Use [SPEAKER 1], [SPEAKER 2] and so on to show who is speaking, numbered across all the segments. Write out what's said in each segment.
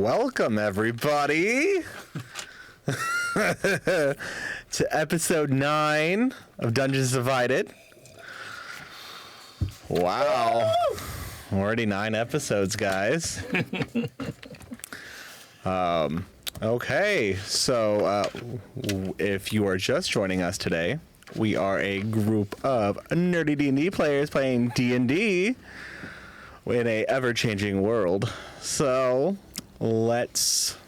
[SPEAKER 1] Welcome, everybody, to episode 9 of Dungeons Divided. Wow. Already 9 episodes, guys. Okay, so if you are just joining us today, we are a group of nerdy D&D players playing D&D in a ever-changing world. So let's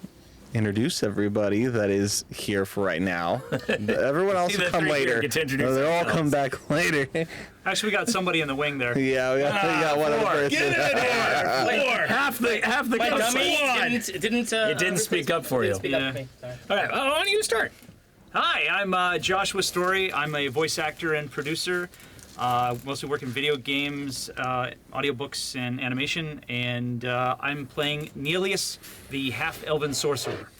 [SPEAKER 1] introduce everybody that is here for right now. Everyone else will come later. They'll all come back later.
[SPEAKER 2] Actually, we got somebody in the wing there.
[SPEAKER 1] Yeah, we got one other person.
[SPEAKER 2] Get in here! Half the
[SPEAKER 3] dummy didn't speak up for you.
[SPEAKER 2] All right,
[SPEAKER 3] why don't you start?
[SPEAKER 2] Hi, I'm Joshua Story. I'm a voice actor and producer. Mostly work in video games, audiobooks, and animation. And I'm playing Neelius, the half-elven sorcerer.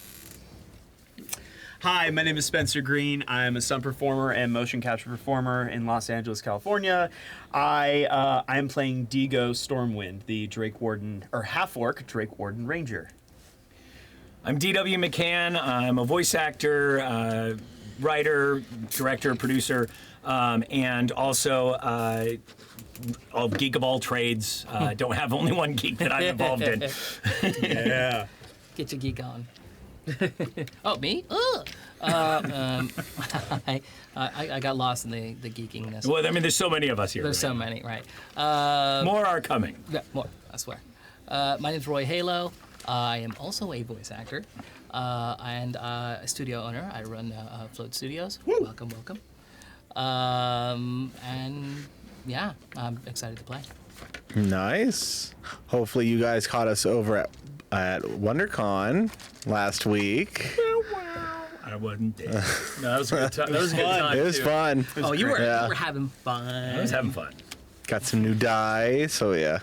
[SPEAKER 4] Hi, my name is Spencer Green. I'm a stunt performer and motion capture performer in Los Angeles, California. I am playing Digo Stormwind, the Drake Warden, or half-orc Drake Warden Ranger.
[SPEAKER 3] I'm D.W. McCann. I'm a voice actor, writer, director, producer, and also a geek of all trades. Don't have only one geek that I'm involved in.
[SPEAKER 4] Yeah.
[SPEAKER 5] Get your geek on. Oh, me? I got lost in the geekiness.
[SPEAKER 3] Well, I mean, there's so many of us here.
[SPEAKER 5] There's so many, right?
[SPEAKER 3] More are coming.
[SPEAKER 5] Yeah, more, I swear. My name's Roy Halo. I am also a voice actor and a studio owner. I run Float Studios.
[SPEAKER 4] Woo.
[SPEAKER 5] Welcome. And yeah, I'm excited to play.
[SPEAKER 1] Nice. Hopefully you guys caught us over at WonderCon last week.
[SPEAKER 3] I wasn't there. No, that was a good time. That was a good time.
[SPEAKER 1] It was fun.
[SPEAKER 5] Oh, you were having fun.
[SPEAKER 3] I was having fun.
[SPEAKER 1] Got some new dice, so yeah.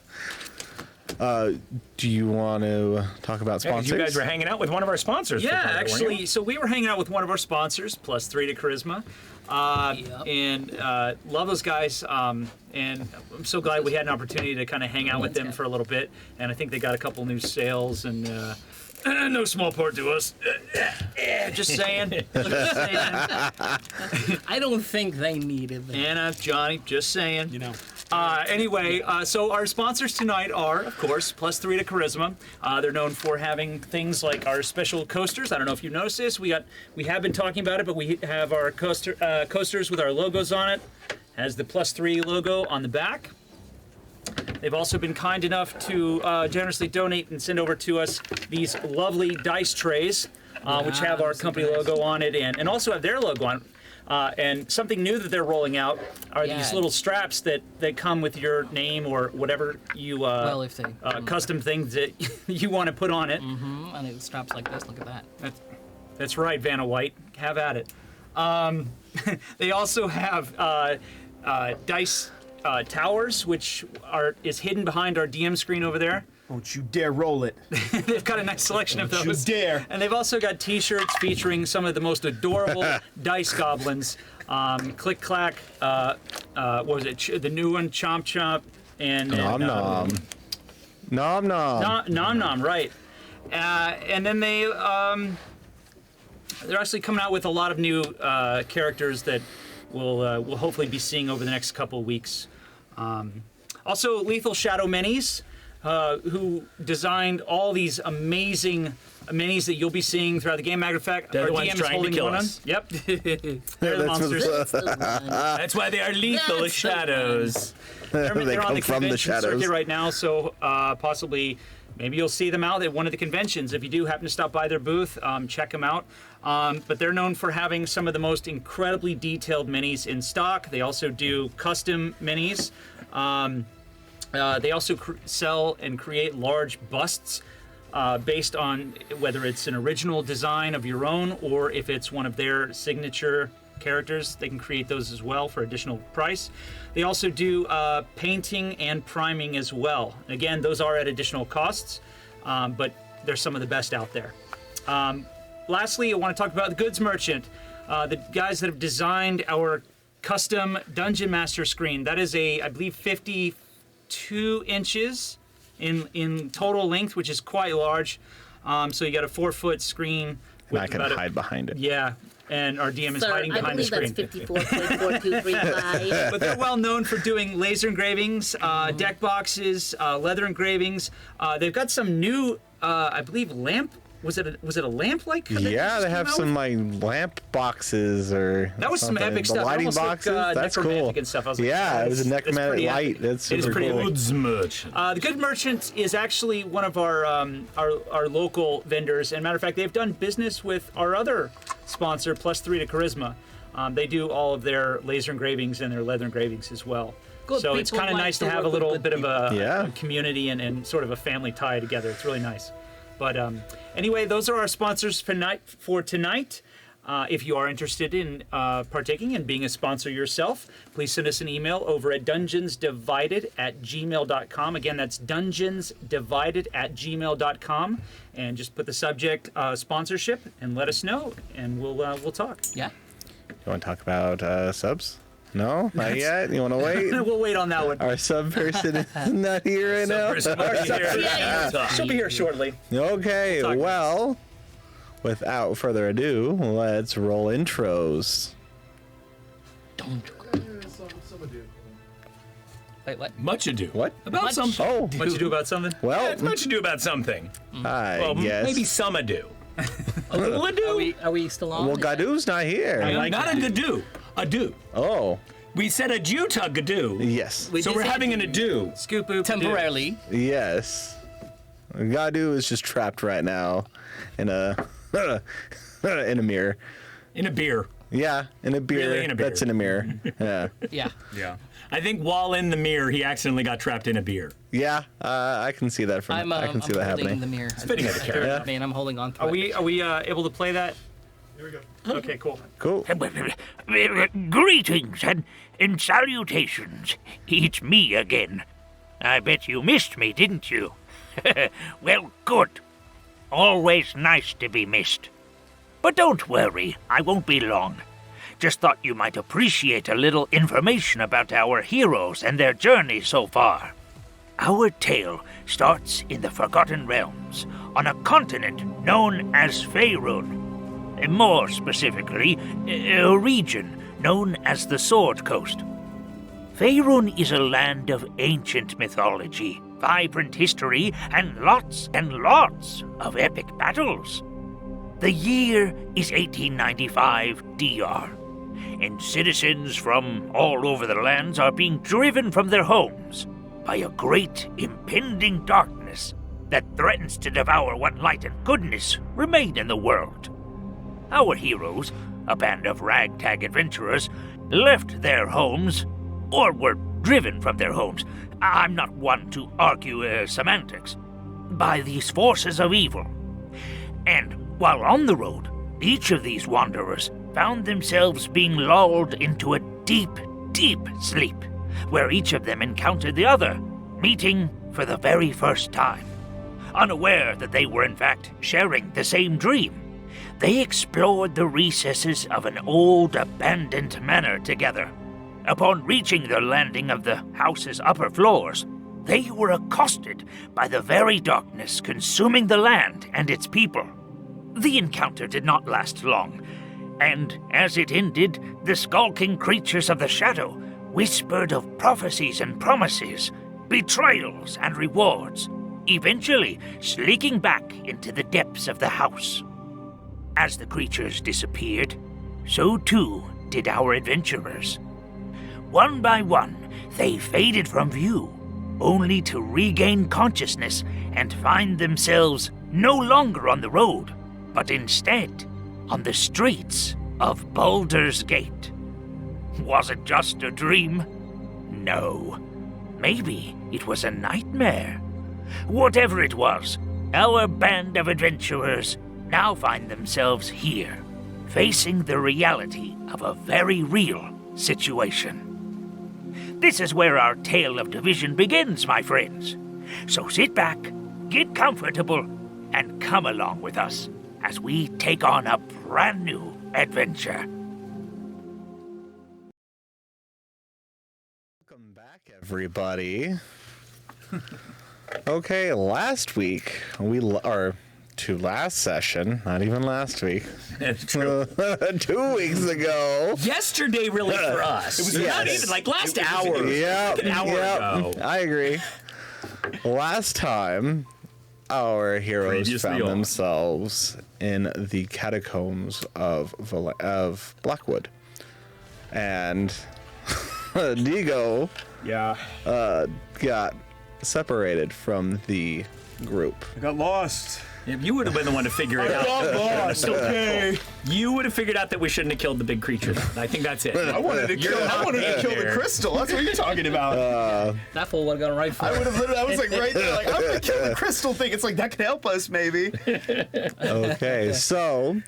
[SPEAKER 1] Do you want to talk about sponsors?
[SPEAKER 3] You guys were hanging out with one of our sponsors.
[SPEAKER 2] Yeah,
[SPEAKER 3] for part of it, weren't you?
[SPEAKER 2] actually, so we were hanging out with one of our sponsors, +3 to Charisma. And love those guys. And I'm so glad we had an opportunity to kind of hang out with them for a little bit. And I think they got a couple new sales and no small part to us. Just saying.
[SPEAKER 5] I don't think they needed that.
[SPEAKER 2] Anna, Johnny, just saying.
[SPEAKER 4] You know.
[SPEAKER 2] Anyway, so our sponsors tonight are, of course, +3 to Charisma. They're known for having things like our special coasters. I don't know if you noticed this. We have been talking about it, but we have our coasters with our logos on it. Has the +3 logo on the back. They've also been kind enough to generously donate and send over to us these lovely dice trays, which have our company logo on it and also have their logo on it. And something new that they're rolling out are these little straps that come with your name or whatever you custom things that you want to put on it.
[SPEAKER 5] Mm-hmm. And it straps like this. Look at that.
[SPEAKER 2] That's right, Vanna White. Have at it. They also have dice towers, which is hidden behind our DM screen over there.
[SPEAKER 4] Don't you dare roll it.
[SPEAKER 2] They've got a nice selection of those.
[SPEAKER 4] Don't you dare.
[SPEAKER 2] And they've also got t-shirts featuring some of the most adorable dice goblins. Click Clack, what was it? The new one, Chomp Chomp, and
[SPEAKER 1] Nom Nom. Nom Nom.
[SPEAKER 2] Nom Nom, right. And then they're actually coming out with a lot of new characters that we'll hopefully be seeing over the next couple of weeks. Also, Lethal Shadow Minis. Who designed all these amazing minis that you'll be seeing throughout the game. Matter of fact,
[SPEAKER 3] They're
[SPEAKER 2] our
[SPEAKER 3] the ones
[SPEAKER 2] DM is
[SPEAKER 3] trying to
[SPEAKER 2] holding
[SPEAKER 3] kill
[SPEAKER 2] one
[SPEAKER 3] us.
[SPEAKER 2] on. Yep. They're the monsters.
[SPEAKER 3] That's why they are lethal shadows.
[SPEAKER 1] They
[SPEAKER 2] They're on
[SPEAKER 1] come
[SPEAKER 2] the
[SPEAKER 1] from the
[SPEAKER 2] convention
[SPEAKER 1] shadows.
[SPEAKER 2] circuit right now, so possibly maybe you'll see them out at one of the conventions. If you do happen to stop by their booth, check them out. But they're known for having some of the most incredibly detailed minis in stock. They also do custom minis. They also sell and create large busts based on whether it's an original design of your own or if it's one of their signature characters. They can create those as well for additional price. They also do painting and priming as well. Again, those are at additional costs, but they're some of the best out there. Lastly, I want to talk about the goods merchant, the guys that have designed our custom Dungeon Master screen. That is I believe, 52 inches in total length, which is quite large. So you got a 4-foot screen.
[SPEAKER 1] And I can
[SPEAKER 2] about
[SPEAKER 1] hide behind it.
[SPEAKER 2] Yeah, and our DM is
[SPEAKER 6] Sir,
[SPEAKER 2] hiding
[SPEAKER 6] I
[SPEAKER 2] behind the
[SPEAKER 6] believe
[SPEAKER 2] screen.
[SPEAKER 6] that's 54.4235.
[SPEAKER 2] But they're well known for doing laser engravings, deck boxes, leather engravings. They've got some new, I believe, lamp. Was it a lamp like?
[SPEAKER 1] Yeah, they have some like lamp boxes or.
[SPEAKER 2] That was some
[SPEAKER 1] something.
[SPEAKER 2] epic
[SPEAKER 1] The
[SPEAKER 2] stuff. It
[SPEAKER 1] lighting
[SPEAKER 2] almost
[SPEAKER 1] boxes.
[SPEAKER 2] looked,
[SPEAKER 1] That's
[SPEAKER 2] necromantic
[SPEAKER 1] cool.
[SPEAKER 2] and stuff. I was like,
[SPEAKER 1] Yeah, it was a
[SPEAKER 2] that's
[SPEAKER 1] necromantic
[SPEAKER 2] pretty
[SPEAKER 1] light.
[SPEAKER 2] epic.
[SPEAKER 1] That's
[SPEAKER 2] It is
[SPEAKER 1] super
[SPEAKER 2] pretty
[SPEAKER 1] cool.
[SPEAKER 2] epic.
[SPEAKER 3] Goods merchant.
[SPEAKER 2] The Good Merchant is actually one of our local vendors, and matter of fact, they've done business with our other sponsor, +3 to Charisma. They do all of their laser engravings and their leather engravings as well.
[SPEAKER 5] Good
[SPEAKER 2] So it's
[SPEAKER 5] people
[SPEAKER 2] kind of
[SPEAKER 5] like
[SPEAKER 2] nice
[SPEAKER 5] to
[SPEAKER 2] to have a
[SPEAKER 5] work with
[SPEAKER 2] little
[SPEAKER 5] good
[SPEAKER 2] bit of a,
[SPEAKER 1] Yeah.
[SPEAKER 2] a community and sort of a family tie together. It's really nice. But anyway, those are our sponsors for tonight. If you are interested in partaking and being a sponsor yourself, please send us an email over at dungeonsdivided@gmail.com. Again, that's dungeonsdivided@gmail.com. And just put the subject sponsorship and let us know, and we'll talk.
[SPEAKER 5] Yeah.
[SPEAKER 1] You want to talk about subs? No, not yet. You want to wait?
[SPEAKER 2] We'll wait on that one.
[SPEAKER 1] Our sub person is not here right now.
[SPEAKER 2] She'll be here shortly.
[SPEAKER 1] Okay,
[SPEAKER 2] Talk.
[SPEAKER 1] well, without further ado, let's roll intros.
[SPEAKER 5] Wait, what?
[SPEAKER 3] Much ado.
[SPEAKER 1] What?
[SPEAKER 3] About
[SPEAKER 5] Much?
[SPEAKER 3] something.
[SPEAKER 1] Oh,
[SPEAKER 2] What you do about something?
[SPEAKER 1] well,
[SPEAKER 3] It's much ado about something.
[SPEAKER 1] I
[SPEAKER 3] Well,
[SPEAKER 1] guess.
[SPEAKER 3] maybe some ado. A little ado.
[SPEAKER 5] Are we still on?
[SPEAKER 1] Well, Gadu's not here.
[SPEAKER 3] Not a ado. Ado.
[SPEAKER 1] Oh,
[SPEAKER 3] We said adieu to Gadu.
[SPEAKER 1] yes.
[SPEAKER 5] We
[SPEAKER 3] So
[SPEAKER 5] did
[SPEAKER 3] we're
[SPEAKER 5] say
[SPEAKER 3] having an ado.
[SPEAKER 2] Scoop boop.
[SPEAKER 5] temporarily.
[SPEAKER 1] Yes. Gadu is just trapped right now in a in a mirror.
[SPEAKER 3] In a beer.
[SPEAKER 1] Yeah, in a beer.
[SPEAKER 3] Really in a beer.
[SPEAKER 1] That's in a mirror. Yeah.
[SPEAKER 5] Yeah.
[SPEAKER 3] Yeah. I think while in the mirror, he accidentally got trapped in a beer.
[SPEAKER 1] Yeah, I can see that from. I can see that
[SPEAKER 5] holding
[SPEAKER 1] happening.
[SPEAKER 5] the mirror.
[SPEAKER 3] fitting of the character.
[SPEAKER 1] Yeah.
[SPEAKER 5] Man, I'm holding on to
[SPEAKER 2] Are
[SPEAKER 5] it.
[SPEAKER 2] we able to play that? Here we go. Okay, cool.
[SPEAKER 1] Cool.
[SPEAKER 7] Greetings and salutations. It's me again. I bet you missed me, didn't you? Well, good. Always nice to be missed. But don't worry, I won't be long. Just thought you might appreciate a little information about our heroes and their journey so far. Our tale starts in the Forgotten Realms, on a continent known as Faerun. More specifically, a region known as the Sword Coast. Faerun is a land of ancient mythology, vibrant history, and lots of epic battles. The year is 1895 DR, and citizens from all over the lands are being driven from their homes by a great impending darkness that threatens to devour what light and goodness remain in the world. Our heroes, a band of ragtag adventurers, left their homes, or were driven from their homes. I'm not one to argue semantics, by these forces of evil. And while on the road, each of these wanderers found themselves being lulled into a deep, deep sleep, where each of them encountered the other, meeting for the very first time. Unaware that they were in fact sharing the same dream, they explored the recesses of an old abandoned manor together. Upon reaching the landing of the house's upper floors, they were accosted by the very darkness consuming the land and its people. The encounter did not last long, and as it ended, the skulking creatures of the shadow whispered of prophecies and promises, betrayals and rewards, eventually sneaking back into the depths of the house. As the creatures disappeared, so too did our adventurers. One by one, they faded from view, only to regain consciousness and find themselves no longer on the road, but instead on the streets of Baldur's Gate. Was it just a dream? No. Maybe it was a nightmare. Whatever it was, our band of adventurers now find themselves here, facing the reality of a very real situation. This is where our tale of division begins, my friends. So sit back, get comfortable, and come along with us as we take on a brand new adventure.
[SPEAKER 1] Welcome back, everybody. Okay, last week or to last session, not even last week,
[SPEAKER 3] That's true.
[SPEAKER 1] 2 weeks ago.
[SPEAKER 3] Yesterday, really, for us. It was not even like last hour.
[SPEAKER 1] Yeah,
[SPEAKER 3] An hour ago.
[SPEAKER 1] I agree. Last time, our heroes
[SPEAKER 3] Previously
[SPEAKER 1] found
[SPEAKER 3] on.
[SPEAKER 1] themselves in the catacombs of Blackwood, and Digo
[SPEAKER 4] Yeah.
[SPEAKER 1] got separated from the group.
[SPEAKER 4] I got lost.
[SPEAKER 3] If you would have been the one to figure it out.
[SPEAKER 4] lost. Okay.
[SPEAKER 3] You would have figured out that we shouldn't have killed the big creature. I think that's it.
[SPEAKER 4] I wanted to kill the crystal. That's what you're talking about.
[SPEAKER 5] That fool would have gone right for
[SPEAKER 4] I
[SPEAKER 5] it.
[SPEAKER 4] would have literally. I was like right there. Like I'm gonna kill the crystal thing. It's like that could help us maybe.
[SPEAKER 1] Okay, so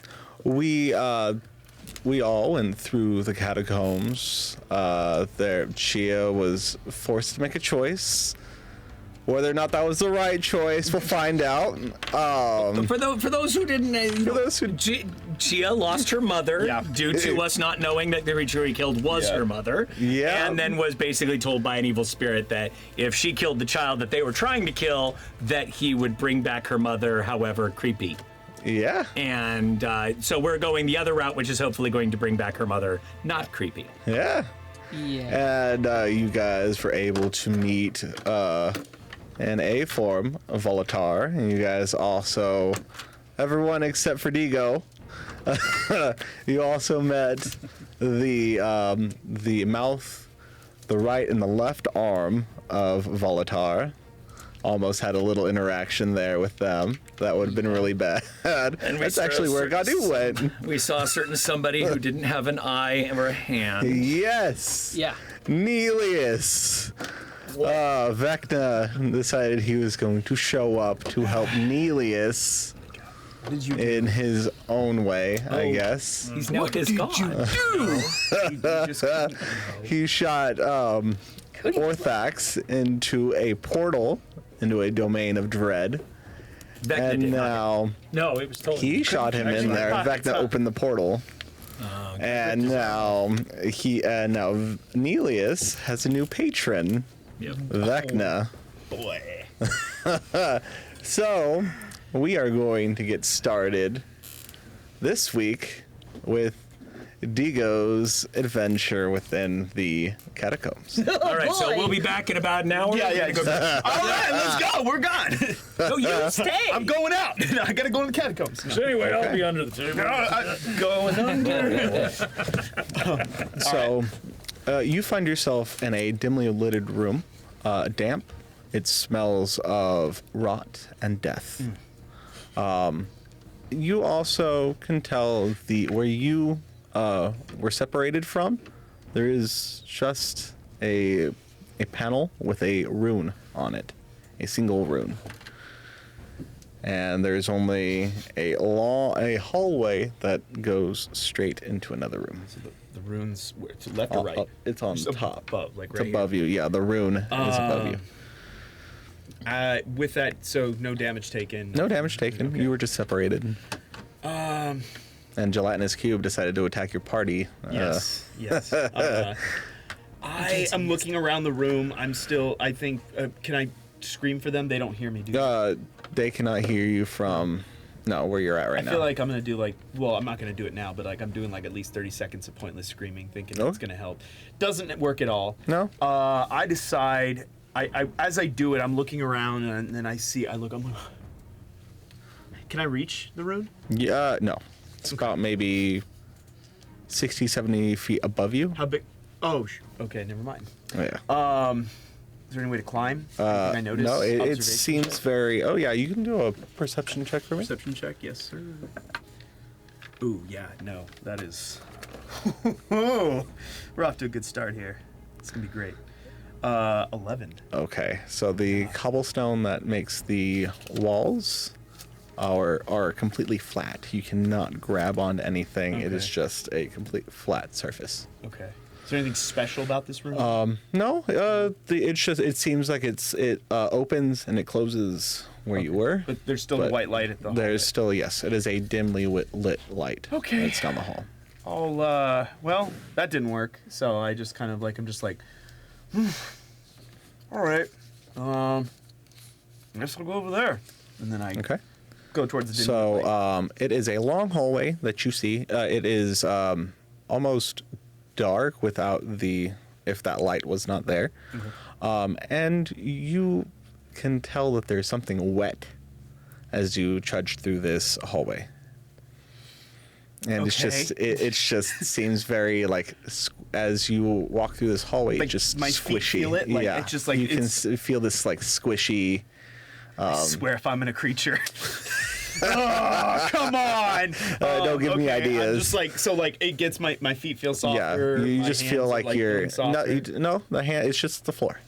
[SPEAKER 1] we all went through the catacombs. Chia was forced to make a choice. Whether or not that was the right choice, we'll find out.
[SPEAKER 3] For those who didn't know, Chia lost her mother due to us not knowing that the creature he killed was her mother.
[SPEAKER 1] Yeah.
[SPEAKER 3] And then was basically told by an evil spirit that if she killed the child that they were trying to kill, that he would bring back her mother, however creepy.
[SPEAKER 1] Yeah.
[SPEAKER 3] And so we're going the other route, which is hopefully going to bring back her mother, not creepy.
[SPEAKER 1] Yeah.
[SPEAKER 5] Yeah.
[SPEAKER 1] And you guys were able to meet in a form of Volatar. And you guys also, everyone except for Digo, you also met the mouth, the right and the left arm of Volatar. Almost had a little interaction there with them. That would have been really bad.
[SPEAKER 3] And
[SPEAKER 1] That's actually where Gadu went.
[SPEAKER 3] We saw a certain somebody who didn't have an eye or a hand.
[SPEAKER 1] Yes.
[SPEAKER 5] Yeah.
[SPEAKER 1] Nelius. Vecna decided he was going to show up to help Nelius in his own way, I guess.
[SPEAKER 3] He's now his god.
[SPEAKER 1] He shot Orthax into a portal, into a domain of dread.
[SPEAKER 3] Vecna
[SPEAKER 1] And
[SPEAKER 3] did not.
[SPEAKER 1] now
[SPEAKER 2] No, it was totally.
[SPEAKER 1] he shot him in there. Vecna opened the portal. And now Nelius has a new patron, Vecna.
[SPEAKER 4] Boy.
[SPEAKER 1] So we are going to get started this week with Digo's adventure within the catacombs.
[SPEAKER 3] All right, so we'll be back in about an hour.
[SPEAKER 4] Yeah.
[SPEAKER 3] We're gonna go-
[SPEAKER 4] All right, let's go. We're gone.
[SPEAKER 3] No, you stay.
[SPEAKER 4] I'm going out. I gotta go in the catacombs. No.
[SPEAKER 2] Anyway, I'll be under the table.
[SPEAKER 4] Going under.
[SPEAKER 1] So you find yourself in a dimly lighted room, damp. It smells of rot and death. You also can tell where you were separated from. There is just a panel with a rune on it, a single rune. And there's only a hallway that goes straight into another room.
[SPEAKER 4] The runes to left or right?
[SPEAKER 1] It's on
[SPEAKER 4] Just
[SPEAKER 1] top.
[SPEAKER 4] above, like
[SPEAKER 1] It's
[SPEAKER 4] right
[SPEAKER 1] above you. Yeah, the rune is above you.
[SPEAKER 4] With that, so no damage taken.
[SPEAKER 1] No damage taken.
[SPEAKER 4] Okay.
[SPEAKER 1] You were just separated. And Gelatinous Cube decided to attack your party.
[SPEAKER 4] Yes. Yes. I am looking around the room. I'm still. I think. Can I scream for them? They don't hear me. Do they?
[SPEAKER 1] They cannot hear you from where you're at right now.
[SPEAKER 4] I feel like I'm gonna do I'm not gonna do it now, but I'm doing at least 30 seconds of pointless screaming, thinking it's gonna help. Doesn't work at all.
[SPEAKER 1] No?
[SPEAKER 4] I decide. I as I do it, I'm looking around and then I look. I'm like, can I reach the rune?
[SPEAKER 1] Yeah, no. It's about maybe 60, 70 feet above you.
[SPEAKER 4] How big? Oh, okay. Never mind.
[SPEAKER 1] Yeah.
[SPEAKER 4] Is there any way to climb? Can I notice?
[SPEAKER 1] No, it
[SPEAKER 4] Observation
[SPEAKER 1] seems
[SPEAKER 4] check?
[SPEAKER 1] very... Oh, yeah, you can do a perception check for me.
[SPEAKER 4] Perception check, yes, sir. Ooh, yeah, no, that is. We're off to a good start here. It's gonna be great. 11.
[SPEAKER 1] Okay, so the cobblestone that makes the walls are completely flat. You cannot grab onto anything. It is
[SPEAKER 4] Okay.
[SPEAKER 1] just a complete flat surface.
[SPEAKER 4] Okay. Is there anything special about this room?
[SPEAKER 1] No, it seems like it opens and it closes where you were.
[SPEAKER 4] But there's still the
[SPEAKER 1] but
[SPEAKER 4] white light at the hallway.
[SPEAKER 1] There's still, yes, it is a dimly lit light.
[SPEAKER 4] Okay.
[SPEAKER 1] That's down the hall.
[SPEAKER 4] Well, that didn't work. So I just kind of I'm just like, all right. I guess I'll go over there. And then I
[SPEAKER 1] Okay.
[SPEAKER 4] go towards the dim
[SPEAKER 1] So
[SPEAKER 4] light.
[SPEAKER 1] it is a long hallway that you see. It is almost dark without if that light was not there. And you can tell that there's something wet as you trudge through this hallway. And it's just seems very like as you walk through this hallway,
[SPEAKER 4] Like,
[SPEAKER 1] it's just
[SPEAKER 4] my
[SPEAKER 1] squishy.
[SPEAKER 4] feet feel it? Like,
[SPEAKER 1] yeah,
[SPEAKER 4] it's just like
[SPEAKER 1] you can
[SPEAKER 4] it's-
[SPEAKER 1] feel this like squishy.
[SPEAKER 4] I swear if I'm in a creature. Oh, come on!
[SPEAKER 1] Don't give me ideas.
[SPEAKER 4] I'm just like, so like it gets my feet feel softer.
[SPEAKER 1] Yeah, you
[SPEAKER 4] my
[SPEAKER 1] just
[SPEAKER 4] hands
[SPEAKER 1] feel
[SPEAKER 4] are,
[SPEAKER 1] like you're
[SPEAKER 4] feeling softer.
[SPEAKER 1] no. The hand. It's just the floor.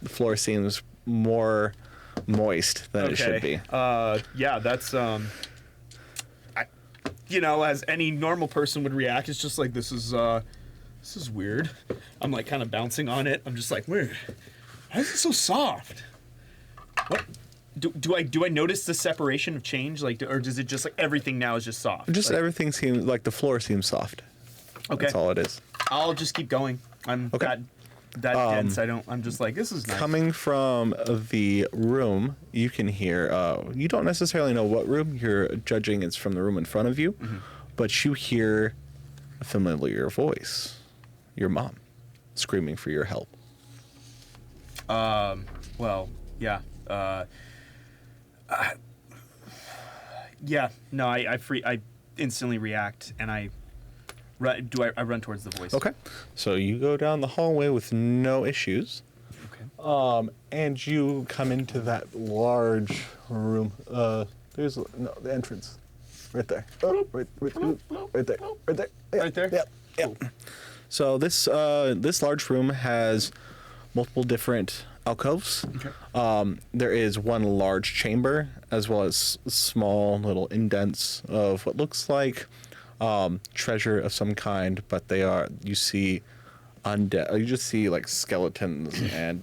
[SPEAKER 1] The floor seems more moist than it should be.
[SPEAKER 4] Yeah, that's as any normal person would react, it's just like this is weird. I'm like kind of bouncing on it. I'm just like, weird. Why is it so soft? What? Do I notice the separation of change, like, or does it just like everything now is just soft?
[SPEAKER 1] Just
[SPEAKER 4] like,
[SPEAKER 1] everything seems like the floor seems soft.
[SPEAKER 4] okay.
[SPEAKER 1] That's all it is.
[SPEAKER 4] I'll just keep going. I'm
[SPEAKER 1] Okay.
[SPEAKER 4] that dense. I'm just like, this is nice.
[SPEAKER 1] Coming from the room, you can hear. You don't necessarily know what room you're judging. It's from the room in front of you, but you hear a familiar voice. Your mom, screaming for your help.
[SPEAKER 4] Well, yeah. Yeah. No, I instantly react and I run towards the voice.
[SPEAKER 1] Okay, so you go down the hallway with no issues.
[SPEAKER 4] Okay.
[SPEAKER 1] And you come into that large room. There's the entrance, right there. Oh, right there. Yeah,
[SPEAKER 4] Right there?
[SPEAKER 1] Yeah. So this large room has multiple different alcoves.
[SPEAKER 4] Okay.
[SPEAKER 1] There is one large chamber as well as small little indents of what looks like treasure of some kind, but you see undead. You just see like skeletons and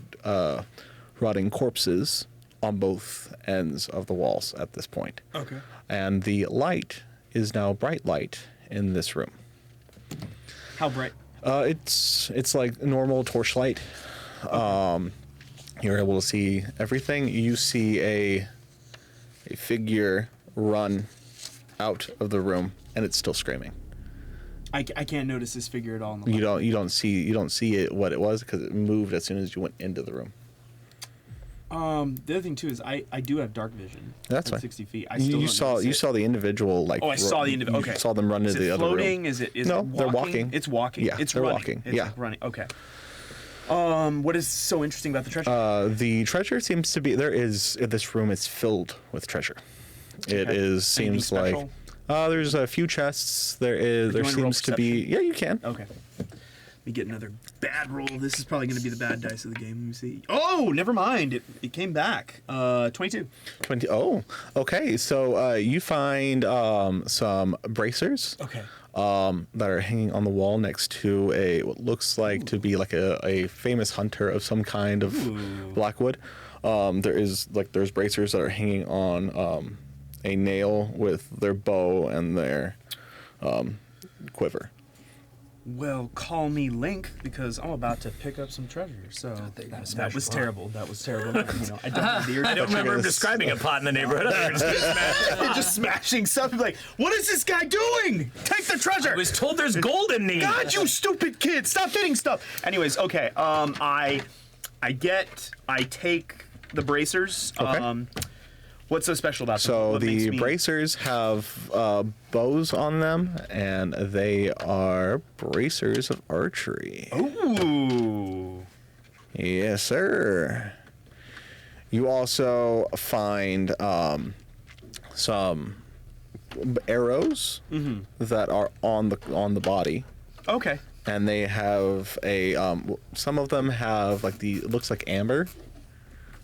[SPEAKER 1] rotting corpses on both ends of the walls at this point.
[SPEAKER 4] Okay.
[SPEAKER 1] And the light is now bright light in this room.
[SPEAKER 4] How bright?
[SPEAKER 1] It's like normal torchlight. You're able to see everything. You see a figure run out of the room, and it's still screaming.
[SPEAKER 4] I can't notice this figure at all. In the
[SPEAKER 1] You don't see it what it was because it moved as soon as you went into the room.
[SPEAKER 4] The other thing too is I do have dark vision.
[SPEAKER 1] That's
[SPEAKER 4] at
[SPEAKER 1] fine.
[SPEAKER 4] 60 feet. I
[SPEAKER 1] You
[SPEAKER 4] still don't
[SPEAKER 1] saw
[SPEAKER 4] notice it.
[SPEAKER 1] the individual like.
[SPEAKER 4] Oh, I saw the individual. Okay.
[SPEAKER 1] You saw them run
[SPEAKER 4] Is
[SPEAKER 1] into
[SPEAKER 4] it
[SPEAKER 1] the other room.
[SPEAKER 4] floating? Is it
[SPEAKER 1] No,
[SPEAKER 4] walking?
[SPEAKER 1] they're walking.
[SPEAKER 4] It's walking.
[SPEAKER 1] Yeah,
[SPEAKER 4] it's
[SPEAKER 1] they're
[SPEAKER 4] running.
[SPEAKER 1] walking.
[SPEAKER 4] It's
[SPEAKER 1] Yeah.
[SPEAKER 4] like running. Okay. What is so interesting about the treasure?
[SPEAKER 1] The treasure seems to be this room is filled with treasure. It
[SPEAKER 4] Okay.
[SPEAKER 1] is seems
[SPEAKER 4] Anything
[SPEAKER 1] like
[SPEAKER 4] special?
[SPEAKER 1] there's a few chests. There
[SPEAKER 4] you wanna roll
[SPEAKER 1] seems to be
[SPEAKER 4] perception?
[SPEAKER 1] yeah you can.
[SPEAKER 4] Okay. Let me get another bad roll. This is probably going to be the bad dice of the game. Let me see. Oh, never mind. It came back. 22.
[SPEAKER 1] 20. Oh, okay. So you find some bracers.
[SPEAKER 4] Okay.
[SPEAKER 1] That are hanging on the wall next to what looks like to be like a famous hunter of some kind of Blackwood. There's bracers that are hanging on a nail with their bow and their quiver.
[SPEAKER 4] Well, call me Link because I'm about to pick up some treasure. So that was terrible. That was terrible. I don't have the ears.
[SPEAKER 3] I don't remember him describing a pot in the neighborhood.
[SPEAKER 4] just smashing stuff. Like, what is this guy doing? Take the treasure.
[SPEAKER 3] I was told there's gold in these.
[SPEAKER 4] God, you stupid kid! Stop hitting stuff. Anyways, okay. I take the bracers.
[SPEAKER 1] Okay.
[SPEAKER 4] What's so special about them?
[SPEAKER 1] So
[SPEAKER 4] What
[SPEAKER 1] the
[SPEAKER 4] makes me-
[SPEAKER 1] bracers have bows on them, and they are bracers of archery.
[SPEAKER 4] Ooh.
[SPEAKER 1] Yes, sir. You also find some arrows that are on the body,
[SPEAKER 4] Okay.
[SPEAKER 1] and they have some of them have it looks like amber.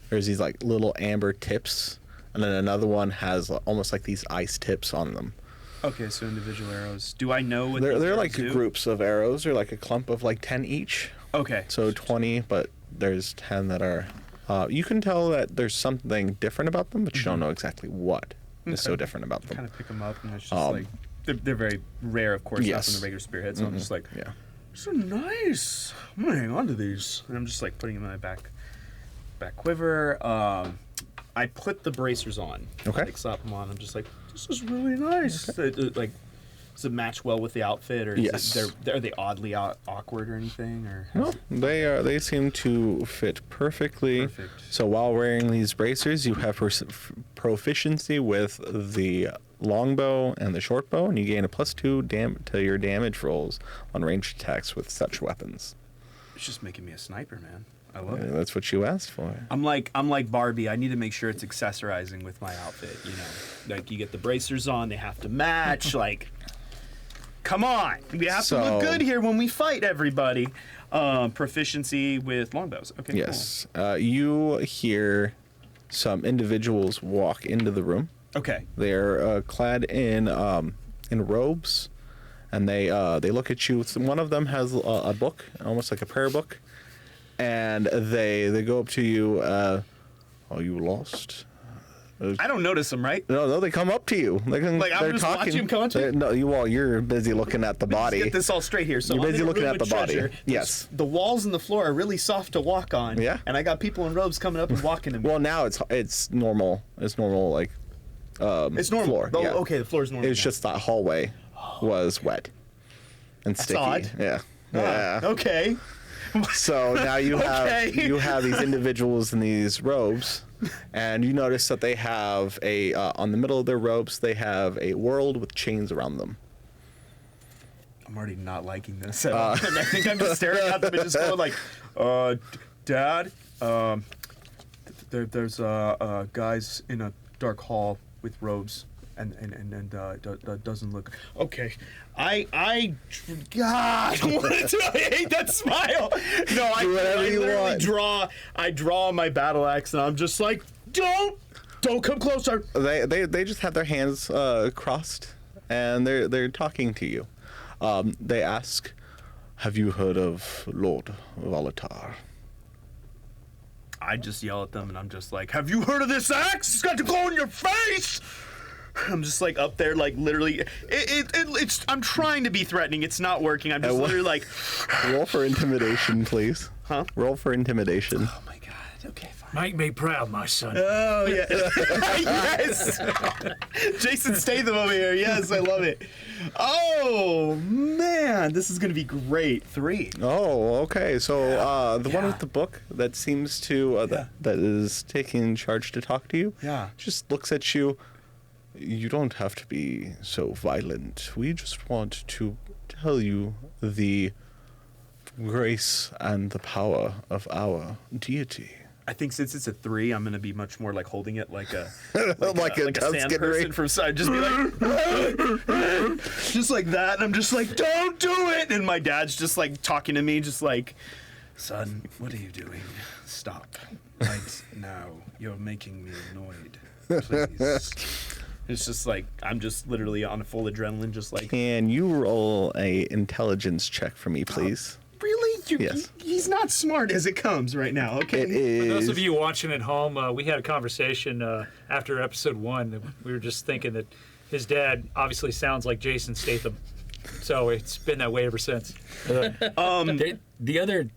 [SPEAKER 1] There's these like little amber tips, and then another one has almost like these ice tips on them.
[SPEAKER 4] Okay, so individual arrows. Do I know what
[SPEAKER 1] They're
[SPEAKER 4] these
[SPEAKER 1] like
[SPEAKER 4] arrows do?
[SPEAKER 1] groups of arrows. They're like a clump of like 10 each.
[SPEAKER 4] Okay.
[SPEAKER 1] So 20, but there's 10 that are. You can tell that there's something different about them, but you don't know exactly what is so
[SPEAKER 4] Okay.
[SPEAKER 1] different about them.
[SPEAKER 4] kind of pick them up, and it's just like they're very rare, of course, not
[SPEAKER 1] Yes.
[SPEAKER 4] from the regular spearhead. So I'm just like,
[SPEAKER 1] Yeah.
[SPEAKER 4] so nice. I'm gonna hang on to these, and I'm just like putting them in my back quiver. I put the bracers on.
[SPEAKER 1] Okay.
[SPEAKER 4] Like slap them on. I'm just like, this is really nice. Like, does it match well with the outfit, or
[SPEAKER 1] Yes.
[SPEAKER 4] are they oddly awkward or anything? Or
[SPEAKER 1] No, they seem to fit perfectly.
[SPEAKER 4] Perfect.
[SPEAKER 1] So while wearing these bracers, you have proficiency with the longbow and the shortbow, and you gain a +2 to your damage rolls on ranged attacks with such weapons.
[SPEAKER 4] It's just making me a sniper, man. I love it.
[SPEAKER 1] That's what you asked for.
[SPEAKER 4] I'm like Barbie. I need to make sure it's accessorizing with my outfit. You know, like you get the bracers on, they have to match. Like, come on, we have to look good here when we fight everybody. Proficiency with longbows. Okay.
[SPEAKER 1] Yes. You hear some individuals walk into the room.
[SPEAKER 4] Cool. Okay.
[SPEAKER 1] They're clad in robes, and they look at you. One of them has a book, almost like a prayer book, and they go up to you. Are you lost?
[SPEAKER 4] I don't notice them, right?
[SPEAKER 1] No, they come up to you.
[SPEAKER 4] I'm just watching them come up to me?
[SPEAKER 1] No, you're busy looking at the body.
[SPEAKER 4] Let's get this all straight here. So
[SPEAKER 1] You're
[SPEAKER 4] I'm
[SPEAKER 1] busy
[SPEAKER 4] in a
[SPEAKER 1] looking
[SPEAKER 4] room
[SPEAKER 1] at the
[SPEAKER 4] with
[SPEAKER 1] body.
[SPEAKER 4] treasure.
[SPEAKER 1] Yes.
[SPEAKER 4] The walls and the floor are really soft to walk on.
[SPEAKER 1] Yeah.
[SPEAKER 4] And I got people in robes coming up and walking to me.
[SPEAKER 1] Well, now it's normal. It's normal, like
[SPEAKER 4] it's normal.
[SPEAKER 1] floor.
[SPEAKER 4] Oh,
[SPEAKER 1] Yeah.
[SPEAKER 4] okay, the floor's normal.
[SPEAKER 1] It's
[SPEAKER 4] now.
[SPEAKER 1] just that hallway was wet and sticky.
[SPEAKER 4] odd.
[SPEAKER 1] Yeah. Yeah.
[SPEAKER 4] Okay.
[SPEAKER 1] So now you have these individuals in these robes, and you notice that they have on the middle of their robes they have a world with chains around them.
[SPEAKER 4] I'm already not liking this. I think I'm just staring at them and just going like, Dad, there's guys in a dark hall with robes, and doesn't look okay. God, what do I hate that smile? No, I literally draw my battle axe, and I'm just like, don't come closer.
[SPEAKER 1] They just have their hands crossed, and they're talking to you. They ask, "Have you heard of Lord Volatar?"
[SPEAKER 4] I just yell at them, and I'm just like, have you heard of this axe? It's got to go in your face. I'm just like up there, like literally. It's. I'm trying to be threatening. It's not working. I'm just literally like.
[SPEAKER 1] Roll for intimidation, please.
[SPEAKER 4] Huh?
[SPEAKER 1] Roll for intimidation.
[SPEAKER 4] Oh my God. Okay, fine.
[SPEAKER 2] Make me proud, my son.
[SPEAKER 4] Oh yeah. Yes. Jason Statham over here. Yes, I love it. Oh man, this is gonna be great. 3.
[SPEAKER 1] Oh, okay. So the one with the book that seems to that is taking charge to talk to you.
[SPEAKER 4] Yeah.
[SPEAKER 1] Just looks at you. You don't have to be so violent. We just want to tell you the grace and the power of our deity.
[SPEAKER 4] I think since it's a 3, I'm gonna be much more like holding it like a
[SPEAKER 1] Like a
[SPEAKER 4] sand
[SPEAKER 1] Tusken
[SPEAKER 4] person
[SPEAKER 1] Raid.
[SPEAKER 4] from side. Just be like, just like that, and I'm just like, don't do it. And my dad's just like talking to me, just like, son, what are you doing? Stop right now. You're making me annoyed. Please. It's just like I'm just literally on a full adrenaline, just like.
[SPEAKER 1] Can you roll a intelligence check for me, please?
[SPEAKER 4] Really?
[SPEAKER 1] Yes.
[SPEAKER 4] He's not smart as it comes right now. Okay.
[SPEAKER 1] It
[SPEAKER 2] For those
[SPEAKER 1] is.
[SPEAKER 2] of you watching at home, we had a conversation after episode 1. That we were just thinking that his dad obviously sounds like Jason Statham. So it's been that way ever since.
[SPEAKER 3] The other,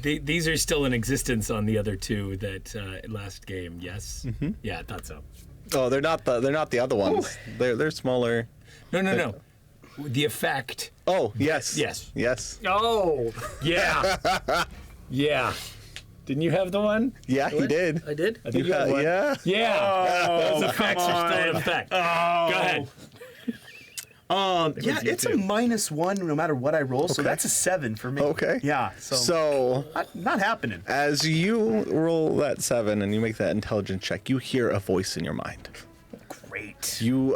[SPEAKER 3] these are still in existence on the other two that last game. Yes. Mm-hmm. Yeah, I thought so.
[SPEAKER 1] Oh, they're not the other ones. They're smaller.
[SPEAKER 3] No. The effect.
[SPEAKER 1] Oh, yes.
[SPEAKER 3] Yes.
[SPEAKER 2] Oh,
[SPEAKER 3] Yeah. Yeah. Didn't you have the one?
[SPEAKER 1] Yeah, he did.
[SPEAKER 5] I did.
[SPEAKER 3] I think you had one.
[SPEAKER 1] Yeah.
[SPEAKER 3] Yeah. Those
[SPEAKER 4] Oh,
[SPEAKER 3] effects are still in effect. Go ahead.
[SPEAKER 4] Yeah, it's a -1 no matter what I roll, so
[SPEAKER 1] Okay.
[SPEAKER 4] that's a 7 for me.
[SPEAKER 1] Okay.
[SPEAKER 4] Yeah.
[SPEAKER 1] So
[SPEAKER 4] Not happening.
[SPEAKER 1] as you roll that 7 and you make that intelligence check, you hear a voice in your mind.
[SPEAKER 4] Great.
[SPEAKER 1] You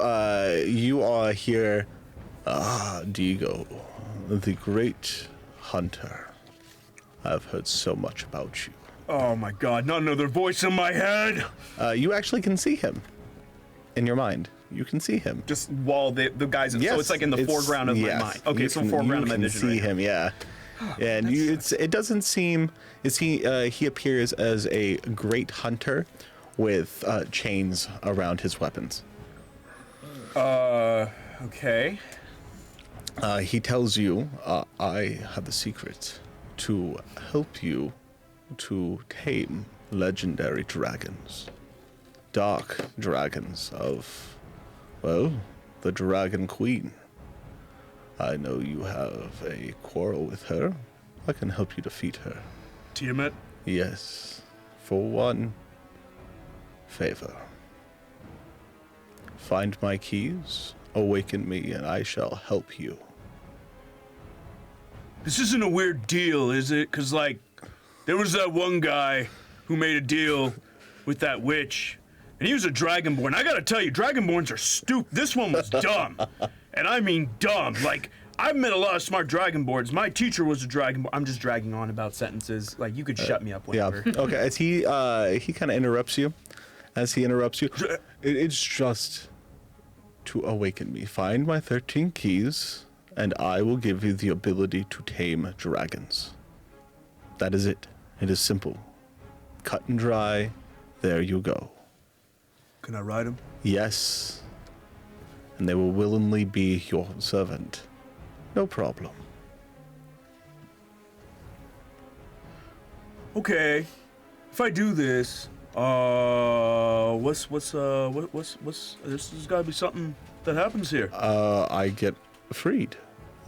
[SPEAKER 1] hear, Digo, the great hunter. I've heard so much about you.
[SPEAKER 4] Oh my God! Not another voice in my head.
[SPEAKER 1] You actually can see him in your mind. You can see him.
[SPEAKER 4] Just while the guys.
[SPEAKER 1] Yes,
[SPEAKER 4] So it's like in the foreground of my mind. Okay, so foreground of my vision.
[SPEAKER 1] You
[SPEAKER 4] right
[SPEAKER 1] can see him, yeah. And it doesn't seem. He appears as a great hunter with chains around his weapons.
[SPEAKER 4] Okay.
[SPEAKER 1] He tells you, I have the secret to help you to tame legendary dragons. dark dragons of, well, the Dragon Queen. I know you have a quarrel with her. I can help you defeat her.
[SPEAKER 8] Tiamat?
[SPEAKER 1] Yes, for one favor. Find my keys, awaken me, and I shall help you.
[SPEAKER 8] This isn't a weird deal, is it? Because, like, there was that one guy who made a deal with that witch, and he was a Dragonborn. I gotta tell you, Dragonborns are stupid. This one was dumb. And I mean dumb. Like, I've met a lot of smart Dragonborns. My teacher was a Dragonborn. I'm just dragging on about sentences. Like, you could shut me up whenever.
[SPEAKER 1] Yeah. Okay. As he kind of interrupts you, it's just to awaken me. Find my 13 keys, and I will give you the ability to tame dragons. That is it. It is simple. Cut and dry. There you go.
[SPEAKER 8] Can I ride him?
[SPEAKER 1] Yes. And they will willingly be your servant. No problem.
[SPEAKER 8] Okay. If I do this, there's gotta be something that happens here.
[SPEAKER 1] I get freed.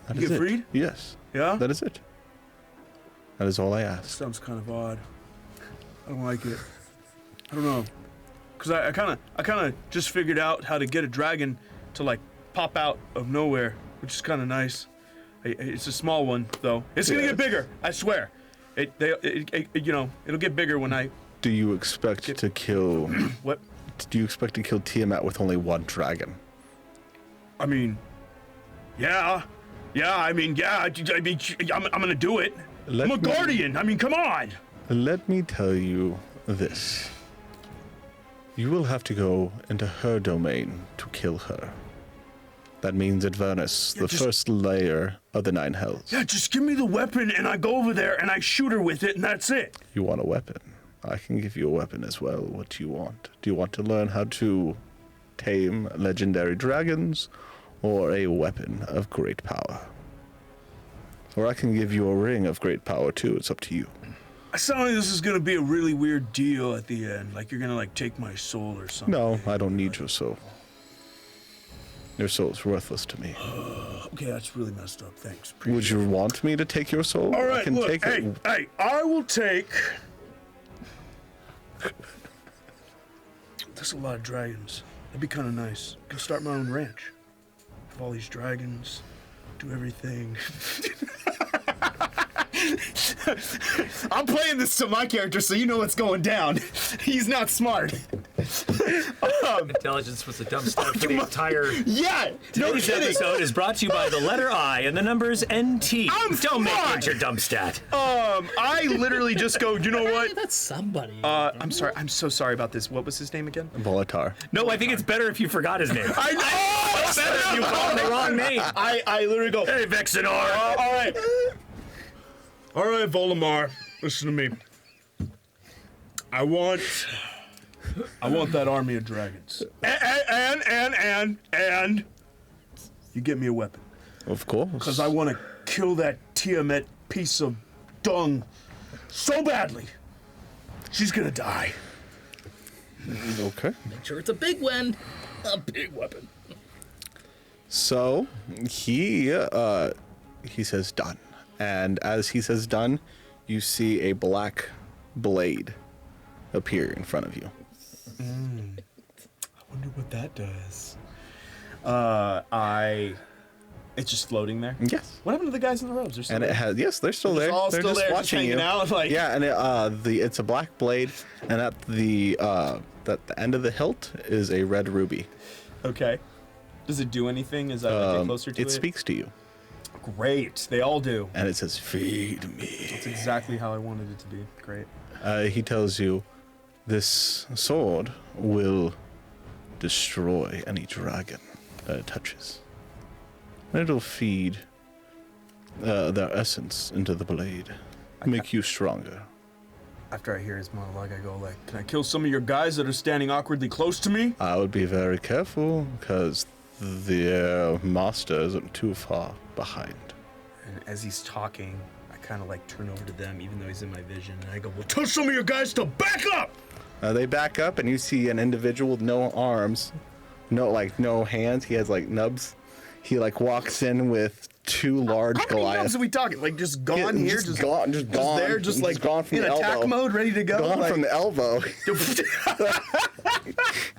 [SPEAKER 1] That
[SPEAKER 8] You
[SPEAKER 1] is
[SPEAKER 8] get
[SPEAKER 1] it.
[SPEAKER 8] freed?
[SPEAKER 1] Yes.
[SPEAKER 8] Yeah?
[SPEAKER 1] That is it. That is all I ask.
[SPEAKER 8] Sounds kind of odd. I don't like it. I don't know. Cause I kind of just figured out how to get a dragon to like pop out of nowhere, which is kind of nice. It's a small one though. It's gonna get bigger. I swear. It'll get bigger when I.
[SPEAKER 1] Do you expect to kill?
[SPEAKER 8] What?
[SPEAKER 1] Do you expect to kill Tiamat with only one dragon?
[SPEAKER 8] I mean, yeah. I'm gonna do it. I'm a guardian. I mean, come on.
[SPEAKER 1] Let me tell you this. You will have to go into her domain to kill her. That means Avernus, the first layer of the Nine Hells.
[SPEAKER 8] Yeah, just give me the weapon and I go over there and I shoot her with it and that's it.
[SPEAKER 1] You want a weapon? I can give you a weapon as well. What do you want? Do you want to learn how to tame legendary dragons, or a weapon of great power? Or I can give you a ring of great power too. It's up to you.
[SPEAKER 8] I sound like this is gonna be a really weird deal at the end. Like you're gonna like take my soul or something.
[SPEAKER 1] No, I don't need your soul. Your soul's worthless to me.
[SPEAKER 8] Okay, that's really messed up. Thanks.
[SPEAKER 1] Would you want me to take your soul?
[SPEAKER 8] All right,
[SPEAKER 1] I can
[SPEAKER 8] look,
[SPEAKER 1] take it.
[SPEAKER 8] hey, I will take. There's a lot of dragons. That'd be kind of nice. Go start my own ranch. Have all these dragons, do everything.
[SPEAKER 4] I'm playing this to my character, so you know what's going down. He's not smart.
[SPEAKER 3] Intelligence was a dumb stat for the entire.
[SPEAKER 4] Yeah, no
[SPEAKER 3] Today's
[SPEAKER 4] kidding.
[SPEAKER 3] episode is brought to you by the letter I and the numbers NT. Don't make
[SPEAKER 4] smart.
[SPEAKER 3] it your dumb stat.
[SPEAKER 8] I literally just go, you know what?
[SPEAKER 5] That's somebody.
[SPEAKER 4] I'm sorry. I'm so sorry about this. What was his name again?
[SPEAKER 1] Volatar.
[SPEAKER 3] No, I think it's better if you forgot his name.
[SPEAKER 8] I know!
[SPEAKER 3] It's better if you called him the wrong name.
[SPEAKER 8] I literally go,
[SPEAKER 3] Hey, Vexenar.
[SPEAKER 8] all right. All right, Voldemar, listen to me. I want that army of dragons. And you get me a weapon.
[SPEAKER 1] Of course.
[SPEAKER 8] Because I want to kill that Tiamat piece of dung so badly. She's gonna die.
[SPEAKER 1] Okay.
[SPEAKER 5] Make sure it's a big one. A big weapon.
[SPEAKER 1] So he says done, and as he says done, you see a black blade appear in front of you.
[SPEAKER 4] I wonder what that does. It's just floating there.
[SPEAKER 1] Yes.
[SPEAKER 4] What happened to the guys in the robes? They're still
[SPEAKER 1] And it
[SPEAKER 4] there.
[SPEAKER 1] has they're still
[SPEAKER 4] They're
[SPEAKER 1] there.
[SPEAKER 4] just all
[SPEAKER 1] They're
[SPEAKER 4] still
[SPEAKER 1] just
[SPEAKER 4] there, just
[SPEAKER 1] watching
[SPEAKER 4] hanging
[SPEAKER 1] you.
[SPEAKER 4] out, like-
[SPEAKER 1] Yeah, and it's a black blade, and at the end of the hilt is a red ruby.
[SPEAKER 4] Okay. Does it do anything as I get closer to it?
[SPEAKER 1] It speaks to you,
[SPEAKER 4] Great. They all do.
[SPEAKER 1] and it says, "Feed me."
[SPEAKER 4] That's exactly how I wanted it to be. Great.
[SPEAKER 1] He tells you, "This sword will destroy any dragon that it touches. And it'll feed their essence into the blade, make you stronger."
[SPEAKER 8] After I hear his monologue, I go like, can I kill some of your guys that are standing awkwardly close to me?
[SPEAKER 1] I would be very careful, because the master isn't too far behind.
[SPEAKER 4] And as he's talking, I kind of like turn over to them, even though he's in my vision, and I go, well,
[SPEAKER 8] Tell some of your guys to back up!
[SPEAKER 1] They back up, and you see an individual with no arms, no hands. He has like nubs. He like walks in with two large
[SPEAKER 4] How many
[SPEAKER 1] Goliaths.
[SPEAKER 4] nubs are we talking? Like just gone here,
[SPEAKER 1] just gone,
[SPEAKER 4] just there, just like
[SPEAKER 1] gone from
[SPEAKER 4] in
[SPEAKER 1] the
[SPEAKER 4] attack
[SPEAKER 1] elbow.
[SPEAKER 4] mode, ready to go.
[SPEAKER 1] Gone
[SPEAKER 4] like,
[SPEAKER 1] from the elbow.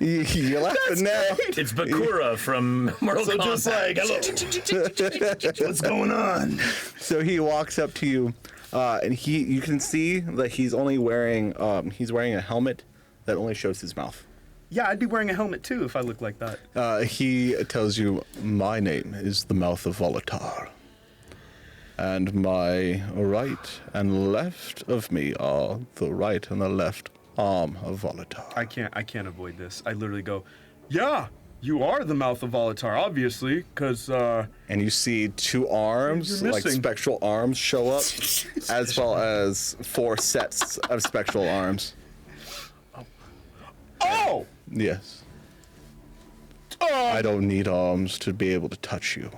[SPEAKER 1] You're laughing now.
[SPEAKER 3] It's Bakura from Mortal
[SPEAKER 4] so
[SPEAKER 3] Kombat.
[SPEAKER 4] just like, hello. What's going on?
[SPEAKER 1] So he walks up to you, and you can see that he's only wearing a helmet that only shows his mouth.
[SPEAKER 4] Yeah, I'd be wearing a helmet too if I looked like that.
[SPEAKER 1] He tells you, "My name is the Mouth of Volatar, and my right and left of me are the right and the left arm of Volatar."
[SPEAKER 4] I can't avoid this. I literally go, yeah, you are the Mouth of Volatar, obviously, because
[SPEAKER 1] And you see two arms,
[SPEAKER 4] You're
[SPEAKER 1] like
[SPEAKER 4] missing.
[SPEAKER 1] spectral arms, show up, as well as 4 sets of spectral arms.
[SPEAKER 4] oh,
[SPEAKER 1] Yes. I don't need arms to be able to touch you.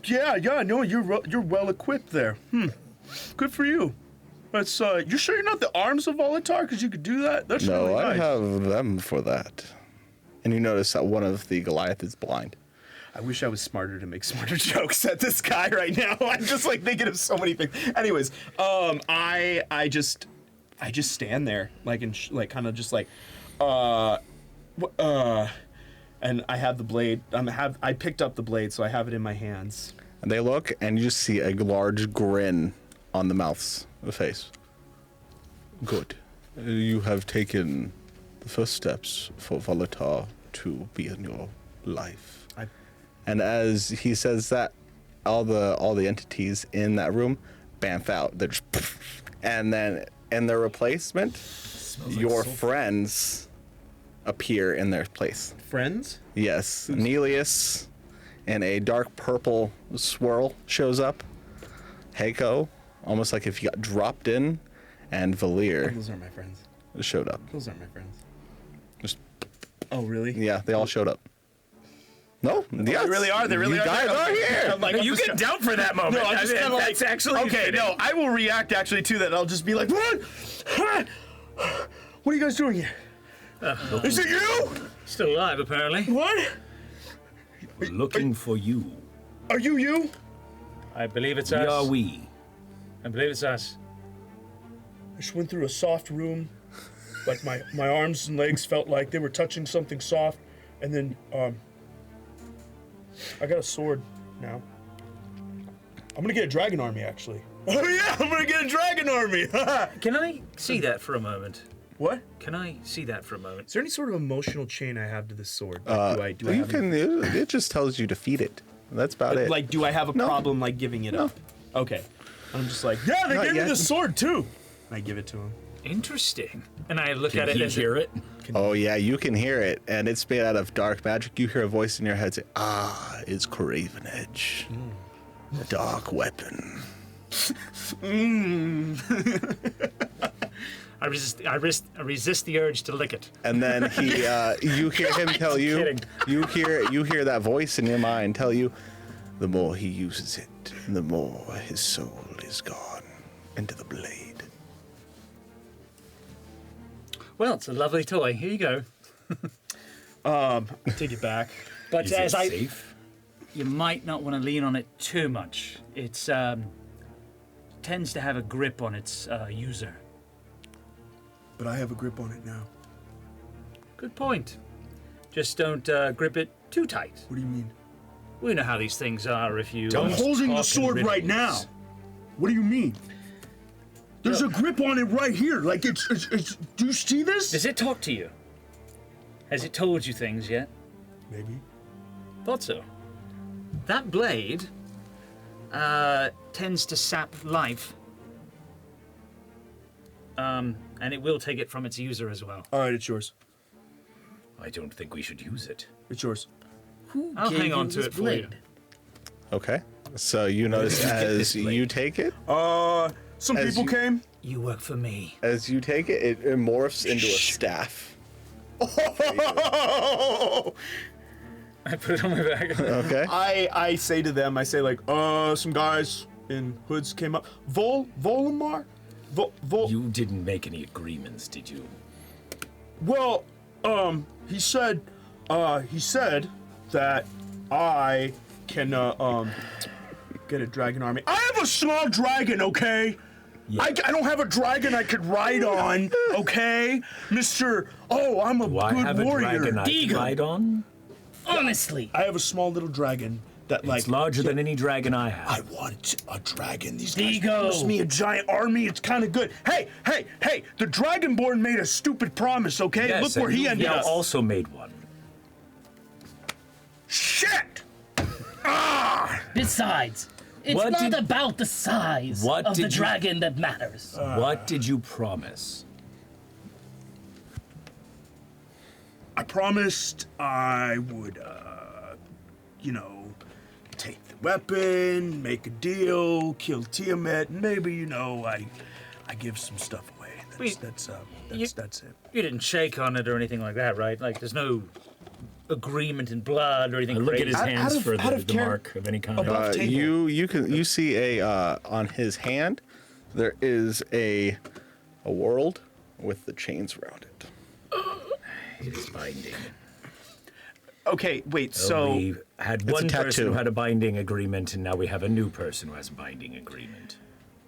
[SPEAKER 4] yeah, no, you're well equipped there. Good for you. That's you sure you're not the arms of Volatar? Because you could do that. That's
[SPEAKER 1] No,
[SPEAKER 4] really
[SPEAKER 1] I
[SPEAKER 4] nice.
[SPEAKER 1] have them for that. And you notice that one of the Goliath is blind.
[SPEAKER 4] I wish I was smarter to make smarter jokes at this guy right now. I'm just like thinking of so many things. Anyways, I just stand there like kind of just like and I have the blade. I picked up the blade, so I have it in my hands.
[SPEAKER 1] And they look, and you just see a large grin on the mouth's face. Good. You have taken the first steps for Volatar to be in your life. And as he says that, all the entities in that room bamf out. They're just, and then in their replacement, your friends appear in their place.
[SPEAKER 4] Friends?
[SPEAKER 1] Yes, Nelius in a dark purple swirl shows up. Heiko, almost like if you got dropped in, and Valir
[SPEAKER 4] Those aren't my friends.
[SPEAKER 1] showed up.
[SPEAKER 4] Those aren't my friends.
[SPEAKER 1] Just,
[SPEAKER 4] Oh, really?
[SPEAKER 1] yeah, they all showed up. No, yes,
[SPEAKER 4] They really are. They really
[SPEAKER 1] you
[SPEAKER 4] are.
[SPEAKER 1] guys are here.
[SPEAKER 4] I'm like,
[SPEAKER 3] You
[SPEAKER 4] I'm just
[SPEAKER 3] can doubt for that moment.
[SPEAKER 4] No, I'm just kind of like,
[SPEAKER 3] that's actually
[SPEAKER 4] okay,
[SPEAKER 3] fitting.
[SPEAKER 4] no, I will react actually to that. I'll just be like, what? What are you guys doing here? Is it you?
[SPEAKER 2] Still alive, apparently.
[SPEAKER 4] What?
[SPEAKER 3] Looking for you.
[SPEAKER 4] Are you?
[SPEAKER 2] I believe it's
[SPEAKER 3] We
[SPEAKER 2] us.
[SPEAKER 3] are we.
[SPEAKER 2] I believe it's us.
[SPEAKER 9] I just went through a soft room, like my arms and legs felt like they were touching something soft, and then I got a sword now. I'm gonna get a dragon army actually.
[SPEAKER 4] Oh yeah, I'm gonna get a dragon army.
[SPEAKER 2] Can I see that for a moment?
[SPEAKER 9] What?
[SPEAKER 2] Can I see that for a moment?
[SPEAKER 9] Is there any sort of emotional chain I have to this sword? Like, do I
[SPEAKER 1] You
[SPEAKER 9] have
[SPEAKER 1] can. It just tells you to feed it. That's about it.
[SPEAKER 4] Like, do I have a
[SPEAKER 1] No.
[SPEAKER 4] problem like giving it
[SPEAKER 1] No.
[SPEAKER 4] up? Okay. I'm just like,
[SPEAKER 9] Yeah, they
[SPEAKER 1] Not
[SPEAKER 9] gave
[SPEAKER 1] yet.
[SPEAKER 9] me the sword too.
[SPEAKER 4] I give it to him.
[SPEAKER 2] Interesting. And I look
[SPEAKER 3] Can
[SPEAKER 2] at it
[SPEAKER 3] he
[SPEAKER 2] as
[SPEAKER 3] hear it?
[SPEAKER 1] Oh yeah, you can hear it, and it's made out of dark magic. You hear a voice in your head say, "Ah, is 𝐒𝐲𝐸𝐹 a dark weapon?"
[SPEAKER 2] I resist the urge to lick it.
[SPEAKER 1] And then you hear him tell you,
[SPEAKER 2] kidding.
[SPEAKER 1] you hear that voice in your mind tell you, the more he uses it, the more his soul is gone into the blade.
[SPEAKER 2] Well, it's a lovely toy. Here you go.
[SPEAKER 9] Take it back.
[SPEAKER 2] But
[SPEAKER 3] Is
[SPEAKER 2] as
[SPEAKER 3] it
[SPEAKER 2] I,
[SPEAKER 3] safe?
[SPEAKER 2] you might not want to lean on it too much. It's tends to have a grip on its user.
[SPEAKER 9] But I have a grip on it now.
[SPEAKER 2] Good point. Just don't grip it too tight.
[SPEAKER 9] What do you mean?
[SPEAKER 2] We know how these things are if you.
[SPEAKER 9] I'm holding the
[SPEAKER 2] talk in
[SPEAKER 9] sword right now.
[SPEAKER 2] riddles.
[SPEAKER 9] What do you mean? There's a grip on it right here. Like it's do you see this?
[SPEAKER 2] Does it talk to you? Has it told you things yet?
[SPEAKER 9] Maybe.
[SPEAKER 2] Thought so. That blade tends to sap life. And it will take it from its user as well.
[SPEAKER 9] All right, it's yours.
[SPEAKER 3] I don't think we should use it.
[SPEAKER 9] It's yours.
[SPEAKER 2] I'll hang on to it for you.
[SPEAKER 1] Okay. So you notice as you take it,
[SPEAKER 9] Some
[SPEAKER 1] As
[SPEAKER 9] people
[SPEAKER 1] you-
[SPEAKER 9] came.
[SPEAKER 2] You work for me.
[SPEAKER 1] as you take it, it morphs into a staff.
[SPEAKER 4] Oh!
[SPEAKER 2] I put it on my back.
[SPEAKER 1] Okay.
[SPEAKER 4] I say to them, I say like, some guys in hoods came up. Volamar?
[SPEAKER 3] You didn't make any agreements, did you?
[SPEAKER 9] Well, he said that I can get a dragon army. I have a small dragon, okay?
[SPEAKER 3] Yeah.
[SPEAKER 9] I don't have a dragon I could ride on, okay, Mister? Oh, I'm a
[SPEAKER 3] Do I
[SPEAKER 9] good
[SPEAKER 3] have
[SPEAKER 9] warrior.
[SPEAKER 3] a dragon I can ride on?
[SPEAKER 5] Honestly.
[SPEAKER 9] I have a small little dragon that
[SPEAKER 3] It's larger than any dragon I
[SPEAKER 9] I
[SPEAKER 3] have.
[SPEAKER 9] want a dragon. These guys
[SPEAKER 5] Digo.
[SPEAKER 9] promised me a giant army. It's kind of good. Hey! The Dragonborn made a stupid promise, okay?
[SPEAKER 3] Yes,
[SPEAKER 9] Look where
[SPEAKER 3] and
[SPEAKER 9] he
[SPEAKER 3] you've
[SPEAKER 9] ended
[SPEAKER 3] now
[SPEAKER 9] up.
[SPEAKER 3] also made one.
[SPEAKER 9] Shit!
[SPEAKER 5] Besides, it's
[SPEAKER 3] What
[SPEAKER 5] not
[SPEAKER 3] did-
[SPEAKER 5] about the size
[SPEAKER 3] What
[SPEAKER 5] of the
[SPEAKER 3] did you-
[SPEAKER 5] dragon that matters.
[SPEAKER 3] What did you promise?
[SPEAKER 9] I promised I would, take the weapon, make a deal, kill Tiamat, and maybe, I give some stuff away.
[SPEAKER 2] Wait,
[SPEAKER 9] That's it.
[SPEAKER 2] You didn't shake on it or anything like that, right? Like, there's no agreement in blood or anything
[SPEAKER 3] I look
[SPEAKER 2] crazy.
[SPEAKER 3] at his hands
[SPEAKER 9] out of-
[SPEAKER 3] for
[SPEAKER 9] out of
[SPEAKER 3] the
[SPEAKER 9] char-
[SPEAKER 3] mark of any kind.
[SPEAKER 9] above- table.
[SPEAKER 1] You see a on his hand, there is a world with the chains around it.
[SPEAKER 3] It is binding.
[SPEAKER 4] Okay, wait. So
[SPEAKER 3] we had
[SPEAKER 1] a
[SPEAKER 3] one person
[SPEAKER 1] tattoo.
[SPEAKER 3] who had a binding agreement, and now we have a new person who has a binding agreement.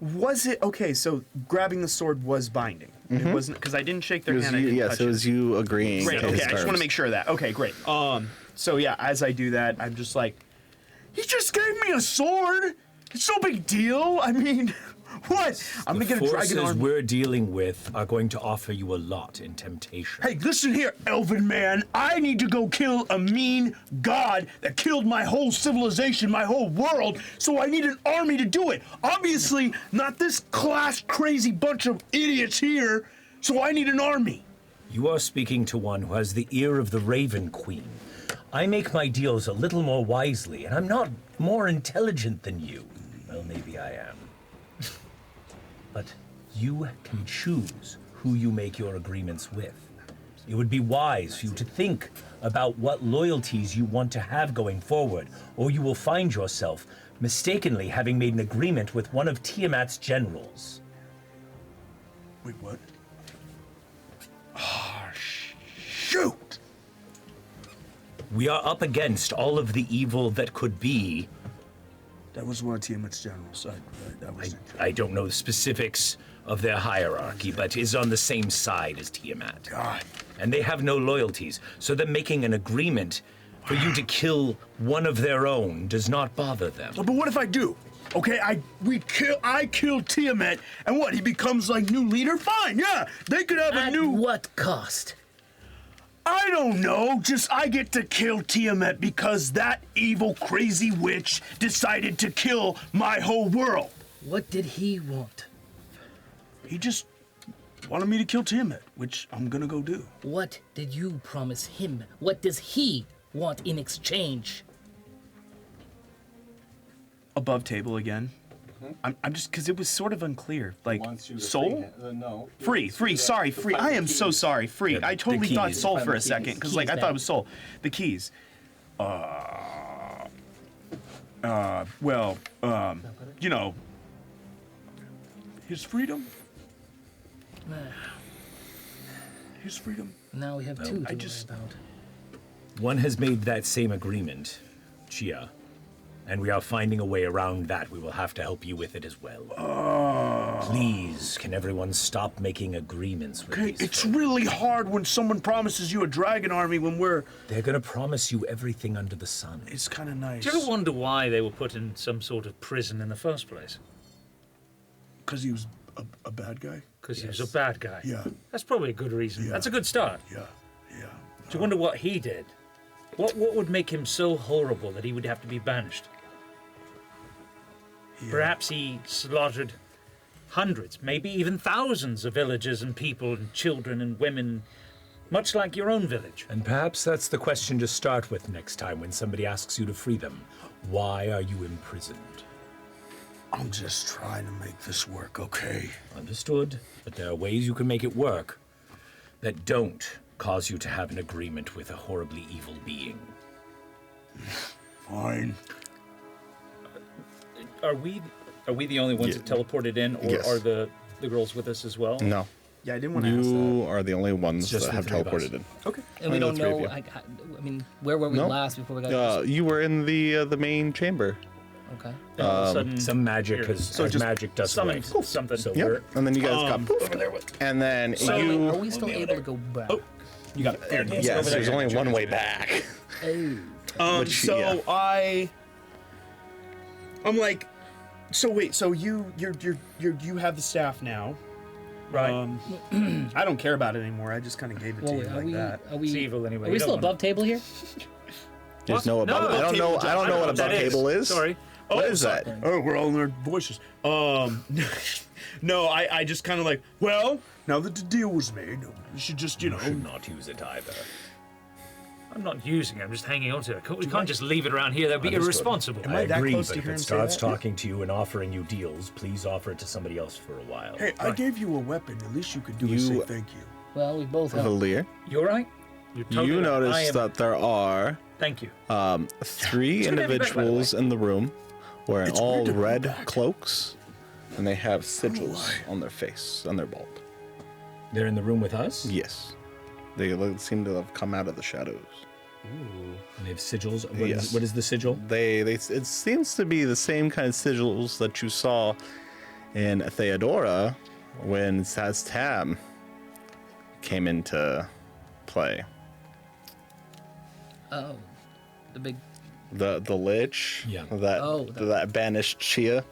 [SPEAKER 4] was it okay? So grabbing the sword was binding. It wasn't because I didn't shake their
[SPEAKER 1] It was
[SPEAKER 4] hand. I
[SPEAKER 1] you,
[SPEAKER 4] didn't
[SPEAKER 1] yes,
[SPEAKER 4] touch
[SPEAKER 1] it was you agreeing.
[SPEAKER 4] Great.
[SPEAKER 1] to
[SPEAKER 4] Okay,
[SPEAKER 1] his
[SPEAKER 4] I just want
[SPEAKER 1] terms.
[SPEAKER 4] to make sure of that. Okay, great. So yeah, as I do that, I'm just like, he just gave me a sword. It's no big deal. I mean, what? I'm
[SPEAKER 3] The
[SPEAKER 4] gonna get a
[SPEAKER 3] forces
[SPEAKER 4] dragon army.
[SPEAKER 3] we're dealing with are going to offer you a lot in temptation.
[SPEAKER 9] Hey, listen here, Elven man. I need to go kill a mean god that killed my whole civilization, my whole world, so I need an army to do it. Obviously, not this class crazy bunch of idiots here, so I need an army.
[SPEAKER 3] You are speaking to one who has the ear of the Raven Queen. I make my deals a little more wisely, and I'm not more intelligent than you. Well, maybe I am. But you can choose who you make your agreements with. It would be wise for you to think about what loyalties you want to have going forward, or you will find yourself mistakenly having made an agreement with one of Tiamat's generals.
[SPEAKER 9] Wait, what? Ah, shoot!
[SPEAKER 3] We are up against all of the evil that could be.
[SPEAKER 9] That was one of Tiamat's generals. That was
[SPEAKER 3] I don't know the specifics of their hierarchy, but is on the same side as Tiamat.
[SPEAKER 9] God.
[SPEAKER 3] And they have no loyalties, so them making an agreement for you to kill one of their own does not bother them.
[SPEAKER 9] But what if I do? Okay, I kill Tiamat, and what? He becomes like new leader? Fine, yeah. They could have a
[SPEAKER 5] At
[SPEAKER 9] new.
[SPEAKER 5] what cost?
[SPEAKER 9] I don't know. Just I get to kill Tiamat because that evil, crazy witch decided to kill my whole world.
[SPEAKER 5] What did he want?
[SPEAKER 9] He just wanted me to kill Tiamat, which I'm gonna go do.
[SPEAKER 5] What did you promise him? What does he want in exchange?
[SPEAKER 4] Above table again. I'm just because it was sort of unclear. Like soul. Free. Sorry, free. I am so sorry. Free.
[SPEAKER 3] Yeah,
[SPEAKER 4] I
[SPEAKER 3] the
[SPEAKER 4] totally thought
[SPEAKER 3] keys.
[SPEAKER 4] soul
[SPEAKER 3] Find
[SPEAKER 4] for
[SPEAKER 3] the
[SPEAKER 4] a second
[SPEAKER 3] keys.
[SPEAKER 4] because like I
[SPEAKER 5] Keys
[SPEAKER 4] thought
[SPEAKER 5] now.
[SPEAKER 4] it was soul. The keys.
[SPEAKER 9] His freedom. His freedom.
[SPEAKER 5] Now we have two to
[SPEAKER 9] just-
[SPEAKER 5] worry about.
[SPEAKER 3] One has made that same agreement, Chia, and we are finding a way around that. We will have to help you with it as well. Please, can everyone stop making agreements with
[SPEAKER 9] Okay,
[SPEAKER 3] these
[SPEAKER 9] it's
[SPEAKER 3] folks?
[SPEAKER 9] really hard when someone promises you a dragon army when we're.
[SPEAKER 3] They're gonna promise you everything under the sun.
[SPEAKER 9] It's kind of nice.
[SPEAKER 2] Do you ever wonder why they were put in some sort of prison in the first place?
[SPEAKER 9] Because he was a bad guy.
[SPEAKER 2] Because he was a bad guy.
[SPEAKER 9] Yeah,
[SPEAKER 2] That's probably a good reason.
[SPEAKER 9] Yeah.
[SPEAKER 2] That's a good start.
[SPEAKER 9] yeah.
[SPEAKER 2] Do you wonder what he did? What would make him so horrible that he would have to be banished? Perhaps he slaughtered hundreds, maybe even thousands of villagers and people and children and women, much like your own village.
[SPEAKER 3] And perhaps that's the question to start with next time when somebody asks you to free them. Why are you imprisoned?
[SPEAKER 9] I'm just trying to make this work, okay?
[SPEAKER 3] Understood, but there are ways you can make it work that don't cause you to have an agreement with a horribly evil being.
[SPEAKER 9] Fine.
[SPEAKER 2] Are we the only ones that teleported in, or
[SPEAKER 1] Yes.
[SPEAKER 2] are the girls with us as well?
[SPEAKER 1] No.
[SPEAKER 4] Yeah, I didn't want to ask that.
[SPEAKER 1] You are the only ones
[SPEAKER 3] just
[SPEAKER 1] that
[SPEAKER 3] the
[SPEAKER 1] have
[SPEAKER 3] three of us.
[SPEAKER 1] teleported in.
[SPEAKER 4] Okay.
[SPEAKER 5] And we
[SPEAKER 1] Only the
[SPEAKER 5] don't
[SPEAKER 1] three of
[SPEAKER 5] know.
[SPEAKER 1] you.
[SPEAKER 5] I mean, where were we
[SPEAKER 1] Nope.
[SPEAKER 5] last before we got?
[SPEAKER 1] You were in the main chamber.
[SPEAKER 5] Okay.
[SPEAKER 2] Then all of a sudden,
[SPEAKER 3] Some magic has
[SPEAKER 2] just
[SPEAKER 3] magic dust away.
[SPEAKER 2] summoned something.
[SPEAKER 3] So
[SPEAKER 1] Yep.
[SPEAKER 3] we're
[SPEAKER 1] And then you guys got poof.
[SPEAKER 3] over there with.
[SPEAKER 1] And then
[SPEAKER 5] So
[SPEAKER 1] you.
[SPEAKER 5] are we still able to go back?
[SPEAKER 3] Oh, you got it. There it is.
[SPEAKER 1] Yes,
[SPEAKER 3] Over there.
[SPEAKER 1] there's only one way back.
[SPEAKER 5] Oh.
[SPEAKER 1] Which,
[SPEAKER 4] So
[SPEAKER 1] yeah.
[SPEAKER 4] I'm like, so wait, so you have the staff now.
[SPEAKER 2] Right.
[SPEAKER 4] I don't care about it anymore. I just kind of gave it to you like that.
[SPEAKER 5] Are we?
[SPEAKER 2] It's evil anyway.
[SPEAKER 5] Are
[SPEAKER 2] You
[SPEAKER 5] we
[SPEAKER 2] don't
[SPEAKER 5] still
[SPEAKER 2] wanna-
[SPEAKER 5] above table here?
[SPEAKER 1] There's no above.
[SPEAKER 2] No,
[SPEAKER 1] I don't know. I don't know what
[SPEAKER 2] that
[SPEAKER 1] above table is.
[SPEAKER 2] Sorry.
[SPEAKER 1] What is that?
[SPEAKER 4] Oh, we're all in our voices. No, I just kind of like, well, now that the deal was made, you should just, you know.
[SPEAKER 3] Should not use it either.
[SPEAKER 2] I'm not using it. I'm just hanging on to it. We can't just leave it around here. That'd be irresponsible.
[SPEAKER 4] Am I that
[SPEAKER 3] agree,
[SPEAKER 4] close
[SPEAKER 3] but
[SPEAKER 4] to
[SPEAKER 3] if
[SPEAKER 4] hear
[SPEAKER 3] it
[SPEAKER 4] him say
[SPEAKER 3] starts
[SPEAKER 4] that?
[SPEAKER 3] talking to you and offering you deals, please offer it to somebody else for a while.
[SPEAKER 9] Hey, I gave you a weapon. The least you could do is say
[SPEAKER 1] You-
[SPEAKER 9] thank you.
[SPEAKER 5] Well, we both have.
[SPEAKER 1] Valir.
[SPEAKER 2] You're right. You're totally
[SPEAKER 1] You
[SPEAKER 2] right. I
[SPEAKER 1] notice
[SPEAKER 2] am-
[SPEAKER 1] that there are
[SPEAKER 2] Thank you.
[SPEAKER 1] 3
[SPEAKER 2] good to have you back, by the
[SPEAKER 1] individuals in the room wearing
[SPEAKER 9] It's
[SPEAKER 1] all
[SPEAKER 9] weird to be
[SPEAKER 1] red
[SPEAKER 9] back.
[SPEAKER 1] cloaks, and they have sigils on their face, on their bald.
[SPEAKER 3] They're in the room with us?
[SPEAKER 1] Yes. They seem to have come out of the shadows.
[SPEAKER 3] And they have sigils.
[SPEAKER 1] Yes.
[SPEAKER 3] What is the sigil?
[SPEAKER 1] It seems to be the same kind of sigils that you saw in Theodora when Saztam came into play.
[SPEAKER 5] Oh, the big.
[SPEAKER 1] The lich,
[SPEAKER 3] Yeah.
[SPEAKER 1] that that banished Chia,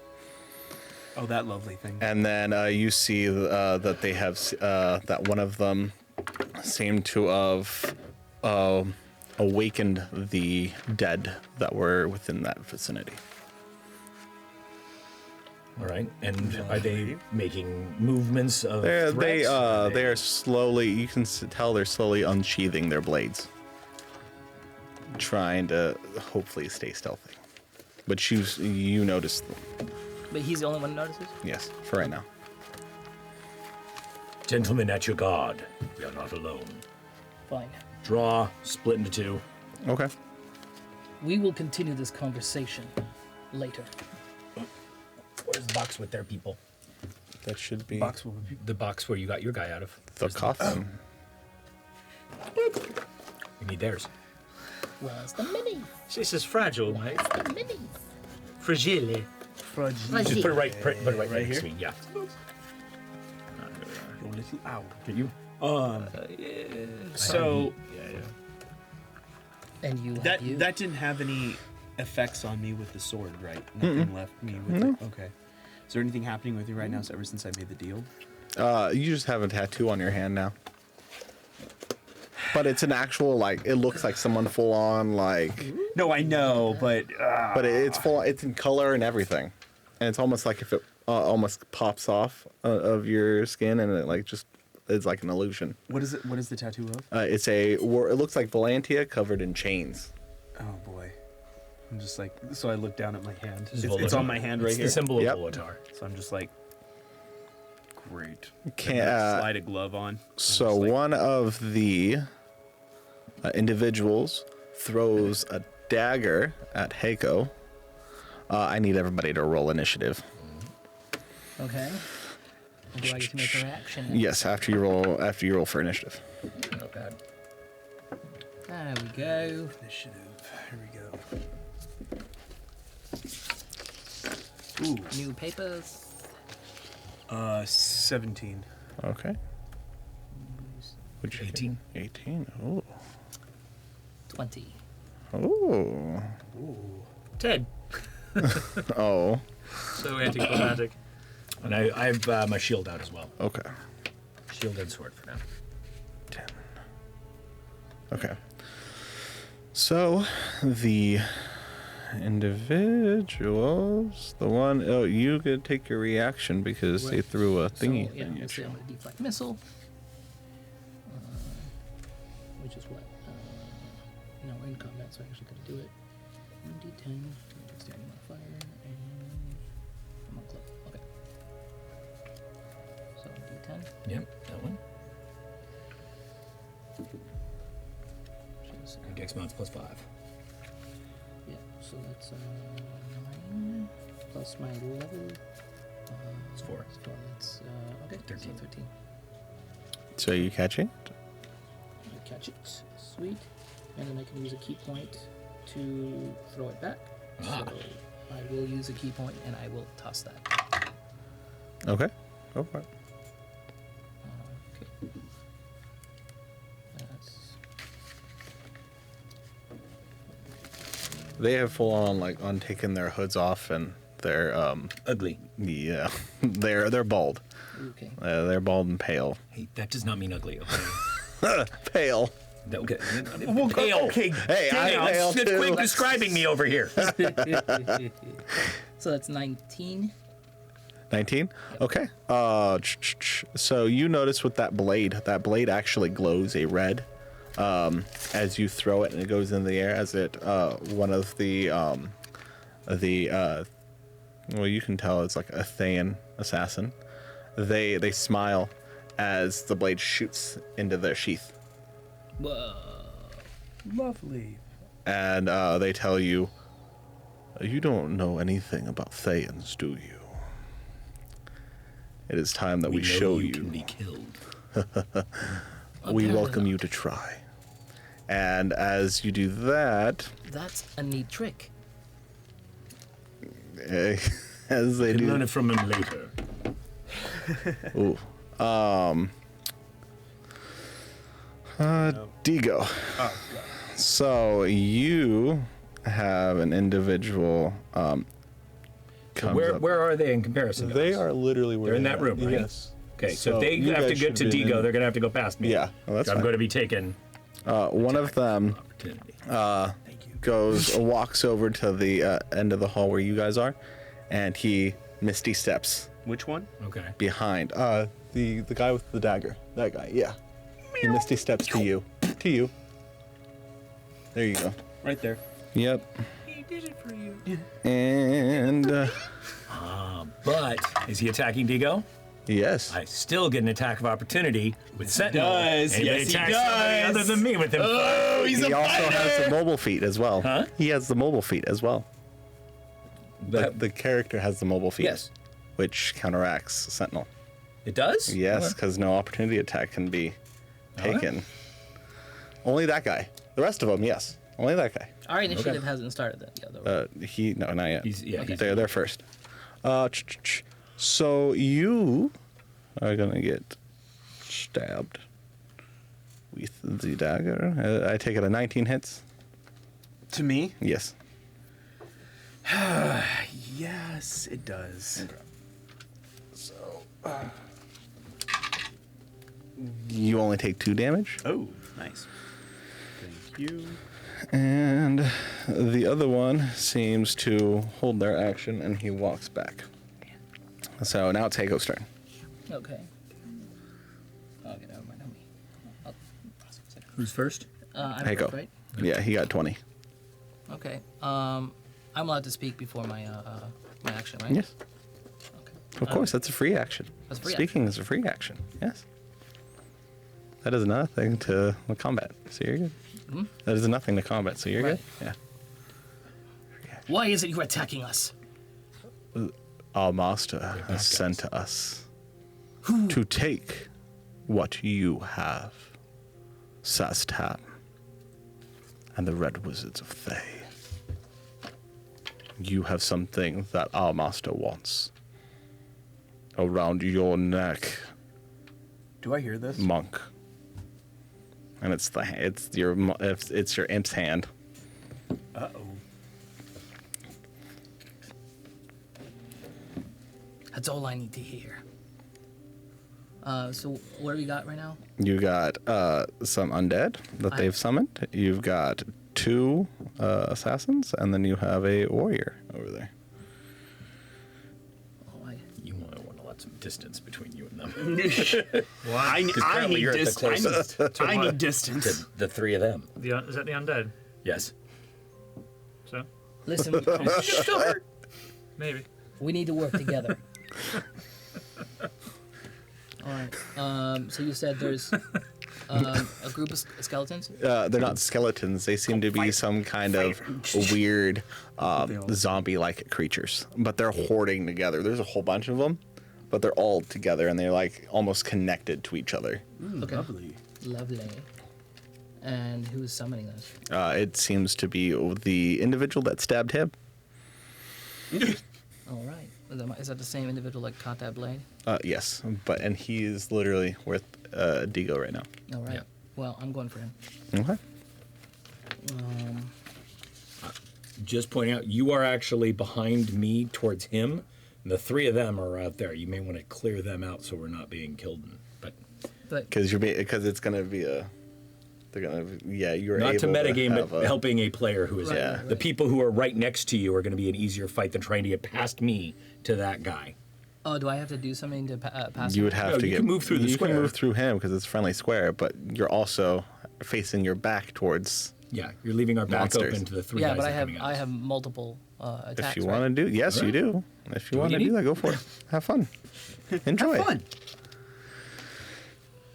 [SPEAKER 4] Oh, that lovely thing.
[SPEAKER 1] and then you see that they have that one of them seemed to have awakened the dead that were within that vicinity.
[SPEAKER 3] All right. And are they making movements of
[SPEAKER 1] They
[SPEAKER 3] threats?
[SPEAKER 1] they are slowly. You can tell they're slowly unsheathing their blades, trying to hopefully stay stealthy. But you notice them.
[SPEAKER 5] But he's the only one who notices.
[SPEAKER 1] Yes, for right now.
[SPEAKER 3] Gentlemen at your guard. We are not alone.
[SPEAKER 5] Fine.
[SPEAKER 3] Draw, split into 2.
[SPEAKER 1] Okay.
[SPEAKER 5] We will continue this conversation later.
[SPEAKER 3] Where's the box with their people?
[SPEAKER 1] That should be
[SPEAKER 3] The box where you got your guy out of.
[SPEAKER 1] the coffin.
[SPEAKER 3] We need theirs.
[SPEAKER 5] Where's the mini?
[SPEAKER 2] This is fragile, mate.
[SPEAKER 5] The minis.
[SPEAKER 2] Fragile.
[SPEAKER 3] Just put it right next to me. Yeah.
[SPEAKER 4] Your little owl.
[SPEAKER 3] Get you?
[SPEAKER 4] So
[SPEAKER 5] And you.
[SPEAKER 4] that
[SPEAKER 5] have you.
[SPEAKER 4] that didn't have any effects on me with the sword, right? Nothing left me with it. Okay. Is there anything happening with you right now ever since I made the deal?
[SPEAKER 1] You just have a tattoo on your hand now. But it's an actual, like, it looks like someone full on, like,
[SPEAKER 4] No, I know, but
[SPEAKER 1] but it's full, it's in color and everything. And it's almost like if it almost pops off of your skin and it, like, just, it's like an illusion.
[SPEAKER 4] what is it? What is the tattoo of?
[SPEAKER 1] It looks like Valantia covered in chains.
[SPEAKER 4] Oh boy. I'm just like, so I look down at my hand.
[SPEAKER 3] is
[SPEAKER 4] It's
[SPEAKER 3] Volatar.
[SPEAKER 4] on my hand right
[SPEAKER 3] It's
[SPEAKER 4] here.
[SPEAKER 3] the symbol of
[SPEAKER 1] Yep.
[SPEAKER 3] Volatar.
[SPEAKER 4] So I'm just like, great.
[SPEAKER 1] Can't,
[SPEAKER 4] Slide a glove on.
[SPEAKER 1] so one of the individuals throws a dagger at Heiko. I need everybody to roll initiative.
[SPEAKER 5] Okay. Do I get to make a reaction?
[SPEAKER 1] Yes, after you roll for initiative.
[SPEAKER 5] Okay. There we go.
[SPEAKER 4] Initiative. Here we go.
[SPEAKER 5] New papers.
[SPEAKER 4] 17.
[SPEAKER 1] Okay. What'd you
[SPEAKER 3] 18.
[SPEAKER 1] 18. Oh.
[SPEAKER 5] 20.
[SPEAKER 1] Oh.
[SPEAKER 2] Ted.
[SPEAKER 1] Oh.
[SPEAKER 2] So anticlimactic.
[SPEAKER 3] And I have my shield out as well.
[SPEAKER 1] Okay.
[SPEAKER 3] Shield and sword for now.
[SPEAKER 1] 10. Okay. So the individuals, you could take your reaction because they threw a thingy.
[SPEAKER 5] So, yeah, we'll say I'm going to deflect missile. Which is what? No, we're in combat, so I actually got to do it. 1d10, dexterity modifier, and I'm on club. Okay. So d10.
[SPEAKER 3] Yep, that one.
[SPEAKER 5] Which is,
[SPEAKER 3] And Dex mods +5.
[SPEAKER 5] yeah, so that's 9 plus my level.
[SPEAKER 3] It's 4.
[SPEAKER 5] So that's okay.
[SPEAKER 3] 13.
[SPEAKER 5] So 13.
[SPEAKER 1] So you catching?
[SPEAKER 5] I catch it. Sweet. And then I can use a key point to throw it back. So I will use a key point and I will toss that.
[SPEAKER 1] Okay. Go for it.
[SPEAKER 5] Okay.
[SPEAKER 1] They have full on taken their hoods off and they're
[SPEAKER 3] Ugly.
[SPEAKER 1] yeah they're bald.
[SPEAKER 5] Okay.
[SPEAKER 1] They're bald and pale.
[SPEAKER 3] Hey, that does not mean ugly. Okay.
[SPEAKER 1] Pale.
[SPEAKER 3] Okay. Pale.
[SPEAKER 9] Okay.
[SPEAKER 1] Hey,
[SPEAKER 3] Dang
[SPEAKER 1] I'm
[SPEAKER 3] it,
[SPEAKER 1] pale
[SPEAKER 3] it's
[SPEAKER 1] too.
[SPEAKER 3] quick describing me over here.
[SPEAKER 5] So that's 19.
[SPEAKER 1] 19? Okay. So you notice with that blade actually glows a red as you throw it and it goes in the air as it one of the well, you can tell it's like a Thayan assassin. They smile as the blade shoots into their sheath.
[SPEAKER 5] Whoa.
[SPEAKER 9] Lovely.
[SPEAKER 1] And they tell you, you don't know anything about Thayans, do you? It is time that we show you.
[SPEAKER 3] Can be killed.
[SPEAKER 1] We welcome you to try. And as you do that,
[SPEAKER 5] That's a neat trick.
[SPEAKER 1] as they
[SPEAKER 3] You can learn
[SPEAKER 1] do,
[SPEAKER 3] it from him later.
[SPEAKER 1] ooh, Digo. So you have an individual. Comes up.
[SPEAKER 3] Where are they in comparison? to
[SPEAKER 1] They
[SPEAKER 3] us?
[SPEAKER 1] are literally where
[SPEAKER 3] They're in
[SPEAKER 1] they
[SPEAKER 3] that
[SPEAKER 1] are.
[SPEAKER 3] room, right?
[SPEAKER 1] Yes.
[SPEAKER 3] Okay, so if they
[SPEAKER 1] you
[SPEAKER 3] have to
[SPEAKER 1] guys
[SPEAKER 3] get to
[SPEAKER 1] should be
[SPEAKER 3] Digo,
[SPEAKER 1] in-
[SPEAKER 3] they're going to have to go past me.
[SPEAKER 1] Yeah, well, that's
[SPEAKER 3] So I'm
[SPEAKER 1] fine.
[SPEAKER 3] going to be taking
[SPEAKER 1] One of them
[SPEAKER 3] opportunity.
[SPEAKER 1] walks over to the end of the hall where you guys are, and he misty steps
[SPEAKER 4] Which one?
[SPEAKER 3] Okay.
[SPEAKER 1] behind the guy with the dagger. That guy, yeah. He misty steps to you. To you. There you go.
[SPEAKER 4] Right there.
[SPEAKER 1] Yep.
[SPEAKER 7] He did it for you.
[SPEAKER 1] And
[SPEAKER 3] But is he attacking Digo?
[SPEAKER 1] yes.
[SPEAKER 3] I still get an attack of opportunity with Sentinel.
[SPEAKER 4] does.
[SPEAKER 3] And
[SPEAKER 4] Yes, he
[SPEAKER 3] attack somebody
[SPEAKER 4] does.
[SPEAKER 3] other than me with him.
[SPEAKER 4] Oh, he's
[SPEAKER 1] He
[SPEAKER 4] a
[SPEAKER 1] also
[SPEAKER 4] fighter.
[SPEAKER 1] has the mobile feat as well.
[SPEAKER 3] Huh?
[SPEAKER 1] He has the mobile feat as well.
[SPEAKER 3] But
[SPEAKER 1] The character has the mobile feat.
[SPEAKER 3] yes,
[SPEAKER 1] Which counteracts Sentinel.
[SPEAKER 3] it does.
[SPEAKER 1] Yes, because no opportunity attack can be taken. Only that guy. The rest of them, yes. Only that guy.
[SPEAKER 5] Our initiative hasn't started that yet, though. Right?
[SPEAKER 1] No, not yet.
[SPEAKER 3] He's
[SPEAKER 1] They're first. So you are gonna get stabbed with the dagger. I take it a 19 hits.
[SPEAKER 4] To me?
[SPEAKER 1] Yes.
[SPEAKER 4] Yes, it does.
[SPEAKER 1] You only take 2 damage,
[SPEAKER 4] Oh, nice. Thank you.
[SPEAKER 1] and the other one seems to hold their action, and he walks back. So now it's Heiko's turn.
[SPEAKER 5] Okay. Okay, never mind. I'll process it.
[SPEAKER 3] Who's first?
[SPEAKER 5] I'm
[SPEAKER 1] Heiko.
[SPEAKER 5] first, right?
[SPEAKER 1] Yeah, he got 20.
[SPEAKER 5] Okay. I'm allowed to speak before my my action, right?
[SPEAKER 1] Yes,
[SPEAKER 5] Okay.
[SPEAKER 1] of course. That's a free action.
[SPEAKER 5] That's a free
[SPEAKER 1] Speaking is a free action. Yes. That is nothing to combat, so you're good. That is nothing to combat, so you're
[SPEAKER 5] Right.
[SPEAKER 1] good. Yeah.
[SPEAKER 5] Why is it you're attacking us?
[SPEAKER 1] Our master has sent us to take what you have, Sastam, and the Red Wizards of Thay. You have something that our master wants around your neck,
[SPEAKER 4] Do I hear this?
[SPEAKER 1] monk. And it's your imp's hand.
[SPEAKER 4] Uh-oh.
[SPEAKER 5] That's all I need to hear. So what do we got right now?
[SPEAKER 1] You got some undead that they've summoned. You've got 2 assassins, and then you have a warrior over there.
[SPEAKER 5] Oh,
[SPEAKER 3] You want to let some distance between you and them.
[SPEAKER 4] I
[SPEAKER 3] apparently
[SPEAKER 4] need
[SPEAKER 3] you're at the
[SPEAKER 4] distance. I
[SPEAKER 2] what?
[SPEAKER 4] need distance.
[SPEAKER 3] the 3 of them.
[SPEAKER 2] Is that the undead?
[SPEAKER 3] Yes.
[SPEAKER 2] So
[SPEAKER 5] listen,
[SPEAKER 2] maybe.
[SPEAKER 5] we need to work together. All right. So you said there's a group of skeletons.
[SPEAKER 1] They're not skeletons. They seem to be some kind of weird zombie-like creatures, but they're hoarding together. There's a whole bunch of them, but they're all together and they're like almost connected to each other.
[SPEAKER 5] Okay.
[SPEAKER 9] Lovely.
[SPEAKER 5] Lovely. And who's summoning those?
[SPEAKER 1] It seems to be the individual that stabbed him.
[SPEAKER 5] All right. Is that the same individual that caught that blade?
[SPEAKER 1] Yes, and he is literally with Digo right now.
[SPEAKER 5] All right.
[SPEAKER 3] Yeah.
[SPEAKER 5] Well, I'm going for him.
[SPEAKER 1] Okay.
[SPEAKER 3] Just pointing out, you are actually behind me towards him. And the three of them are out there. You may want to clear them out so we're not being killed. But
[SPEAKER 1] Because it's gonna be a. They're gonna. Yeah, you're
[SPEAKER 3] not to
[SPEAKER 1] able
[SPEAKER 3] metagame,
[SPEAKER 1] have
[SPEAKER 3] but helping a player who is
[SPEAKER 5] Right,
[SPEAKER 3] there.
[SPEAKER 5] right,
[SPEAKER 3] The
[SPEAKER 5] right.
[SPEAKER 3] people who are right next to you are going to be an easier fight than trying to get past me to that guy.
[SPEAKER 5] Oh, do I have to do something to pass?
[SPEAKER 1] You
[SPEAKER 5] him?
[SPEAKER 1] would have
[SPEAKER 3] No,
[SPEAKER 1] to
[SPEAKER 3] you
[SPEAKER 1] get.
[SPEAKER 3] can move through the
[SPEAKER 1] You
[SPEAKER 3] square.
[SPEAKER 1] can move through him because it's a friendly square, but you're also facing your back towards.
[SPEAKER 3] Yeah, you're leaving our back
[SPEAKER 1] Monsters.
[SPEAKER 3] open to the three
[SPEAKER 5] Yeah,
[SPEAKER 3] guys
[SPEAKER 5] but
[SPEAKER 3] that are coming at
[SPEAKER 5] I
[SPEAKER 3] us.
[SPEAKER 5] have multiple attacks.
[SPEAKER 1] If you
[SPEAKER 5] right?
[SPEAKER 1] want to do, yes, you
[SPEAKER 3] Alright.
[SPEAKER 1] do. If you
[SPEAKER 3] what
[SPEAKER 1] want to
[SPEAKER 3] you
[SPEAKER 1] do
[SPEAKER 3] need.
[SPEAKER 1] that, go for it. Have fun. Enjoy.
[SPEAKER 9] Fun.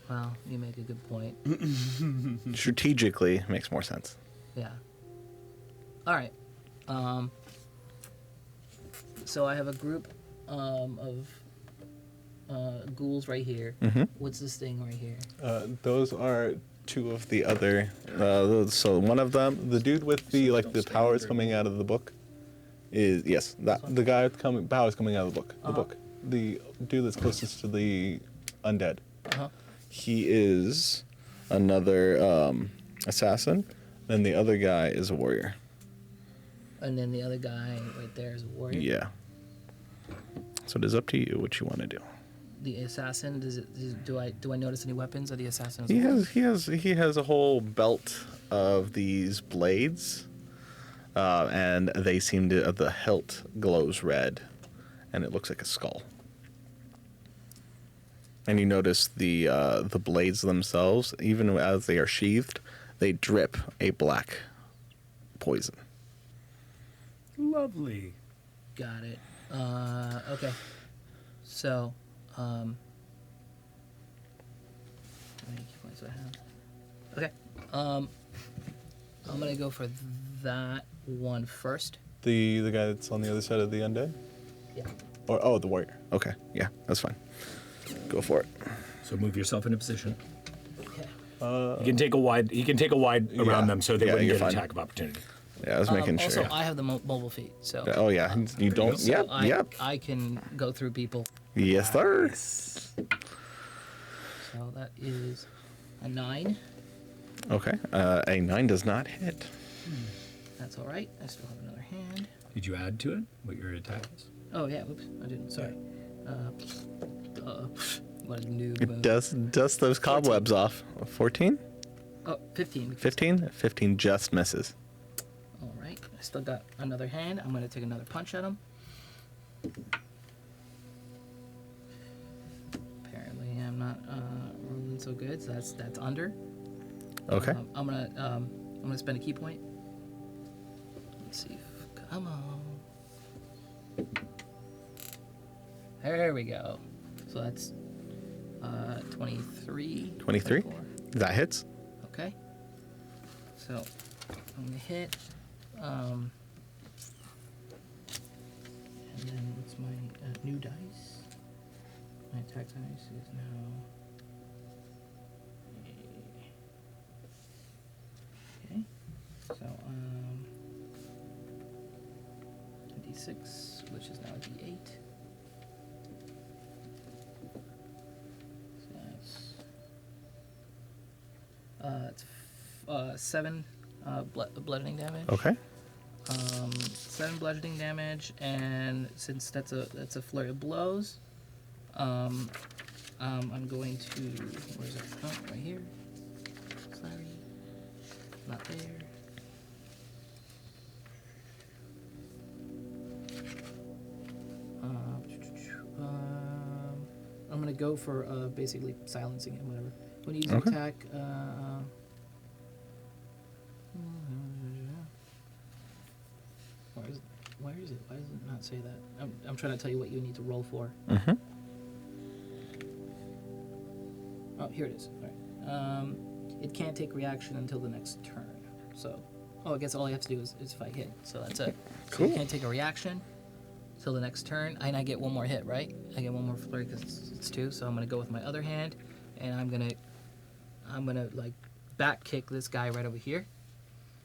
[SPEAKER 5] Well, you make a good point.
[SPEAKER 1] Strategically makes more sense.
[SPEAKER 5] Yeah. All right. So I have a group of ghouls right here.
[SPEAKER 1] Mm-hmm.
[SPEAKER 5] What's this thing right here?
[SPEAKER 1] Those are two of the other. So one of them, the dude with the the powers coming out of the book, is the guy with powers coming out of the book. The book. The dude that's closest to the undead.
[SPEAKER 5] Uh-huh.
[SPEAKER 1] He is another assassin. Then the other guy is a warrior.
[SPEAKER 5] And then the other guy right there is a warrior.
[SPEAKER 1] Yeah. So it is up to you what you want to do.
[SPEAKER 5] The assassin. Do I notice any weapons of the assassin? As
[SPEAKER 1] He
[SPEAKER 5] well?
[SPEAKER 1] he has a whole belt of these blades, and they seem to the hilt glows red, and it looks like a skull. And you notice the blades themselves, even as they are sheathed, they drip a black poison.
[SPEAKER 3] Lovely.
[SPEAKER 5] Got it. Okay. So, how many key points do I have? Okay. I'm gonna go for that one first.
[SPEAKER 1] The guy that's on the other side of the undead,
[SPEAKER 5] Yeah.
[SPEAKER 1] or the warrior. Okay, yeah, that's fine. Go for it.
[SPEAKER 3] So move yourself into position.
[SPEAKER 5] Okay.
[SPEAKER 3] He can take a wide around them so they
[SPEAKER 1] Yeah,
[SPEAKER 3] wouldn't
[SPEAKER 1] you're
[SPEAKER 3] get an
[SPEAKER 1] fine.
[SPEAKER 3] attack of opportunity.
[SPEAKER 1] Yeah, I was making
[SPEAKER 5] Also,
[SPEAKER 1] sure.
[SPEAKER 5] I have the mobile feet, so.
[SPEAKER 1] Oh yeah, you don't.
[SPEAKER 5] so
[SPEAKER 1] Yep, yep.
[SPEAKER 5] I can go through people.
[SPEAKER 1] Yes, sir.
[SPEAKER 5] So that is a 9.
[SPEAKER 1] Okay, a 9 does not hit.
[SPEAKER 5] That's all right. I still have another hand.
[SPEAKER 3] Did you add to it what your attack is?
[SPEAKER 5] Oh yeah. Oops. I didn't. Sorry. What a noob.
[SPEAKER 1] It dust those cobwebs off. 14?
[SPEAKER 5] Oh, 15.
[SPEAKER 1] 15? 15 just misses.
[SPEAKER 5] All right. I still got another hand. I'm going to take another punch at him. Apparently, I'm not rolling so good. So that's under.
[SPEAKER 1] Okay.
[SPEAKER 5] I'm gonna spend a key point. Let's see. Come on. There we go. So that's 23.
[SPEAKER 1] 23?
[SPEAKER 5] 24.
[SPEAKER 1] That hits.
[SPEAKER 5] Okay. So I'm gonna hit. And then what's my new dice? My attack dice is now. Okay. So D6, which is now a D8. So that's 7 bludgeoning damage.
[SPEAKER 1] Okay.
[SPEAKER 5] 7 bludgeoning damage, and since that's a flurry of blows, I'm going to, where's it? Oh, right here. Sorry, not there. I'm gonna go for basically silencing him, whatever. When you use
[SPEAKER 1] Okay.
[SPEAKER 5] attack, where is it? Where is it? Why does it not say that? I'm trying to tell you what you need to roll for.
[SPEAKER 1] Mm-hmm.
[SPEAKER 5] Oh, here it is. All right. It can't take reaction until the next turn. So, I guess all I have to do is if I hit. So that's it. So
[SPEAKER 1] Cool.
[SPEAKER 5] you can't take a reaction. till the next turn, and I get one more hit, right? I get one more flurry because it's 2. So I'm gonna go with my other hand, and I'm gonna like back kick this guy right over here.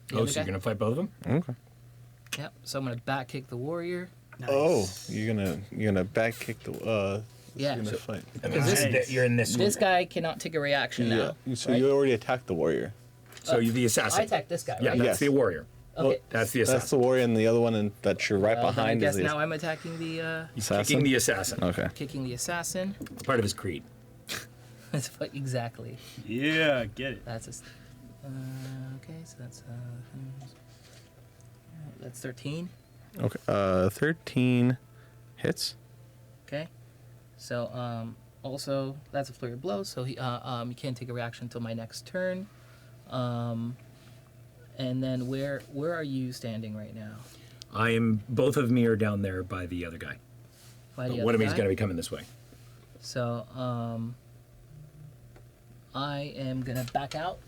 [SPEAKER 5] The
[SPEAKER 3] Oh,
[SPEAKER 5] other
[SPEAKER 3] so you're
[SPEAKER 5] guy.
[SPEAKER 3] gonna fight both of them?
[SPEAKER 1] Okay.
[SPEAKER 5] Yep. So I'm gonna back kick the warrior.
[SPEAKER 1] Oh, you're gonna back kick the
[SPEAKER 5] Yeah.
[SPEAKER 1] You're gonna fight.
[SPEAKER 5] Because this,
[SPEAKER 3] You're in this.
[SPEAKER 5] this guy cannot take a reaction now.
[SPEAKER 1] Yeah. So
[SPEAKER 5] right?
[SPEAKER 1] you already attacked the warrior.
[SPEAKER 3] So you're the assassin.
[SPEAKER 5] I attacked this guy, right?
[SPEAKER 3] Yeah, that's
[SPEAKER 1] Yes.
[SPEAKER 3] the warrior.
[SPEAKER 5] Okay.
[SPEAKER 3] That's the assassin.
[SPEAKER 1] That's the warrior, and the other one that you're right
[SPEAKER 5] Then I
[SPEAKER 1] behind
[SPEAKER 5] guess
[SPEAKER 1] is the
[SPEAKER 5] now I'm attacking the
[SPEAKER 1] assassin.
[SPEAKER 3] Kicking the assassin.
[SPEAKER 1] Okay.
[SPEAKER 5] kicking the assassin.
[SPEAKER 3] It's part of his creed.
[SPEAKER 5] That's what exactly.
[SPEAKER 4] Yeah, get it.
[SPEAKER 5] That's okay. So that's 13.
[SPEAKER 1] Okay. 13 hits.
[SPEAKER 5] Okay. So also that's a flurry of blows. So he you can't take a reaction until my next turn. And then where are you standing right now?
[SPEAKER 3] I am. Both of me are down there by the other guy.
[SPEAKER 5] By the
[SPEAKER 3] One
[SPEAKER 5] other
[SPEAKER 3] of me is
[SPEAKER 5] guy?
[SPEAKER 3] going to be coming this way.
[SPEAKER 5] So I am gonna back out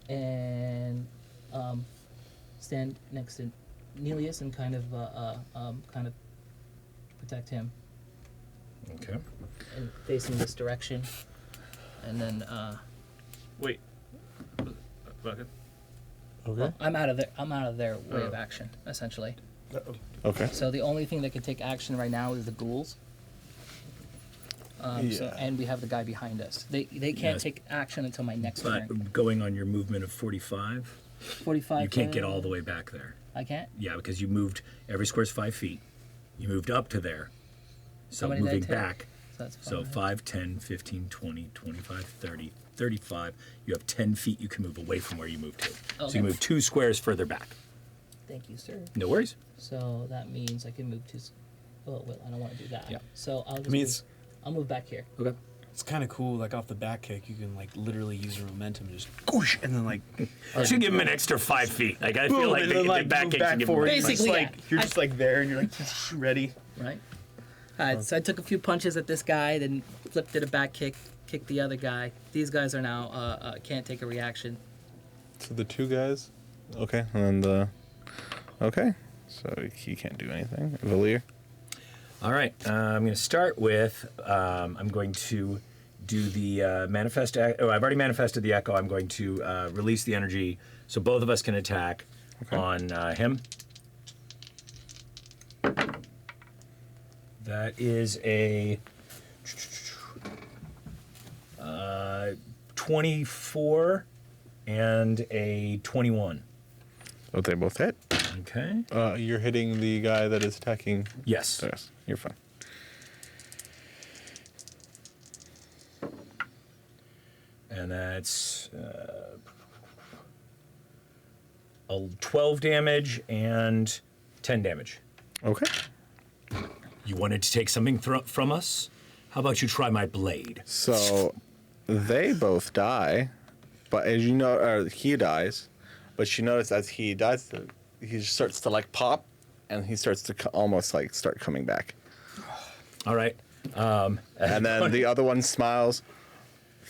[SPEAKER 5] and stand next to Nelius and kind of protect him
[SPEAKER 3] Okay.
[SPEAKER 5] and facing this direction. And then
[SPEAKER 2] Wait. Okay.
[SPEAKER 1] Okay.
[SPEAKER 5] I'm out of their way of action essentially.
[SPEAKER 1] Okay.
[SPEAKER 5] So the only thing that can take action right now is the ghouls.
[SPEAKER 1] Yeah.
[SPEAKER 5] And we have the guy behind us. They can't
[SPEAKER 3] Yes.
[SPEAKER 5] take action until my next turn.
[SPEAKER 3] But going on your movement of 45,
[SPEAKER 5] 45.
[SPEAKER 3] you can't get all the way back there.
[SPEAKER 5] I can't.
[SPEAKER 3] Yeah, because you moved. Every square's 5 feet. You moved up to there. So
[SPEAKER 5] How many did I
[SPEAKER 3] moving
[SPEAKER 5] take?
[SPEAKER 3] back.
[SPEAKER 5] So that's
[SPEAKER 3] So
[SPEAKER 5] 5.
[SPEAKER 3] 5, 10, 15, 20, 25, 30, 35. You have 10 feet you can move away from where you moved to. So
[SPEAKER 5] Okay.
[SPEAKER 3] you move 2 squares further back.
[SPEAKER 5] Thank you, sir.
[SPEAKER 3] No worries.
[SPEAKER 5] So that means I can move to. Oh well, I don't want to do that.
[SPEAKER 3] Yeah.
[SPEAKER 5] So I'll just.
[SPEAKER 4] mean,
[SPEAKER 5] move, I'll move back here.
[SPEAKER 3] Okay.
[SPEAKER 4] It's kind of cool. Like off the back kick, you can like literally use your momentum and just whoosh, and then like
[SPEAKER 3] Should give him an extra 5 feet. Like I feel
[SPEAKER 4] boom,
[SPEAKER 3] like
[SPEAKER 4] and
[SPEAKER 3] the
[SPEAKER 4] then like
[SPEAKER 3] back
[SPEAKER 4] move
[SPEAKER 3] kick
[SPEAKER 4] back
[SPEAKER 3] should give him
[SPEAKER 4] forward.
[SPEAKER 3] a-
[SPEAKER 5] Basically,
[SPEAKER 4] It's like
[SPEAKER 5] yeah.
[SPEAKER 4] you're just like there, and you're like ready.
[SPEAKER 5] Right. All right. So I took a few punches at this guy, then flipped it a back kick, kicked the other guy. These guys are now can't take a reaction.
[SPEAKER 1] So the 2 guys. Okay. And then okay. So he can't do anything. Valier.
[SPEAKER 3] All right, I'm going to start with, I'm going to do the manifest, oh, I've already manifested the echo. I'm going to release the energy so both of us can attack on him. That is a 24 and a 21.
[SPEAKER 1] Oh, they both hit.
[SPEAKER 3] Okay.
[SPEAKER 1] You're hitting the guy that is attacking.
[SPEAKER 3] Yes.
[SPEAKER 1] Yes, you're fine.
[SPEAKER 3] And that's 12 damage and 10 damage.
[SPEAKER 1] Okay.
[SPEAKER 3] You wanted to take something from us? How about you try my blade?
[SPEAKER 1] So they both die, but as you know, he dies. But you notice as he dies, he starts to like pop, and he starts to almost like start coming back.
[SPEAKER 3] All right.
[SPEAKER 1] And then the other one smiles.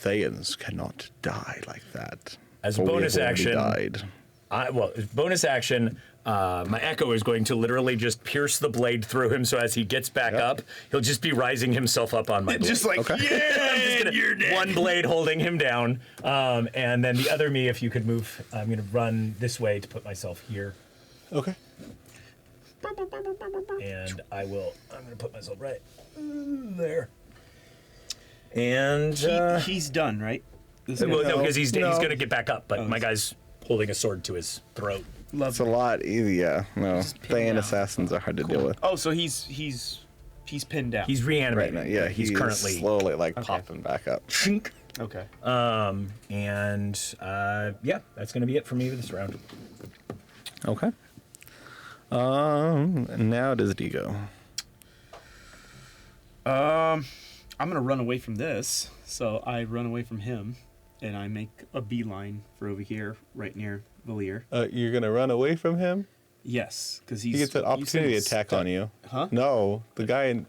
[SPEAKER 1] Thayans cannot die like that.
[SPEAKER 3] As
[SPEAKER 1] for we
[SPEAKER 3] bonus
[SPEAKER 1] have already
[SPEAKER 3] action,
[SPEAKER 1] died.
[SPEAKER 3] bonus action, my echo is going to literally just pierce the blade through him, so as he gets back up, he'll just be rising himself up on my blade.
[SPEAKER 4] Just like
[SPEAKER 1] Okay.
[SPEAKER 4] yeah, you're dead.
[SPEAKER 3] One blade holding him down, and then the other me, if you could move, I'm going to run this way to put myself here,
[SPEAKER 1] Okay.
[SPEAKER 3] and I'm going to put myself right there. And
[SPEAKER 4] He's done, right? This
[SPEAKER 3] well,
[SPEAKER 4] guy-
[SPEAKER 3] no, because he's
[SPEAKER 1] No.
[SPEAKER 3] going to get back up, but my guy's holding a sword to his throat.
[SPEAKER 1] It's a lot easier. No, Thayan
[SPEAKER 5] down.
[SPEAKER 1] assassins are hard to deal with.
[SPEAKER 4] Oh, so he's pinned down.
[SPEAKER 3] He's
[SPEAKER 1] Right
[SPEAKER 3] reanimating.
[SPEAKER 1] now, yeah,
[SPEAKER 3] he's currently
[SPEAKER 1] slowly like popping back up.
[SPEAKER 4] okay.
[SPEAKER 3] and yeah, that's going to be it for me this round.
[SPEAKER 1] Okay. Now does D go?
[SPEAKER 4] I'm gonna run away from this, so I run away from him, and I make a beeline for over here, right near Valier.
[SPEAKER 1] You're gonna run away from him?
[SPEAKER 4] Yes, because he's
[SPEAKER 1] He gets an opportunity attack on you.
[SPEAKER 4] Huh?
[SPEAKER 1] No, the guy in.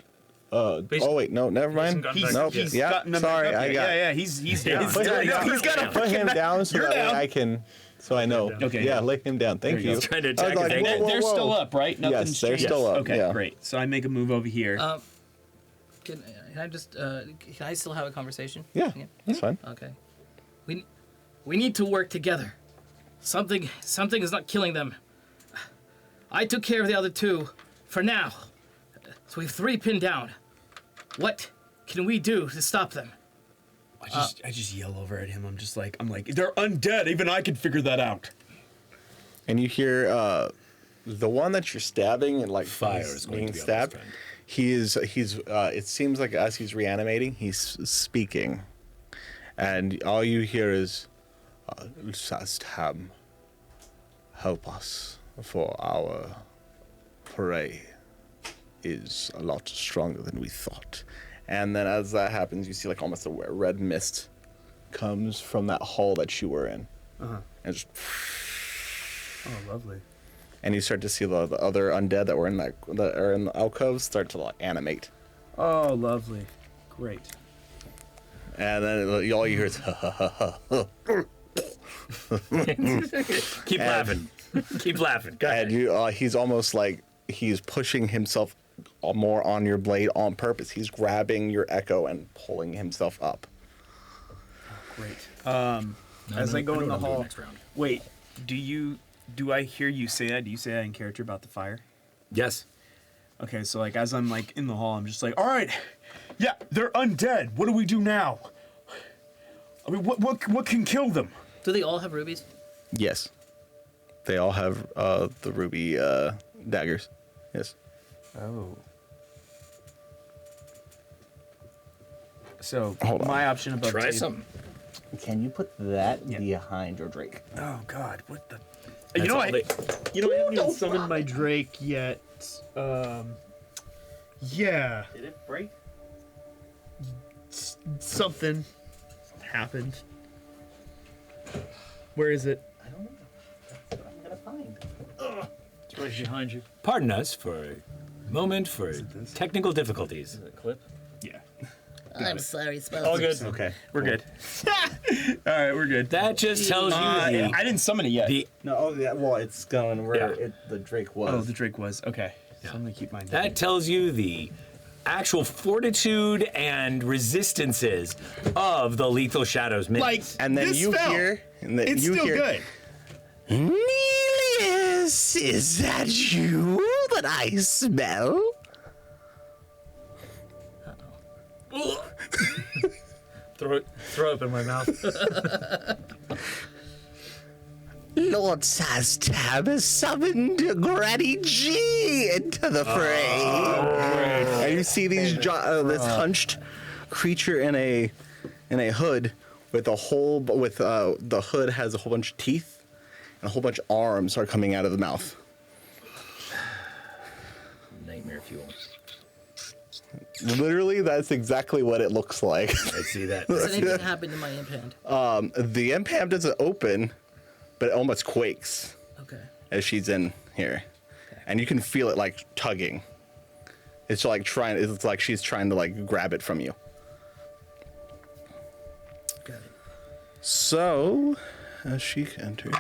[SPEAKER 1] Oh wait, no, never mind.
[SPEAKER 2] He's
[SPEAKER 1] Nope.
[SPEAKER 2] he's
[SPEAKER 1] Yeah,
[SPEAKER 4] gotten him
[SPEAKER 1] sorry,
[SPEAKER 4] back up
[SPEAKER 1] I
[SPEAKER 4] there.
[SPEAKER 1] got.
[SPEAKER 4] Yeah, he's down.
[SPEAKER 1] Put him down.
[SPEAKER 4] He's got a
[SPEAKER 1] Put him down so
[SPEAKER 4] You're
[SPEAKER 1] that way
[SPEAKER 4] down.
[SPEAKER 1] I can So I know.
[SPEAKER 4] Okay.
[SPEAKER 1] Yeah, lay him down. Thank you.
[SPEAKER 3] Trying to
[SPEAKER 1] I was
[SPEAKER 3] attack
[SPEAKER 1] like,
[SPEAKER 3] his
[SPEAKER 1] whoa,
[SPEAKER 3] ankle.
[SPEAKER 1] whoa,
[SPEAKER 4] They're
[SPEAKER 1] whoa.
[SPEAKER 4] still up, right? Nothing's
[SPEAKER 1] Yes, they're
[SPEAKER 4] changed?
[SPEAKER 1] still up.
[SPEAKER 4] Okay,
[SPEAKER 1] yeah.
[SPEAKER 4] great. So I make a move over here.
[SPEAKER 5] Can I just can I still have a conversation?
[SPEAKER 1] Yeah, that's fine.
[SPEAKER 5] Okay. We need to work together. Something is not killing them. I took care of the other two for now. So we have 3 pinned down. What can we do to stop them?
[SPEAKER 4] I just yell over at him. I'm like, they're undead. Even I can figure that out.
[SPEAKER 1] And you hear the one that you're stabbing and like
[SPEAKER 3] Fire
[SPEAKER 1] he's
[SPEAKER 3] is going
[SPEAKER 1] being
[SPEAKER 3] to be on
[SPEAKER 1] stabbed.
[SPEAKER 3] his friend.
[SPEAKER 1] He's it seems like as he's reanimating, he's speaking, and all you hear is, "Sastam, help us, for our prey is a lot stronger than we thought." And then as that happens, you see like almost a red mist comes from that hall that you were in, and just.
[SPEAKER 4] Oh, lovely.
[SPEAKER 1] And you start to see the other undead that were in that are in the alcoves start to like animate,
[SPEAKER 4] Oh, lovely. Great.
[SPEAKER 1] and then all you hear is
[SPEAKER 3] Keep laughing. Keep laughing. Go ahead.
[SPEAKER 1] and you he's almost like he's pushing himself more on your blade on purpose. He's grabbing your echo and pulling himself up.
[SPEAKER 4] Great. As I go in the hall, wait, do I hear you say that? Do you say that in character about the fire?
[SPEAKER 3] Yes.
[SPEAKER 4] Okay, so like as I'm like in the hall, I'm just like, all right, yeah, they're undead. What do we do now? I mean, what can kill them?
[SPEAKER 5] Do they all have rubies?
[SPEAKER 1] Yes, they all have the ruby daggers. Yes.
[SPEAKER 4] Oh. So
[SPEAKER 1] Hold on.
[SPEAKER 4] my option above
[SPEAKER 3] Try
[SPEAKER 4] two-
[SPEAKER 3] something.
[SPEAKER 1] Can you put that behind your Drake?
[SPEAKER 4] Oh God, what the?
[SPEAKER 3] That's
[SPEAKER 4] You know,
[SPEAKER 3] all
[SPEAKER 4] I
[SPEAKER 3] they-
[SPEAKER 4] haven't even summoned my Drake yet. Yeah,
[SPEAKER 2] Did it break?
[SPEAKER 4] something happened. Where is it?
[SPEAKER 1] I don't know. That's what I'm gonna find.
[SPEAKER 2] It's right behind you.
[SPEAKER 3] Pardon us for a moment for technical difficulties.
[SPEAKER 2] Clip.
[SPEAKER 4] Yeah.
[SPEAKER 6] I'm sorry, spell.
[SPEAKER 2] All good.
[SPEAKER 1] Okay,
[SPEAKER 4] We're good. All right, we're good.
[SPEAKER 3] That just tells you the,
[SPEAKER 4] I didn't summon it yet.
[SPEAKER 1] No, oh yeah. Well, it's going where
[SPEAKER 3] Yeah.
[SPEAKER 1] the Drake was.
[SPEAKER 4] Oh, the Drake was okay. So I'm gonna keep mine.
[SPEAKER 3] that tells you the actual fortitude and resistances of the Lethal Shadows
[SPEAKER 4] like,
[SPEAKER 3] minions.
[SPEAKER 1] And then
[SPEAKER 4] this
[SPEAKER 1] you
[SPEAKER 4] spell,
[SPEAKER 1] hear, and then
[SPEAKER 4] it's
[SPEAKER 1] you
[SPEAKER 4] still
[SPEAKER 1] hear,
[SPEAKER 4] good.
[SPEAKER 1] Nelius, is that you that I smell?
[SPEAKER 2] Throw up in my mouth.
[SPEAKER 1] Lord Sastab has summoned Granny G into the fray. And you see these this hunched creature in a hood with the hood has a whole bunch of teeth and a whole bunch of arms are coming out of the mouth.
[SPEAKER 3] Nightmare fuel.
[SPEAKER 1] Literally, that's exactly what it looks like.
[SPEAKER 3] I see that.
[SPEAKER 5] Does anything happen to my imp hand?
[SPEAKER 1] The imp hand doesn't open, but it almost quakes
[SPEAKER 5] Okay.
[SPEAKER 1] as she's in here, and you can feel it like tugging. It's like she's trying to like grab it from you.
[SPEAKER 5] Got it.
[SPEAKER 1] So, as she enters,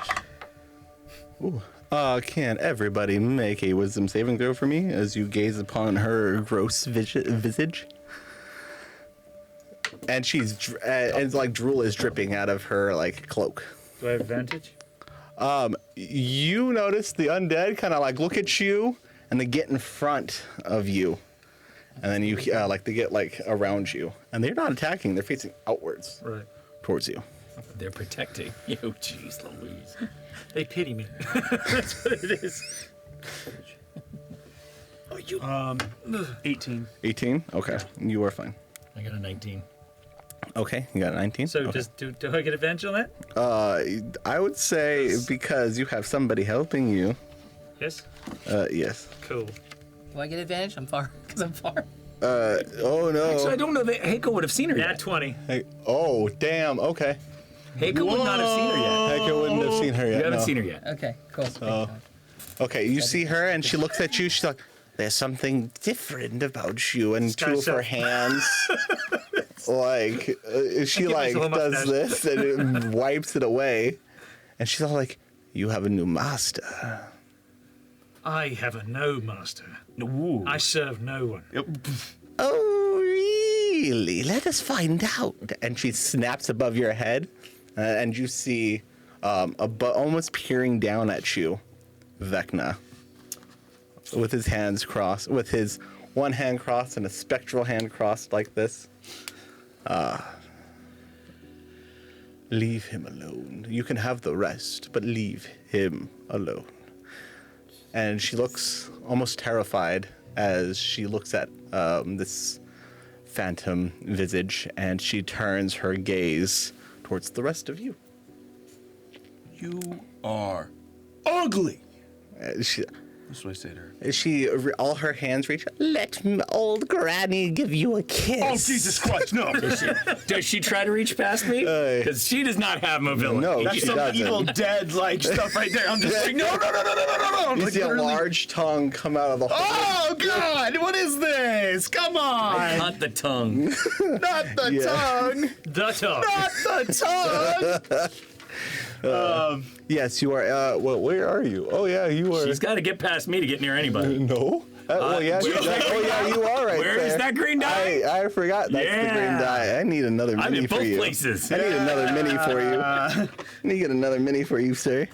[SPEAKER 1] can everybody make a wisdom saving throw for me as you gaze upon her gross visage? And and like drool is dripping out of her like cloak.
[SPEAKER 2] Do I have advantage?
[SPEAKER 1] You notice the undead kind of like look at you and they get in front of you, and then you they get like around you, and they're not attacking; they're facing outwards
[SPEAKER 2] Right.
[SPEAKER 1] towards you.
[SPEAKER 3] They're protecting you. Jeez Louise.
[SPEAKER 2] They pity me. That's what it is.
[SPEAKER 4] 18.
[SPEAKER 1] 18. Okay, you are fine.
[SPEAKER 3] I got a 19.
[SPEAKER 1] Okay, you got a 19.
[SPEAKER 2] So
[SPEAKER 1] okay.
[SPEAKER 2] just do I get advantage on that?
[SPEAKER 1] I would say because you have somebody helping you.
[SPEAKER 2] Yes.
[SPEAKER 1] Yes.
[SPEAKER 2] Cool.
[SPEAKER 5] Do I get advantage? I'm far. Because I'm far.
[SPEAKER 1] Oh no.
[SPEAKER 3] So I don't know that Heiko would have seen her
[SPEAKER 2] Nat
[SPEAKER 3] yet.
[SPEAKER 2] 20.
[SPEAKER 1] Hey, oh damn. Okay.
[SPEAKER 3] Heiko would not have seen her yet.
[SPEAKER 1] Heck, I wouldn't have seen her yet.
[SPEAKER 3] You haven't
[SPEAKER 1] no.
[SPEAKER 3] seen her yet.
[SPEAKER 5] Okay, cool.
[SPEAKER 1] Okay, you see her and she looks at you. She's like, "There's something different about you." And two of her hands, she
[SPEAKER 2] give
[SPEAKER 1] like
[SPEAKER 2] myself a
[SPEAKER 1] does
[SPEAKER 2] mustache.
[SPEAKER 1] this and it wipes it away. And she's all like, you have a new master.
[SPEAKER 2] I have a no master.
[SPEAKER 4] Ooh.
[SPEAKER 2] I serve no one.
[SPEAKER 1] Oh, really? Let us find out. And she snaps above your head, and you see, almost peering down at you, Vecna, with his hands crossed, with his one hand crossed and a spectral hand crossed like this. Leave him alone. You can have the rest, but leave him alone. And she looks almost terrified as she looks at this phantom visage, and she turns her gaze towards the rest of you.
[SPEAKER 8] You are ugly.
[SPEAKER 1] She,
[SPEAKER 8] That's what I say to her.
[SPEAKER 1] all her hands reach. Let old Granny give you a kiss.
[SPEAKER 8] Oh, Jesus Christ, no.
[SPEAKER 3] Does she try to reach past me? Because she does not have mobility.
[SPEAKER 1] No,
[SPEAKER 4] That's
[SPEAKER 1] she
[SPEAKER 4] some
[SPEAKER 1] doesn't.
[SPEAKER 4] Evil Dead like stuff right there. I'm just like, no.
[SPEAKER 1] You
[SPEAKER 4] Like,
[SPEAKER 1] see a
[SPEAKER 4] literally-
[SPEAKER 1] large tongue come out of the hole.
[SPEAKER 4] Oh God! What is this? Come on!
[SPEAKER 3] Not the tongue.
[SPEAKER 4] Not the tongue!
[SPEAKER 2] The tongue.
[SPEAKER 4] Not the tongue!
[SPEAKER 1] Yes, you are. Where are you? Oh yeah, you are.
[SPEAKER 3] She's got to get past me to get near anybody.
[SPEAKER 1] No. Well, yeah.
[SPEAKER 3] where's that green
[SPEAKER 1] You are right
[SPEAKER 3] Where
[SPEAKER 1] there.
[SPEAKER 3] is that green dye?
[SPEAKER 1] I forgot that's the green
[SPEAKER 3] Yeah.
[SPEAKER 1] dye. I need another
[SPEAKER 3] I'm
[SPEAKER 1] mini
[SPEAKER 3] in
[SPEAKER 1] for
[SPEAKER 3] both
[SPEAKER 1] you.
[SPEAKER 3] places.
[SPEAKER 1] I need another mini for you. I need to get another mini for you, sir.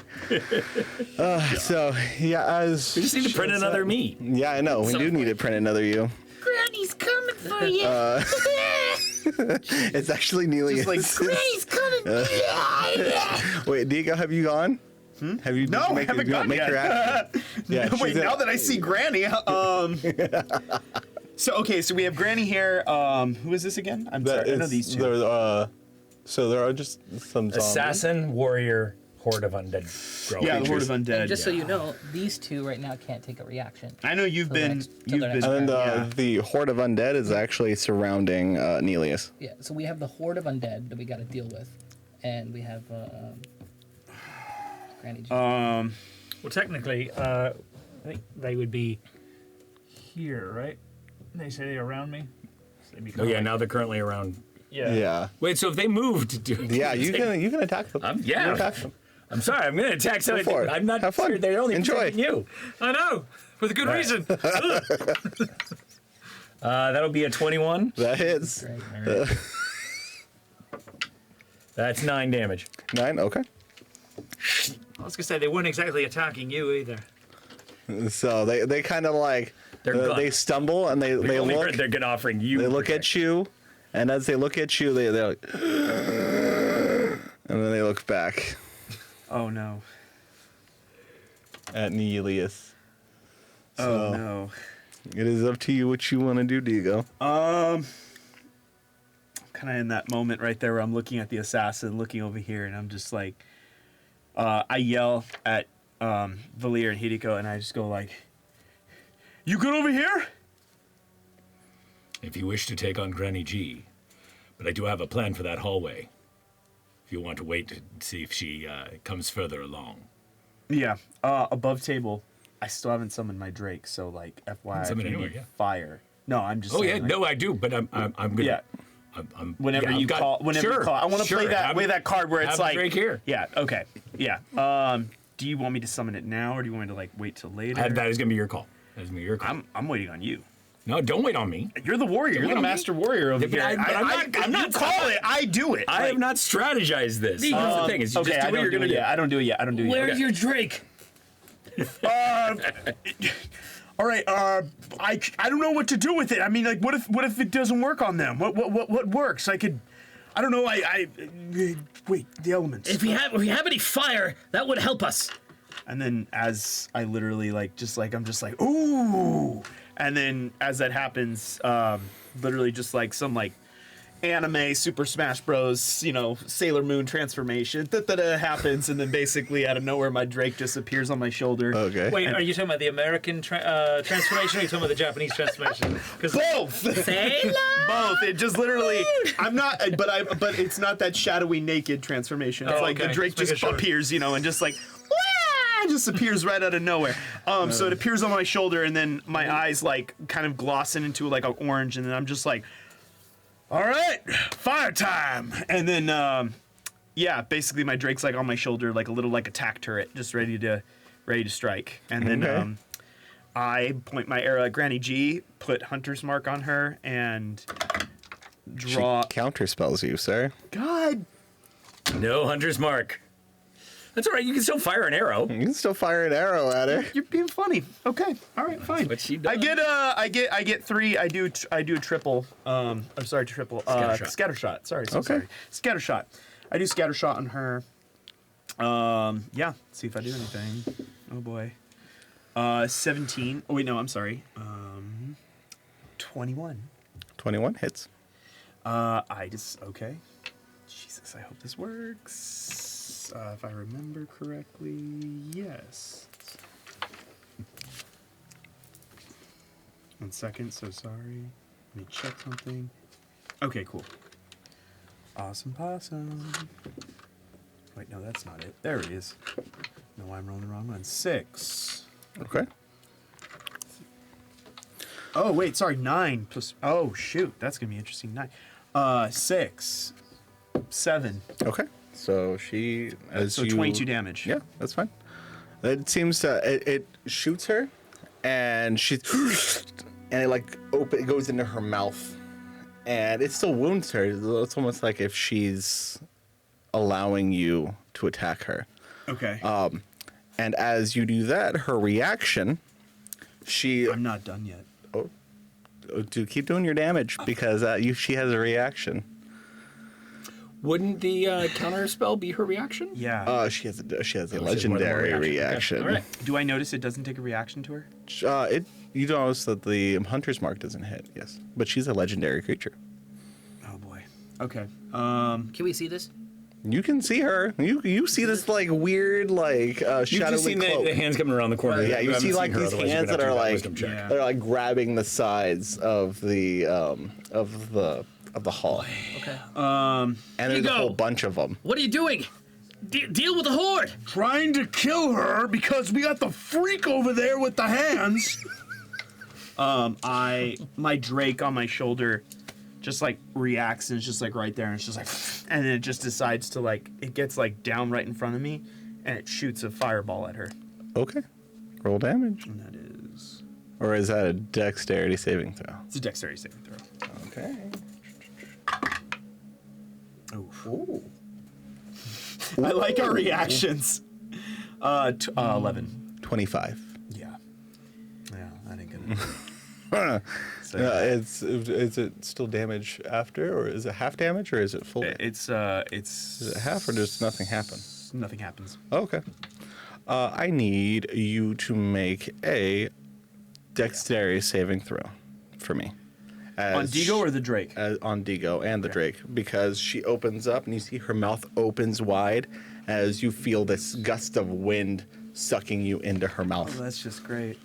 [SPEAKER 1] So yeah, as
[SPEAKER 3] We just need to print another me.
[SPEAKER 1] yeah, I know. We do need to print another you.
[SPEAKER 6] Granny's coming for you.
[SPEAKER 1] It's actually Neely.
[SPEAKER 6] Granny's coming.
[SPEAKER 1] Wait, Diego, have you gone? Have you? did
[SPEAKER 4] No,
[SPEAKER 1] you
[SPEAKER 4] I
[SPEAKER 1] make,
[SPEAKER 4] haven't
[SPEAKER 1] you
[SPEAKER 4] gone
[SPEAKER 1] make
[SPEAKER 4] yet.
[SPEAKER 1] your action? Yeah.
[SPEAKER 4] Wait,
[SPEAKER 1] she's
[SPEAKER 4] now
[SPEAKER 1] in-
[SPEAKER 4] that I see Granny, so we have Granny here. Who is this again? I'm sorry, I know these two.
[SPEAKER 1] So there are just some zombies.
[SPEAKER 3] Assassin, warrior, horde of undead.
[SPEAKER 4] Yeah, the Horde of Undead.
[SPEAKER 5] And just so you know, these two right now can't take a reaction.
[SPEAKER 4] I know you've
[SPEAKER 5] Till the
[SPEAKER 4] been.
[SPEAKER 5] next- till the next
[SPEAKER 1] And then
[SPEAKER 4] yeah.
[SPEAKER 1] the horde of undead is actually surrounding Nelius.
[SPEAKER 5] Yeah, so we have the horde of undead that we got to deal with, and we have Granny G.
[SPEAKER 2] Well, technically, I think they would be here, right? They say they're around me. So they'd be
[SPEAKER 3] Oh yeah, now they're currently around.
[SPEAKER 1] Yeah.
[SPEAKER 3] Wait, so if they moved, dude,
[SPEAKER 1] Yeah, you can attack them.
[SPEAKER 3] Yeah.
[SPEAKER 1] You can attack them.
[SPEAKER 3] I'm sorry, I'm gonna attack somebody.
[SPEAKER 1] for it.
[SPEAKER 3] I'm not
[SPEAKER 1] Have fun.
[SPEAKER 3] sure they're only
[SPEAKER 1] Enjoy.
[SPEAKER 3] protecting you.
[SPEAKER 2] I know, with a good reason.
[SPEAKER 3] That'll be a 21.
[SPEAKER 1] That hits.
[SPEAKER 3] That's 9 damage.
[SPEAKER 1] 9. Okay.
[SPEAKER 2] I was gonna say they weren't exactly attacking you either.
[SPEAKER 1] So they kind of like
[SPEAKER 3] They're
[SPEAKER 1] they stumble and they
[SPEAKER 3] Only
[SPEAKER 1] look
[SPEAKER 3] heard they're good offering you.
[SPEAKER 1] they look at you, and as they look at you, they're like, and then they look back
[SPEAKER 4] Oh no.
[SPEAKER 1] at Nelius.
[SPEAKER 4] Oh no.
[SPEAKER 1] It is up to you what you want to do, Diego.
[SPEAKER 4] Kind of in that moment right there where I'm looking at the assassin, looking over here, and I'm just like, I yell at Valir and Hideko, and I just go like, "You good over here?"
[SPEAKER 3] If you wish to take on Granny G, but I do have a plan for that hallway. If you want to wait to see if she comes further along.
[SPEAKER 4] Yeah. Above table, I still haven't summoned my Drake, so like, FYI, if
[SPEAKER 3] Summon
[SPEAKER 4] you
[SPEAKER 3] anywhere,
[SPEAKER 4] need
[SPEAKER 3] yeah.
[SPEAKER 4] fire. No, I'm just.
[SPEAKER 3] Oh
[SPEAKER 4] saying,
[SPEAKER 3] yeah,
[SPEAKER 4] like,
[SPEAKER 3] no, I do, but I'm gonna.
[SPEAKER 4] Yeah.
[SPEAKER 3] I'm
[SPEAKER 4] Whenever
[SPEAKER 3] yeah,
[SPEAKER 4] you
[SPEAKER 3] I've got-
[SPEAKER 4] call, whenever
[SPEAKER 3] sure,
[SPEAKER 4] you call, I want to
[SPEAKER 3] sure,
[SPEAKER 4] play that
[SPEAKER 3] have-
[SPEAKER 4] way that card where it's
[SPEAKER 3] have
[SPEAKER 4] like
[SPEAKER 3] Drake here.
[SPEAKER 4] Yeah. Okay. Yeah. Do you want me to summon it now, or do you want me to like wait till later?
[SPEAKER 3] That is gonna be your call. That is gonna be your call.
[SPEAKER 4] I'm waiting on you.
[SPEAKER 3] No, don't wait on me.
[SPEAKER 4] You're the warrior. You're
[SPEAKER 3] wait
[SPEAKER 4] the
[SPEAKER 3] on me?
[SPEAKER 4] master warrior over
[SPEAKER 3] Yeah, but
[SPEAKER 4] here.
[SPEAKER 3] I'm not
[SPEAKER 4] You call it. I do it.
[SPEAKER 3] I have not strategized this. That's the thing. Is you
[SPEAKER 4] Okay,
[SPEAKER 3] just do what you're gonna do.
[SPEAKER 4] I don't do it yet. I don't do it yet.
[SPEAKER 5] Where's your Drake?
[SPEAKER 4] All right. I don't know what to do with it. I mean, like, what if it doesn't work on them? What works? I could. I don't know. Wait. The elements.
[SPEAKER 5] If we have any fire, that would help us.
[SPEAKER 4] And then as I literally I'm just like, ooh. And then as that happens, literally just like some like anime Super Smash Bros, Sailor Moon transformation happens, and then basically out of nowhere my Drake just appears on my shoulder.
[SPEAKER 1] Okay.
[SPEAKER 2] Wait, are you talking about the American transformation, or are you talking about the Japanese transformation?
[SPEAKER 4] Both. Both. It just literally. I'm not, but it's not that shadowy naked transformation. It's
[SPEAKER 2] Oh,
[SPEAKER 4] like
[SPEAKER 2] okay.
[SPEAKER 4] the Drake
[SPEAKER 2] Just
[SPEAKER 4] just
[SPEAKER 2] making sure.
[SPEAKER 4] appears, and just like. Wah! Just appears right out of nowhere. So it appears on my shoulder, and then my eyes like kind of glossing into like an orange, and then I'm just like, all right, fire time. And then Yeah, basically my Drake's like on my shoulder, like a little like attack turret, just ready to strike. And then I point my arrow at Granny G, put Hunter's Mark on her, and draw.
[SPEAKER 1] She counterspells you, sir.
[SPEAKER 4] God.
[SPEAKER 3] No Hunter's Mark. That's all right. You can still fire an arrow.
[SPEAKER 1] You can still fire an arrow at her.
[SPEAKER 4] You're being funny. Okay. All right. Fine.
[SPEAKER 3] What she does.
[SPEAKER 4] I get 3. I do a triple. I'm sorry, triple. Scatter shot. Sorry. Sorry. Scatter shot. I do scatter shot on her. Yeah. See if I do anything. Oh boy. 17. Oh wait, no. I'm sorry. 21.
[SPEAKER 1] 21 hits.
[SPEAKER 4] Okay. Jesus. I hope this works. If I remember correctly, yes. 1 second, so sorry. Let me check something. Okay, cool. Awesome possum. Wait, no, that's not it. There it is. No, I'm rolling the wrong one. 6.
[SPEAKER 1] Okay.
[SPEAKER 4] Oh, wait, sorry, 9 plus. Oh, shoot, that's gonna be interesting. 9. 6. 7.
[SPEAKER 1] Okay. So she, as
[SPEAKER 4] So
[SPEAKER 1] you,
[SPEAKER 4] 22 damage.
[SPEAKER 1] Yeah, that's fine. It seems to it shoots her, and she and it like it goes into her mouth, and it still wounds her. It's almost like if she's allowing you to attack her.
[SPEAKER 4] Okay.
[SPEAKER 1] And as you do that, her reaction,
[SPEAKER 4] I'm not done yet.
[SPEAKER 1] Do keep doing your damage because she has a reaction.
[SPEAKER 3] Wouldn't the counter spell be her reaction?
[SPEAKER 4] Yeah.
[SPEAKER 1] She has a
[SPEAKER 3] more
[SPEAKER 1] legendary
[SPEAKER 3] than one
[SPEAKER 1] reaction.
[SPEAKER 3] Okay. All right.
[SPEAKER 4] Do I notice it doesn't take a reaction to her?
[SPEAKER 1] You notice that the Hunter's Mark doesn't hit, yes, but she's a legendary creature.
[SPEAKER 4] Oh boy. Okay.
[SPEAKER 5] Can we see this?
[SPEAKER 1] You can see her. You see this like weird like
[SPEAKER 3] You've
[SPEAKER 1] shadowy
[SPEAKER 3] just seen
[SPEAKER 1] cloak.
[SPEAKER 3] the hands coming around the corner.
[SPEAKER 1] Yeah, you
[SPEAKER 3] haven't
[SPEAKER 1] see
[SPEAKER 3] seen
[SPEAKER 1] like
[SPEAKER 3] her,
[SPEAKER 1] these
[SPEAKER 3] otherwise you're
[SPEAKER 1] hands
[SPEAKER 3] gonna
[SPEAKER 1] that
[SPEAKER 3] have
[SPEAKER 1] are
[SPEAKER 3] to do
[SPEAKER 1] like
[SPEAKER 3] wisdom check.
[SPEAKER 4] Yeah.
[SPEAKER 1] they're like grabbing the sides of the hall,
[SPEAKER 5] Okay.
[SPEAKER 1] and there's a
[SPEAKER 5] Ego.
[SPEAKER 1] whole bunch of them.
[SPEAKER 5] What are you doing? Deal with the horde.
[SPEAKER 9] Trying to kill her because we got the freak over there with the hands.
[SPEAKER 4] My Drake on my shoulder just like reacts and it's just like right there and it's just like and then it just decides to like it gets like down right in front of me and it shoots a fireball at her.
[SPEAKER 1] Okay, roll damage,
[SPEAKER 4] And that is
[SPEAKER 1] or is that a dexterity saving throw?
[SPEAKER 4] it's a dexterity saving throw.
[SPEAKER 1] Okay.
[SPEAKER 4] Ooh. I like our reactions. 11.
[SPEAKER 1] 25.
[SPEAKER 4] Yeah. Yeah, that ain't gonna so,
[SPEAKER 1] Is it still damage after, or is it half damage, or is it full?
[SPEAKER 4] it's
[SPEAKER 1] Is it half, or does nothing happen?
[SPEAKER 4] nothing happens.
[SPEAKER 1] Okay. I need you to make a dexterity saving throw for me.
[SPEAKER 4] On Digo or the Drake?
[SPEAKER 1] On Digo and the Drake, because she opens up and you see her mouth opens wide as you feel this gust of wind sucking you into her
[SPEAKER 4] Oh,
[SPEAKER 1] mouth.
[SPEAKER 4] that's just great.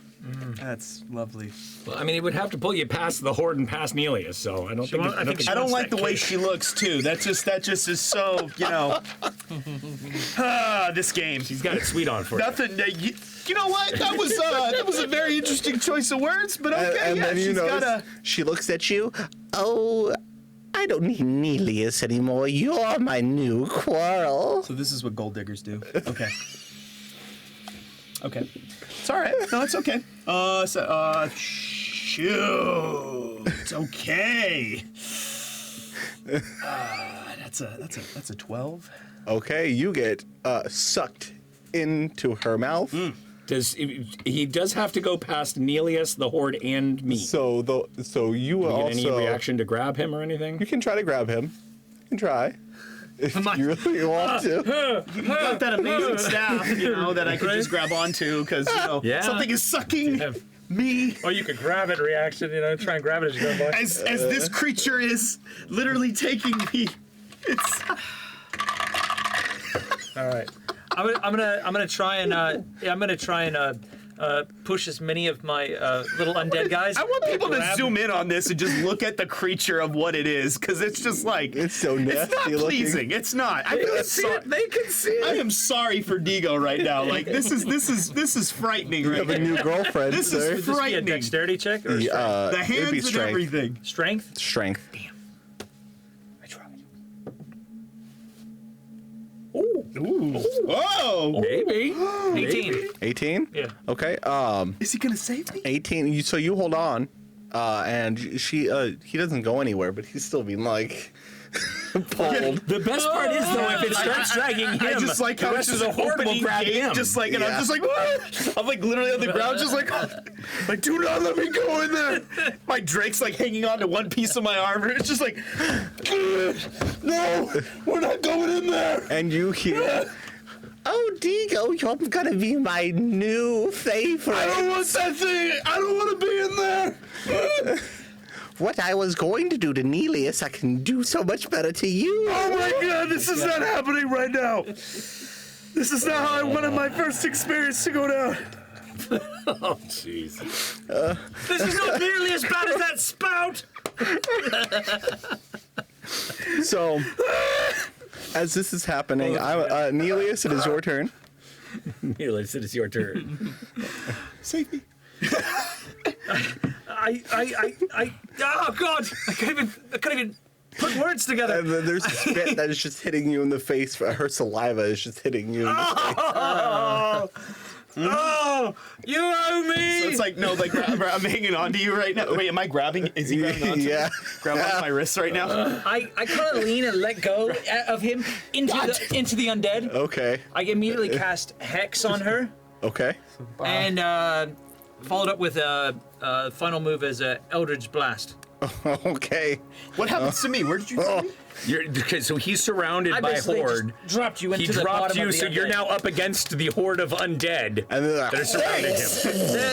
[SPEAKER 4] That's lovely.
[SPEAKER 3] Well, I mean, it would have to pull you past the horde and past Nelius, so I don't think.
[SPEAKER 4] I don't like the way she looks too. That just is so, you know. This game.
[SPEAKER 3] She's got it sweet on for you.
[SPEAKER 4] Nothing. You know what? That was a very interesting choice of words. But okay,
[SPEAKER 1] and
[SPEAKER 4] yeah,
[SPEAKER 1] then you
[SPEAKER 4] she's
[SPEAKER 1] notice
[SPEAKER 4] got a.
[SPEAKER 1] she looks at you. Oh, I don't need Nelius anymore. You're my new quarrel.
[SPEAKER 4] So this is what gold diggers do. Okay. Okay. It's all right. No, it's okay. Shoot. It's okay. That's a 12.
[SPEAKER 1] Okay, you get sucked into her mouth.
[SPEAKER 3] He does have to go past Nelius, the horde, and me.
[SPEAKER 1] So you
[SPEAKER 3] Do you
[SPEAKER 1] also
[SPEAKER 3] get any reaction to grab him or anything?
[SPEAKER 1] You can try to grab him. You can try. If you really want to.
[SPEAKER 4] You got that amazing staff, you know, that I could just grab onto because you know
[SPEAKER 3] Yeah.
[SPEAKER 4] something is sucking me.
[SPEAKER 2] Or you could grab it, reaction, try and grab it as you go by.
[SPEAKER 4] As this creature is literally taking me. It's
[SPEAKER 2] All right. I'm gonna try and push as many of my little undead guys.
[SPEAKER 4] I want people to
[SPEAKER 2] grab-
[SPEAKER 4] zoom in on this and just look at the creature of what it is, because it's just like
[SPEAKER 1] It's so
[SPEAKER 4] it's
[SPEAKER 1] nasty
[SPEAKER 4] not
[SPEAKER 1] looking.
[SPEAKER 4] pleasing. It's not. I feel sorry.
[SPEAKER 3] They can see it.
[SPEAKER 4] I am sorry for Digo right now. Like this is frightening
[SPEAKER 1] You
[SPEAKER 4] right
[SPEAKER 1] have a
[SPEAKER 4] now.
[SPEAKER 1] new girlfriend,
[SPEAKER 4] This is
[SPEAKER 1] sir.
[SPEAKER 2] Would this be a
[SPEAKER 4] frightening.
[SPEAKER 2] dexterity check or
[SPEAKER 1] The,
[SPEAKER 2] strength?
[SPEAKER 4] The
[SPEAKER 1] it'd be
[SPEAKER 4] hands and
[SPEAKER 1] strength.
[SPEAKER 4] everything.
[SPEAKER 2] Strength?
[SPEAKER 1] Strength.
[SPEAKER 2] I tried.
[SPEAKER 9] Whoa!
[SPEAKER 3] Maybe.
[SPEAKER 2] 18.
[SPEAKER 1] 18?
[SPEAKER 2] Yeah.
[SPEAKER 1] Okay.
[SPEAKER 9] Is he gonna save me?
[SPEAKER 1] 18. So you hold on, and he doesn't go anywhere, but he's still being like pulled.
[SPEAKER 3] The best part is though, if it starts dragging him,
[SPEAKER 9] I just like
[SPEAKER 3] the
[SPEAKER 9] how
[SPEAKER 3] rest
[SPEAKER 9] it's
[SPEAKER 3] of
[SPEAKER 9] just
[SPEAKER 3] the
[SPEAKER 9] a
[SPEAKER 3] horde will
[SPEAKER 9] opening
[SPEAKER 3] grab
[SPEAKER 9] gate,
[SPEAKER 3] him.
[SPEAKER 9] just like, and
[SPEAKER 1] Yeah.
[SPEAKER 9] I'm just like, "What?" I'm like literally on the ground, just like, do not let me go in there. My Drake's like hanging on to one piece of my armor. It's just like, no, we're not going in there.
[SPEAKER 1] And you hear, "Oh, Digo, you're gonna be my new favorite.
[SPEAKER 9] I don't want that thing. I don't want to be in there.
[SPEAKER 1] What I was going to do to Nelius, I can do so much better to you."
[SPEAKER 9] Oh my God, this is not happening right now. This is not how I wanted my first experience to go down.
[SPEAKER 3] Oh, jeez.
[SPEAKER 2] This is not nearly as bad as that spout.
[SPEAKER 1] So, as this is happening, Nelius, it is your turn.
[SPEAKER 3] Nelius, it is your turn.
[SPEAKER 9] Save me.
[SPEAKER 2] Oh God! I can't even put words together.
[SPEAKER 1] And then there's spit that is just hitting you in the face. Her saliva is just hitting you in the face.
[SPEAKER 2] Oh, you owe me.
[SPEAKER 4] So it's like, no, like I'm hanging on to you right now. Wait, am I grabbing? Is he grabbing onto
[SPEAKER 1] Yeah.
[SPEAKER 4] me? Grabbing onto my wrist right now?
[SPEAKER 2] I kind of lean and let go of him into the undead.
[SPEAKER 1] Okay.
[SPEAKER 2] I immediately cast Hex on her
[SPEAKER 1] Okay.
[SPEAKER 2] and followed up with a final move as a Eldritch Blast.
[SPEAKER 1] Okay.
[SPEAKER 4] What happens to me? Where did you throw me?
[SPEAKER 3] Okay, so he's surrounded
[SPEAKER 2] I
[SPEAKER 3] by
[SPEAKER 2] basically
[SPEAKER 3] horde.
[SPEAKER 2] just dropped you into
[SPEAKER 3] He
[SPEAKER 2] the
[SPEAKER 3] dropped
[SPEAKER 2] bottom
[SPEAKER 3] you,
[SPEAKER 2] of the
[SPEAKER 3] so you're
[SPEAKER 2] undead.
[SPEAKER 3] now up against the horde of undead
[SPEAKER 1] And they're
[SPEAKER 3] that are
[SPEAKER 1] like,
[SPEAKER 3] surrounding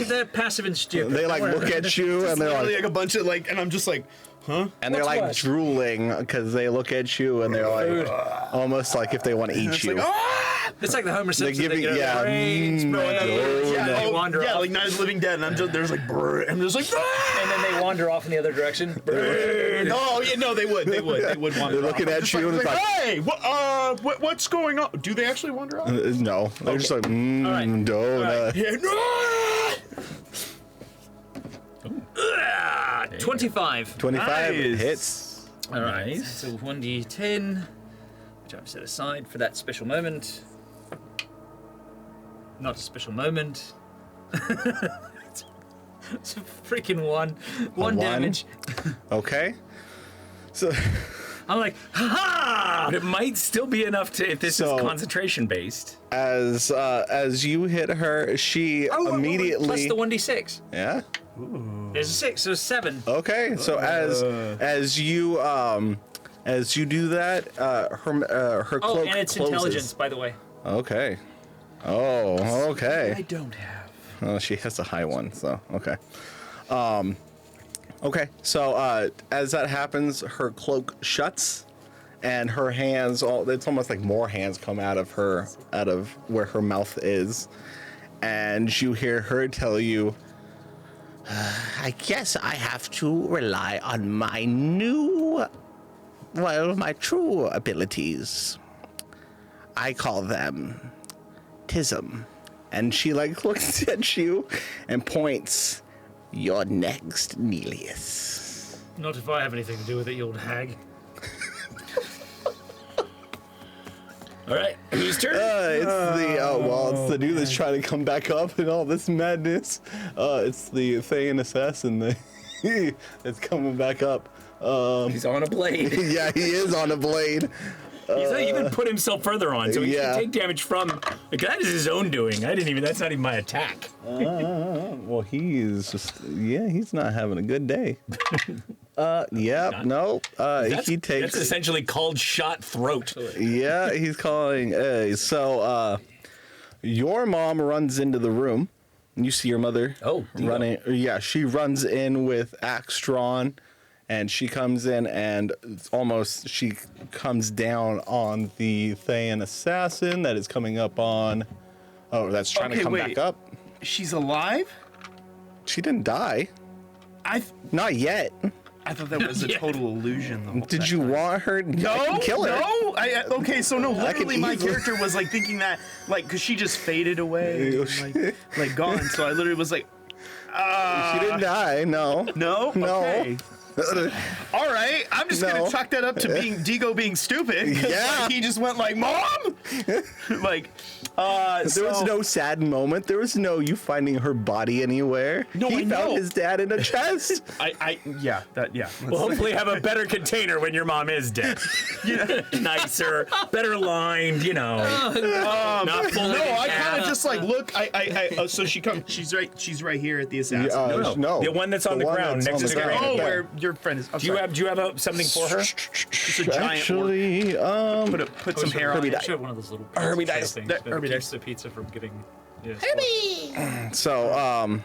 [SPEAKER 3] him.
[SPEAKER 2] They're passive and stupid.
[SPEAKER 1] they like look at you and they're
[SPEAKER 4] Literally
[SPEAKER 1] like,
[SPEAKER 4] like a bunch of like, and I'm just like,
[SPEAKER 1] and they're
[SPEAKER 2] What's
[SPEAKER 1] like
[SPEAKER 2] worse?
[SPEAKER 1] drooling because they look at you and they're like, almost like if they want to eat
[SPEAKER 4] it's
[SPEAKER 1] you.
[SPEAKER 4] like, ah!
[SPEAKER 2] It's like the Homer Simpson.
[SPEAKER 1] giving-
[SPEAKER 2] they get
[SPEAKER 1] yeah,
[SPEAKER 2] a brain spray,
[SPEAKER 1] yeah,
[SPEAKER 2] and they
[SPEAKER 4] oh,
[SPEAKER 2] wander
[SPEAKER 4] yeah,
[SPEAKER 2] off,
[SPEAKER 4] like Night of the Living Dead, and I'm just there's like, brr, I'm just like, ah!
[SPEAKER 2] and then they wander off in the other direction.
[SPEAKER 4] Oh yeah, no, they would wander.
[SPEAKER 1] They're looking
[SPEAKER 4] off. I'm
[SPEAKER 1] at
[SPEAKER 4] just
[SPEAKER 1] you and it's like,
[SPEAKER 4] hey, what's going on? Do they actually wander off?
[SPEAKER 1] no. They're just like,
[SPEAKER 2] All right.
[SPEAKER 1] donut.
[SPEAKER 4] Yeah, no!
[SPEAKER 2] 25.
[SPEAKER 1] 25
[SPEAKER 4] Nice.
[SPEAKER 1] hits.
[SPEAKER 2] All right.
[SPEAKER 3] Nice.
[SPEAKER 2] So 1d10, which I've set aside for that special moment. Not a special moment. It's a freaking one. One
[SPEAKER 1] one?
[SPEAKER 2] damage.
[SPEAKER 1] Okay. So,
[SPEAKER 2] I'm like, ha
[SPEAKER 3] But it might still be enough to, if this
[SPEAKER 1] So-
[SPEAKER 3] is concentration based.
[SPEAKER 1] as you hit her, she immediately.
[SPEAKER 2] Plus the 1d6.
[SPEAKER 1] Yeah.
[SPEAKER 2] There's a 6, so 7.
[SPEAKER 1] Okay. So as you do that, her
[SPEAKER 2] Oh,
[SPEAKER 1] cloak
[SPEAKER 2] and it's
[SPEAKER 1] closes.
[SPEAKER 2] intelligence, by the way.
[SPEAKER 1] Okay. Oh, okay.
[SPEAKER 4] I don't have.
[SPEAKER 1] Oh, she has a high one, so okay. Okay, so as that happens, her cloak shuts, and her hands, it's almost like more hands come out of where her mouth is, and you hear her tell you, "I guess I have to rely on my my true abilities. I call them Tism." And she like looks at you and points. "You're next, Nelius."
[SPEAKER 2] Not if I have anything to do with it, you old hag.
[SPEAKER 3] All right, whose turn?
[SPEAKER 1] It's the dude that's trying to come back up and all this madness. It's the Thayan assassin that's coming back up.
[SPEAKER 3] He's on a blade.
[SPEAKER 1] Yeah, he is on a blade.
[SPEAKER 3] He's not even put himself further on, so he
[SPEAKER 1] yeah.
[SPEAKER 3] can take damage from. Like, that is his own doing. That's not even my attack.
[SPEAKER 1] Well, he's not having a good day. No. He takes.
[SPEAKER 3] That's essentially called shot throat.
[SPEAKER 1] Yeah, he's calling. So, your mom runs into the room. You see your mother.
[SPEAKER 3] Oh,
[SPEAKER 1] running. Yeah, she runs in with axe drawn, and she comes in and she comes down on the Thayan assassin that is coming up on. Oh, that's trying to come back up.
[SPEAKER 4] She's alive?
[SPEAKER 1] She didn't die. Not yet.
[SPEAKER 4] I thought that was a total illusion. The whole
[SPEAKER 1] Did you want her?
[SPEAKER 4] No,
[SPEAKER 1] I can kill her.
[SPEAKER 4] no. Okay, so no. Literally, my
[SPEAKER 1] easily-
[SPEAKER 4] character was like thinking that, like, because she just faded away, and, like gone. So I literally was like,
[SPEAKER 1] She didn't die. No.
[SPEAKER 4] no,
[SPEAKER 1] No.
[SPEAKER 4] Okay. All right, I'm just gonna chalk that up to being Digo being stupid. 'Cause,
[SPEAKER 1] Yeah.
[SPEAKER 4] like, he just went like, "Mom!" Like,
[SPEAKER 1] There was no sad moment. There was no you finding her body anywhere.
[SPEAKER 4] No,
[SPEAKER 1] he
[SPEAKER 4] I
[SPEAKER 1] found
[SPEAKER 4] know.
[SPEAKER 1] his dad in a chest.
[SPEAKER 4] yeah.
[SPEAKER 3] Well, hopefully have a better container when your mom is dead. Nicer, better lined, you know. Not full.
[SPEAKER 4] No, I kind of just like look. So she comes. She's right here at the assassin.
[SPEAKER 1] No,
[SPEAKER 3] The one that's on the ground next to the
[SPEAKER 1] ground.
[SPEAKER 3] granite.
[SPEAKER 4] Oh,
[SPEAKER 1] Yeah.
[SPEAKER 4] where your friend is.
[SPEAKER 3] Do you have something for her?
[SPEAKER 4] It's a giant
[SPEAKER 1] Actually,
[SPEAKER 4] put some hair on
[SPEAKER 2] I
[SPEAKER 4] it.
[SPEAKER 2] should have one of those little
[SPEAKER 1] Herbie
[SPEAKER 2] pizza
[SPEAKER 1] dice.
[SPEAKER 2] things
[SPEAKER 4] That-
[SPEAKER 2] that
[SPEAKER 4] Herbie
[SPEAKER 2] keeps
[SPEAKER 4] dice.
[SPEAKER 2] the pizza from getting.
[SPEAKER 1] so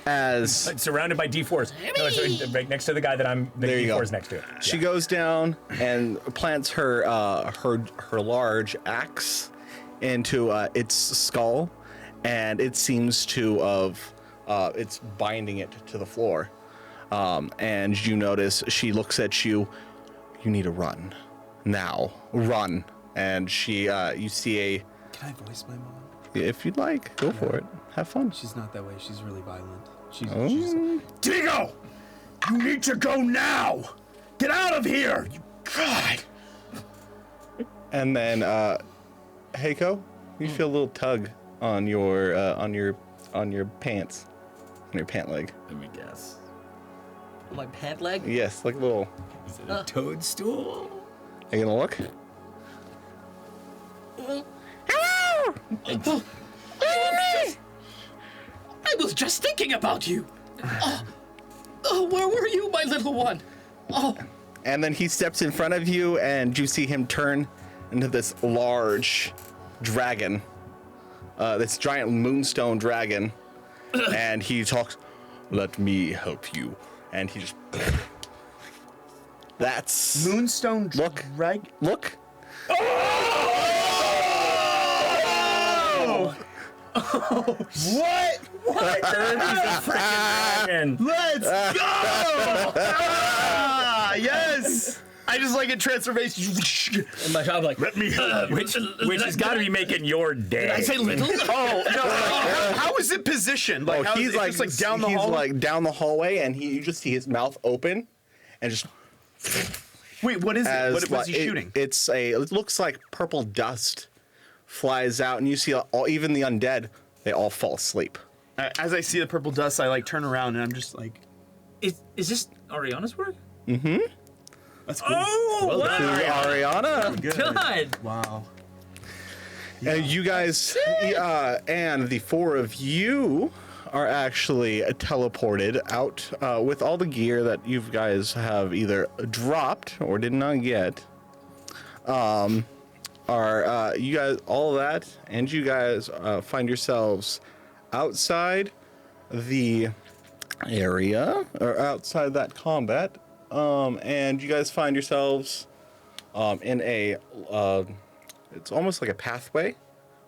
[SPEAKER 1] as
[SPEAKER 3] Surrounded by D4s. No, it's right next to the guy that the
[SPEAKER 1] There you go.
[SPEAKER 3] D4's next to.
[SPEAKER 1] she goes down and plants her large axe into its skull, and it seems to it's binding it to the floor. And you notice she looks at you. You need to run now. Run. And she you see a.
[SPEAKER 10] Can I voice my mom?
[SPEAKER 1] If you'd like, go for it. Have fun.
[SPEAKER 10] She's not that way. She's really violent. She's
[SPEAKER 9] Digo, you need to go now. Get out of here. You God.
[SPEAKER 1] And then, Heiko, you feel a little tug on your pants, on your pant leg.
[SPEAKER 3] Let me guess.
[SPEAKER 5] My pant leg?
[SPEAKER 1] Yes, like a little.
[SPEAKER 3] Is it a toadstool?
[SPEAKER 1] Are you gonna look?
[SPEAKER 5] I was just thinking about you. Oh, where were you, my little one? Oh,
[SPEAKER 1] And then he steps in front of you, and you see him turn into this large dragon, this giant moonstone dragon, and he talks. Let me help you, and he just. That's
[SPEAKER 4] Moonstone
[SPEAKER 1] Look.
[SPEAKER 4] drag.
[SPEAKER 1] look.
[SPEAKER 4] What?
[SPEAKER 3] Herbie's a freaking dragon.
[SPEAKER 4] Let's go! Yes. I just like a transformation.
[SPEAKER 5] and my job like.
[SPEAKER 9] Let me help you.
[SPEAKER 3] Which has got to be making your day.
[SPEAKER 5] I say little?
[SPEAKER 4] Oh no! How is it positioned? Like, how is
[SPEAKER 1] He's
[SPEAKER 4] it
[SPEAKER 1] like
[SPEAKER 4] just like down the
[SPEAKER 1] he's
[SPEAKER 4] hall?
[SPEAKER 1] like down the hallway, and you just see his mouth open, and just
[SPEAKER 4] Wait, what is it?
[SPEAKER 1] as
[SPEAKER 4] What was he shooting?
[SPEAKER 1] It looks like purple dust flies out, and you see even the undead. They all fall asleep.
[SPEAKER 4] As I see the purple dust, I like turn around and I'm just like,
[SPEAKER 2] Is this Ariana's work?
[SPEAKER 4] that's cool.
[SPEAKER 2] Oh, well done,
[SPEAKER 1] Ariana.
[SPEAKER 2] Good.
[SPEAKER 4] Wow.
[SPEAKER 1] And you guys, and the four of you are actually teleported out with all the gear that you guys have either dropped or did not get. You guys, all of that, and you guys find yourselves outside the area, or outside that combat, and you guys find yourselves in a, it's almost like a pathway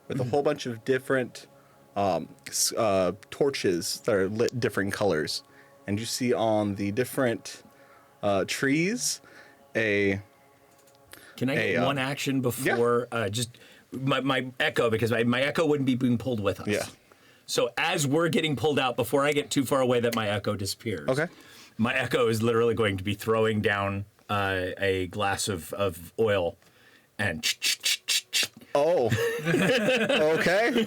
[SPEAKER 1] with a whole bunch of different torches that are lit different colors. And you see on the different trees
[SPEAKER 3] Can I get one action before just my echo, because my echo wouldn't be being pulled with us.
[SPEAKER 1] Yeah.
[SPEAKER 3] So as we're getting pulled out, before I get too far away that my echo disappears.
[SPEAKER 1] Okay.
[SPEAKER 3] My echo is literally going to be throwing down a glass of oil and
[SPEAKER 1] Oh. Okay.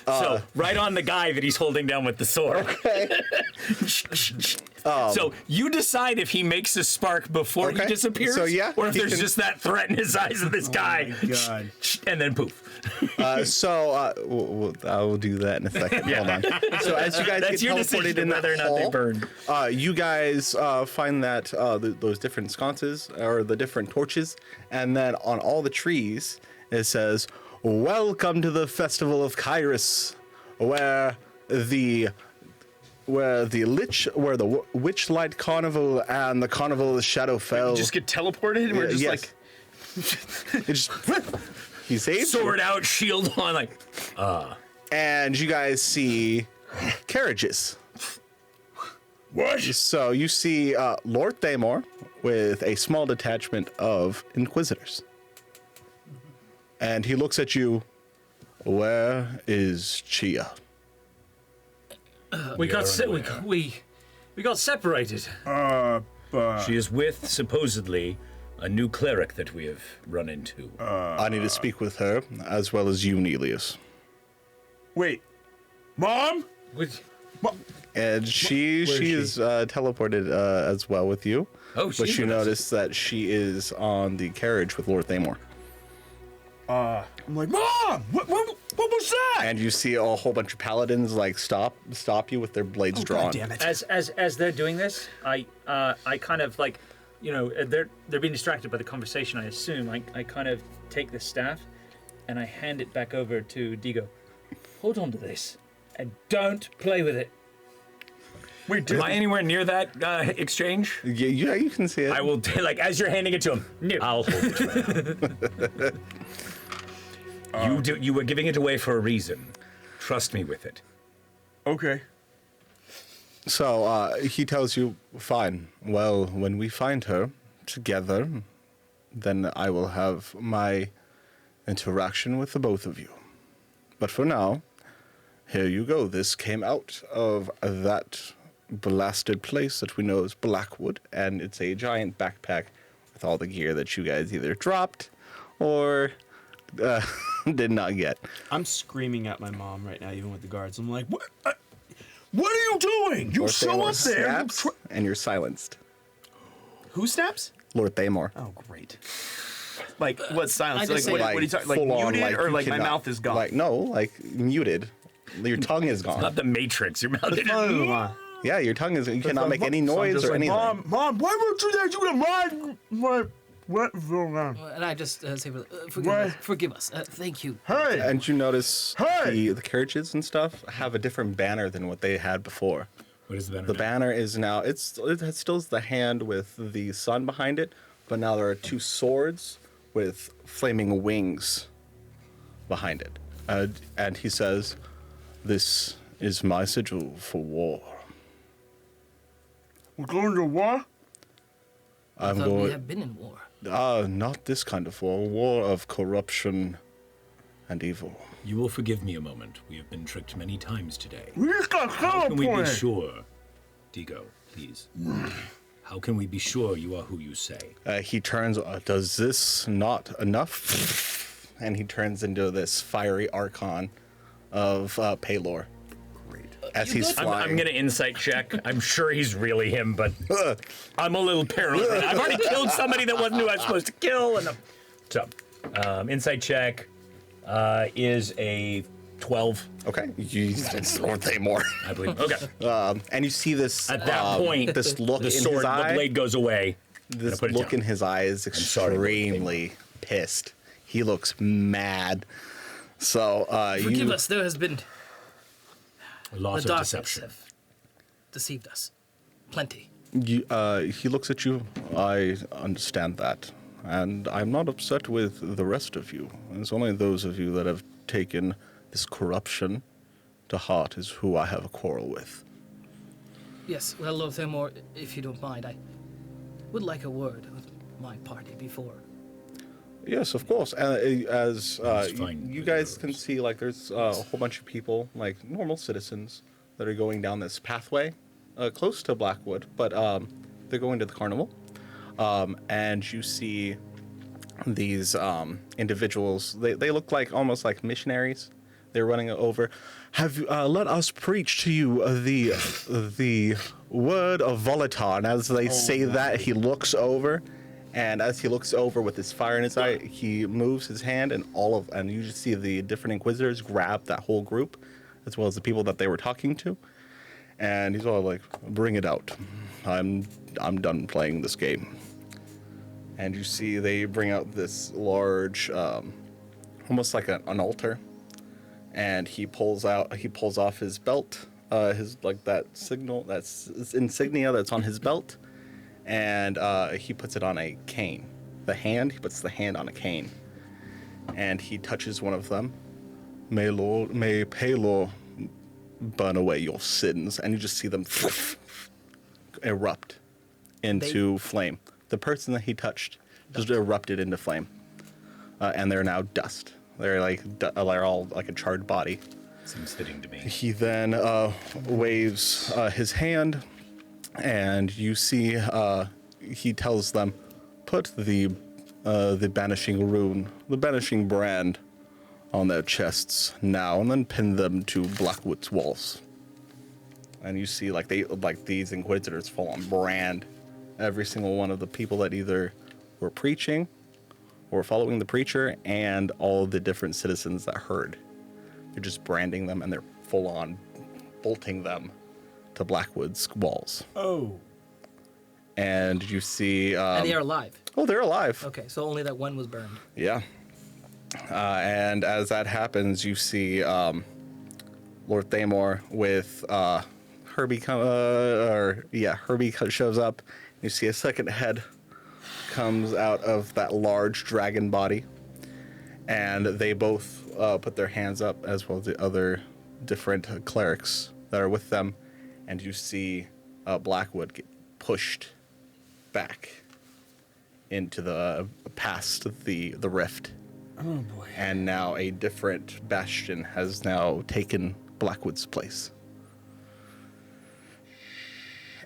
[SPEAKER 3] so right on the guy that he's holding down with the sword.
[SPEAKER 1] Okay.
[SPEAKER 3] So you decide if he makes a spark before he
[SPEAKER 1] Okay.
[SPEAKER 3] disappears,
[SPEAKER 1] So, yeah,
[SPEAKER 3] or if
[SPEAKER 1] he
[SPEAKER 3] there's
[SPEAKER 1] can-
[SPEAKER 3] just that threat in his eyes of this guy,
[SPEAKER 4] God.
[SPEAKER 3] and then poof.
[SPEAKER 1] I will do that in a second. Hold on. So as you guys
[SPEAKER 3] That's
[SPEAKER 1] get
[SPEAKER 3] your
[SPEAKER 1] teleported
[SPEAKER 3] decision
[SPEAKER 1] in
[SPEAKER 3] whether or
[SPEAKER 1] that
[SPEAKER 3] not they
[SPEAKER 1] hall,
[SPEAKER 3] burn.
[SPEAKER 1] you guys find that those different sconces or the different torches, and then on all the trees it says, "Welcome to the festival of Kyrus, where the Witchlight Carnival and the Carnival of the Shadowfell."
[SPEAKER 4] You just get teleported and we're just
[SPEAKER 1] yes.
[SPEAKER 4] like,
[SPEAKER 1] It just he saves you.
[SPEAKER 3] Sword out, shield on, like
[SPEAKER 1] And you guys see carriages.
[SPEAKER 9] What?
[SPEAKER 1] So you see Lord Thamor with a small detachment of Inquisitors. And he looks at you. Where is Chia?
[SPEAKER 2] We got separated.
[SPEAKER 3] She is with, supposedly, a new cleric that we have run into.
[SPEAKER 1] I need to speak with her, as well as you, Nelius.
[SPEAKER 9] Wait, Mom?
[SPEAKER 1] And she is teleported as well with you.
[SPEAKER 3] Oh,
[SPEAKER 1] but
[SPEAKER 3] she's
[SPEAKER 1] you
[SPEAKER 3] with us.
[SPEAKER 1] notice that she is on the carriage with Lord Thamor.
[SPEAKER 9] I'm like, Mom, what was that?
[SPEAKER 1] And you see a whole bunch of paladins like stop you with their blades drawn.
[SPEAKER 9] God damn it.
[SPEAKER 2] As they're doing this, I kind of like, you know, they're being distracted by the conversation. I assume I kind of take the staff, and I hand it back over to Digo. Hold on to this, and don't play with it.
[SPEAKER 9] Wait,
[SPEAKER 3] Am I anywhere near that exchange?
[SPEAKER 1] Yeah, you can see it.
[SPEAKER 3] I will, like, as you're handing it to him,
[SPEAKER 2] No.
[SPEAKER 3] I'll hold it for now. You were giving it away for a reason. Trust me with it.
[SPEAKER 9] Okay.
[SPEAKER 1] So he tells you, fine. Well, when we find her together, then I will have my interaction with the both of you. But for now, here you go. This came out of that blasted place that we know as Blackwood, and it's a giant backpack with all the gear that you guys either dropped or did not get.
[SPEAKER 4] I'm screaming at my mom right now, even with the guards. I'm like,
[SPEAKER 9] What are you doing? You
[SPEAKER 1] Lord
[SPEAKER 9] show
[SPEAKER 1] Thamor
[SPEAKER 9] up there.
[SPEAKER 1] snaps, and you're silenced.
[SPEAKER 4] who snaps?
[SPEAKER 1] Lord Thamor.
[SPEAKER 4] Oh, great. Like, what silence?
[SPEAKER 5] I
[SPEAKER 4] Like,
[SPEAKER 5] just
[SPEAKER 4] what
[SPEAKER 5] say-
[SPEAKER 4] are you talking? Like,
[SPEAKER 1] full on,
[SPEAKER 4] muted, or
[SPEAKER 1] you
[SPEAKER 4] like my
[SPEAKER 1] cannot-
[SPEAKER 4] mouth is gone?
[SPEAKER 1] Like, no, like muted. Your tongue is gone.
[SPEAKER 3] Not the Matrix. Your mouth.
[SPEAKER 1] Yeah, your tongue is. You cannot make any
[SPEAKER 9] So I'm
[SPEAKER 1] noise
[SPEAKER 9] just
[SPEAKER 1] or
[SPEAKER 9] like,
[SPEAKER 1] anything.
[SPEAKER 9] Mom, why would you do that? You what?
[SPEAKER 5] And I just say, forgive us. Thank you.
[SPEAKER 9] Hey,
[SPEAKER 1] And you notice
[SPEAKER 9] Hey!
[SPEAKER 1] the carriages and stuff have a different banner than what they had before.
[SPEAKER 3] What is the banner?
[SPEAKER 1] The banner is now it still is the hand with the sun behind it, but now there are two swords with flaming wings behind it. And he says, "This is my sigil for war.
[SPEAKER 9] we're going to war?
[SPEAKER 5] I
[SPEAKER 1] I'm
[SPEAKER 5] thought we
[SPEAKER 1] going.
[SPEAKER 5] have been in war.
[SPEAKER 1] Not this kind of war. War of corruption and evil."
[SPEAKER 3] You will forgive me a moment. We have been tricked many times today.
[SPEAKER 9] We just got
[SPEAKER 3] How can we be
[SPEAKER 9] teleported.
[SPEAKER 3] sure? Digo, please. How can we be sure you are who you say?
[SPEAKER 1] He turns. Does this not enough? And he turns into this fiery archon of Paylor.
[SPEAKER 4] Great.
[SPEAKER 1] As he's flying.
[SPEAKER 3] I'm gonna insight check. I'm sure he's really him, but I'm a little paranoid. Right now. I've already killed somebody that wasn't who I was supposed to kill, and so insight check is a 12.
[SPEAKER 1] Okay, it's Lord Thamor.
[SPEAKER 3] I believe. Okay.
[SPEAKER 1] And you see this
[SPEAKER 3] At that point,
[SPEAKER 1] this look
[SPEAKER 3] the
[SPEAKER 1] in
[SPEAKER 3] sword,
[SPEAKER 1] his
[SPEAKER 3] the
[SPEAKER 1] eye.
[SPEAKER 3] blade goes away.
[SPEAKER 1] This
[SPEAKER 3] put it
[SPEAKER 1] look
[SPEAKER 3] down.
[SPEAKER 1] in his eye is
[SPEAKER 3] sorry, Lord
[SPEAKER 1] extremely pissed. He looks mad. So
[SPEAKER 5] Forgive us. There has been
[SPEAKER 3] A lot
[SPEAKER 5] the
[SPEAKER 3] of
[SPEAKER 5] darkness
[SPEAKER 3] deception.
[SPEAKER 5] have deceived us. Plenty.
[SPEAKER 1] He looks at you. I understand that, and I'm not upset with the rest of you. It's only those of you that have taken this corruption to heart is who I have a quarrel with.
[SPEAKER 5] Yes, well, Lord Thamor, if you don't mind, I would like a word with my party before.
[SPEAKER 1] Yes, of course. As
[SPEAKER 3] fine.
[SPEAKER 1] you guys can see, like there's a whole bunch of people, like normal citizens, that are going down this pathway, close to Blackwood, but they're going to the carnival, and you see these individuals. They look like almost like missionaries. They're running over. Have you let us preach to you the word of Volatar? And as they say that, he looks over. And as he looks over with this fire in his eye, he moves his hand, and you just see the different inquisitors grab that whole group, as well as the people that they were talking to. And he's all like, "Bring it out. I'm done playing this game." And you see they bring out this large, almost like an altar, and he pulls off his belt, his like that insignia that's on his belt. And he puts it on a cane. He puts the hand on a cane. And he touches one of them. May Paylor burn away your sins. And you just see them erupt into flame. The person that he touched just erupted into flame. And they're now dust. They're all like a charred body.
[SPEAKER 3] Seems fitting to me.
[SPEAKER 1] He then waves his hand. And you see, he tells them, put the banishing rune, the banishing brand, on their chests now, and then pin them to Blackwood's walls. And you see, like these inquisitors full on brand every single one of the people that either were preaching or following the preacher, and all the different citizens that heard. They're just branding them, and they're full on bolting them to Blackwood's walls.
[SPEAKER 10] Oh.
[SPEAKER 1] And you see...
[SPEAKER 5] and they are alive.
[SPEAKER 1] Oh, they're alive.
[SPEAKER 5] Okay, so only that one was burned.
[SPEAKER 1] Yeah. And as that happens, you see Lord Thamor with Herbie Herbie shows up. You see a second head comes out of that large dragon body, and they both put their hands up, as well as the other different clerics that are with them, and you see Blackwood get pushed back into past the rift.
[SPEAKER 10] Oh boy.
[SPEAKER 1] And now a different bastion has now taken Blackwood's place.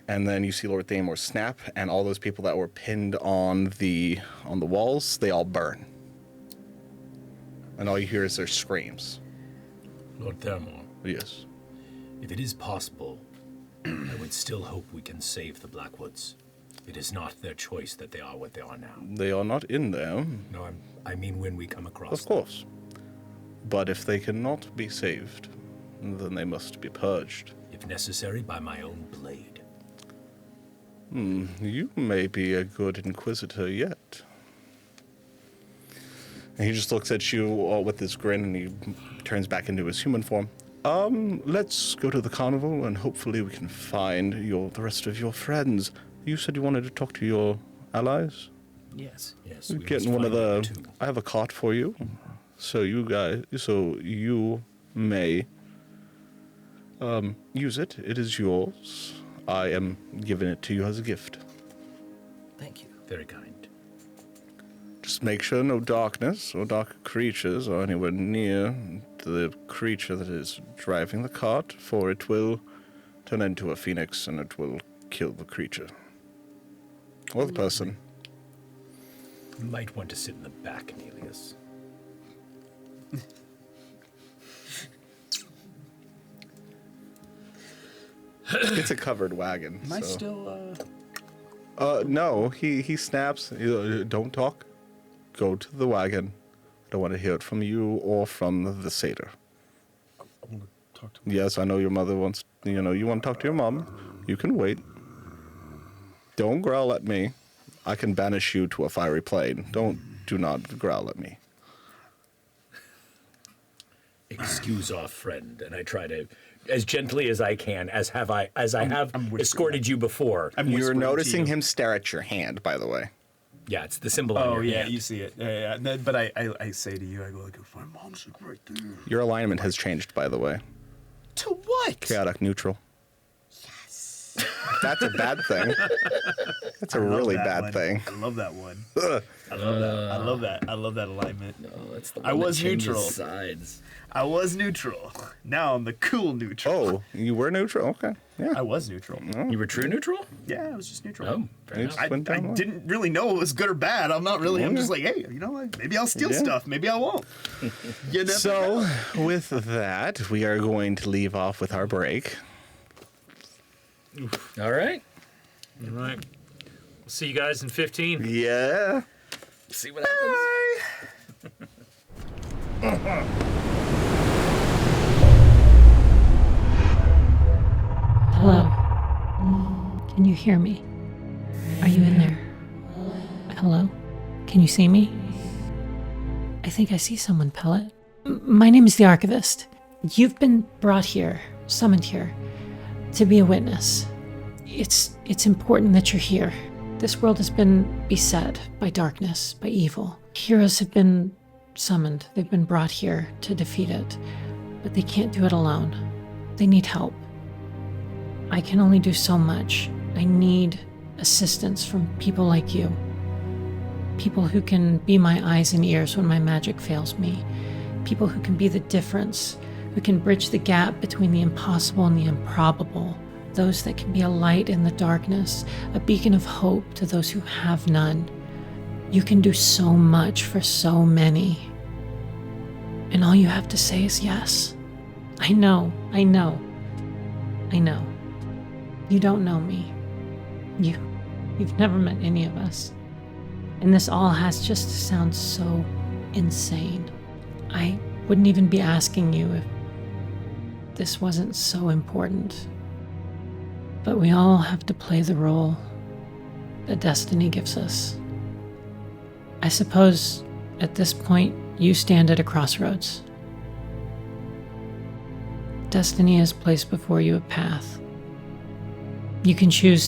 [SPEAKER 1] And then you see Lord Thamor snap, and all those people that were pinned on the walls, they all burn. And all you hear is their screams.
[SPEAKER 11] Lord Thamor,
[SPEAKER 1] Yes.
[SPEAKER 11] if it is possible, I would still hope we can save the Blackwoods. It is not their choice that they are what they are now.
[SPEAKER 1] They are not in there.
[SPEAKER 11] No, I mean when we come across
[SPEAKER 1] Of course. But if they cannot be saved, then they must be purged.
[SPEAKER 11] them, if necessary, by my own blade.
[SPEAKER 1] You may be a good inquisitor yet. And he just looks at you with this grin, and he turns back into his human form. Let's go to the carnival, and hopefully we can find the rest of your friends. You said you wanted to talk to your allies?
[SPEAKER 5] Yes.
[SPEAKER 11] Yes,
[SPEAKER 1] We're
[SPEAKER 11] we
[SPEAKER 1] getting
[SPEAKER 11] must
[SPEAKER 1] one of
[SPEAKER 11] find
[SPEAKER 1] the...
[SPEAKER 11] them too.
[SPEAKER 1] I have a cart for you. So you may use it. It is yours. I am giving it to you as a gift.
[SPEAKER 5] Thank you.
[SPEAKER 11] Very kind.
[SPEAKER 1] Just make sure no darkness or dark creatures are anywhere near the creature that is driving the cart, for it will turn into a phoenix and it will kill the creature. Or the person.
[SPEAKER 11] You might want to sit in the back, Nelius.
[SPEAKER 1] It's a covered wagon.
[SPEAKER 10] Am I
[SPEAKER 1] so.
[SPEAKER 10] still,
[SPEAKER 1] No, he snaps. Don't talk. Go to the wagon. I don't want to hear it from you or from the satyr.
[SPEAKER 10] I want to talk to
[SPEAKER 1] Yes, I know your mother wants, you want to talk to your mom. You can wait. Don't growl at me. I can banish you to a fiery plane. Do not growl at me.
[SPEAKER 3] Excuse our friend, and I try to, as gently as I can, as I have escorted you before.
[SPEAKER 1] You're noticing him stare at your hand, by the way.
[SPEAKER 3] Yeah, it's the symbol on
[SPEAKER 10] Oh
[SPEAKER 3] your
[SPEAKER 10] yeah,
[SPEAKER 3] hand.
[SPEAKER 10] you see it. Yeah. But I say to you, I go like, my mom's like right there.
[SPEAKER 1] Your alignment has changed, by the way.
[SPEAKER 10] To what?
[SPEAKER 1] Chaotic neutral. That's a bad thing. That's a really bad thing.
[SPEAKER 10] I love that one.
[SPEAKER 4] I love that.
[SPEAKER 10] I love that. I love that alignment.
[SPEAKER 4] No, that's the one
[SPEAKER 10] I
[SPEAKER 4] that
[SPEAKER 10] was
[SPEAKER 4] changes
[SPEAKER 10] neutral.
[SPEAKER 4] sides.
[SPEAKER 10] I was neutral. Now I'm the cool neutral.
[SPEAKER 1] Oh, you were neutral? Okay. Yeah.
[SPEAKER 10] I was neutral.
[SPEAKER 3] You were true neutral?
[SPEAKER 10] Yeah, I was just neutral.
[SPEAKER 4] Oh, fair
[SPEAKER 1] You
[SPEAKER 4] enough.
[SPEAKER 1] just went
[SPEAKER 10] I
[SPEAKER 1] down low.
[SPEAKER 10] didn't really know it was good or bad. I'm not really. I'm just like, hey, you know what? Maybe I'll steal
[SPEAKER 1] Yeah.
[SPEAKER 10] stuff. Maybe I won't. You never
[SPEAKER 1] So,
[SPEAKER 10] know.
[SPEAKER 1] with that, we are going to leave off with our break.
[SPEAKER 4] All right.
[SPEAKER 2] All right. We'll see you guys in 15.
[SPEAKER 1] Yeah.
[SPEAKER 4] See what happens.
[SPEAKER 12] Hello. Can you hear me? Are you in there? Hello? Can you see me? I think I see someone, Pellet. My name is the Archivist. You've been brought here, summoned here, to be a witness. It's important that you're here. This world has been beset by darkness, by evil. Heroes have been summoned. They've been brought here to defeat it. But they can't do it alone. They need help. I can only do so much. I need assistance from people like you. People who can be my eyes and ears when my magic fails me. People who can be the difference, who can bridge the gap between the impossible and the improbable. those that can be a light in the darkness, a beacon of hope to those who have none. You can do so much for so many. And all you have to say is yes. I know. You don't know me. You've never met any of us. And this all has just to sound so insane. I wouldn't even be asking you if this wasn't so important. But we all have to play the role that destiny gives us. I suppose at this point you stand at a crossroads. Destiny has placed before you a path. You can choose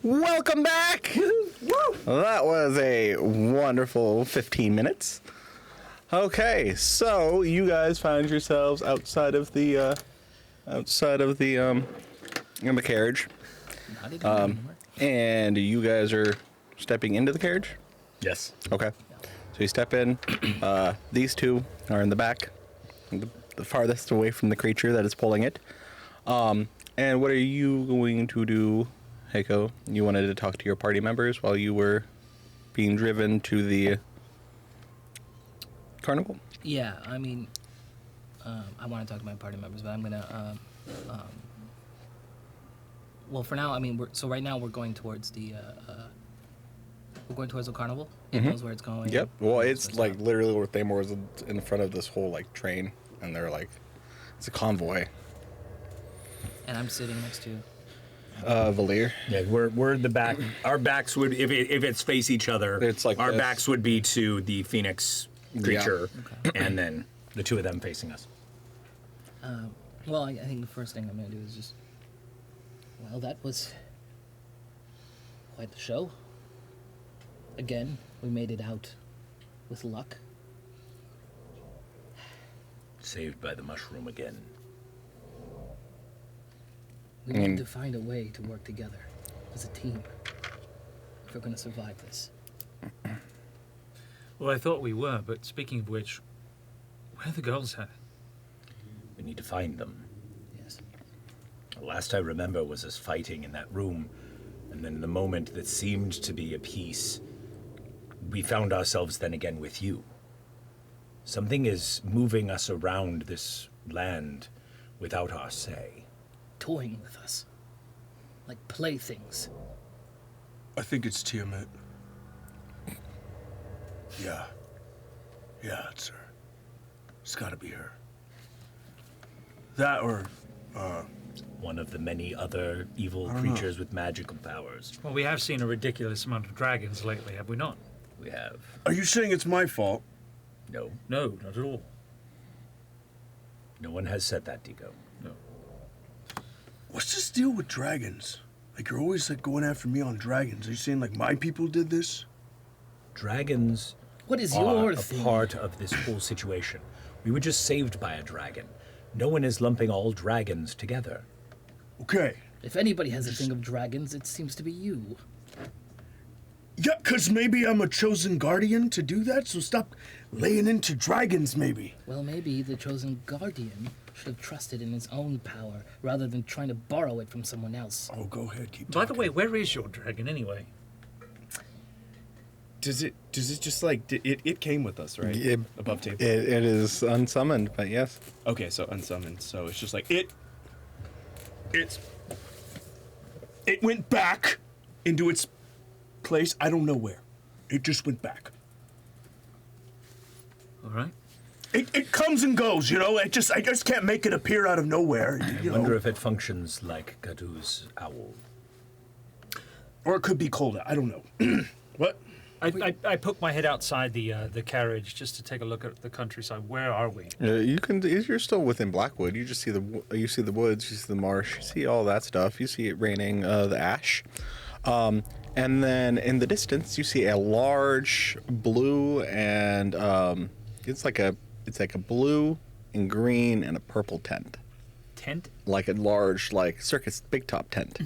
[SPEAKER 1] Welcome back! That was a wonderful 15 minutes. Okay, so you guys find yourselves outside of the in the carriage. And you guys are stepping into the carriage?
[SPEAKER 3] Yes.
[SPEAKER 1] Okay. So you step in. These two are in the back, the farthest away from the creature that is pulling it. And what are you going to do, Heiko? You wanted to talk to your party members while you were being driven to the carnival?
[SPEAKER 5] Yeah, I mean, I want to talk to my party members, but I'm gonna. Well, for now, I mean, right now we're going towards the. We're going towards the carnival. It knows where it's going.
[SPEAKER 1] Yep. Well, it's like literally where Thamor was in front of this whole like train, and they're like, it's a convoy.
[SPEAKER 5] And I'm sitting next to.
[SPEAKER 1] Valir.
[SPEAKER 3] Yeah, we're the back. Our backs would, if it's face each other,
[SPEAKER 1] it's like
[SPEAKER 3] our
[SPEAKER 1] this.
[SPEAKER 3] backs would be to the phoenix creature, and then the two of them facing us.
[SPEAKER 5] Well, I think the first thing I'm gonna do is just. Well, that was quite the show. Again, we made it out with luck.
[SPEAKER 11] Saved by the mushroom again.
[SPEAKER 5] We need to find a way to work together as a team if we're going to survive this.
[SPEAKER 2] Well, I thought we were, but speaking of which, where are the girls at?
[SPEAKER 11] We need to find them.
[SPEAKER 5] Yes.
[SPEAKER 11] The last I remember was us fighting in that room, and then in the moment that seemed to be a peace, we found ourselves then again with you. Something is moving us around this land without our say.
[SPEAKER 5] Toying with us. Like playthings.
[SPEAKER 9] I think it's Tiamat. Yeah. Yeah, it's her. It's gotta be her. That or,
[SPEAKER 11] one of the many other evil creatures with magical powers.
[SPEAKER 2] Well, we have seen a ridiculous amount of dragons lately, have we not?
[SPEAKER 11] We have.
[SPEAKER 9] Are you saying it's my fault?
[SPEAKER 11] No.
[SPEAKER 2] No, not at all.
[SPEAKER 11] No one has said that, Digo.
[SPEAKER 2] No.
[SPEAKER 9] What's this deal with dragons? Like, you're always, like, going after me on dragons. Are you saying, like, my people did this?
[SPEAKER 11] Dragons
[SPEAKER 5] What is
[SPEAKER 11] are
[SPEAKER 5] your
[SPEAKER 11] a
[SPEAKER 5] thing?
[SPEAKER 11] part of this whole situation. We were just saved by a dragon. No one is lumping all dragons together.
[SPEAKER 9] Okay.
[SPEAKER 5] If anybody has a thing of dragons, it seems to be you.
[SPEAKER 9] Yeah, 'cause maybe I'm a chosen guardian to do that, so stop laying into dragons, maybe.
[SPEAKER 5] Well, maybe the chosen guardian should have trusted in his own power rather than trying to borrow it from someone else.
[SPEAKER 9] Oh, go ahead, keep
[SPEAKER 2] By
[SPEAKER 9] talking.
[SPEAKER 2] the way, where is your dragon anyway?
[SPEAKER 4] Does it just like it came with us, right? Above table.
[SPEAKER 1] It is unsummoned, but yes.
[SPEAKER 4] Okay, so unsummoned. So it's just like it
[SPEAKER 9] went back into its place. I don't know where. It just went back.
[SPEAKER 2] All right.
[SPEAKER 9] It comes and goes, you know. I just can't make it appear out of nowhere.
[SPEAKER 11] I wonder if it functions like Gadu's owl.
[SPEAKER 9] Or it could be colder. I don't know. What?
[SPEAKER 2] I poked my head outside the carriage just to take a look at the countryside. Where are we?
[SPEAKER 1] You're still within Blackwood. You just see the woods, you see the marsh, you see all that stuff. You see it raining the ash, and then in the distance you see a large blue and it's like a blue and green and a purple tent.
[SPEAKER 2] Tent?
[SPEAKER 1] Like a large circus big top tent.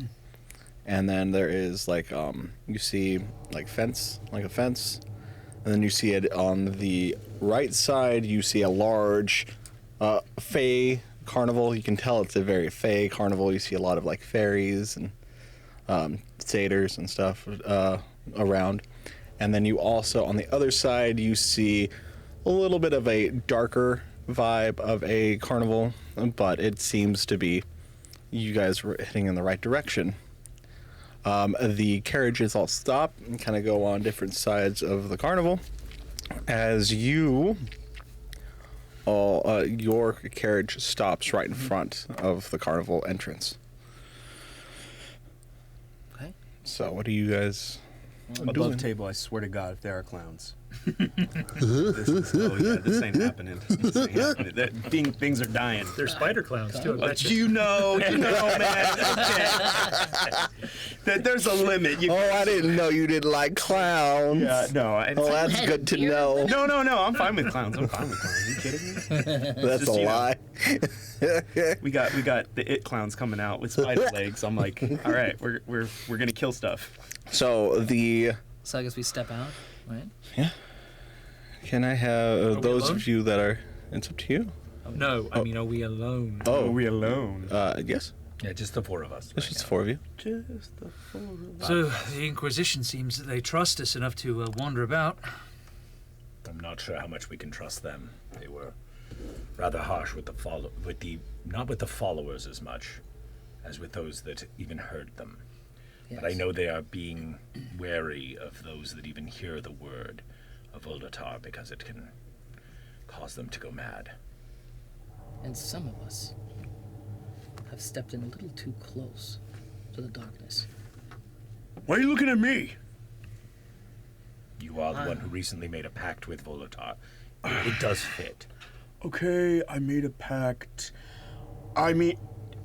[SPEAKER 1] And then there is you see a fence, and then you see it on the right side. You see a large fey carnival. You can tell it's a very fey carnival. You see a lot of fairies and satyrs and stuff around. And then you also on the other side you see a little bit of a darker vibe of a carnival, but it seems to be you guys were heading in the right direction. The carriages all stop and kind of go on different sides of the carnival. As your carriage stops right in front of the carnival entrance.
[SPEAKER 5] Okay.
[SPEAKER 1] So what do you guys
[SPEAKER 4] above table. I swear to God, if there are clowns. This ain't happening. This ain't happening. Things are dying.
[SPEAKER 2] They're spider clowns too. I bet you.
[SPEAKER 4] You know, man. Okay. There's a limit.
[SPEAKER 1] I didn't know you didn't like clowns.
[SPEAKER 4] Yeah, no.
[SPEAKER 1] That's good to know.
[SPEAKER 4] No. I'm fine with clowns. Are you kidding me?
[SPEAKER 1] That's a lie.
[SPEAKER 4] We got the it clowns coming out with spider legs. I'm like, all right, we're gonna kill stuff.
[SPEAKER 1] So
[SPEAKER 5] So I guess we step out, right?
[SPEAKER 1] Yeah. Can I have those
[SPEAKER 2] alone?
[SPEAKER 1] of you that are? It's up to you.
[SPEAKER 2] No, I mean, are we alone?
[SPEAKER 1] Oh,
[SPEAKER 4] Are we alone?
[SPEAKER 1] Yes.
[SPEAKER 11] Yeah, just the four of us.
[SPEAKER 1] It's just the four of you.
[SPEAKER 4] Just the four of us.
[SPEAKER 2] So the Inquisition seems that they trust us enough to wander about.
[SPEAKER 11] I'm not sure how much we can trust them. They were rather harsh with not with the followers as much as with those that even heard them.
[SPEAKER 5] Yes.
[SPEAKER 11] But I know they are being wary of those that even hear the word of 𝐒𝐻𝐸𝐪 because it can cause them to go mad.
[SPEAKER 5] And some of us have stepped in a little too close to the darkness.
[SPEAKER 9] Why are you looking at me?
[SPEAKER 11] You are the one who recently made a pact with 𝐒𝐻𝐸𝐪. It does fit.
[SPEAKER 9] Okay, I made a pact. I mean,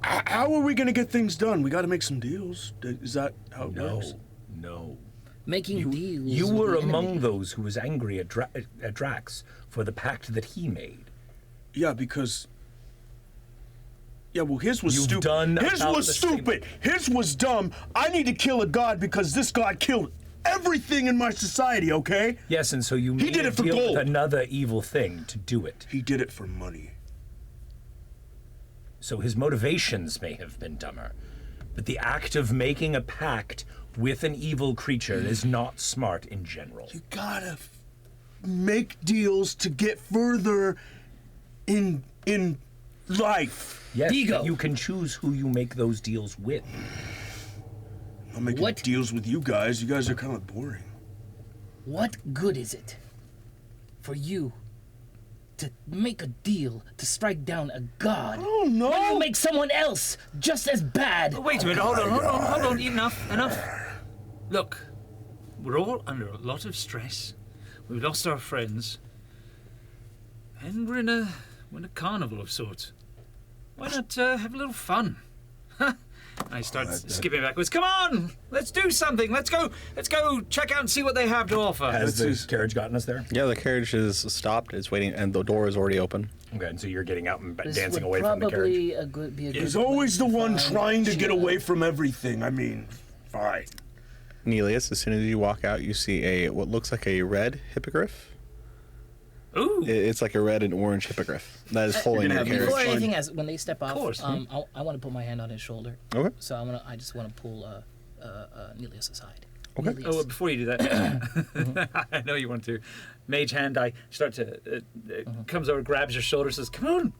[SPEAKER 9] how are we gonna get things done? We gotta make some deals. Is that how it works?
[SPEAKER 11] No.
[SPEAKER 5] Making deals.
[SPEAKER 11] You
[SPEAKER 5] with
[SPEAKER 11] were
[SPEAKER 5] the
[SPEAKER 11] among
[SPEAKER 5] enemy.
[SPEAKER 11] those who was angry at Drax for the pact that he made.
[SPEAKER 9] Yeah, because. Yeah, well, his was
[SPEAKER 11] You've
[SPEAKER 9] stupid.
[SPEAKER 11] done
[SPEAKER 9] His
[SPEAKER 11] about
[SPEAKER 9] was
[SPEAKER 11] the same-
[SPEAKER 9] stupid. His was dumb. I need to kill a god because this god killed everything in my society. Okay?
[SPEAKER 11] Yes, and so you made
[SPEAKER 9] did
[SPEAKER 11] a
[SPEAKER 9] it for
[SPEAKER 11] deal
[SPEAKER 9] gold.
[SPEAKER 11] with another evil thing to do it.
[SPEAKER 9] He did it for money.
[SPEAKER 11] So his motivations may have been dumber, but the act of making a pact with an evil creature is not smart in general.
[SPEAKER 9] You gotta make deals to get further in life.
[SPEAKER 11] Yes,
[SPEAKER 5] Ego.
[SPEAKER 11] but you can choose who you make those deals with.
[SPEAKER 9] I'm making
[SPEAKER 5] What?
[SPEAKER 9] deals with you guys. You guys are kind of boring.
[SPEAKER 5] What good is it for you to make a deal to strike down a god?
[SPEAKER 9] Oh no!
[SPEAKER 5] When you make someone else just as bad.
[SPEAKER 2] Wait a minute, hold on. Enough. Look, we're all under a lot of stress. We've lost our friends. And we're in a carnival of sorts. Why not have a little fun? I start skipping backwards. Come on! Let's do something! Let's go check out and see what they have to offer.
[SPEAKER 11] Has the carriage gotten us there?
[SPEAKER 1] Yeah, the carriage is stopped. It's waiting, and the door is already open.
[SPEAKER 11] Okay, and so you're getting out and
[SPEAKER 5] This
[SPEAKER 11] dancing
[SPEAKER 5] would
[SPEAKER 11] away from the carriage.
[SPEAKER 5] probably be a good
[SPEAKER 9] He's always the
[SPEAKER 5] place to
[SPEAKER 9] one
[SPEAKER 5] find
[SPEAKER 9] trying to get
[SPEAKER 5] Sheila.
[SPEAKER 9] away from everything. I mean, fine.
[SPEAKER 1] Nelius, as soon as you walk out, you see what looks like a red hippogriff.
[SPEAKER 2] Ooh!
[SPEAKER 1] It's like a red and orange hippogriff that is pulling your carriage.
[SPEAKER 5] Before anything else, when they step off,
[SPEAKER 2] course.
[SPEAKER 5] I want to put my hand on his shoulder.
[SPEAKER 1] Okay.
[SPEAKER 5] So I just want to pull Nelius aside.
[SPEAKER 1] Okay.
[SPEAKER 5] Nelius.
[SPEAKER 2] Oh, before you do that, I know you want to. Mage hand, I start to comes over, grabs your shoulder, says, "Come on!"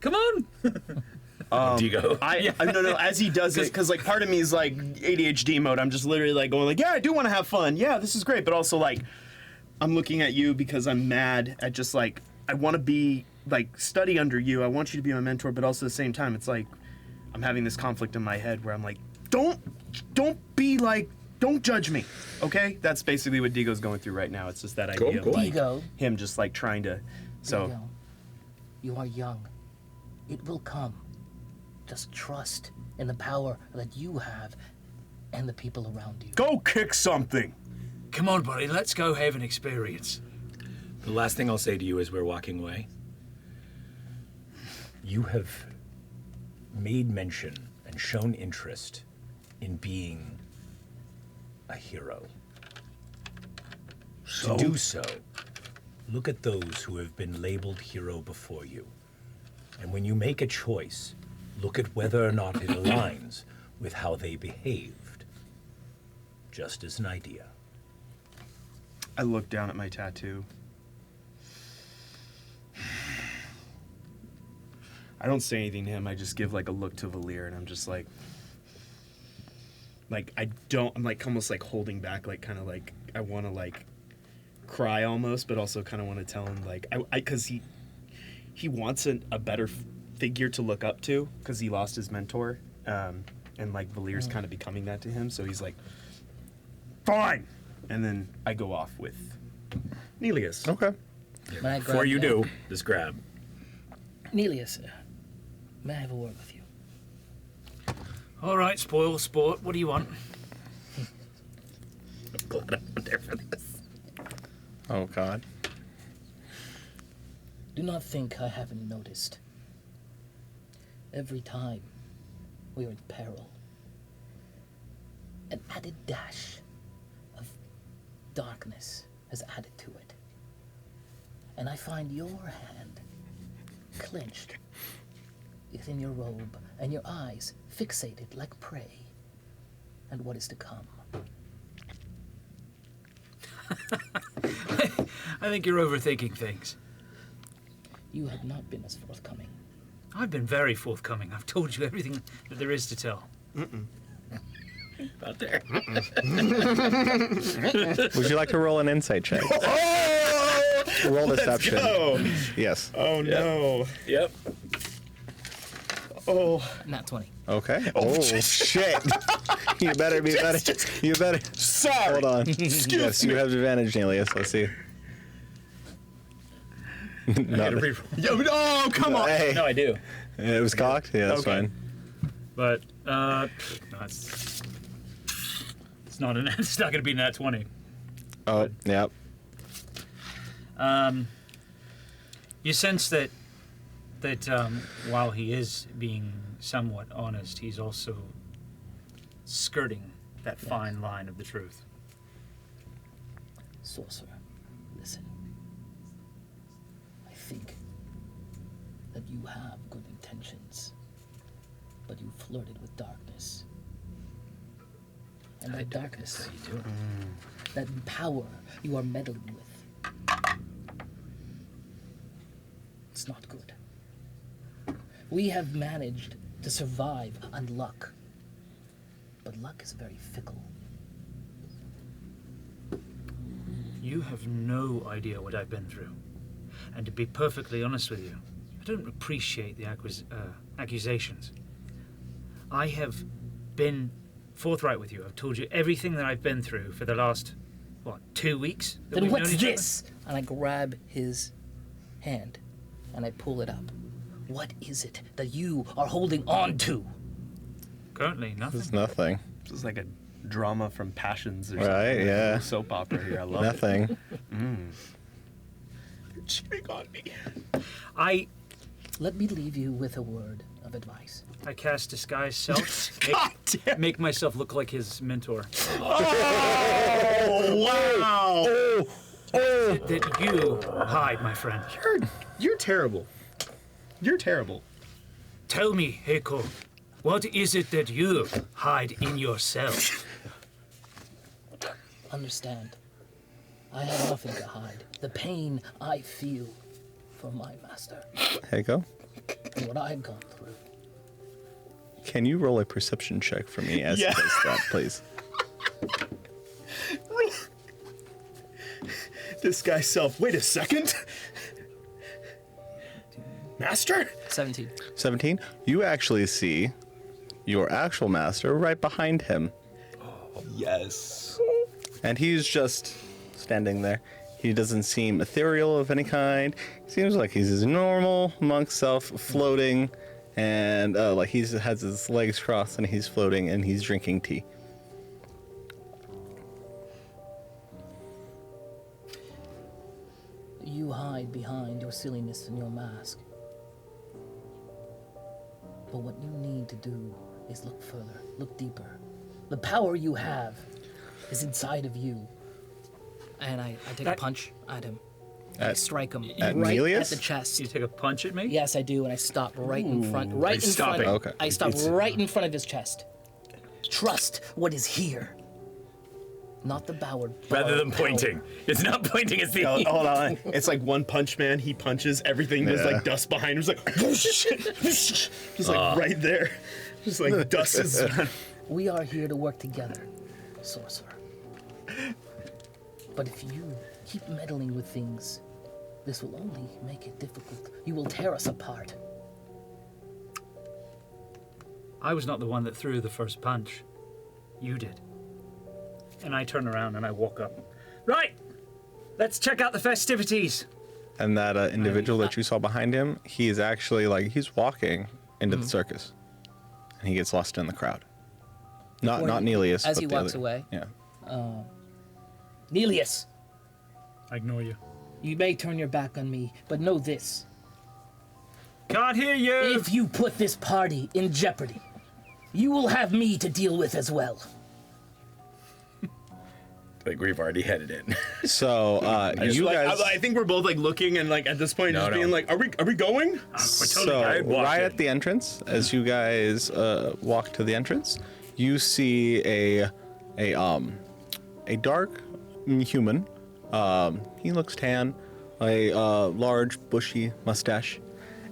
[SPEAKER 11] Digo.
[SPEAKER 4] No. As he does it, because like part of me is like ADHD mode. I'm just literally like going like, yeah, I do want to have fun. Yeah, this is great, but also like, I'm looking at you because I'm mad at just like I want to be like study under you. I want you to be my mentor, but also at the same time, it's like I'm having this conflict in my head where I'm like, don't be like, don't judge me, okay? That's basically what Digo's going through right now. It's just that idea of like
[SPEAKER 5] Digo.
[SPEAKER 4] him just like trying to. So
[SPEAKER 5] Digo, you are young. It will come. Just trust in the power that you have and the people around you.
[SPEAKER 9] Go kick something.
[SPEAKER 2] Come on, buddy, let's go have an experience.
[SPEAKER 11] The last thing I'll say to you as we're walking away, you have made mention and shown interest in being a hero.
[SPEAKER 9] So?
[SPEAKER 11] To do so, look at those who have been labeled hero before you. And when you make a choice, look at whether or not it aligns with how they behaved. Just as an idea.
[SPEAKER 4] I look down at my tattoo. I don't say anything to him. I just give like a look to Valir, and I'm just like I'm like almost like holding back, like kind of like I want to like cry almost, but also kind of want to tell him like because he wants a better figure to look up to because he lost his mentor, and like Valir's kind of becoming that to him. So he's like, fine, and then I go off with Nelius.
[SPEAKER 1] Okay.
[SPEAKER 5] When I
[SPEAKER 3] Before
[SPEAKER 5] grab
[SPEAKER 3] you
[SPEAKER 5] that-
[SPEAKER 3] do, just grab.
[SPEAKER 5] Nelius, may I have a word with you?
[SPEAKER 2] All right, spoil sport. What do you want?
[SPEAKER 3] I'm glad I'm there for this.
[SPEAKER 1] Oh God.
[SPEAKER 5] Do not think I haven't noticed. Every time we are in peril, an added dash of darkness has added to it. And I find your hand clenched within your robe and your eyes fixated like prey and what is to come.
[SPEAKER 2] I think you're overthinking things.
[SPEAKER 5] You have not been as forthcoming.
[SPEAKER 2] I've been very forthcoming. I've told you everything that there is to tell.
[SPEAKER 3] Out there.
[SPEAKER 1] Would you like to roll an insight check? Roll deception.
[SPEAKER 4] Go.
[SPEAKER 1] Yes.
[SPEAKER 4] Oh no.
[SPEAKER 3] Yep.
[SPEAKER 4] Oh.
[SPEAKER 5] Not 20.
[SPEAKER 1] Okay. Oh shit! You better be better. You better.
[SPEAKER 4] Sorry.
[SPEAKER 1] Hold on. Yes, you have advantage, Nelius. Let's see. Nothing.
[SPEAKER 4] Oh, come on.
[SPEAKER 1] Hey,
[SPEAKER 3] No, I do.
[SPEAKER 1] it was cocked. Yeah, that's
[SPEAKER 4] Okay.
[SPEAKER 1] fine.
[SPEAKER 2] But no, it's not an. It's not going to be nat 20.
[SPEAKER 1] Oh, yep.
[SPEAKER 2] You sense that while he is being somewhat honest, he's also skirting that fine line of the truth.
[SPEAKER 5] Sorcerer, listen. I think that you have good intentions, but you flirted with darkness. And that darkness, that power you are meddling with, it's not good. We have managed to survive on luck, but luck is very fickle.
[SPEAKER 2] You have no idea what I've been through. And to be perfectly honest with you, I don't appreciate the accusations. I have been forthright with you. I've told you everything that I've been through for the last, 2 weeks? that
[SPEAKER 5] Then
[SPEAKER 2] we've
[SPEAKER 5] what's
[SPEAKER 2] known each other?
[SPEAKER 5] this? And I grab his hand and I pull it up. What is it that you are holding on to?
[SPEAKER 2] Currently, nothing.
[SPEAKER 1] There's nothing.
[SPEAKER 4] This is like a drama from Passions or
[SPEAKER 1] Right,
[SPEAKER 4] something. Like
[SPEAKER 1] yeah.
[SPEAKER 4] a soap opera here. I love
[SPEAKER 1] Nothing.
[SPEAKER 4] You're cheating on me.
[SPEAKER 5] Let me leave you with a word of advice.
[SPEAKER 2] I cast Disguise Self.
[SPEAKER 4] God damn.
[SPEAKER 2] Make myself look like his mentor.
[SPEAKER 4] Oh, wow.
[SPEAKER 2] That you hide, my friend.
[SPEAKER 4] You're terrible. You're terrible.
[SPEAKER 2] Tell me, Heiko, what is it that you hide in yourself?
[SPEAKER 5] Understand, I have nothing to hide. The pain I feel for my master
[SPEAKER 1] Heiko,
[SPEAKER 5] and what I've gone through.
[SPEAKER 1] can you roll a perception check for me as
[SPEAKER 4] Yeah.
[SPEAKER 1] he does that, please?
[SPEAKER 4] This guy's self. Wait a second. Master?
[SPEAKER 5] 17.
[SPEAKER 1] 17. You actually see your actual master right behind him,
[SPEAKER 4] Yes.
[SPEAKER 1] and he's just standing there. He doesn't seem ethereal of any kind. He seems like he's his normal monk self, floating, and like he has his legs crossed and he's floating and he's drinking tea.
[SPEAKER 5] You hide behind your silliness and your mask. But what you need to do is look further, look deeper. The power you have is inside of you. And I take a punch at him. I strike him
[SPEAKER 1] at
[SPEAKER 5] right
[SPEAKER 1] Nelius?
[SPEAKER 5] at the chest.
[SPEAKER 2] You take a punch at me?
[SPEAKER 5] Yes, I do, and I stop right in front. Right in
[SPEAKER 3] stopping.
[SPEAKER 5] front.
[SPEAKER 1] Okay.
[SPEAKER 5] I stop right in front of his chest. Trust what is here, not the Ballard.
[SPEAKER 3] Rather than
[SPEAKER 5] power.
[SPEAKER 3] pointing. It's not pointing, it's the...
[SPEAKER 4] Oh, hold on. It's like One Punch Man. He punches everything. There's
[SPEAKER 1] Yeah.
[SPEAKER 4] like dust behind him. It's like, just like right there. Just like dust is.
[SPEAKER 5] We are here to work together, sorcerer. But if you keep meddling with things, this will only make it difficult. You will tear us apart.
[SPEAKER 2] I was not the one that threw the first punch. You did. And I turn around and I walk up. Right! Let's check out the festivities.
[SPEAKER 1] And that individual that you saw behind him, he is actually he's walking into the circus, and he gets lost in the crowd. Not Nelius.
[SPEAKER 5] As
[SPEAKER 1] but
[SPEAKER 5] he
[SPEAKER 1] the
[SPEAKER 5] walks
[SPEAKER 1] other-
[SPEAKER 5] away.
[SPEAKER 1] Yeah.
[SPEAKER 5] Nelius,
[SPEAKER 2] I ignore you.
[SPEAKER 5] you may turn your back on me, but know this.
[SPEAKER 2] Can't hear you.
[SPEAKER 5] If you put this party in jeopardy, you will have me to deal with as well.
[SPEAKER 11] We've already headed in.
[SPEAKER 1] So you guys.
[SPEAKER 4] I think we're both looking and at this point being like, are we going?
[SPEAKER 1] So right at the entrance, as you guys walk to the entrance, you see a dark human. He looks tan, a large bushy mustache,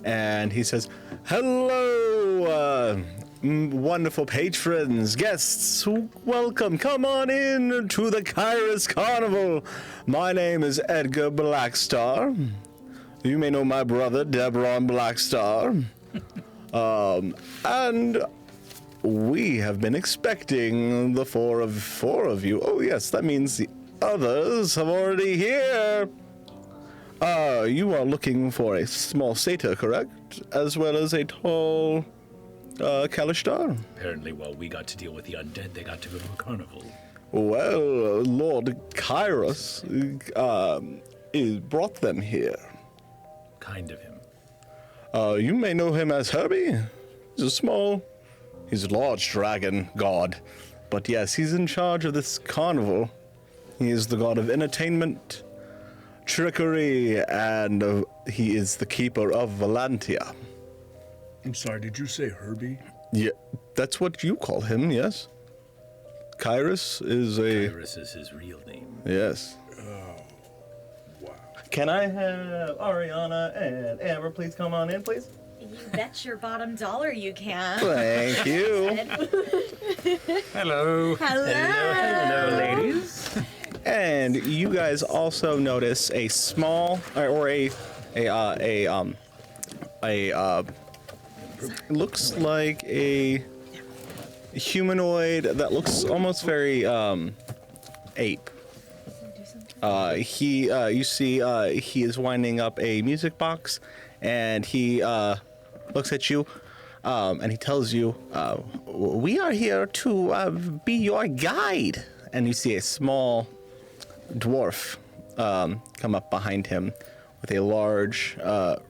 [SPEAKER 1] and he says, "Hello, wonderful patrons, guests, welcome. Come on in to the 𝐒𝐲𝐬𝐬 Carnival. My name is Edgar Blackstar. You may know my brother, Deborah Blackstar. And we have been expecting the four of you. Oh, yes, that means the others have already here. You are looking for a small satyr, correct? As well as a tall 𝐒𝐲𝐬𝐬.
[SPEAKER 11] Apparently, while we got to deal with the undead, they got to go to a carnival.
[SPEAKER 1] Well, Lord Kairos brought them here.
[SPEAKER 11] Kind of him.
[SPEAKER 1] You may know him as Herbie. He's a large dragon god. But yes, he's in charge of this carnival. He is the god of entertainment, trickery, and he is the keeper of Valantia.
[SPEAKER 9] I'm sorry, did you say Herbie?
[SPEAKER 1] Yeah, that's what you call him, yes? Kairos is
[SPEAKER 11] Kairos is his real name.
[SPEAKER 1] Yes.
[SPEAKER 9] Oh, wow.
[SPEAKER 1] Can I have Ariana and Amber please come on in, please?
[SPEAKER 13] You bet your bottom dollar you can.
[SPEAKER 1] Thank you.
[SPEAKER 2] Hello.
[SPEAKER 11] Hello, ladies.
[SPEAKER 1] And you guys also notice a small, looks like a humanoid that looks almost very ape. You see he is winding up a music box, and he looks at you, and he tells you, "We are here to be your guide." And you see a small dwarf come up behind him with a large or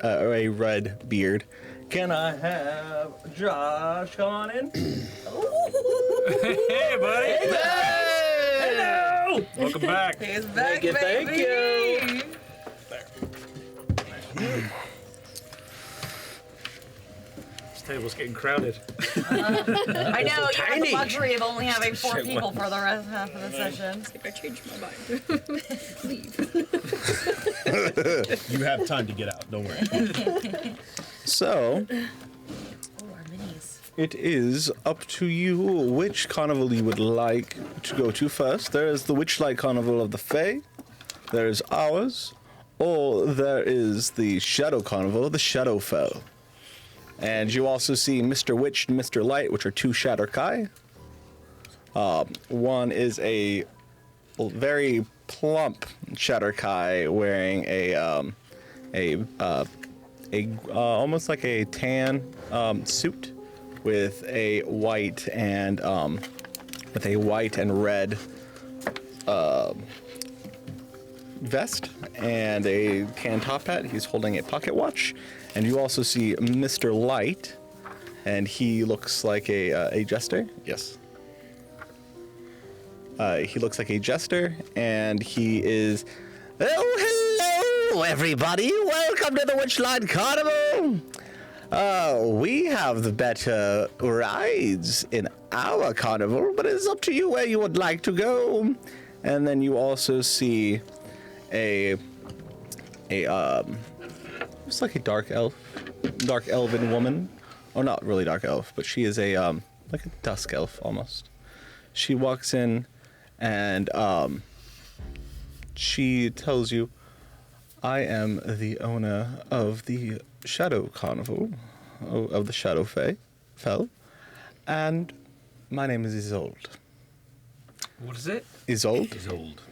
[SPEAKER 1] a red beard. Can I have Josh come on in?
[SPEAKER 2] Hey, buddy.
[SPEAKER 5] Hey!
[SPEAKER 2] Hello. Welcome back.
[SPEAKER 13] He's back,
[SPEAKER 5] Thank you.
[SPEAKER 2] This table's getting crowded.
[SPEAKER 13] I know, you have the luxury of only having 4 people for the rest half of the session.
[SPEAKER 14] I changed my mind. Leave.
[SPEAKER 4] You have time to get out. Don't worry.
[SPEAKER 1] So,
[SPEAKER 13] Oh, our minis.
[SPEAKER 1] it is up to you which carnival you would like to go to first. There is the Witchlight Carnival of the Fae. There is ours. Or there is the Shadow Carnival of the Shadowfell. And you also see Mr. Witch and Mr. Light, which are two Shatterkai. One is a very plump Shatterkai wearing almost like a tan suit with a white and red vest and a tan top hat. He's holding a pocket watch. And you also see Mr. Light, and he looks like a jester. Yes. He looks like a jester, and he is. Oh, hello, everybody! Welcome to the Witchlight Carnival. We have the better rides in our carnival, but it's up to you where you would like to go. And then you also see it's like a dark elven woman. Oh, not really dark elf, but she is like a dusk elf almost. She walks in and she tells you, "I am the owner of the Shadow Carnival, of the Shadowfell, and my name is Isolde."
[SPEAKER 2] What is it?
[SPEAKER 1] Isolde?
[SPEAKER 11] He's old.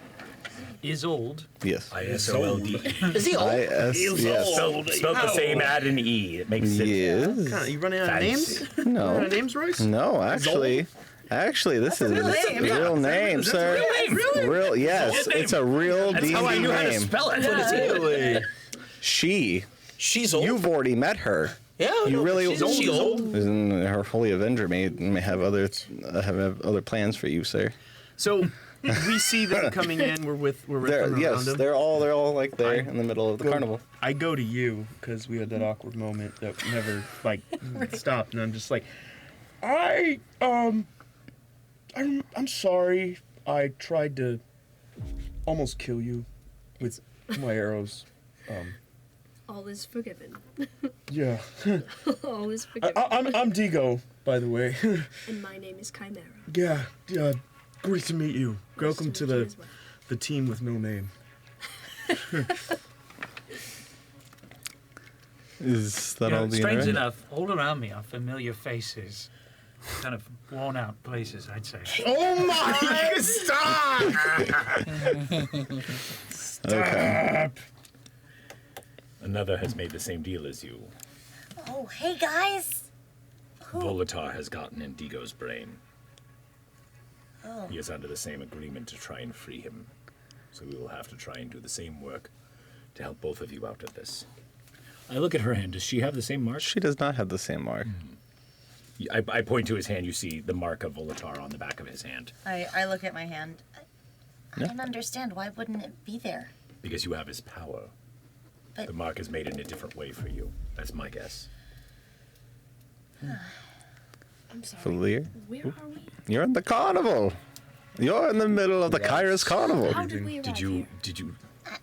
[SPEAKER 2] is old.
[SPEAKER 1] Yes.
[SPEAKER 11] ISOLD.
[SPEAKER 5] Is he old?
[SPEAKER 1] Yes.
[SPEAKER 11] Spelled the same add an E. It makes it.
[SPEAKER 1] Yes.
[SPEAKER 4] You running out of names?
[SPEAKER 1] No.
[SPEAKER 4] Running out of names, Royce?
[SPEAKER 1] No, actually, this is
[SPEAKER 13] name.
[SPEAKER 1] a real name, sir. Real, yes, it's a real D&D
[SPEAKER 3] How I knew how to
[SPEAKER 1] name.
[SPEAKER 3] spell it.
[SPEAKER 4] Really?
[SPEAKER 5] She's old.
[SPEAKER 1] You've already met her.
[SPEAKER 5] Yeah,
[SPEAKER 1] You really
[SPEAKER 5] she's old.
[SPEAKER 1] Her Holy Avenger may have other plans for you, sir.
[SPEAKER 4] So we see them coming in. We're with them around
[SPEAKER 1] Yes,
[SPEAKER 4] them.
[SPEAKER 1] they're all like there in the middle of the carnival.
[SPEAKER 4] I go to you because we had that awkward moment that never stopped, and I'm just like, I'm sorry. I tried to almost kill you with my arrows.
[SPEAKER 14] All is forgiven.
[SPEAKER 4] Yeah.
[SPEAKER 14] All is forgiven.
[SPEAKER 4] I'm Digo, by the way.
[SPEAKER 14] And my name is Chimera.
[SPEAKER 4] Yeah. Great to meet you. Welcome to
[SPEAKER 14] meet you as well.
[SPEAKER 4] the team with no name.
[SPEAKER 1] Is that all the
[SPEAKER 2] Strange
[SPEAKER 1] interaction?
[SPEAKER 2] enough, all around me are familiar faces. Kind of worn out places, I'd say.
[SPEAKER 4] Oh my! Stop!
[SPEAKER 1] Okay.
[SPEAKER 11] Another has made the same deal as you.
[SPEAKER 13] Oh, hey guys.
[SPEAKER 11] Volatar has gotten in Digo's brain.
[SPEAKER 13] Oh.
[SPEAKER 11] He is under the same agreement to try and free him. So we will have to try and do the same work to help both of you out of this. I look at her hand. Does she have the same mark?
[SPEAKER 1] She does not have the same mark.
[SPEAKER 11] I point to his hand. You see the mark of Volatar on the back of his hand.
[SPEAKER 13] I look at my hand. I don't understand. Why wouldn't it be there?
[SPEAKER 11] Because you have his power.
[SPEAKER 13] But
[SPEAKER 11] the mark is made in a different way for you. That's my guess.
[SPEAKER 14] I'm sorry.
[SPEAKER 1] Familiar?
[SPEAKER 14] Where are we?
[SPEAKER 1] You're in the carnival. You're in the middle of the 𝐒𝐲𝐬𝐴 carnival.
[SPEAKER 14] How did we arrive here?
[SPEAKER 11] Did you?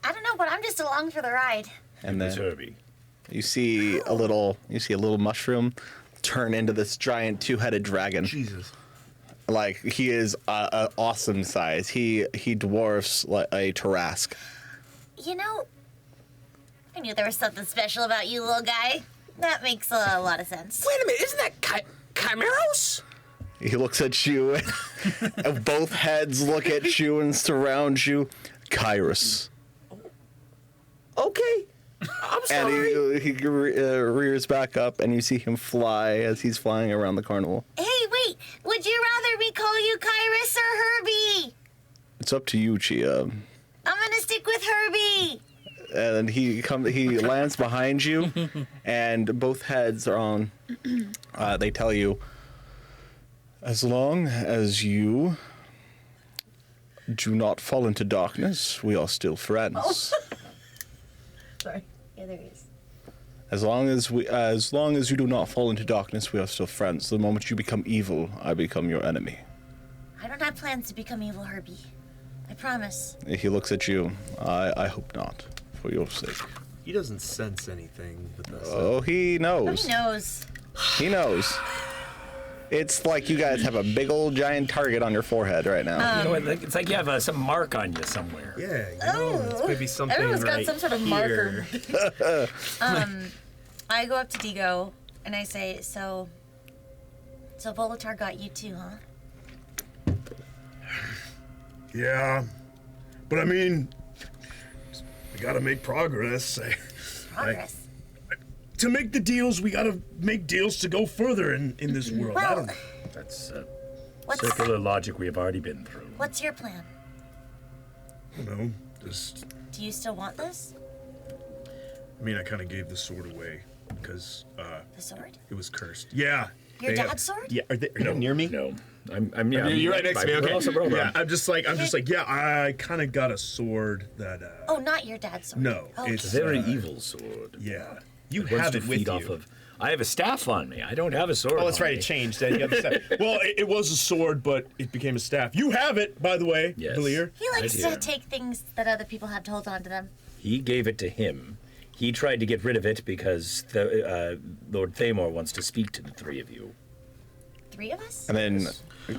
[SPEAKER 13] I don't know, but I'm just along for the ride.
[SPEAKER 1] And
[SPEAKER 11] Miss
[SPEAKER 1] then
[SPEAKER 11] Herbie.
[SPEAKER 1] you see a little mushroom turn into this giant two-headed dragon.
[SPEAKER 4] Jesus.
[SPEAKER 1] Like he is an awesome size. He dwarfs like a Tarrasque.
[SPEAKER 13] You know, I knew there was something special about you, little guy. That makes a lot of sense.
[SPEAKER 5] Wait a minute, isn't that Chimeros?
[SPEAKER 1] He looks at you, and both heads look at you and surround you. Kairos.
[SPEAKER 5] Okay. I'm sorry.
[SPEAKER 1] And he rears back up, and you see him fly as he's flying around the carnival.
[SPEAKER 13] Hey, wait! Would you rather me call you Kairos or Herbie?
[SPEAKER 1] It's up to you, Chia.
[SPEAKER 13] I'm gonna stick with Herbie.
[SPEAKER 1] And he lands behind you, and both heads are on. They tell you, as long as you do not fall into darkness, we are still friends.
[SPEAKER 13] Oh. Sorry. Yeah, there he is.
[SPEAKER 1] As long as you do not fall into darkness, we are still friends. The moment you become evil, I become your enemy.
[SPEAKER 13] I don't have plans to become evil, Herbie. I promise.
[SPEAKER 1] He looks at you. I hope not, for your sake.
[SPEAKER 4] He doesn't sense anything with us.
[SPEAKER 1] Oh, he knows.
[SPEAKER 13] He knows.
[SPEAKER 1] He knows. It's like you guys have a big old giant target on your forehead right now.
[SPEAKER 3] You know, it's like you have some mark on you somewhere.
[SPEAKER 4] Yeah, it's maybe something
[SPEAKER 13] Everyone's got
[SPEAKER 4] right
[SPEAKER 13] some sort of
[SPEAKER 4] here.
[SPEAKER 13] marker. I go up to Digo and I say, so Volatar got you too, huh?
[SPEAKER 9] Yeah, but I mean, we gotta make progress.
[SPEAKER 13] Progress.
[SPEAKER 9] To make the deals, we gotta make deals to go further in this world. I don't know.
[SPEAKER 11] That's
[SPEAKER 13] What's-
[SPEAKER 11] circular logic we have already been through.
[SPEAKER 13] What's your plan?
[SPEAKER 9] I don't know. Just,
[SPEAKER 13] Do you still want this?
[SPEAKER 9] I mean, I kind of gave the sword away because
[SPEAKER 13] The sword?
[SPEAKER 9] it was cursed. Yeah.
[SPEAKER 13] Your
[SPEAKER 9] they have-
[SPEAKER 13] dad's sword?
[SPEAKER 4] Yeah, are they near me?
[SPEAKER 11] No, I'm yeah.
[SPEAKER 4] You're right next to me. Okay.
[SPEAKER 9] Yeah, I'm just like, yeah, I kind of got a sword that.
[SPEAKER 13] Oh, not your dad's sword.
[SPEAKER 9] No,
[SPEAKER 13] Oh,
[SPEAKER 9] it's
[SPEAKER 11] It's a very evil sword.
[SPEAKER 9] Yeah.
[SPEAKER 4] You
[SPEAKER 11] It wants
[SPEAKER 4] have
[SPEAKER 11] to
[SPEAKER 4] it with
[SPEAKER 11] feed
[SPEAKER 4] you.
[SPEAKER 11] off of. I have a staff on me. I don't have a sword.
[SPEAKER 4] Oh, that's
[SPEAKER 11] on
[SPEAKER 4] right.
[SPEAKER 11] me.
[SPEAKER 4] It changed. You got the staff.
[SPEAKER 9] Well, it was a sword, but it became a staff. You have it, by the way,
[SPEAKER 11] Yes.
[SPEAKER 9] Belir.
[SPEAKER 13] He likes
[SPEAKER 11] Right here.
[SPEAKER 13] to take things that other people have to hold on to them.
[SPEAKER 11] He gave it to him. He tried to get rid of it because the Lord Thamor wants to speak to the three of you.
[SPEAKER 13] Three of us?
[SPEAKER 1] And then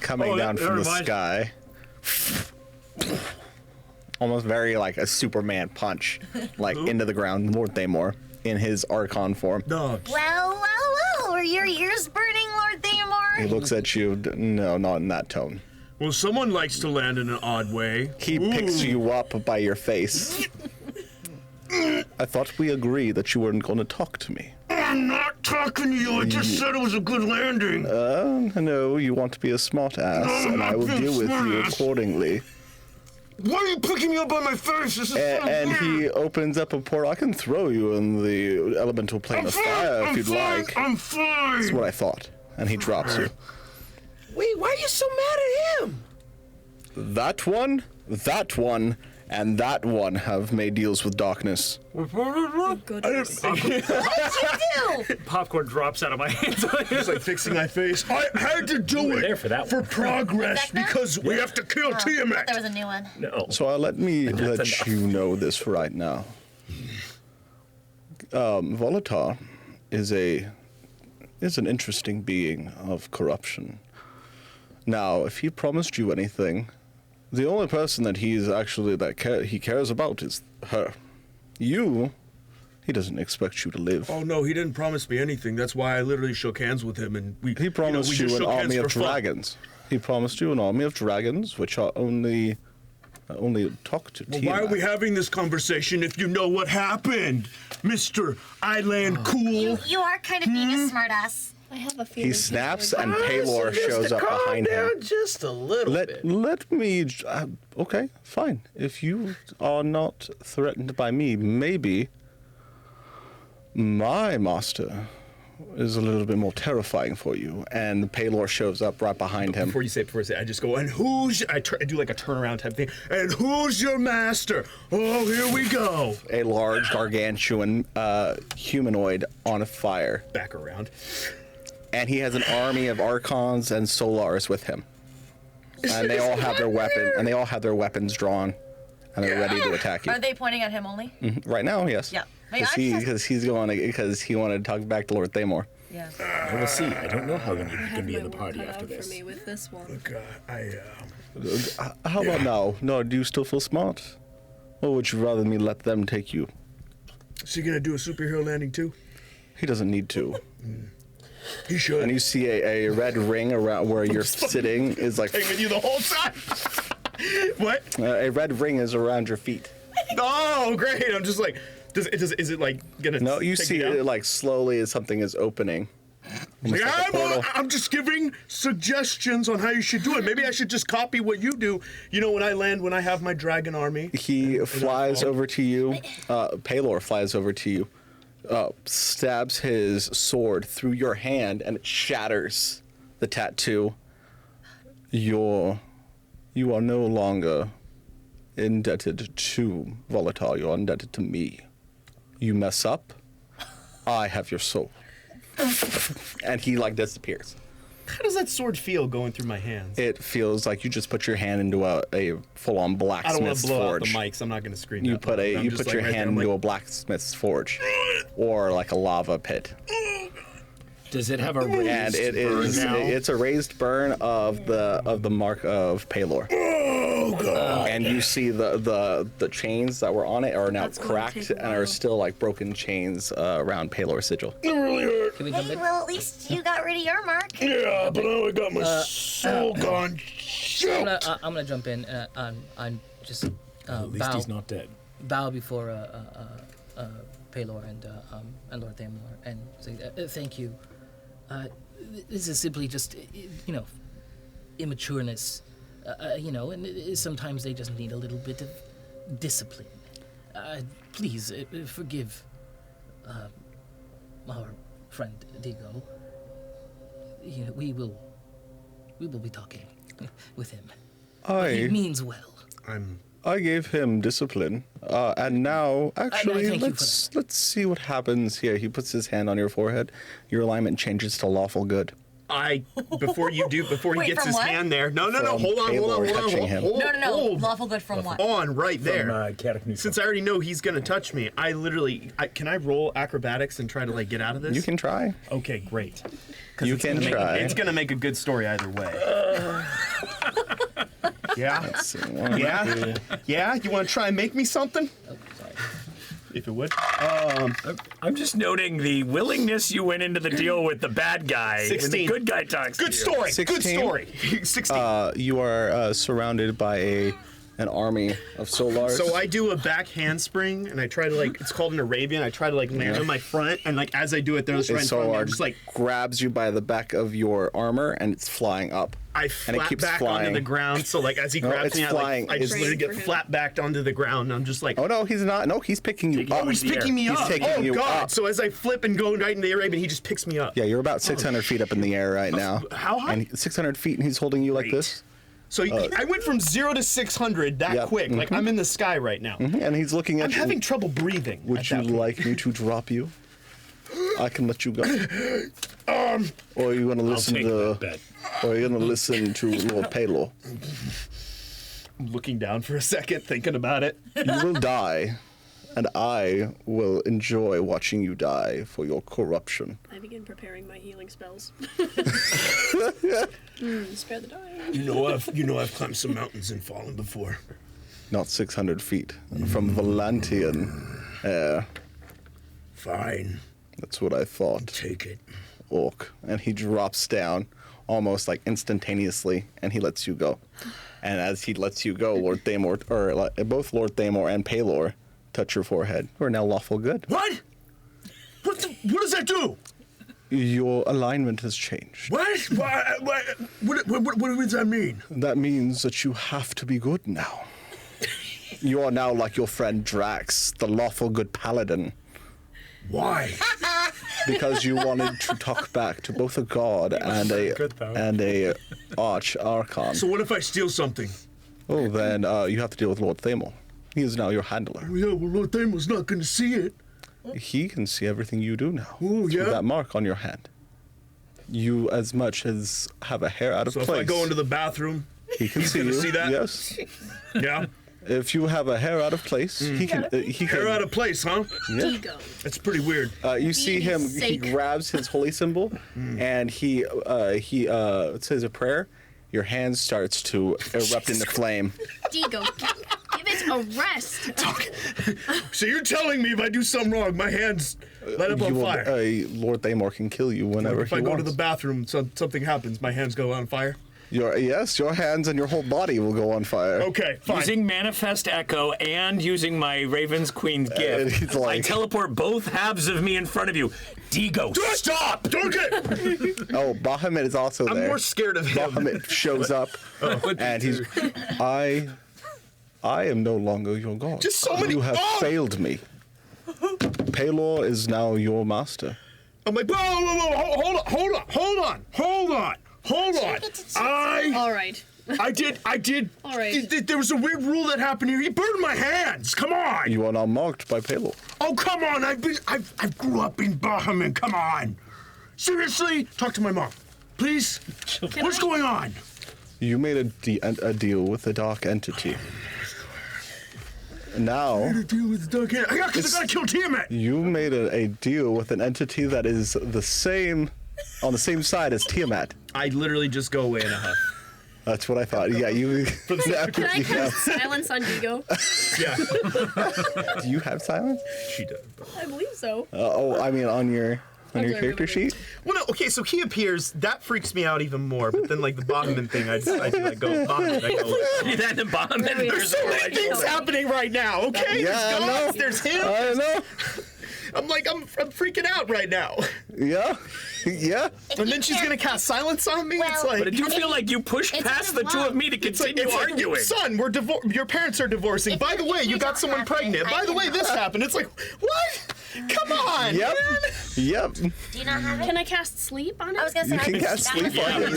[SPEAKER 1] coming down from the sky, almost very like a Superman punch, like into the ground, Lord Thamor in his Archon form.
[SPEAKER 9] Dogs.
[SPEAKER 13] Well, were your ears burning, Lord
[SPEAKER 1] He
[SPEAKER 13] Thamor?
[SPEAKER 1] looks at you. No, not in that tone.
[SPEAKER 8] Well, someone likes to land in an odd way.
[SPEAKER 1] He picks you up by your face. I thought we agreed that you weren't going to talk to me.
[SPEAKER 9] I'm not talking to you. I just said it was a good landing.
[SPEAKER 1] No, you want to be a smart ass, and I will deal with you accordingly.
[SPEAKER 9] Why are you picking me up by my face? This is
[SPEAKER 1] And he opens up a portal. I can throw you in the elemental plane of fire if you'd like.
[SPEAKER 9] I'm fine.
[SPEAKER 1] That's what I thought. And he drops you.
[SPEAKER 15] Wait, why are you so mad at him?
[SPEAKER 1] That one, and that one have made deals with darkness.
[SPEAKER 14] Good.
[SPEAKER 13] What did you do?
[SPEAKER 2] Popcorn drops out of my hands.
[SPEAKER 9] It's like fixing my face. I had to do it
[SPEAKER 11] there for that
[SPEAKER 9] for
[SPEAKER 11] one.
[SPEAKER 9] progress because we have to kill
[SPEAKER 13] Oh,
[SPEAKER 9] Tiamat.
[SPEAKER 13] there was a new one.
[SPEAKER 11] No.
[SPEAKER 1] So let me let
[SPEAKER 11] enough.
[SPEAKER 1] you know this right now. Volatar is an interesting being of corruption. Now, if he promised you anything, the only person that he's actually he cares about is her. You, he doesn't expect you to live.
[SPEAKER 8] Oh no, he didn't promise me anything. That's why I literally shook hands with him, and
[SPEAKER 1] He promised
[SPEAKER 8] we
[SPEAKER 1] you
[SPEAKER 8] just
[SPEAKER 1] an
[SPEAKER 8] shook hands
[SPEAKER 1] army of
[SPEAKER 8] for fun.
[SPEAKER 1] dragons. He promised you an army of dragons, which are only talk to
[SPEAKER 8] Well,
[SPEAKER 1] Tiamat.
[SPEAKER 8] why are we having this conversation if you know what happened, Mr. Island Cool?
[SPEAKER 13] You are kind of being a smartass.
[SPEAKER 14] I have a feeling.
[SPEAKER 1] He snaps and Paylor shows up behind him.
[SPEAKER 15] Just a little bit.
[SPEAKER 1] Let me. Okay, fine. If you are not threatened by me, maybe my master is a little bit more terrifying for you. And Paylor shows up right behind him.
[SPEAKER 4] Before you say it, I just go, and who's... I do like a turnaround type thing. And who's your master? Oh, here we go.
[SPEAKER 1] A large, gargantuan humanoid on fire.
[SPEAKER 4] Back around.
[SPEAKER 1] And he has an army of Archons and Solars with him. And they all have their weapons drawn, and they're ready to attack you.
[SPEAKER 13] Are they pointing at him only?
[SPEAKER 1] Right now, yes.
[SPEAKER 13] Yeah.
[SPEAKER 1] Because he wanted to talk back to Lord Thamor.
[SPEAKER 13] Yeah.
[SPEAKER 11] We'll see. I don't know how you're
[SPEAKER 14] I
[SPEAKER 11] going
[SPEAKER 14] have
[SPEAKER 11] to be
[SPEAKER 14] my
[SPEAKER 11] in the
[SPEAKER 14] work
[SPEAKER 11] party
[SPEAKER 14] cut
[SPEAKER 11] after
[SPEAKER 14] out for
[SPEAKER 11] this.
[SPEAKER 14] me with this one.
[SPEAKER 8] Look,
[SPEAKER 1] How about now? No, do you still feel smart? Or would you rather me let them take you?
[SPEAKER 8] is he gonna do a superhero landing too?
[SPEAKER 1] He doesn't need to.
[SPEAKER 8] He should.
[SPEAKER 1] And you see a red ring around where you're sitting is like...
[SPEAKER 4] Staying with you the whole time. What?
[SPEAKER 1] a red ring is around your feet.
[SPEAKER 4] Oh, great. I'm just like, is it like gonna...
[SPEAKER 1] No, you
[SPEAKER 4] take
[SPEAKER 1] see
[SPEAKER 4] me down?
[SPEAKER 1] it like slowly as something is opening.
[SPEAKER 8] Like,
[SPEAKER 1] Almost like a portal.
[SPEAKER 8] I'm just giving suggestions on how you should do it. Maybe I should just copy what you do. You know, when I have my dragon army.
[SPEAKER 1] He flies over to you. Paylor flies over to you, stabs his sword through your hand, and it shatters the tattoo. You are no longer indebted to Volatar. You are indebted to me. You mess up, I have your soul. And he like disappears.
[SPEAKER 4] How does that sword feel going through my hands?
[SPEAKER 1] It feels like you just put your hand into a full-on
[SPEAKER 4] I don't want
[SPEAKER 1] blacksmith's
[SPEAKER 4] to blow
[SPEAKER 1] forge.
[SPEAKER 4] out the mics. I'm not going to scream.
[SPEAKER 1] You
[SPEAKER 4] that
[SPEAKER 1] put
[SPEAKER 4] loud, but I'm
[SPEAKER 1] you
[SPEAKER 4] just,
[SPEAKER 1] put
[SPEAKER 4] like,
[SPEAKER 1] your
[SPEAKER 4] right there,
[SPEAKER 1] hand
[SPEAKER 4] I'm
[SPEAKER 1] into a
[SPEAKER 4] like,
[SPEAKER 1] blacksmith's forge, or like a lava pit.
[SPEAKER 11] Does it have a raised
[SPEAKER 1] And it
[SPEAKER 11] burn
[SPEAKER 1] is
[SPEAKER 11] now?
[SPEAKER 1] it's a raised burn of the mark of Paylor. Oh god! And you see the chains that were on it are now
[SPEAKER 14] That's gonna
[SPEAKER 1] cracked
[SPEAKER 14] take a
[SPEAKER 1] and are
[SPEAKER 14] while.
[SPEAKER 1] still like broken chains around Paylor's sigil.
[SPEAKER 14] Can we
[SPEAKER 13] Hey,
[SPEAKER 14] jump in?
[SPEAKER 13] well, at least you got rid of your mark.
[SPEAKER 9] Yeah, but now I got my soul gone.
[SPEAKER 5] I'm gonna jump in. I'm just
[SPEAKER 11] At least he's not dead.
[SPEAKER 5] bow before Paylor and Lord Thamor and say thank you. This is simply just immatureness, and sometimes they just need a little bit of discipline. Please forgive our friend Digo. We will be talking with him. He means well.
[SPEAKER 1] I gave him discipline, and now actually
[SPEAKER 5] thank you
[SPEAKER 1] let's see what happens here. He puts his hand on your forehead. Your alignment changes to lawful good.
[SPEAKER 4] before he
[SPEAKER 13] Wait,
[SPEAKER 4] gets
[SPEAKER 13] from
[SPEAKER 4] his
[SPEAKER 13] what?
[SPEAKER 4] hand there. No,
[SPEAKER 1] From
[SPEAKER 4] hold on.
[SPEAKER 1] Paylor touching him.
[SPEAKER 13] No. Lawful good from what?
[SPEAKER 4] On right there.
[SPEAKER 11] Chaotic Neutral.
[SPEAKER 4] Since I already know he's gonna touch me, can I roll acrobatics and try to like get out of this?
[SPEAKER 1] You can try.
[SPEAKER 4] Okay, great.
[SPEAKER 1] You can try.
[SPEAKER 4] It's gonna make a good story either way. Yeah.
[SPEAKER 1] Let's see.
[SPEAKER 4] Yeah. Yeah. You want to try and make me something?
[SPEAKER 5] Oh, sorry.
[SPEAKER 4] if it would.
[SPEAKER 3] I'm just noting the willingness you went into the deal with the bad guy.
[SPEAKER 4] 16.
[SPEAKER 3] And the good guy talks
[SPEAKER 4] Good
[SPEAKER 3] to you.
[SPEAKER 4] story.
[SPEAKER 1] 16?
[SPEAKER 4] Good story. 16.
[SPEAKER 1] You are surrounded by an army of solars.
[SPEAKER 4] So I do a back handspring, and I try to it's called an Arabian. I try to land on my front, and as I do it, there's right in front of me. I'm just
[SPEAKER 1] grabs you by the back of your armor, and it's flying up.
[SPEAKER 4] I flap back onto the ground. So as he grabs me, I just literally get flat backed onto the ground. And I'm just like,
[SPEAKER 1] oh no, he's not. No, he's picking you up.
[SPEAKER 4] oh, he's picking me up.
[SPEAKER 1] He's taking you
[SPEAKER 4] God!
[SPEAKER 1] up.
[SPEAKER 4] So as I flip and go right in the Arabian, he just picks me up.
[SPEAKER 1] Yeah, you're about 600 feet up in the air right now.
[SPEAKER 4] How high?
[SPEAKER 1] And 600 feet, and he's holding you like this.
[SPEAKER 4] So I went from 0 to 600 that quick. I'm in the sky right now.
[SPEAKER 1] And he's looking at you.
[SPEAKER 4] I'm having trouble breathing.
[SPEAKER 1] Would you like me to drop you? I can let you go. Or are you gonna listen to Lord Paylor?
[SPEAKER 4] I'm looking down for a second, thinking about it.
[SPEAKER 1] You will die, and I will enjoy watching you die for your corruption.
[SPEAKER 14] I begin preparing my healing spells. Spare the dying.
[SPEAKER 9] You know I've climbed some mountains and fallen before.
[SPEAKER 1] Not 600 feet from Valantian air.
[SPEAKER 9] Fine.
[SPEAKER 1] That's what I thought.
[SPEAKER 9] Take it.
[SPEAKER 1] Orc. And he drops down almost instantaneously, and he lets you go. And as he lets you go, Lord Thamor, both Lord Thamor and Paylor touch your forehead. You are now lawful good.
[SPEAKER 9] What? What does that do?
[SPEAKER 1] Your alignment has changed.
[SPEAKER 9] What does that mean?
[SPEAKER 1] That means that you have to be good now. You are now like your friend Drax, the lawful good paladin.
[SPEAKER 9] Why?
[SPEAKER 1] Because you wanted to talk back to both a god and a arch archon.
[SPEAKER 9] So what if I steal something?
[SPEAKER 1] Oh, then you have to deal with Lord Thamor. He is now your handler.
[SPEAKER 9] Yeah, well, Lord Thamor's not going to see it.
[SPEAKER 1] He can see everything you do now.
[SPEAKER 9] Oh, yeah?
[SPEAKER 1] Through that mark on your hand. You as much as have a hair out of place.
[SPEAKER 9] So if I go into the bathroom,
[SPEAKER 1] he can see you.
[SPEAKER 9] See that?
[SPEAKER 1] Yes.
[SPEAKER 9] Yeah.
[SPEAKER 1] If you have a hair out of place, he can.
[SPEAKER 9] Hair out of place, huh?
[SPEAKER 1] Yeah.
[SPEAKER 9] That's pretty weird.
[SPEAKER 1] You see him. He grabs his holy symbol, and he says a prayer. Your hand starts to erupt into flame.
[SPEAKER 14] Digo, give it a rest.
[SPEAKER 9] So you're telling me if I do something wrong, my hands light up on fire?
[SPEAKER 1] Lord Thamor can kill you whenever
[SPEAKER 9] if I go to the bathroom, something happens, my hands go on fire?
[SPEAKER 1] Your hands and your whole body will go on fire.
[SPEAKER 9] Okay, fine.
[SPEAKER 3] Using Manifest Echo and using my Raven's Queen's gift, I teleport both halves of me in front of you. Digo, stop!
[SPEAKER 9] Don't get.
[SPEAKER 1] Oh, Bahamut is also there.
[SPEAKER 4] I'm more scared of him.
[SPEAKER 1] Bahamut shows up, and he's. I am no longer your god.
[SPEAKER 4] Just so many.
[SPEAKER 1] You have failed me. Paylor is now your master.
[SPEAKER 9] I'm like, whoa, hold on.
[SPEAKER 14] All right.
[SPEAKER 9] I did.
[SPEAKER 14] All right.
[SPEAKER 9] There was a weird rule that happened here. He burned my hands. Come on.
[SPEAKER 1] You are now marked by Paylor.
[SPEAKER 9] Oh, come on. I grew up in Bahamut. Come on. Seriously? Talk to my mom, please. What's going on?
[SPEAKER 1] You made a deal with the dark entity. Now,
[SPEAKER 9] I made a deal with the dark entity. Because I gotta kill Tiamat.
[SPEAKER 1] You made a deal with an entity that is on the same side as Tiamat.
[SPEAKER 4] I literally just go away in a huff.
[SPEAKER 1] That's what I thought. Yeah, you.
[SPEAKER 14] Can I cast silence on Digo?
[SPEAKER 9] Yeah.
[SPEAKER 1] Do you have silence?
[SPEAKER 9] She does.
[SPEAKER 14] I believe so.
[SPEAKER 1] I mean on your character sheet.
[SPEAKER 4] Well, no. Okay, so he appears. That freaks me out even more. But then, the Bachman thing, I go Bachman.
[SPEAKER 3] That the Bachman.
[SPEAKER 4] There's so many things happening right now. Okay.
[SPEAKER 1] Yeah,
[SPEAKER 4] there's gods, there's him.
[SPEAKER 1] I know.
[SPEAKER 4] I'm freaking out right now.
[SPEAKER 1] Yeah. Yeah.
[SPEAKER 4] And then she's gonna cast silence on me. It's like,
[SPEAKER 3] but I do feel like you pushed past the two of me to continue arguing.
[SPEAKER 4] Son, your parents are divorcing. By the way, you got someone pregnant. By the way, this happened. It's like, what? Come on,
[SPEAKER 1] Yep.
[SPEAKER 4] man.
[SPEAKER 1] Yep.
[SPEAKER 13] Do you not have it?
[SPEAKER 14] Can I cast sleep on it?
[SPEAKER 13] I was gonna say
[SPEAKER 1] You can cast sleep on it.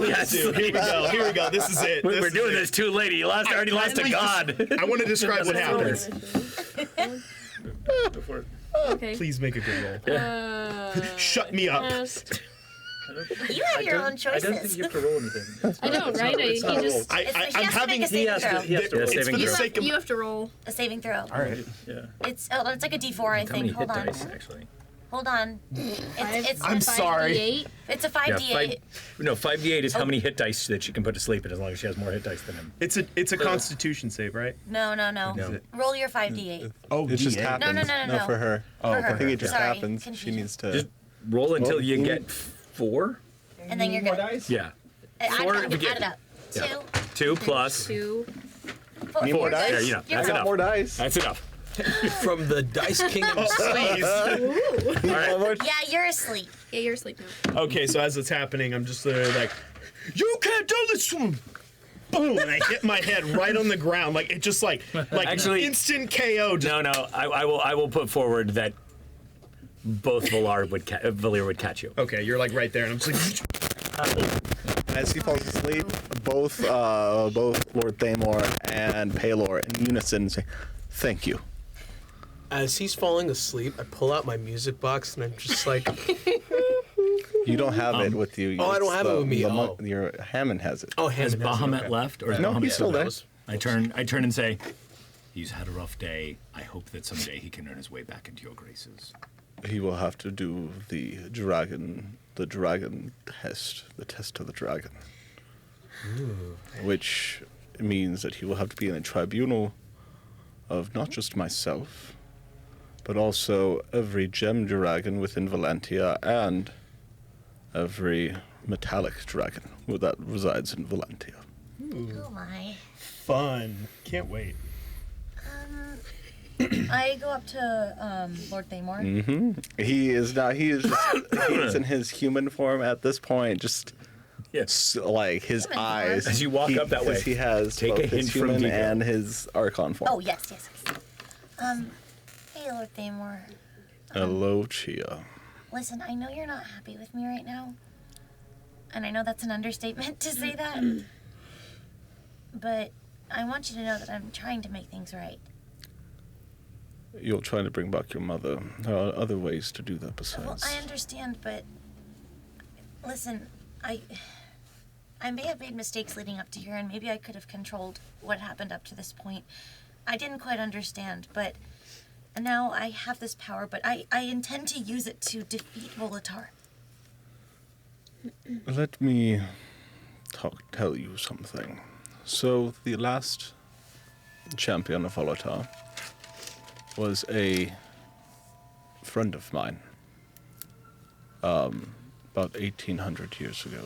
[SPEAKER 1] Yes.
[SPEAKER 4] Here we go. This is it.
[SPEAKER 3] We're doing this too late. You already lost to God.
[SPEAKER 4] I want to describe what happened.
[SPEAKER 14] Go for it. Okay.
[SPEAKER 4] Please make a good roll. Shut me up.
[SPEAKER 13] You have your own choices.
[SPEAKER 2] I don't think you have to roll anything.
[SPEAKER 14] I know, right?
[SPEAKER 4] I'm having.
[SPEAKER 2] He has to
[SPEAKER 4] It's for the sake of.
[SPEAKER 14] You have to roll
[SPEAKER 13] a saving throw.
[SPEAKER 2] All right. Yeah.
[SPEAKER 13] It's like a D4, I think. Hold on.
[SPEAKER 2] Dice, actually.
[SPEAKER 13] Hold on. It's
[SPEAKER 4] I'm sorry.
[SPEAKER 14] 5d8.
[SPEAKER 13] It's a 5d8.
[SPEAKER 3] No, 5d8 is how many hit dice that she can put to sleep, and as long as she has more hit dice than him.
[SPEAKER 4] It's a Constitution save, right?
[SPEAKER 13] No.
[SPEAKER 3] No.
[SPEAKER 13] Roll your 5d8.
[SPEAKER 4] Oh,
[SPEAKER 1] It just
[SPEAKER 4] D8.
[SPEAKER 1] happens.
[SPEAKER 13] No.
[SPEAKER 1] for her.
[SPEAKER 13] For her.
[SPEAKER 1] I think it just
[SPEAKER 13] Sorry,
[SPEAKER 1] happens.
[SPEAKER 13] confusion.
[SPEAKER 1] She needs to.
[SPEAKER 3] Just roll until
[SPEAKER 1] Well,
[SPEAKER 3] you get 4.
[SPEAKER 13] And then you're good.
[SPEAKER 3] Yeah.
[SPEAKER 13] Add
[SPEAKER 3] Four,
[SPEAKER 13] it
[SPEAKER 3] we
[SPEAKER 13] up.
[SPEAKER 3] get-
[SPEAKER 13] Add it up.
[SPEAKER 3] Yeah. 2 plus
[SPEAKER 14] 2.
[SPEAKER 13] 4.
[SPEAKER 1] Need more dice?
[SPEAKER 3] There, you know,
[SPEAKER 13] You're
[SPEAKER 3] that's
[SPEAKER 13] good.
[SPEAKER 3] enough.
[SPEAKER 1] more dice.
[SPEAKER 3] That's enough.
[SPEAKER 15] From the Dice King himself.
[SPEAKER 13] Yeah, you're asleep.
[SPEAKER 14] Yeah, you're asleep now.
[SPEAKER 4] Okay, so as it's happening, I'm just literally like, you can't do this one. Boom! And I hit my head right on the ground, like it just like
[SPEAKER 3] Actually,
[SPEAKER 4] instant KO.
[SPEAKER 3] No. I will put forward that both Valir would catch you.
[SPEAKER 4] Okay, you're like right there, and I'm just like,
[SPEAKER 1] As he falls asleep, both Lord Thamor and Paylor in unison say, "Thank you."
[SPEAKER 15] As he's falling asleep, I pull out my music box and I'm just like,
[SPEAKER 1] You don't have it with you.
[SPEAKER 15] Oh, I don't
[SPEAKER 1] It's
[SPEAKER 15] have it with me. Oh.
[SPEAKER 1] Your Hammond has it.
[SPEAKER 15] oh,
[SPEAKER 3] Has
[SPEAKER 15] Hammond has it,
[SPEAKER 3] Bahamut
[SPEAKER 15] okay.
[SPEAKER 3] left, or is
[SPEAKER 1] No,
[SPEAKER 3] Bahamut
[SPEAKER 1] he's still there.
[SPEAKER 3] I turn and say, he's had a rough day. I hope that someday he can earn his way back into your graces.
[SPEAKER 1] He will have to do the dragon test, the test of the dragon, which means that he will have to be in a tribunal of not just myself, but also every gem dragon within Valentia and every metallic dragon that resides in Valentia.
[SPEAKER 13] Oh my.
[SPEAKER 4] fun. Can't wait.
[SPEAKER 13] I go up to Lord Thamor.
[SPEAKER 1] He is not. He is in his human form at this point. Just like his eyes.
[SPEAKER 3] As you walk up that way,
[SPEAKER 1] he has
[SPEAKER 3] take
[SPEAKER 1] both
[SPEAKER 3] a hint
[SPEAKER 1] his
[SPEAKER 3] from
[SPEAKER 1] human
[SPEAKER 3] Deacon.
[SPEAKER 1] and his Archon form.
[SPEAKER 13] Oh, yes. Hey, Lord Thamor.
[SPEAKER 1] Hello, Chia.
[SPEAKER 13] Listen, I know you're not happy with me right now. And I know that's an understatement to say that. But I want you to know that I'm trying to make things right.
[SPEAKER 1] You're trying to bring back your mother. There are other ways to do that
[SPEAKER 13] Well,
[SPEAKER 1] besides.
[SPEAKER 13] I understand, but listen, I may have made mistakes leading up to here, and maybe I could have controlled what happened up to this point. I didn't quite understand, but now I have this power, but I intend to use it to defeat Volatar.
[SPEAKER 1] Let me tell you something. So, the last champion of Volatar was a friend of mine, about 1,800 years ago.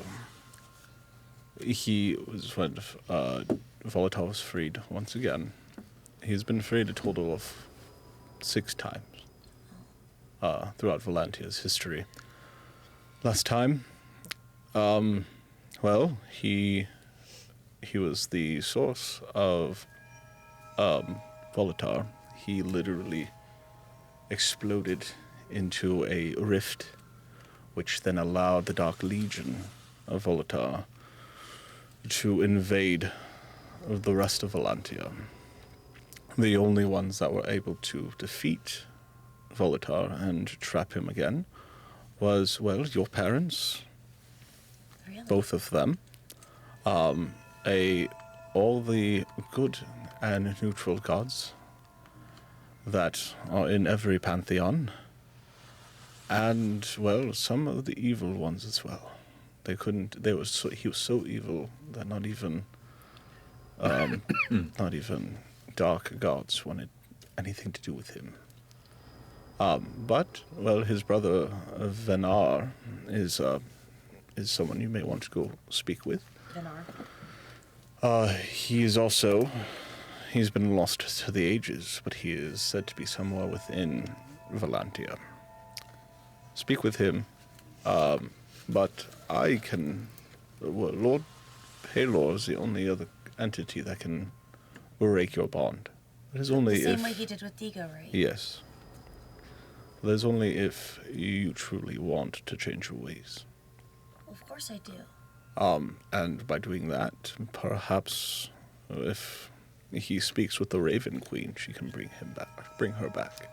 [SPEAKER 1] He was when Volatar was freed once again. He's been freed a total of 6 times throughout Valentia's history. Last time, well, he was the source of Volatar. He literally exploded into a rift, which then allowed the Dark Legion of Volatar to invade the rest of Valentia. The only ones that were able to defeat Volatar and trap him again was, well, your parents,
[SPEAKER 13] Really?
[SPEAKER 1] both of them, all the good and neutral gods that are in every pantheon, and, well, some of the evil ones as well. He was so evil that not even dark gods wanted anything to do with him. But, well, his brother Venar is someone you may want to go speak with.
[SPEAKER 13] Venar.
[SPEAKER 1] He's been lost to the ages, but he is said to be somewhere within Valentia. Speak with him, but I can... Well, Lord Paylor is the only other entity that can break your bond. It is only
[SPEAKER 13] The
[SPEAKER 1] if...
[SPEAKER 13] same way he did with Digo, right?
[SPEAKER 1] Yes. There's only if you truly want to change your ways.
[SPEAKER 13] Of course I do.
[SPEAKER 1] And by doing that, perhaps if he speaks with the Raven Queen, she can bring her back.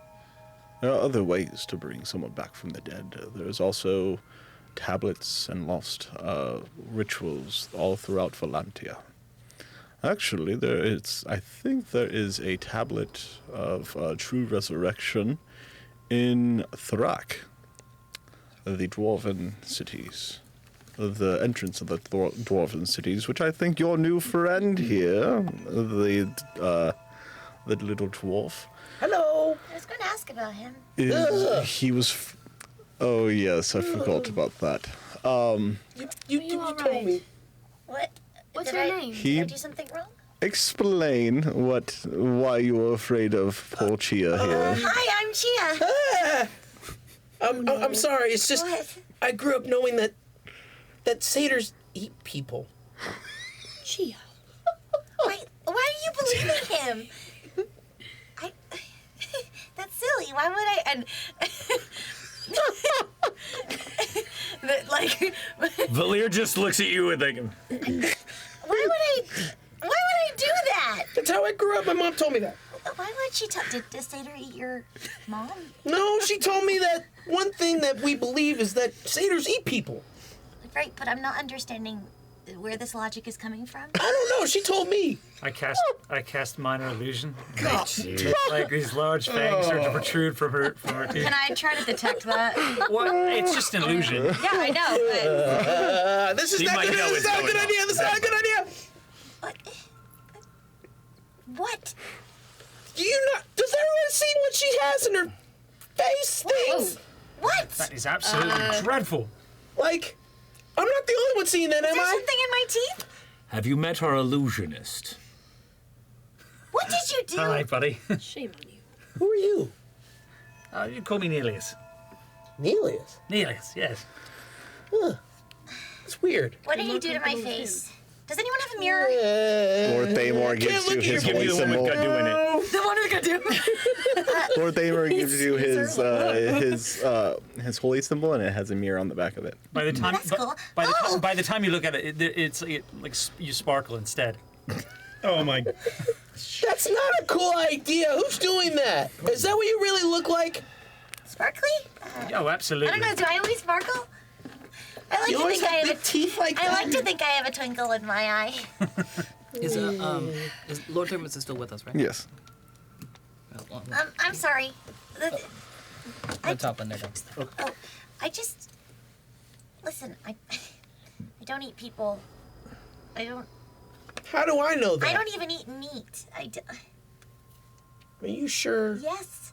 [SPEAKER 1] There are other ways to bring someone back from the dead. There's also tablets and lost rituals all throughout Valentia. Actually, I think there is a tablet of true resurrection in Thrak the dwarven cities. The entrance of the dwarven cities, which I think your new friend here, the little dwarf,
[SPEAKER 13] Hello. I was going to ask about him.
[SPEAKER 1] he was. Oh yes, I forgot about that.
[SPEAKER 15] You told me.
[SPEAKER 13] What's
[SPEAKER 14] your name?
[SPEAKER 1] He-
[SPEAKER 13] Did I do something wrong?
[SPEAKER 1] Explain why you were afraid of poor Chia here.
[SPEAKER 13] Hi, I'm Chia.
[SPEAKER 15] I'm sorry. It's just
[SPEAKER 13] What?
[SPEAKER 15] I grew up knowing that satyrs eat people.
[SPEAKER 14] Chia.
[SPEAKER 13] Wait, why are you believing him? That's silly. Why would I? And like,
[SPEAKER 3] Valir just looks at you with like,
[SPEAKER 13] why would I do that?
[SPEAKER 15] That's how I grew up. My mom told me that.
[SPEAKER 13] Why would she tell? Did the satyr eat your mom?
[SPEAKER 15] No, she told me that one thing that we believe is that satyrs eat people.
[SPEAKER 13] Right, but I'm not understanding where this logic is coming from.
[SPEAKER 15] I don't know. She told me.
[SPEAKER 2] I cast minor illusion. Like these large fangs start to protrude from her teeth.
[SPEAKER 13] Can I try to detect that?
[SPEAKER 2] What? It's just an illusion.
[SPEAKER 13] Yeah, I know, but
[SPEAKER 15] This is
[SPEAKER 3] She
[SPEAKER 15] not
[SPEAKER 3] might
[SPEAKER 15] good.
[SPEAKER 3] know
[SPEAKER 15] This is
[SPEAKER 3] what's
[SPEAKER 15] not a good
[SPEAKER 3] going
[SPEAKER 15] idea. This is not a good idea.
[SPEAKER 13] what?
[SPEAKER 15] Do you not? Does everyone see what she has in her face? Things
[SPEAKER 13] What?
[SPEAKER 2] That is absolutely dreadful.
[SPEAKER 15] like. I'm not the only one seeing that,
[SPEAKER 13] Is
[SPEAKER 15] am
[SPEAKER 13] there
[SPEAKER 15] I?
[SPEAKER 13] something in my teeth?
[SPEAKER 3] have you met our illusionist?
[SPEAKER 13] What did you do?
[SPEAKER 2] All right, buddy.
[SPEAKER 14] Shame on you.
[SPEAKER 15] Who are you?
[SPEAKER 2] You call me Nelius.
[SPEAKER 15] Nelius.
[SPEAKER 2] Nelius, yes.
[SPEAKER 15] It's weird.
[SPEAKER 13] What did he do to my face? Does anyone have a mirror?
[SPEAKER 1] Lord Thamor gives you his holy symbol.
[SPEAKER 3] doing it.
[SPEAKER 13] The one who's gonna do
[SPEAKER 1] Lord Thamor gives you his holy symbol, and it has a mirror on the back of it.
[SPEAKER 2] By the time,
[SPEAKER 13] That's cool.
[SPEAKER 2] by the time you look at it, it's like you sparkle instead.
[SPEAKER 3] Oh my.
[SPEAKER 15] That's not a cool idea. Who's doing that? Is that what you really look like?
[SPEAKER 13] Sparkly?
[SPEAKER 2] Oh,
[SPEAKER 13] I
[SPEAKER 2] absolutely.
[SPEAKER 13] don't know. Do I always sparkle? I like
[SPEAKER 15] You
[SPEAKER 13] to
[SPEAKER 15] always
[SPEAKER 13] think I
[SPEAKER 15] have
[SPEAKER 13] have
[SPEAKER 15] big teeth like
[SPEAKER 13] I
[SPEAKER 15] that.
[SPEAKER 13] like to think I have a twinkle in my eye.
[SPEAKER 5] Is Lord Thermos is still with us, right?
[SPEAKER 1] Yes.
[SPEAKER 13] I'm sorry.
[SPEAKER 5] The top one there.
[SPEAKER 13] Oh, I just listen. I don't eat people. I don't.
[SPEAKER 15] How do I know that?
[SPEAKER 13] I don't even eat meat.
[SPEAKER 15] Are you sure?
[SPEAKER 13] Yes.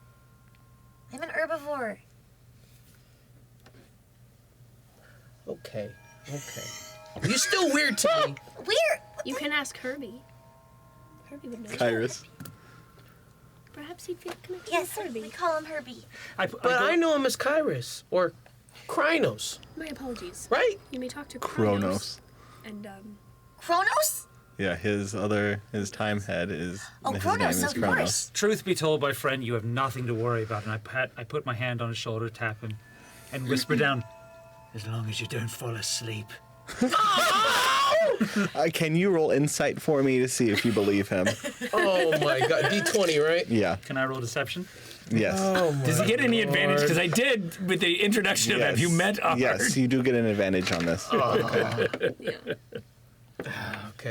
[SPEAKER 13] I'm an herbivore.
[SPEAKER 15] Okay. You're still weird to me.
[SPEAKER 13] Weird.
[SPEAKER 14] You can ask Herbie. Herbie would know.
[SPEAKER 1] Kyrus.
[SPEAKER 14] Perhaps he'd feel connected
[SPEAKER 13] Yes,
[SPEAKER 14] with Herbie.
[SPEAKER 13] we call him Herbie.
[SPEAKER 15] But I know him as Kyrus or Krynos,
[SPEAKER 14] My apologies.
[SPEAKER 15] right?
[SPEAKER 14] You may talk to
[SPEAKER 1] Kronos.
[SPEAKER 14] And
[SPEAKER 13] Kronos?
[SPEAKER 1] Yeah, his time head is.
[SPEAKER 13] Oh,
[SPEAKER 1] his
[SPEAKER 13] Kronos,
[SPEAKER 1] name is
[SPEAKER 13] of
[SPEAKER 1] Kronos.
[SPEAKER 13] course.
[SPEAKER 2] Truth be told, my friend, you have nothing to worry about. And I put my hand on his shoulder, tap him, and whisper down, as long as you don't fall asleep.
[SPEAKER 1] Can you roll insight for me to see if you believe him?
[SPEAKER 15] Oh my god, D20, right?
[SPEAKER 1] Yeah.
[SPEAKER 2] Can I roll deception?
[SPEAKER 1] Yes.
[SPEAKER 3] Does he get any advantage? Because I did with the introduction of have you met Ard?
[SPEAKER 1] Yes, you do get an advantage on this.
[SPEAKER 15] Okay,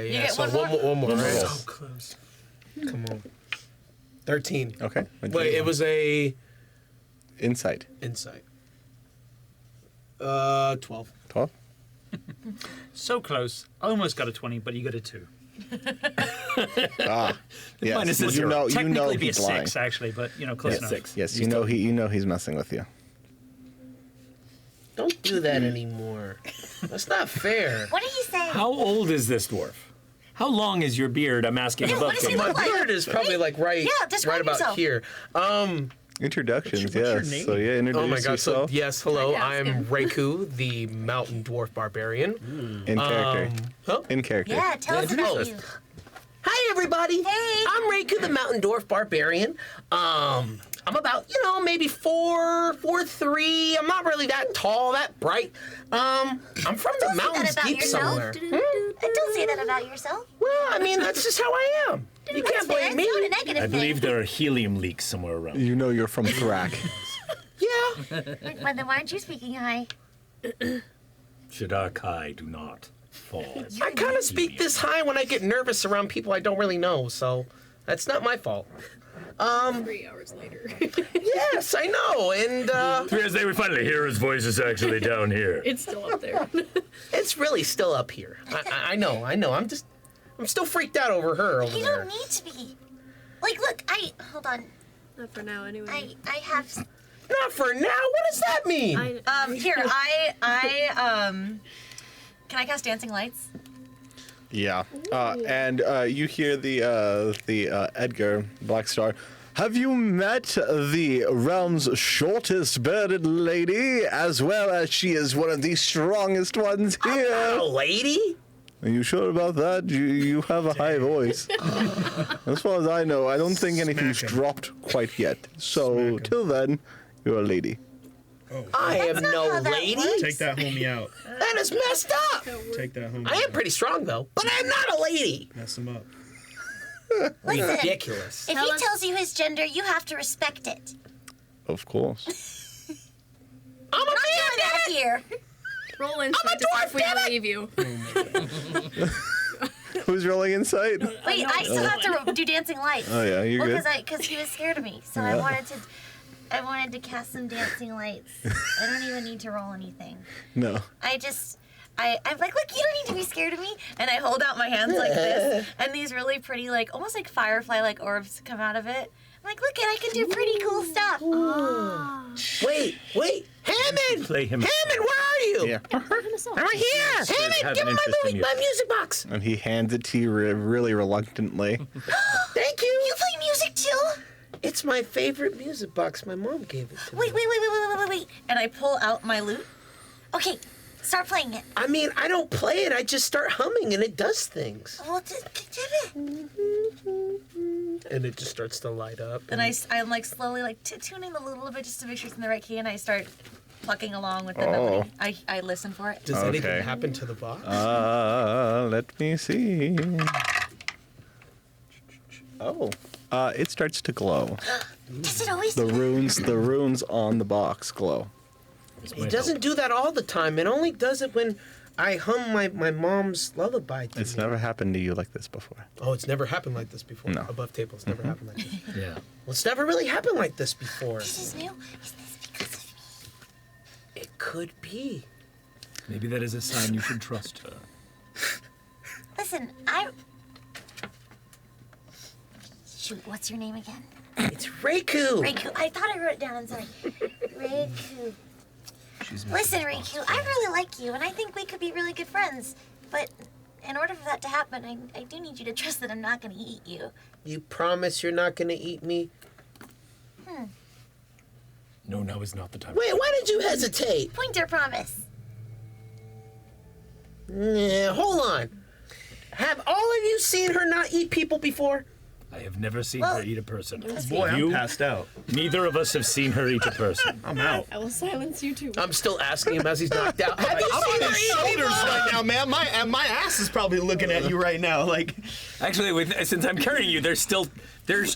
[SPEAKER 13] You
[SPEAKER 15] yeah.
[SPEAKER 13] get
[SPEAKER 15] So one more, right? So close. Come on. 13.
[SPEAKER 1] Okay. What'd you
[SPEAKER 15] Wait,
[SPEAKER 1] roll?
[SPEAKER 15] it was a
[SPEAKER 1] Insight.
[SPEAKER 15] insight. 12.
[SPEAKER 1] 12?
[SPEAKER 2] So close. Almost got a 20, but you got a 2.
[SPEAKER 1] Ah. Yes.
[SPEAKER 3] Minus a
[SPEAKER 1] You
[SPEAKER 3] zero.
[SPEAKER 1] know, you know
[SPEAKER 2] Technically be a
[SPEAKER 1] he's lying.
[SPEAKER 2] 6, actually, but, close
[SPEAKER 3] Yeah,
[SPEAKER 2] enough.
[SPEAKER 3] 6.
[SPEAKER 1] Yes, you know he's messing with you.
[SPEAKER 15] Don't do that anymore. That's not fair.
[SPEAKER 13] What did he say?
[SPEAKER 3] How old is this dwarf? How long is your beard? I'm asking
[SPEAKER 13] Yeah,
[SPEAKER 3] above
[SPEAKER 13] what does he
[SPEAKER 3] camera.
[SPEAKER 13] look
[SPEAKER 15] My
[SPEAKER 13] like?
[SPEAKER 15] beard is probably like right
[SPEAKER 13] describe
[SPEAKER 15] about
[SPEAKER 13] yourself.
[SPEAKER 15] here.
[SPEAKER 1] Introductions,
[SPEAKER 15] What's your
[SPEAKER 1] yes.
[SPEAKER 15] name?
[SPEAKER 1] So yeah, introduce
[SPEAKER 15] Oh my god, so
[SPEAKER 1] yourself
[SPEAKER 15] yes, hello,
[SPEAKER 14] I
[SPEAKER 15] I'm
[SPEAKER 14] asked him.
[SPEAKER 15] Reiku, the mountain dwarf barbarian.
[SPEAKER 1] in character.
[SPEAKER 15] Huh?
[SPEAKER 1] In character.
[SPEAKER 13] Yeah, tell us about you.
[SPEAKER 15] Hi everybody!
[SPEAKER 13] Hey.
[SPEAKER 15] I'm Reiku, the mountain dwarf barbarian. I'm about, maybe 4'3". I'm not really that tall, that bright. I'm from the
[SPEAKER 13] Don't say that
[SPEAKER 15] mountains
[SPEAKER 13] about
[SPEAKER 15] deep
[SPEAKER 13] yourself.
[SPEAKER 15] somewhere.
[SPEAKER 13] Don't say that about yourself.
[SPEAKER 15] Well, I mean, that's just how I am. You
[SPEAKER 13] That's
[SPEAKER 15] can't
[SPEAKER 13] fair.
[SPEAKER 15] blame me.
[SPEAKER 13] It's not a negative
[SPEAKER 3] I believe
[SPEAKER 13] thing.
[SPEAKER 3] there are helium leaks somewhere around.
[SPEAKER 1] You know you're from Thrak.
[SPEAKER 15] Yeah.
[SPEAKER 13] Well, then why aren't you speaking high?
[SPEAKER 11] Should our Kai do not fall.
[SPEAKER 15] I kind of speak this high when I get nervous around people I don't really know, so. That's not my fault.
[SPEAKER 14] 3 hours later.
[SPEAKER 15] Yes, I know, and
[SPEAKER 11] 3 hours later, we finally hear his voice is actually down here.
[SPEAKER 14] It's still up there.
[SPEAKER 15] it's really still up here. I know. I'm still freaked out over her over
[SPEAKER 13] You
[SPEAKER 15] there.
[SPEAKER 13] don't need to be. Like, look, hold on.
[SPEAKER 14] Not for now, anyway.
[SPEAKER 13] I have.
[SPEAKER 15] Not for now. What does that mean?
[SPEAKER 13] Here, can I cast Dancing Lights?
[SPEAKER 1] Yeah. And you hear the Edgar Blackstar. Have you met the realm's shortest bearded lady, as well as she is one of the strongest ones here?
[SPEAKER 15] I'm not a lady?
[SPEAKER 1] Are you sure about that? You have a high voice. As far as I know, I don't think anything's dropped quite yet. So, till then, you're a lady.
[SPEAKER 15] I am no lady.
[SPEAKER 4] Take that homie out.
[SPEAKER 15] That is messed up.
[SPEAKER 4] Take that homie
[SPEAKER 15] I am pretty strong, though, but I'm not a lady.
[SPEAKER 4] Mess him up.
[SPEAKER 13] Listen,
[SPEAKER 15] Ridiculous.
[SPEAKER 13] if he tells you his gender, you have to respect it.
[SPEAKER 1] Of course.
[SPEAKER 15] I'm a
[SPEAKER 13] Not doing that here.
[SPEAKER 14] Roll insight to see if we believe you.
[SPEAKER 1] Who's rolling insight?
[SPEAKER 13] Wait, I still have to do Dancing Lights.
[SPEAKER 1] Oh, yeah, you're good.
[SPEAKER 13] Because he was scared of me, so
[SPEAKER 1] Yeah.
[SPEAKER 13] I wanted to cast some Dancing Lights. I don't even need to roll anything.
[SPEAKER 1] No.
[SPEAKER 13] I'm like, look, you don't need to be scared of me. And I hold out my hands like this, and these really pretty, like, almost like firefly-like orbs come out of it. I'm like, look, I can do pretty cool stuff.
[SPEAKER 15] Wait, Hammond!
[SPEAKER 11] Play him.
[SPEAKER 15] Hammond, where are you?
[SPEAKER 1] Yeah.
[SPEAKER 15] I'm right here. Hammond, give me my music box.
[SPEAKER 1] And he hands it to you really reluctantly.
[SPEAKER 15] Thank you.
[SPEAKER 13] You play music too?
[SPEAKER 15] It's my favorite music box. My mom gave it to me.
[SPEAKER 13] Wait. And I pull out my lute. Okay, start playing it.
[SPEAKER 15] I mean, I don't play it. I just start humming, and it does things.
[SPEAKER 13] Well, do it.
[SPEAKER 15] And it just starts to light up.
[SPEAKER 13] And I'm like slowly like tuning a little bit just to make sure it's in the right key, and I start plucking along with the melody. I listen for it.
[SPEAKER 15] Does anything happen to the box?
[SPEAKER 1] Let me see. Oh. It starts to glow.
[SPEAKER 13] Does it always
[SPEAKER 1] The runes on the box glow.
[SPEAKER 15] It doesn't do that all the time. It only does it when I hum my mom's lullaby to
[SPEAKER 1] It's
[SPEAKER 15] me.
[SPEAKER 1] never happened to you like this before.
[SPEAKER 15] Oh, it's never happened like this before.
[SPEAKER 1] No.
[SPEAKER 15] Above table, it's never happened like this.
[SPEAKER 11] Yeah.
[SPEAKER 15] Well, it's never really happened like this before.
[SPEAKER 13] This is new? Is this because of me?
[SPEAKER 15] It could be.
[SPEAKER 11] Maybe that is a sign you should trust her.
[SPEAKER 13] Listen, Shoot, what's your name again?
[SPEAKER 15] It's Reiku.
[SPEAKER 13] Reiku. I thought I wrote it down. Sorry. Reiku. Listen, Reiku, I really like you, and I think we could be really good friends. But in order for that to happen, I do need you to trust that I'm not going to eat you.
[SPEAKER 15] You promise you're not going to eat me?
[SPEAKER 11] No, now is not the time.
[SPEAKER 15] Wait, why did you hesitate?
[SPEAKER 13] Pointer promise.
[SPEAKER 15] Yeah, hold on. Have all of you seen her not eat people before?
[SPEAKER 11] I have never seen her eat a person.
[SPEAKER 4] Boy, I'm passed out.
[SPEAKER 11] Neither of us have seen her eat a person.
[SPEAKER 4] I'm out.
[SPEAKER 14] I will silence you too.
[SPEAKER 15] I'm still asking him as he's knocked out. Have you
[SPEAKER 4] I'm
[SPEAKER 15] seen
[SPEAKER 4] on
[SPEAKER 15] her
[SPEAKER 4] his
[SPEAKER 15] eat
[SPEAKER 4] shoulders
[SPEAKER 15] people?
[SPEAKER 4] right now, man. My ass is probably looking at you right now. Like,
[SPEAKER 11] Actually, since I'm carrying you, there's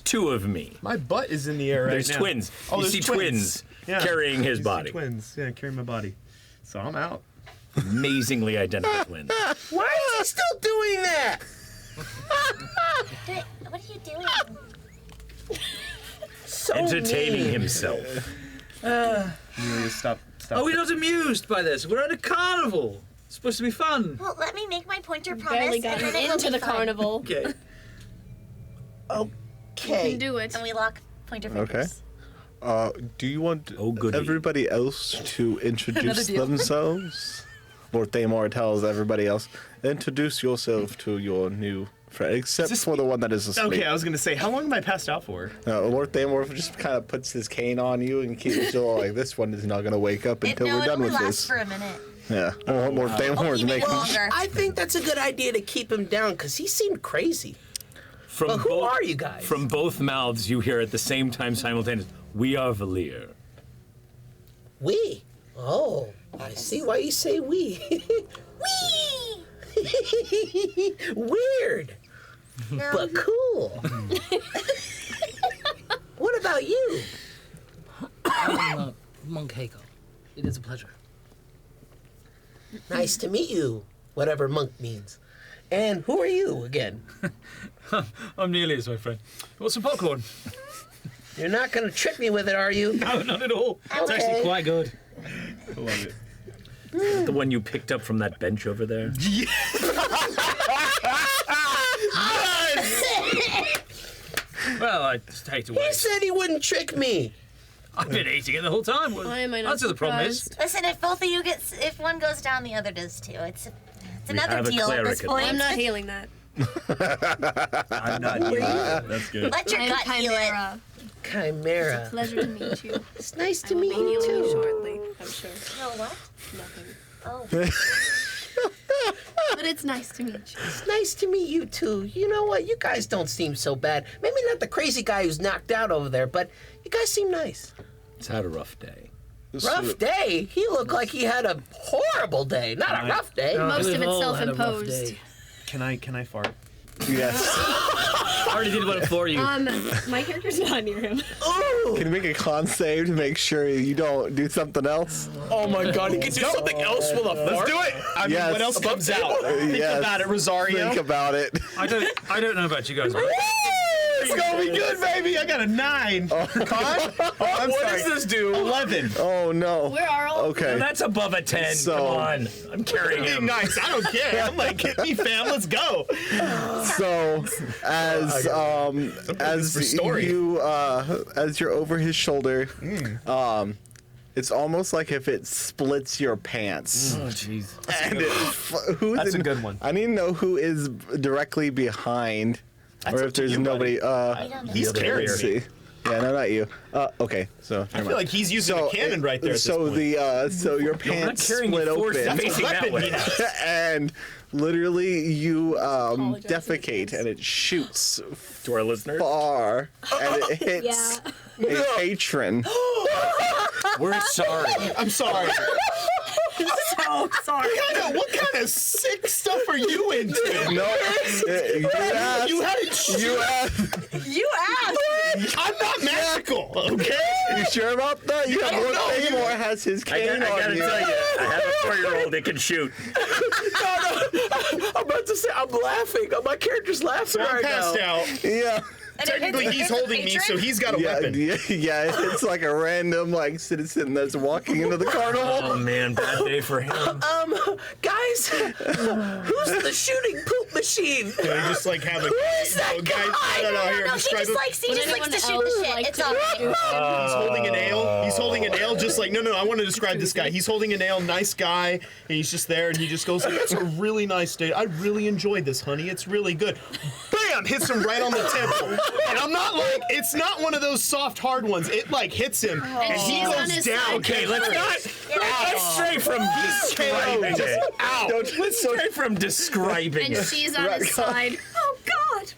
[SPEAKER 11] two of me.
[SPEAKER 4] my butt is in the air right
[SPEAKER 11] There's
[SPEAKER 4] now.
[SPEAKER 11] twins.
[SPEAKER 4] Oh,
[SPEAKER 11] You
[SPEAKER 4] there's
[SPEAKER 11] see twins
[SPEAKER 4] Yeah.
[SPEAKER 11] carrying his
[SPEAKER 4] You see
[SPEAKER 11] body.
[SPEAKER 4] Twins, yeah, carrying my body. So I'm out.
[SPEAKER 11] Amazingly identical twins.
[SPEAKER 15] Why is he still doing that?
[SPEAKER 13] What are you doing?
[SPEAKER 15] So
[SPEAKER 11] Entertaining
[SPEAKER 15] mean.
[SPEAKER 11] himself.
[SPEAKER 4] Amelia, stop.
[SPEAKER 2] Oh, we're not amused by this. We're at a carnival. It's supposed to be fun.
[SPEAKER 13] Well, let me make my pointer promise.
[SPEAKER 14] Barely
[SPEAKER 13] and
[SPEAKER 14] gotten
[SPEAKER 13] then it will
[SPEAKER 14] into
[SPEAKER 13] be
[SPEAKER 14] the
[SPEAKER 13] fun.
[SPEAKER 14] carnival.
[SPEAKER 2] Okay.
[SPEAKER 14] You
[SPEAKER 15] Okay.
[SPEAKER 14] can do it.
[SPEAKER 13] And we lock pointer fingers.
[SPEAKER 1] Do you want
[SPEAKER 11] goody.
[SPEAKER 1] everybody else to introduce themselves? Lord Thamor tells everybody else, introduce yourself to your new friend, except for the one that is asleep.
[SPEAKER 4] Okay, I was gonna say, how long am I passed out for?
[SPEAKER 1] Lord Thamor just kind of puts his cane on you and keeps you all like, this one is not going to wake up until we're done
[SPEAKER 13] it
[SPEAKER 1] with
[SPEAKER 13] only
[SPEAKER 1] this.
[SPEAKER 13] lasts for a minute.
[SPEAKER 1] Yeah. Lord Thamor is
[SPEAKER 13] even
[SPEAKER 1] making...
[SPEAKER 13] longer.
[SPEAKER 15] I think that's a good idea to keep him down because he seemed crazy. But who are you guys?
[SPEAKER 11] From both mouths, you hear at the same time simultaneously, we are Valir.
[SPEAKER 15] We? Oh, I see why you say we.
[SPEAKER 13] Whee!
[SPEAKER 15] Weird, but cool. What about you?
[SPEAKER 5] I'm Monk Heiko. It is a pleasure.
[SPEAKER 15] Nice to meet you, whatever monk means. And who are you again?
[SPEAKER 2] I'm Neelius, my friend. Want some popcorn?
[SPEAKER 15] You're not going to trick me with it, are you?
[SPEAKER 2] No, not at all. It's
[SPEAKER 15] Okay.
[SPEAKER 2] actually quite good.
[SPEAKER 11] I love it. The one you picked up from that bench over there?
[SPEAKER 2] Well, I just hate to
[SPEAKER 15] He
[SPEAKER 2] wait.
[SPEAKER 15] said he wouldn't trick me.
[SPEAKER 2] I've been eating it the whole time.
[SPEAKER 14] Why am I not
[SPEAKER 2] That's what the problem is.
[SPEAKER 13] Listen, if both of you if one goes down, the other does too. It's another
[SPEAKER 11] have a
[SPEAKER 13] deal at this
[SPEAKER 11] cleric at
[SPEAKER 13] point.
[SPEAKER 14] I'm not healing that.
[SPEAKER 11] I'm not you. That's good.
[SPEAKER 13] Let your
[SPEAKER 14] I am
[SPEAKER 13] gut heal it.
[SPEAKER 14] Chimera.
[SPEAKER 15] Chimera.
[SPEAKER 14] Pleasure to meet you.
[SPEAKER 15] It's nice
[SPEAKER 14] I
[SPEAKER 15] to
[SPEAKER 14] will
[SPEAKER 15] meet
[SPEAKER 14] be
[SPEAKER 15] you
[SPEAKER 14] healing you
[SPEAKER 15] too.
[SPEAKER 14] shortly, I'm sure.
[SPEAKER 13] No, what?
[SPEAKER 14] Nothing.
[SPEAKER 13] Oh.
[SPEAKER 14] But it's nice to meet you.
[SPEAKER 15] It's nice to meet you too. You know what? You guys don't seem so bad. Maybe not the crazy guy who's knocked out over there, but you guys seem nice.
[SPEAKER 11] He's had a rough day.
[SPEAKER 15] Rough day? He looked like he had a horrible day. Not a rough day.
[SPEAKER 14] Most of
[SPEAKER 2] we've
[SPEAKER 14] it
[SPEAKER 2] all had a rough
[SPEAKER 14] self-imposed.
[SPEAKER 2] day.
[SPEAKER 4] Can I fart?
[SPEAKER 1] Yes.
[SPEAKER 2] I already did one for you.
[SPEAKER 14] My character's not near him.
[SPEAKER 15] Ooh.
[SPEAKER 1] Can you make a con save to make sure you don't do something else?
[SPEAKER 15] Oh my god, he can do something else with a fart?
[SPEAKER 4] Let's do it. I mean,
[SPEAKER 1] Yes.
[SPEAKER 4] what else comes out? Think
[SPEAKER 1] Yes.
[SPEAKER 4] about it, Rosario.
[SPEAKER 1] Think about it.
[SPEAKER 2] I don't know about you guys. But
[SPEAKER 4] It's gonna be good, baby. I got a 9. Con? Oh, I'm
[SPEAKER 11] What
[SPEAKER 4] sorry.
[SPEAKER 11] does this do?
[SPEAKER 4] 11.
[SPEAKER 1] Oh no.
[SPEAKER 14] Where are all
[SPEAKER 1] Okay.
[SPEAKER 11] That's above a 10.
[SPEAKER 1] So-
[SPEAKER 11] Come on. I'm carrying
[SPEAKER 4] Being
[SPEAKER 11] him.
[SPEAKER 4] nice. I don't care. I'm like, hit me, fam. Let's go.
[SPEAKER 1] So, as
[SPEAKER 11] for story.
[SPEAKER 1] as you're over his shoulder, it's almost like if it splits your pants.
[SPEAKER 11] Oh, jeez.
[SPEAKER 1] And who's
[SPEAKER 4] That's a good one.
[SPEAKER 1] I need to know who is directly behind,
[SPEAKER 4] That's
[SPEAKER 1] or
[SPEAKER 4] up
[SPEAKER 1] if
[SPEAKER 4] to
[SPEAKER 1] there's
[SPEAKER 4] you,
[SPEAKER 1] nobody.
[SPEAKER 4] He's
[SPEAKER 11] other
[SPEAKER 4] carrying
[SPEAKER 1] Let's
[SPEAKER 4] me.
[SPEAKER 1] see. Yeah, no, not you. Okay, so
[SPEAKER 4] I feel like he's using a cannon right there. At
[SPEAKER 1] So
[SPEAKER 4] this point.
[SPEAKER 1] so your pants
[SPEAKER 11] carrying
[SPEAKER 1] split
[SPEAKER 11] you forced
[SPEAKER 1] open,
[SPEAKER 11] facing that way.
[SPEAKER 1] and literally you defecate, and it shoots
[SPEAKER 11] To our listeners.
[SPEAKER 1] far, and it hits a patron.
[SPEAKER 11] We're sorry.
[SPEAKER 4] I'm sorry.
[SPEAKER 14] so sorry.
[SPEAKER 4] What kind of sick stuff are you into?
[SPEAKER 1] No, you asked.
[SPEAKER 4] You had
[SPEAKER 14] You asked.
[SPEAKER 4] I'm not magical, okay?
[SPEAKER 1] You sure about that? You have more Claymore has his
[SPEAKER 11] I
[SPEAKER 1] cane
[SPEAKER 11] gotta
[SPEAKER 1] on you.
[SPEAKER 11] tell you, I have a 4-year-old that can shoot.
[SPEAKER 15] I'm about to say, I'm laughing. My character's laughing
[SPEAKER 4] I'm
[SPEAKER 15] right
[SPEAKER 4] passed
[SPEAKER 15] now.
[SPEAKER 4] out.
[SPEAKER 1] Yeah.
[SPEAKER 4] Technically, he's holding me, so he's got a weapon.
[SPEAKER 1] Yeah, it's like a random citizen that's walking into the carnival.
[SPEAKER 11] Oh man, bad day for him.
[SPEAKER 15] Guys, who's the shooting poop machine?
[SPEAKER 4] Can I just like have a
[SPEAKER 15] Who is that
[SPEAKER 4] guys?
[SPEAKER 15] guy?
[SPEAKER 4] No, here,
[SPEAKER 13] he
[SPEAKER 4] describe
[SPEAKER 13] just
[SPEAKER 4] him.
[SPEAKER 13] likes to shoot
[SPEAKER 14] anyone
[SPEAKER 13] the
[SPEAKER 14] else
[SPEAKER 13] shit.
[SPEAKER 14] like
[SPEAKER 13] It's
[SPEAKER 14] to
[SPEAKER 13] all right.
[SPEAKER 14] do-
[SPEAKER 4] He's holding a nail. He's holding a nail, just like no. I want to describe this guy. He's holding a nail, nice guy, and he's just there, and he just goes, "That's a really nice day. I really enjoyed this, honey. It's really good." Bam! Hits him right on the temple, and I'm not like it's not one of those soft, hard ones. It like hits him, and he
[SPEAKER 14] she's on
[SPEAKER 4] goes
[SPEAKER 14] his
[SPEAKER 4] down.
[SPEAKER 14] side.
[SPEAKER 11] Okay, let's stray from describing
[SPEAKER 4] Just
[SPEAKER 11] it.
[SPEAKER 4] out.
[SPEAKER 11] Let's stray from describing
[SPEAKER 14] And
[SPEAKER 11] it.
[SPEAKER 14] she's on his side. Oh God.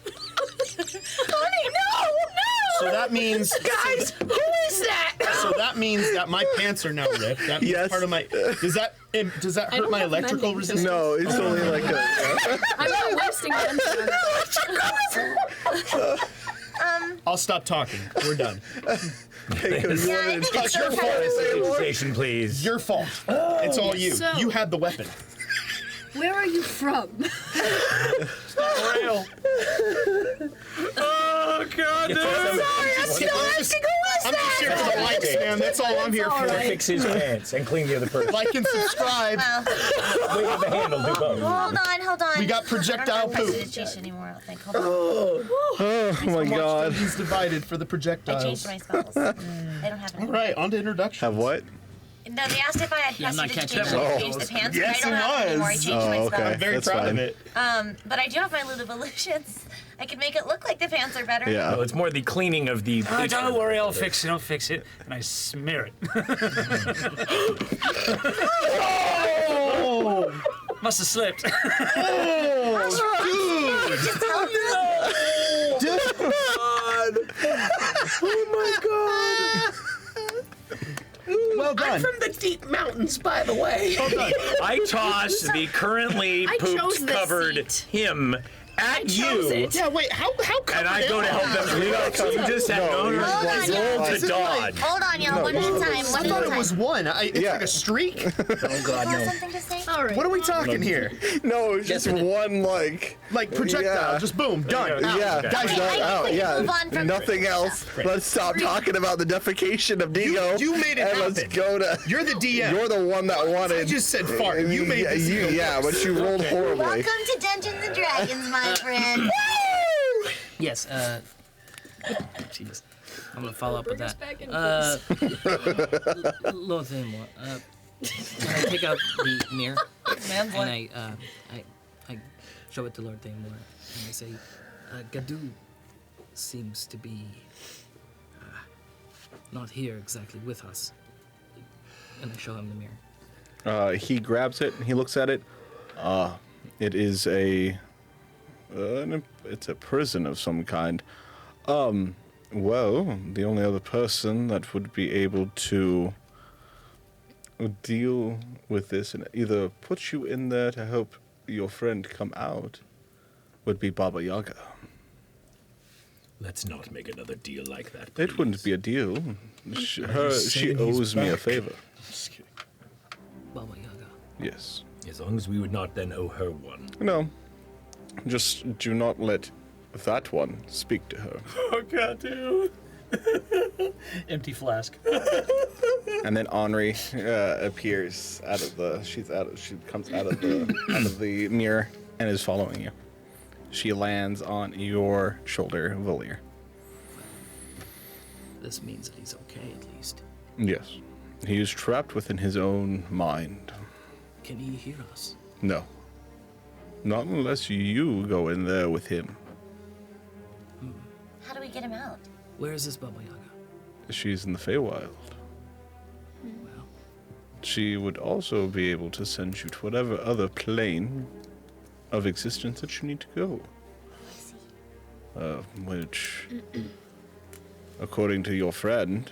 [SPEAKER 14] Honey, no.
[SPEAKER 4] So that means,
[SPEAKER 15] Guys, who is that?
[SPEAKER 4] so that means that my pants are now ripped. That means
[SPEAKER 1] Yes.
[SPEAKER 4] part of my. Does that
[SPEAKER 14] I
[SPEAKER 4] hurt
[SPEAKER 14] don't
[SPEAKER 4] my
[SPEAKER 14] have
[SPEAKER 4] electrical
[SPEAKER 14] mending,
[SPEAKER 4] resistance?
[SPEAKER 1] No, it's only like a.
[SPEAKER 14] I'm not wasting time on it.
[SPEAKER 4] I'll stop talking. We're done.
[SPEAKER 1] Okay, 'cause you
[SPEAKER 13] Yeah, I
[SPEAKER 1] wanted to
[SPEAKER 13] think it's
[SPEAKER 4] It's your
[SPEAKER 13] so
[SPEAKER 4] fault.
[SPEAKER 11] Presentation, please.
[SPEAKER 4] Your fault. It's all you.
[SPEAKER 14] So-
[SPEAKER 4] You had the weapon.
[SPEAKER 14] Where are you from?
[SPEAKER 11] Oh god, dude.
[SPEAKER 4] I'm just here for the likes, man. That's all I'm here for.
[SPEAKER 11] Fix his pants and clean the other person.
[SPEAKER 4] Like and subscribe.
[SPEAKER 11] Wait with the handle, do both.
[SPEAKER 13] Hold on.
[SPEAKER 4] We got projectile
[SPEAKER 13] I don't have
[SPEAKER 4] poop.
[SPEAKER 13] prestidigitation anymore, I don't think. Hold on.
[SPEAKER 1] Oh my god.
[SPEAKER 4] He's divided for the
[SPEAKER 13] I
[SPEAKER 4] projectiles.
[SPEAKER 13] changed my spells. I don't have any.
[SPEAKER 4] All right, on to introduction.
[SPEAKER 1] Have what?
[SPEAKER 13] No, they asked if I had
[SPEAKER 2] I'm not catching
[SPEAKER 13] prestidigitation
[SPEAKER 2] up.
[SPEAKER 13] to change the pants,
[SPEAKER 4] Yes,
[SPEAKER 13] but I don't
[SPEAKER 4] it
[SPEAKER 13] have it anymore. I
[SPEAKER 4] was.
[SPEAKER 13] changed my
[SPEAKER 1] Oh,
[SPEAKER 13] spells.
[SPEAKER 1] okay.
[SPEAKER 4] I'm very
[SPEAKER 1] That's
[SPEAKER 4] proud
[SPEAKER 1] fine.
[SPEAKER 4] of it.
[SPEAKER 13] But I do have my loot of illusions. I can make it look like the pants are better.
[SPEAKER 1] Yeah.
[SPEAKER 11] Well, it's more the cleaning of the.
[SPEAKER 2] Oh, don't worry, I'll fix it. And I smear it. Must have slipped.
[SPEAKER 4] Well
[SPEAKER 15] I'm
[SPEAKER 4] done.
[SPEAKER 15] from the deep mountains, by the way.
[SPEAKER 11] I toss the currently
[SPEAKER 14] I chose
[SPEAKER 11] pooped
[SPEAKER 14] this
[SPEAKER 11] covered
[SPEAKER 14] seat.
[SPEAKER 11] him at
[SPEAKER 14] chose
[SPEAKER 11] you.
[SPEAKER 14] it.
[SPEAKER 4] Yeah, wait, how
[SPEAKER 11] And I go to help them clean up. So you just have
[SPEAKER 1] No,
[SPEAKER 11] no,
[SPEAKER 13] Hold on,
[SPEAKER 11] roll
[SPEAKER 13] y'all.
[SPEAKER 11] to dodge.
[SPEAKER 13] Hold on, y'all. One at a time.
[SPEAKER 4] I
[SPEAKER 13] One
[SPEAKER 4] thought
[SPEAKER 13] at a
[SPEAKER 4] it was
[SPEAKER 13] time.
[SPEAKER 4] one. It's
[SPEAKER 1] Yeah.
[SPEAKER 4] like a streak.
[SPEAKER 11] Oh god,
[SPEAKER 13] You have
[SPEAKER 11] no.
[SPEAKER 13] something to say?
[SPEAKER 14] Oh, Sorry.
[SPEAKER 4] What are we talking here?
[SPEAKER 1] No, it's just one like
[SPEAKER 4] projectile,
[SPEAKER 1] yeah.
[SPEAKER 4] just boom, done.
[SPEAKER 1] Yeah,
[SPEAKER 4] Guys,
[SPEAKER 1] move on from nothing else. Let's stop talking about the defecation of Digo.
[SPEAKER 4] You made it
[SPEAKER 1] and
[SPEAKER 4] happen.
[SPEAKER 1] Let's go to.
[SPEAKER 4] You're the DM.
[SPEAKER 1] You're the one that wanted.
[SPEAKER 4] I just said fart. You made this.
[SPEAKER 1] Yeah, but you rolled horribly.
[SPEAKER 13] Welcome to Dungeons and Dragons, my friend.
[SPEAKER 5] Yes. Jeez. I'm gonna follow up with that. Lord Thamor, when I take out the mirror and I show it to Lord Thamor and I say, Gadu seems to be not here exactly with us. And I show him the mirror.
[SPEAKER 1] He grabs it and he looks at it. It is it's a prison of some kind. Well, the only other person that would be able to deal with this and either put you in there to help your friend come out would be Baba Yaga.
[SPEAKER 11] Let's not make another deal like that, please.
[SPEAKER 1] It wouldn't be a deal. She owes me a favor.
[SPEAKER 11] Just kidding.
[SPEAKER 5] Baba Yaga.
[SPEAKER 1] Yes.
[SPEAKER 11] As long as we would not then owe her one.
[SPEAKER 1] No. Just do not let that one speak to her.
[SPEAKER 2] Oh god, dude. Empty flask.
[SPEAKER 1] And then Henri appears out of the. She comes out of the mirror and is following you. She lands on your shoulder, Valier.
[SPEAKER 5] This means that he's okay, at least.
[SPEAKER 1] Yes, he is trapped within his own mind.
[SPEAKER 5] Can he hear us?
[SPEAKER 1] No, not unless you go in there with him.
[SPEAKER 13] How do we get him out?
[SPEAKER 5] Where is this Baba Yaga?
[SPEAKER 1] She's in the Feywild.
[SPEAKER 5] Well,
[SPEAKER 1] she would also be able to send you to whatever other plane of existence that you need to go. Which, according to your friend,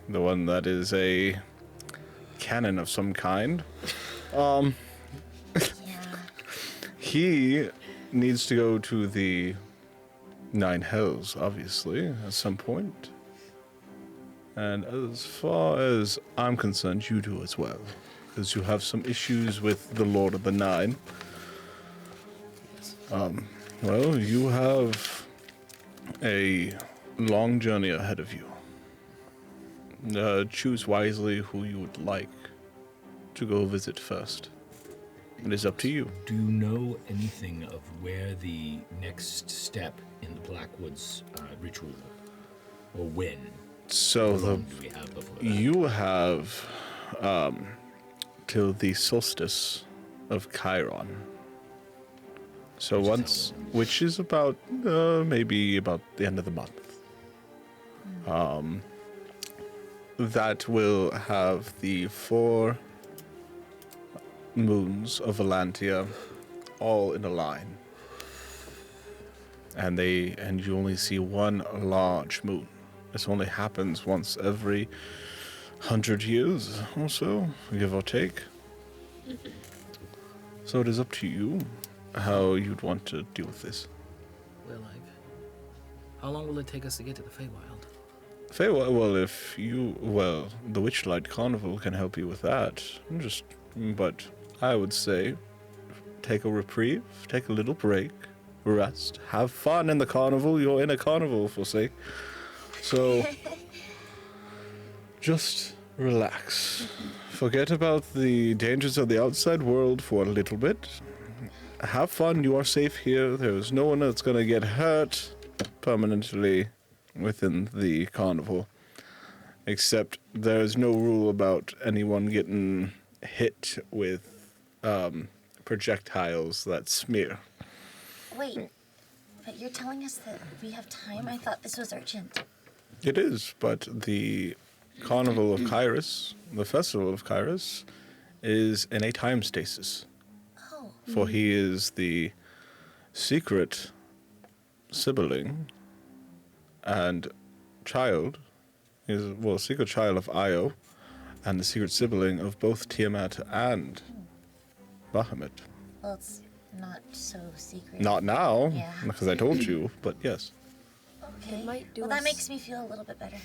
[SPEAKER 1] the one that is a cannon of some kind, he needs to go to the Nine Hells, obviously, at some point. And as far as I'm concerned, you do as well. Because you have some issues with the Lord of the Nine. Well, you have a long journey ahead of you. Choose wisely who you would like to go visit first. It is up to you.
[SPEAKER 11] Do you know anything of where the next step in the Blackwoods ritual, or when?
[SPEAKER 1] So
[SPEAKER 11] do we have before that?
[SPEAKER 1] you have till the solstice of Chiron. So which is about maybe about the end of the month. That will have the 4 moons of Valantia all in a line. And you only see one large moon. This only happens once every 100 years or so, give or take. So it is up to you how you'd want to deal with this.
[SPEAKER 5] well, how long will it take us to get to the Feywild?
[SPEAKER 1] Well, the Witchlight Carnival can help you with that. But I would say, take a reprieve, take a little break, rest, have fun in the carnival. You're in a carnival, for sake. So, just relax. Forget about the dangers of the outside world for a little bit. Have fun. You are safe here. There's no one that's going to get hurt permanently within the carnival. Except there's no rule about anyone getting hit with projectiles that smear.
[SPEAKER 13] Wait, but you're telling us that we have time? I thought this was urgent.
[SPEAKER 1] It is, but the Carnival of Kyrus, the Festival of Kyrus, is in a time stasis.
[SPEAKER 13] Oh.
[SPEAKER 1] For he is the secret sibling and child, secret child of Io, and the secret sibling of both Tiamat and Bahamut.
[SPEAKER 13] Well, it's not so secret.
[SPEAKER 1] Not now,
[SPEAKER 13] Yeah.
[SPEAKER 1] because I told you, but yes.
[SPEAKER 13] Okay. Well, that makes me feel a little bit better.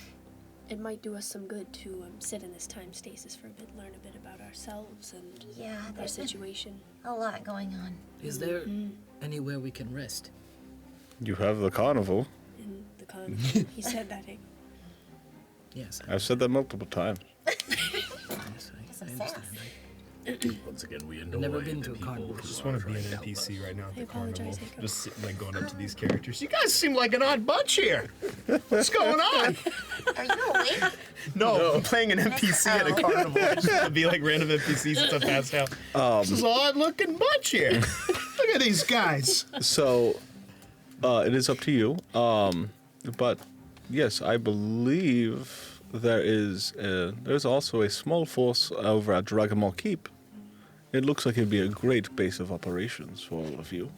[SPEAKER 16] it might do us some good to sit in this time stasis for a bit, learn a bit about ourselves and our
[SPEAKER 13] there's
[SPEAKER 16] situation.
[SPEAKER 13] a lot going on.
[SPEAKER 5] Is there anywhere we can rest?
[SPEAKER 1] You have the carnival.
[SPEAKER 16] In the carnival. He said that.
[SPEAKER 5] Yes.
[SPEAKER 1] I've said that multiple times.
[SPEAKER 5] Yes, I understand.
[SPEAKER 11] Once again, we
[SPEAKER 5] I've never been to a carnival.
[SPEAKER 10] I just want to be an NPC right now at
[SPEAKER 16] I
[SPEAKER 10] the carnival.
[SPEAKER 16] apologize, Jacob.
[SPEAKER 10] Just sitting, like, going up to these characters. You guys seem like an odd bunch here. What's going on?
[SPEAKER 13] Are you awake?
[SPEAKER 10] No, I'm playing an NPC at a carnival. Just to be like random NPCs since I passed out. This is an odd-looking bunch here. Look at these guys.
[SPEAKER 1] So, it is up to you. But yes, I believe there's also a small force over at Dragon Keep. It looks like it'd be a great base of operations for all of you.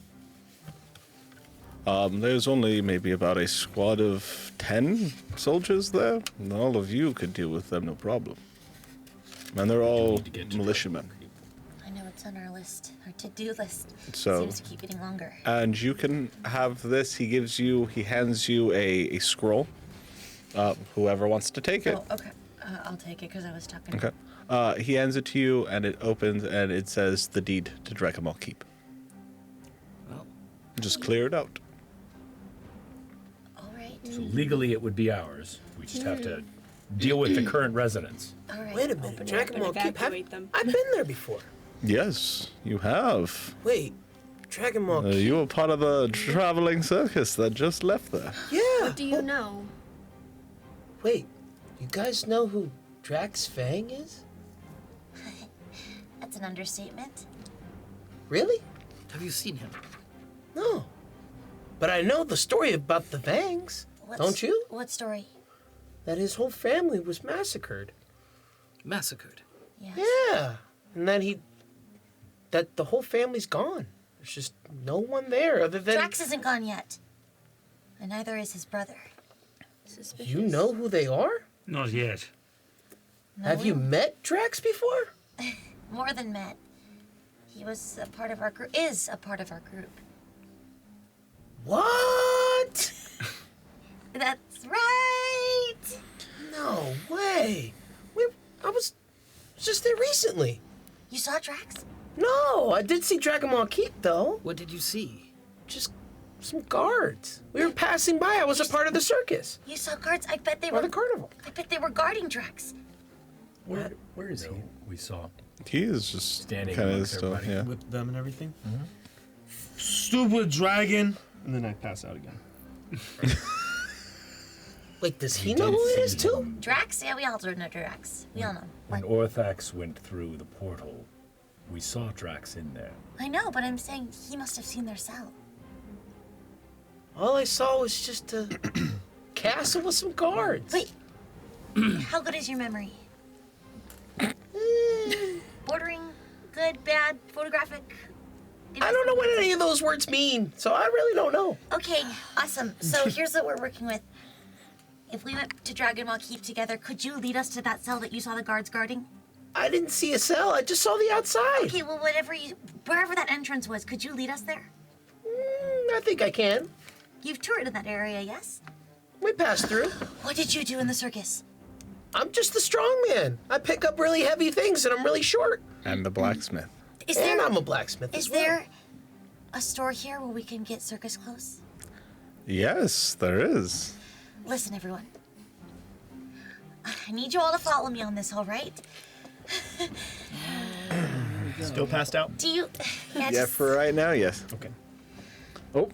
[SPEAKER 1] There's only maybe about a squad of 10 soldiers there, and all of you could deal with them no problem. And they're all militiamen.
[SPEAKER 13] I know it's on our list, our to-do list.
[SPEAKER 1] So-
[SPEAKER 13] Seems to keep getting longer.
[SPEAKER 1] And you can have this. He hands you a scroll. Whoever wants to take it.
[SPEAKER 13] Oh, okay. I'll take it because I was talking.
[SPEAKER 1] Okay. He hands it to you, and it opens, and it says the deed to Dragon Keep.
[SPEAKER 5] Well,
[SPEAKER 1] just clear it out.
[SPEAKER 13] All right.
[SPEAKER 11] So legally, it would be ours. We just have to deal with the current residents.
[SPEAKER 13] All right.
[SPEAKER 15] Wait a minute, Dragon Keep. I've been there before.
[SPEAKER 1] Yes, you have.
[SPEAKER 15] Wait, Dragon Keep.
[SPEAKER 1] You were part of the traveling circus that just left there.
[SPEAKER 15] Yeah.
[SPEAKER 16] What do you know?
[SPEAKER 15] Wait, you guys know who 𝙁𝙗�10 is?
[SPEAKER 13] That's an understatement.
[SPEAKER 15] Really?
[SPEAKER 5] Have you seen him?
[SPEAKER 15] No. But I know the story about the Vangs. Don't you?
[SPEAKER 13] What story?
[SPEAKER 15] That his whole family was massacred.
[SPEAKER 5] Massacred?
[SPEAKER 13] Yes.
[SPEAKER 15] Yeah. And that the whole family's gone. There's just no one there other than...
[SPEAKER 13] Drax isn't gone yet. And neither is his brother.
[SPEAKER 16] Suspicious.
[SPEAKER 15] You know who they are?
[SPEAKER 8] Not yet.
[SPEAKER 13] No,
[SPEAKER 15] Have you met Drax before?
[SPEAKER 13] More than met. He was a part of our group. Is a part of our group.
[SPEAKER 15] What?
[SPEAKER 13] That's right.
[SPEAKER 15] No way. I was just there recently.
[SPEAKER 13] You saw Drax?
[SPEAKER 15] No, I did see Dragon Keep though.
[SPEAKER 5] What did you see?
[SPEAKER 15] Just some guards. We were passing by. I was a part of the circus.
[SPEAKER 13] You saw guards? I bet they
[SPEAKER 15] Or
[SPEAKER 13] were.
[SPEAKER 15] the carnival.
[SPEAKER 13] I bet they were guarding Drax.
[SPEAKER 11] Where is he? We saw
[SPEAKER 1] He is just
[SPEAKER 11] standing
[SPEAKER 1] kind of
[SPEAKER 11] amongst
[SPEAKER 1] still,
[SPEAKER 11] everybody.
[SPEAKER 1] yeah.
[SPEAKER 10] With them and everything. Stupid dragon. And then I pass out again.
[SPEAKER 15] Wait, does he know who it is too?
[SPEAKER 13] Drax? Yeah, we all know Drax. We all know.
[SPEAKER 11] When Orthax went through the portal, we saw Drax in there.
[SPEAKER 13] I know, but I'm saying he must have seen their cell.
[SPEAKER 15] All I saw was just a castle with some guards.
[SPEAKER 13] Wait. How good is your memory? Bordering, good, bad, photographic?
[SPEAKER 15] I don't know what any of those words mean, so I really don't know.
[SPEAKER 13] Okay, awesome. So here's what we're working with. If we went to Dragon Keep together, could you lead us to that cell that you saw the guards guarding?
[SPEAKER 15] I didn't see a cell. I just saw the outside.
[SPEAKER 13] Okay, well, wherever that entrance was, could you lead us there?
[SPEAKER 15] I think I can.
[SPEAKER 13] You've toured in that area, yes?
[SPEAKER 15] We passed through.
[SPEAKER 13] What did you do in the circus?
[SPEAKER 15] I'm just the strong man. I pick up really heavy things and I'm really short.
[SPEAKER 1] And the blacksmith.
[SPEAKER 15] And I'm a blacksmith
[SPEAKER 13] Is
[SPEAKER 15] as well.
[SPEAKER 13] there a store here where we can get circus clothes?
[SPEAKER 1] Yes, there is.
[SPEAKER 13] Listen, everyone. I need you all to follow me on this, all right?
[SPEAKER 10] Still passed out?
[SPEAKER 13] Do you...
[SPEAKER 1] Yeah, for right now, yes.
[SPEAKER 10] Okay.
[SPEAKER 1] Oh,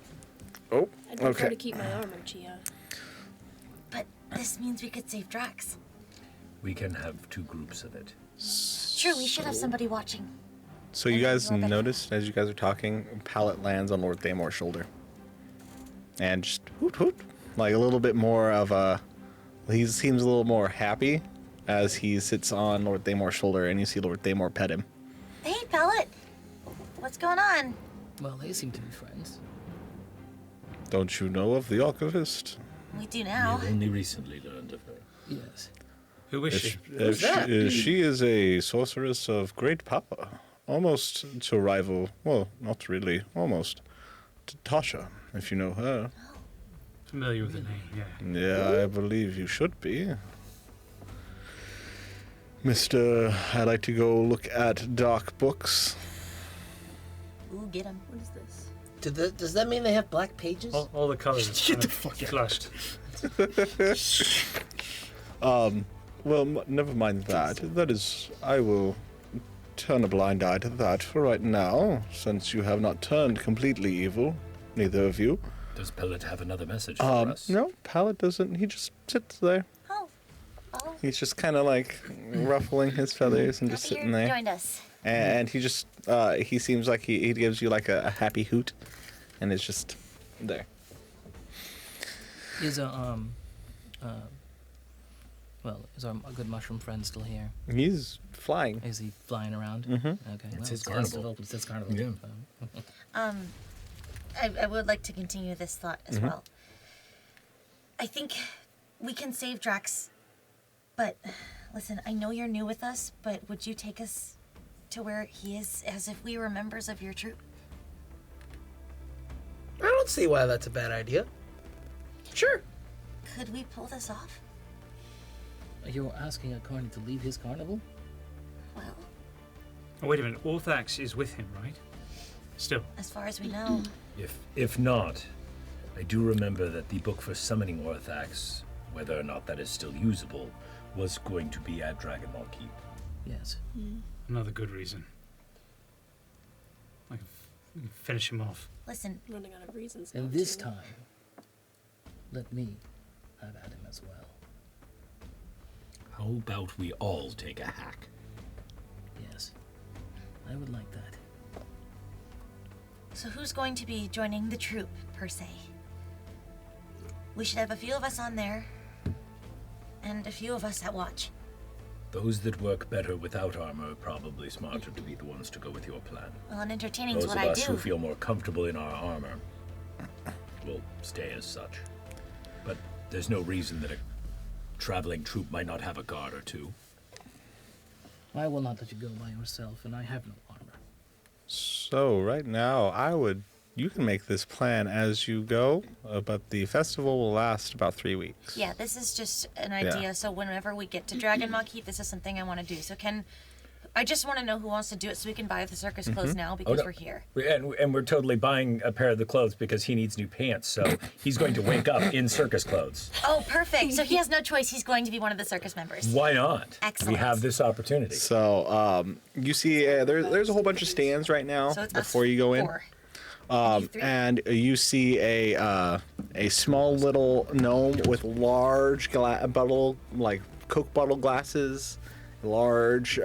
[SPEAKER 16] I'd prefer
[SPEAKER 1] okay.
[SPEAKER 16] to keep my armor, Chia.
[SPEAKER 13] But this means we could save Drax.
[SPEAKER 11] We can have 2 groups of it.
[SPEAKER 13] True, we should have somebody watching.
[SPEAKER 1] So you guys noticed, as you guys are talking, Pallet lands on Lord Thaymor's shoulder. And just hoot hoot. Like a little bit more of a... He seems a little more happy as he sits on Lord Thaymor's shoulder, and you see Lord Thaymor pet him.
[SPEAKER 13] Hey, Pellet. What's going on?
[SPEAKER 5] Well, they seem to be friends.
[SPEAKER 1] Don't you know of the Archivist?
[SPEAKER 13] We do now.
[SPEAKER 11] We've only recently learned of her.
[SPEAKER 5] Yes.
[SPEAKER 2] Who is she?
[SPEAKER 15] Who's that?
[SPEAKER 1] She is a sorceress of great power. Almost to rival, well, not really, almost, to Tasha, if you know her.
[SPEAKER 2] Familiar with the name, yeah.
[SPEAKER 1] Yeah, I believe you should be. Mister, I'd like to go look at dark books.
[SPEAKER 13] Ooh, get him.
[SPEAKER 16] What is this?
[SPEAKER 15] Does that mean they have black pages?
[SPEAKER 2] All the colors.
[SPEAKER 10] Get the fuck out.
[SPEAKER 2] Flushed.
[SPEAKER 1] Well, never mind that. That is, I will turn a blind eye to that for right now, since you have not turned completely evil, neither of you.
[SPEAKER 11] Does Pellet have another message for us?
[SPEAKER 1] No, Pallet doesn't. He just sits there.
[SPEAKER 13] Oh.
[SPEAKER 1] He's just kind of like ruffling his feathers and just
[SPEAKER 13] Happy
[SPEAKER 1] sitting
[SPEAKER 13] you
[SPEAKER 1] there.
[SPEAKER 13] joined us.
[SPEAKER 1] And he just, he seems like he gives you like a happy hoot, and is just there.
[SPEAKER 5] Is is our good mushroom friend still here?
[SPEAKER 1] He's flying.
[SPEAKER 5] Is he flying around?
[SPEAKER 1] Mm-hmm.
[SPEAKER 5] Okay.
[SPEAKER 11] It's
[SPEAKER 5] well,
[SPEAKER 11] his carnival.
[SPEAKER 5] It's his carnival.
[SPEAKER 11] Yeah.
[SPEAKER 13] I would like to continue this thought as well. I think we can save Drax, but listen, I know you're new with us, but would you take us to where he is as if we were members of your troop?
[SPEAKER 15] I don't see why that's a bad idea. Sure.
[SPEAKER 13] Could we pull this off?
[SPEAKER 5] You're asking a carny to leave his carnival?
[SPEAKER 13] Well,
[SPEAKER 2] Oh, wait a minute. Orthax is with him, right? Still.
[SPEAKER 13] as far as we know.
[SPEAKER 11] If not, I do remember that the book for summoning Orthax, whether or not that is still usable, was going to be at Dragon Ball Keep.
[SPEAKER 5] Yes.
[SPEAKER 2] Another good reason. I can finish him off.
[SPEAKER 13] Listen,
[SPEAKER 16] Running out of reasons.
[SPEAKER 5] And
[SPEAKER 16] not
[SPEAKER 5] this
[SPEAKER 16] to.
[SPEAKER 5] time, let me have at him as well.
[SPEAKER 11] How about we all take a hack?
[SPEAKER 5] Yes. I would like that.
[SPEAKER 13] so who's going to be joining the troop, per se? We should have a few of us on there, and a few of us at watch.
[SPEAKER 11] Those that work better without armor are probably smarter to be the ones to go with your plan.
[SPEAKER 13] Well, and entertaining's
[SPEAKER 11] Those
[SPEAKER 13] what
[SPEAKER 11] of
[SPEAKER 13] I
[SPEAKER 11] us
[SPEAKER 13] do.
[SPEAKER 11] who feel more comfortable in our armor will stay as such. But there's no reason that a traveling troop might not have a guard or two.
[SPEAKER 5] I will not let you go by yourself, and I have no armor.
[SPEAKER 1] So right now, you can make this plan as you go, but the festival will last about 3 weeks.
[SPEAKER 13] Yeah, this is just an idea. So whenever we get to Dragon Ball Keep, this is something I want to do. So I just want to know who wants to do it so we can buy the circus clothes now because we're here.
[SPEAKER 11] And we're totally buying a pair of the clothes because he needs new pants, so he's going to wake up in circus clothes.
[SPEAKER 13] Oh, perfect. So he has no choice. He's going to be one of the circus members.
[SPEAKER 11] Why not?
[SPEAKER 13] Excellent.
[SPEAKER 11] We have this opportunity.
[SPEAKER 1] So you see, there's a whole bunch of stands right now
[SPEAKER 13] So it's
[SPEAKER 1] before you go in.
[SPEAKER 13] four.
[SPEAKER 1] And you see a small little gnome with large Coke bottle glasses, large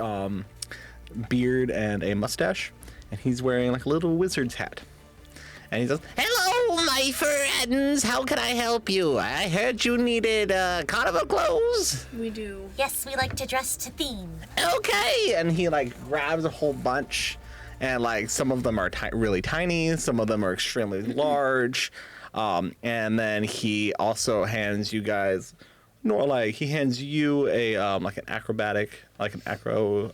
[SPEAKER 1] beard and a mustache, and he's wearing like a little wizard's hat. And he says,
[SPEAKER 6] Hello, my friends. How can I help you? I heard you needed carnival clothes.
[SPEAKER 16] We do.
[SPEAKER 13] Yes, we like to dress to theme.
[SPEAKER 1] "Okay," and he like grabs a whole bunch, and like some of them are really tiny, some of them are extremely large, and then he also hands you guys. He hands you a like an acro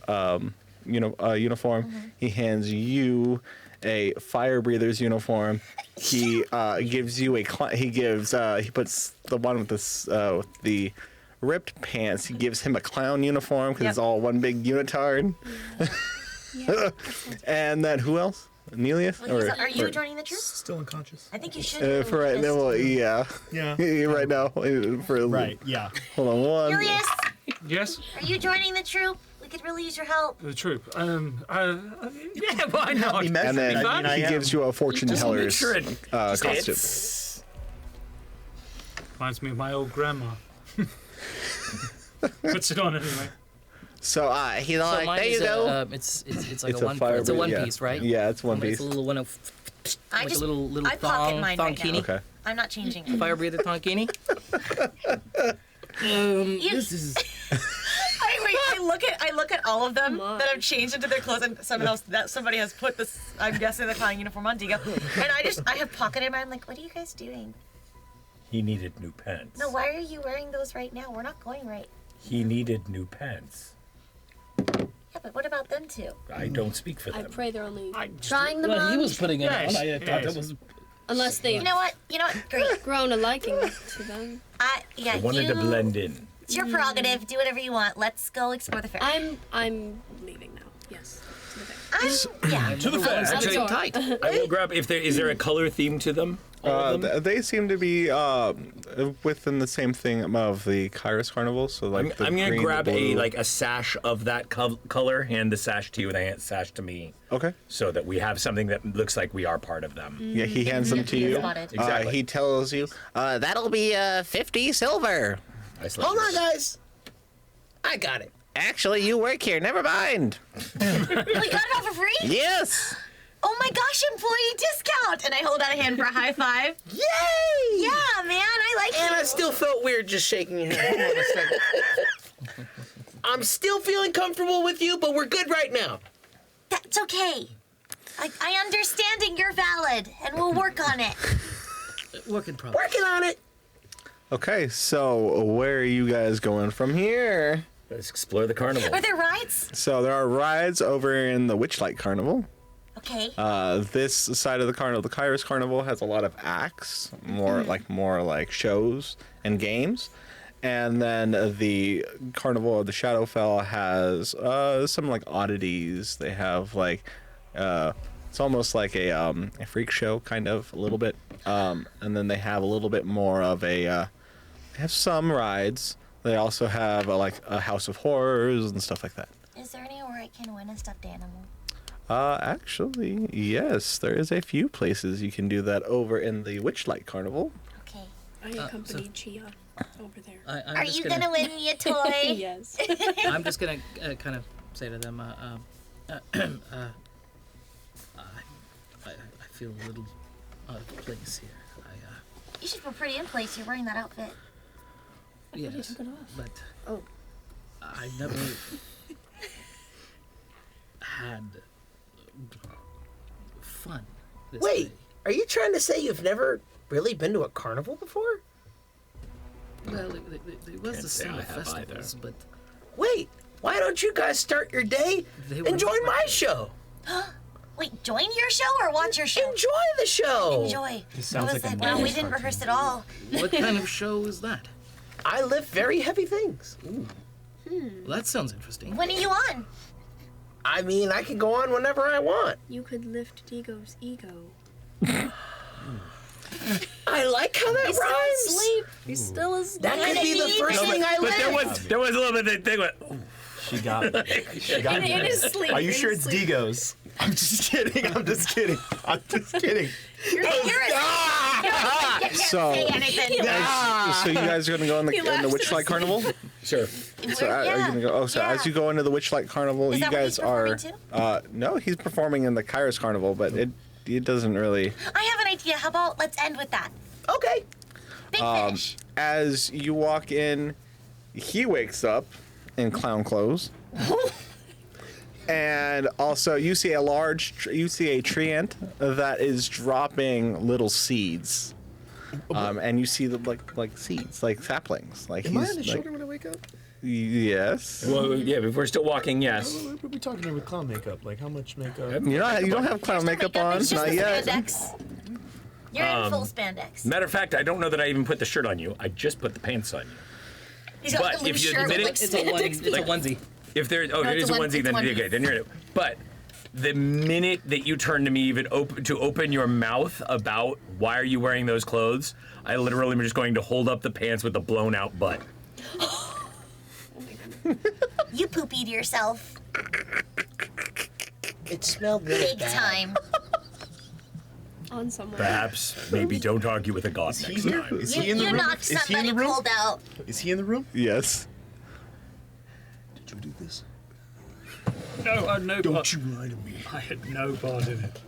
[SPEAKER 1] uniform. He hands you a fire breather's uniform. He gives you he puts the one with the ripped pants. He gives him a clown uniform because it's all one big unitard. And then who else? Anelius?
[SPEAKER 13] Well, are you joining the troop?
[SPEAKER 10] Still unconscious.
[SPEAKER 13] I think you should.
[SPEAKER 1] For right now, well, yeah.
[SPEAKER 10] Yeah.
[SPEAKER 1] Right now,
[SPEAKER 10] Right, yeah.
[SPEAKER 1] Hold on one.
[SPEAKER 13] Julius,
[SPEAKER 2] Yes?
[SPEAKER 13] are you joining the troop? We could really use your help.
[SPEAKER 2] The troop. Yeah, why not?
[SPEAKER 10] Be
[SPEAKER 1] And then
[SPEAKER 10] measured.
[SPEAKER 1] he gives you a fortune
[SPEAKER 11] Just make
[SPEAKER 1] teller's
[SPEAKER 11] sure it
[SPEAKER 1] costume.
[SPEAKER 2] Reminds me of my old grandma. Puts it on anyway.
[SPEAKER 6] So he's
[SPEAKER 5] So
[SPEAKER 6] like,
[SPEAKER 5] mine
[SPEAKER 6] there
[SPEAKER 5] is
[SPEAKER 6] you go.
[SPEAKER 5] it's like
[SPEAKER 1] It's
[SPEAKER 5] a
[SPEAKER 1] a
[SPEAKER 5] one.
[SPEAKER 1] fire
[SPEAKER 5] It's a one
[SPEAKER 1] breather, yeah.
[SPEAKER 5] piece, right?
[SPEAKER 1] Yeah, it's one piece.
[SPEAKER 5] It's a little one of
[SPEAKER 13] I
[SPEAKER 5] like
[SPEAKER 13] just
[SPEAKER 5] a little
[SPEAKER 13] I pocket
[SPEAKER 5] thong
[SPEAKER 13] mine right
[SPEAKER 5] thonkini.
[SPEAKER 13] now.
[SPEAKER 1] Okay.
[SPEAKER 13] I'm not changing it.
[SPEAKER 5] Fire breather thonkini. This is
[SPEAKER 13] I look at all of them that have changed into their clothes, and somebody has put this. I'm guessing the clown uniform on Digo, and I have pocketed mine. I'm like, what are you guys doing?
[SPEAKER 11] He needed new pants.
[SPEAKER 13] No, why are you wearing those right now? We're not going right.
[SPEAKER 11] He needed new pants.
[SPEAKER 13] Yeah, but what about them two?
[SPEAKER 11] I don't speak for
[SPEAKER 16] I
[SPEAKER 11] them.
[SPEAKER 16] pray they're only trying them
[SPEAKER 5] well,
[SPEAKER 16] on.
[SPEAKER 5] he was putting it
[SPEAKER 2] Yes,
[SPEAKER 5] on. I thought
[SPEAKER 2] yes.
[SPEAKER 5] that was.
[SPEAKER 16] Unless they've
[SPEAKER 13] You know what? Great.
[SPEAKER 16] grown a liking to them.
[SPEAKER 13] Yeah.
[SPEAKER 11] I wanted to blend in.
[SPEAKER 13] It's your prerogative. Do whatever you want. Let's go explore the fair.
[SPEAKER 16] I'm leaving now. Yes. To the fair.
[SPEAKER 13] Yeah.
[SPEAKER 3] To the fair.
[SPEAKER 15] Actually, tight.
[SPEAKER 3] I will grab. Is there a color theme to them?
[SPEAKER 1] They seem to be within the same thing of the 𝐒𝐲𝐬𝐬 Carnival. So like
[SPEAKER 3] I'm gonna
[SPEAKER 1] green,
[SPEAKER 3] grab
[SPEAKER 1] the blue.
[SPEAKER 3] a sash of that color, hand the sash to you, and I hand the sash to me.
[SPEAKER 1] Okay.
[SPEAKER 3] So that we have something that looks like we are part of them.
[SPEAKER 1] Yeah, he hands them to you.
[SPEAKER 3] Exactly.
[SPEAKER 1] He tells you,
[SPEAKER 6] That'll be 50 silver.
[SPEAKER 15] Hold on, guys. I got it.
[SPEAKER 6] Actually, you work here. Never mind.
[SPEAKER 13] We got it all for free?
[SPEAKER 6] Yes.
[SPEAKER 13] Oh my gosh, employee discount! And I hold out a hand for a high five.
[SPEAKER 15] Yay!
[SPEAKER 13] Yeah, man, I like
[SPEAKER 15] And
[SPEAKER 13] you.
[SPEAKER 15] I still felt weird just shaking your hand. Hold on a second. I'm still feeling comfortable with you, but we're good right now.
[SPEAKER 13] That's okay. I understanding you're valid, and we'll work on it.
[SPEAKER 5] Work in progress.
[SPEAKER 15] Working on it.
[SPEAKER 1] okay, so where are you guys going from here?
[SPEAKER 3] Let's explore the carnival.
[SPEAKER 13] Are there rides?
[SPEAKER 1] So there are rides over in the Witchlight Carnival.
[SPEAKER 13] Okay.
[SPEAKER 1] This side of the carnival, the 𝐒𝐲𝐬𝐬 Carnival, has a lot of acts, more like shows and games, and then the Carnival of the Shadowfell has some like oddities. They have like it's almost like a freak show kind of a little bit, and then they have a little bit more of a they have some rides. They also have like a House of Horrors and stuff like that.
[SPEAKER 13] Is there anywhere I can win a stuffed animal?
[SPEAKER 1] Actually, yes, there is a few places you can do that over in the Witchlight Carnival.
[SPEAKER 13] Okay.
[SPEAKER 16] I accompanied Chia over there.
[SPEAKER 13] Are you gonna win me a toy?
[SPEAKER 16] Yes.
[SPEAKER 5] I'm just gonna kind of say to them, I feel a little out of place here.
[SPEAKER 13] You should feel pretty in place. You're wearing that outfit.
[SPEAKER 5] Yes, but
[SPEAKER 13] Oh.
[SPEAKER 5] I never had fun. This
[SPEAKER 15] Wait,
[SPEAKER 5] way.
[SPEAKER 15] are you trying to say you've never really been to a carnival before?
[SPEAKER 5] Well, it was
[SPEAKER 3] Can't
[SPEAKER 5] the
[SPEAKER 3] say I
[SPEAKER 5] summer
[SPEAKER 3] have
[SPEAKER 5] festivals, but
[SPEAKER 15] Wait, why don't you guys start your day
[SPEAKER 5] They were
[SPEAKER 15] and join
[SPEAKER 5] not
[SPEAKER 15] my show?
[SPEAKER 13] Wait, join your show or watch your show?
[SPEAKER 15] Enjoy the show.
[SPEAKER 13] Enjoy.
[SPEAKER 4] This sounds
[SPEAKER 13] What was
[SPEAKER 4] like a
[SPEAKER 13] that? Wow, we
[SPEAKER 4] nice
[SPEAKER 13] didn't
[SPEAKER 4] cartoon.
[SPEAKER 13] rehearse at all.
[SPEAKER 5] what kind of show is that?
[SPEAKER 15] I lift very heavy things.
[SPEAKER 5] Well, that sounds interesting.
[SPEAKER 13] When are you on?
[SPEAKER 15] I mean, I can go on whenever I want.
[SPEAKER 16] You could lift Digo's ego.
[SPEAKER 15] I like how that
[SPEAKER 16] He's still
[SPEAKER 15] rhymes.
[SPEAKER 16] asleep. He's still asleep.
[SPEAKER 15] That could be the first thing I
[SPEAKER 3] But
[SPEAKER 15] lift.
[SPEAKER 3] there was a little bit that thing went.
[SPEAKER 10] She got me. She got me.
[SPEAKER 16] In his sleep.
[SPEAKER 10] Are you
[SPEAKER 16] in
[SPEAKER 10] sure
[SPEAKER 16] his
[SPEAKER 10] it's
[SPEAKER 16] sleep.
[SPEAKER 10] Digo's? I'm just kidding. I'm just kidding. I'm just kidding.
[SPEAKER 13] You can't
[SPEAKER 1] So-
[SPEAKER 13] say anything.
[SPEAKER 1] So you guys are gonna go in the Witchlight Carnival?
[SPEAKER 3] Sure.
[SPEAKER 1] So are you gonna go? Oh, so as you go into the Witchlight Carnival,
[SPEAKER 13] Is
[SPEAKER 1] you
[SPEAKER 13] that what
[SPEAKER 1] guys
[SPEAKER 13] he's
[SPEAKER 1] are.
[SPEAKER 13] performing
[SPEAKER 1] No, he's performing in the 𝐒𝐲𝐬𝐬 Carnival, but it doesn't really.
[SPEAKER 13] I have an idea. How about let's end with that?
[SPEAKER 15] Okay.
[SPEAKER 13] Big finish.
[SPEAKER 1] As you walk in, he wakes up in clown clothes. And also, you see a tree ant that is dropping little seeds, and you see the like seeds, like saplings. Like
[SPEAKER 10] Am I
[SPEAKER 1] he's
[SPEAKER 10] on the
[SPEAKER 1] like,
[SPEAKER 10] shoulder when I wake up?
[SPEAKER 1] yes.
[SPEAKER 3] Well, yeah, if we're still walking, yes.
[SPEAKER 10] We're talking about with clown makeup. Like how much makeup?
[SPEAKER 1] You don't have clown makeup on,
[SPEAKER 13] It's just
[SPEAKER 1] not
[SPEAKER 13] the
[SPEAKER 1] yet.
[SPEAKER 13] spandex. You're in full spandex.
[SPEAKER 3] Matter of fact, I don't know that I even put the shirt on you. I just put the pants on you.
[SPEAKER 13] He's got
[SPEAKER 3] But
[SPEAKER 13] the
[SPEAKER 3] if
[SPEAKER 13] loose
[SPEAKER 3] you
[SPEAKER 13] shirt with
[SPEAKER 3] admit
[SPEAKER 13] like
[SPEAKER 3] it-
[SPEAKER 5] It's a
[SPEAKER 13] spandex.
[SPEAKER 5] onesie.
[SPEAKER 3] If there,
[SPEAKER 13] No,
[SPEAKER 3] it
[SPEAKER 13] it's
[SPEAKER 3] is
[SPEAKER 13] a
[SPEAKER 3] a
[SPEAKER 13] one-
[SPEAKER 3] onesie,
[SPEAKER 13] it's
[SPEAKER 3] then
[SPEAKER 13] one
[SPEAKER 3] you're
[SPEAKER 13] piece.
[SPEAKER 3] good. Then you're in it. But the minute that you turn to me, even to open your mouth about why are you wearing those clothes, I literally am just going to hold up the pants with the blown out butt.
[SPEAKER 13] You poopied yourself.
[SPEAKER 15] It smelled really
[SPEAKER 13] Big
[SPEAKER 15] bad.
[SPEAKER 13] time.
[SPEAKER 16] On someone.
[SPEAKER 3] Perhaps, maybe don't argue with a god next
[SPEAKER 10] here?
[SPEAKER 3] time.
[SPEAKER 10] Is
[SPEAKER 13] You,
[SPEAKER 10] he in the
[SPEAKER 13] you
[SPEAKER 10] room?
[SPEAKER 13] knocked
[SPEAKER 10] Is he in
[SPEAKER 13] somebody
[SPEAKER 10] the room?
[SPEAKER 13] cold out.
[SPEAKER 10] Is he in the room?
[SPEAKER 1] Yes.
[SPEAKER 10] Did you do this?
[SPEAKER 2] No, no.
[SPEAKER 10] Don't you lie to me.
[SPEAKER 2] I had no part in it.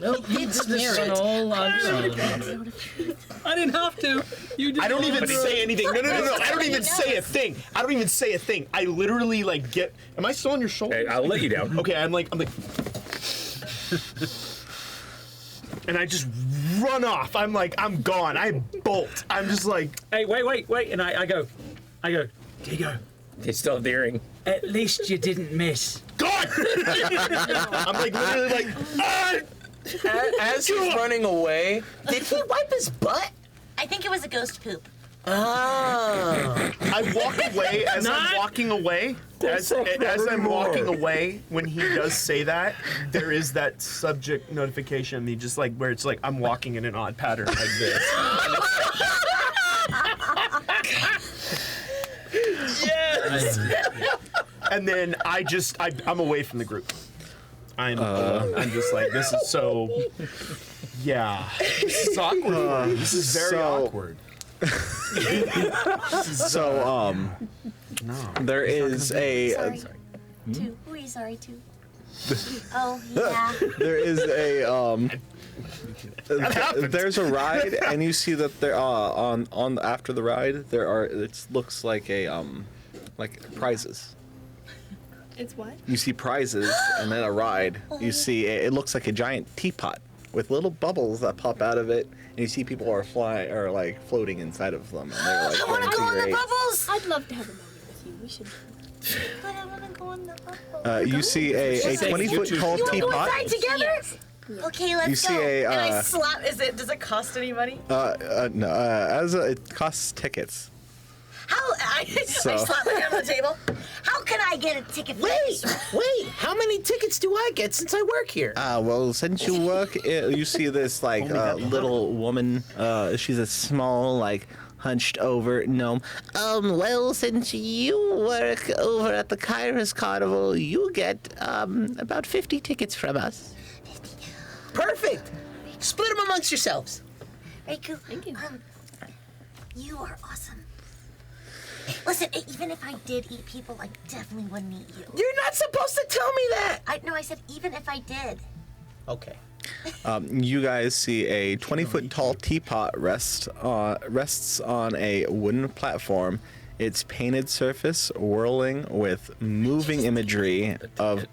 [SPEAKER 5] Nope, you did this one all on your own.
[SPEAKER 2] I didn't have to. You did.
[SPEAKER 10] I don't even say anything. No. I don't even
[SPEAKER 13] He
[SPEAKER 10] say a
[SPEAKER 13] knows.
[SPEAKER 10] thing. I don't even say a thing. I literally like get. Am I still on your shoulder?
[SPEAKER 3] Hey, I'll let you down.
[SPEAKER 10] Okay, I'm like. And I just run off. I'm like, I'm gone. I bolt. I'm just like.
[SPEAKER 2] Hey, wait, and I go, Digo.
[SPEAKER 3] They still have the earring.
[SPEAKER 2] At least you didn't miss.
[SPEAKER 10] God! I'm like literally like. Ah!
[SPEAKER 15] As he's running away, did he wipe his butt?
[SPEAKER 13] I think it was a ghost poop.
[SPEAKER 15] Ah.
[SPEAKER 10] I walk away as I'm walking away. As I'm walking away, when he does say that, there is that subject notification of me, just like where it's like I'm walking in an odd pattern like this. Yes. And then I'm away from the group. I'm just like, this is so. Yeah, this is awkward. This is very awkward.
[SPEAKER 1] There is a.
[SPEAKER 13] Two. Who are you sorry to? Oh yeah.
[SPEAKER 1] There is a there's a ride, and you see that there on after the ride there are. It looks like a like prizes.
[SPEAKER 16] It's what?
[SPEAKER 1] You see prizes, and then a ride. You see it looks like a giant teapot with little bubbles that pop out of it, and you see people are like floating inside of them. And they're like,
[SPEAKER 13] I want to go in the bubbles.
[SPEAKER 16] I'd love to have a moment with you. We should.
[SPEAKER 13] But I want to go in the bubbles.
[SPEAKER 1] You see a 20-foot tall
[SPEAKER 13] You
[SPEAKER 1] teapot.
[SPEAKER 13] want to go inside together? Yes. Okay, let's
[SPEAKER 1] You see
[SPEAKER 13] go.
[SPEAKER 1] a,
[SPEAKER 17] And I slap. Does it cost any money?
[SPEAKER 1] No, it costs tickets.
[SPEAKER 17] I slap my hand on the table.
[SPEAKER 13] How can I get a ticket?
[SPEAKER 15] Wait. How many tickets do I get since I work here?
[SPEAKER 1] Well, since you work, you see this like little woman. She's a small, like hunched over gnome.
[SPEAKER 6] Well, since you work over at the 𝐒𝐲𝐬𝐬 Carnival, you get about 50 tickets from us.
[SPEAKER 15] Perfect. Split them amongst yourselves.
[SPEAKER 13] Riku,
[SPEAKER 16] thank you.
[SPEAKER 13] You are awesome. Listen, even if I did eat people, I definitely wouldn't eat you.
[SPEAKER 15] You're not supposed to tell me that.
[SPEAKER 13] I said even if I did.
[SPEAKER 15] Okay.
[SPEAKER 1] You guys see a 20-foot tall teapot rests on a wooden platform. Its painted surface whirling with moving imagery of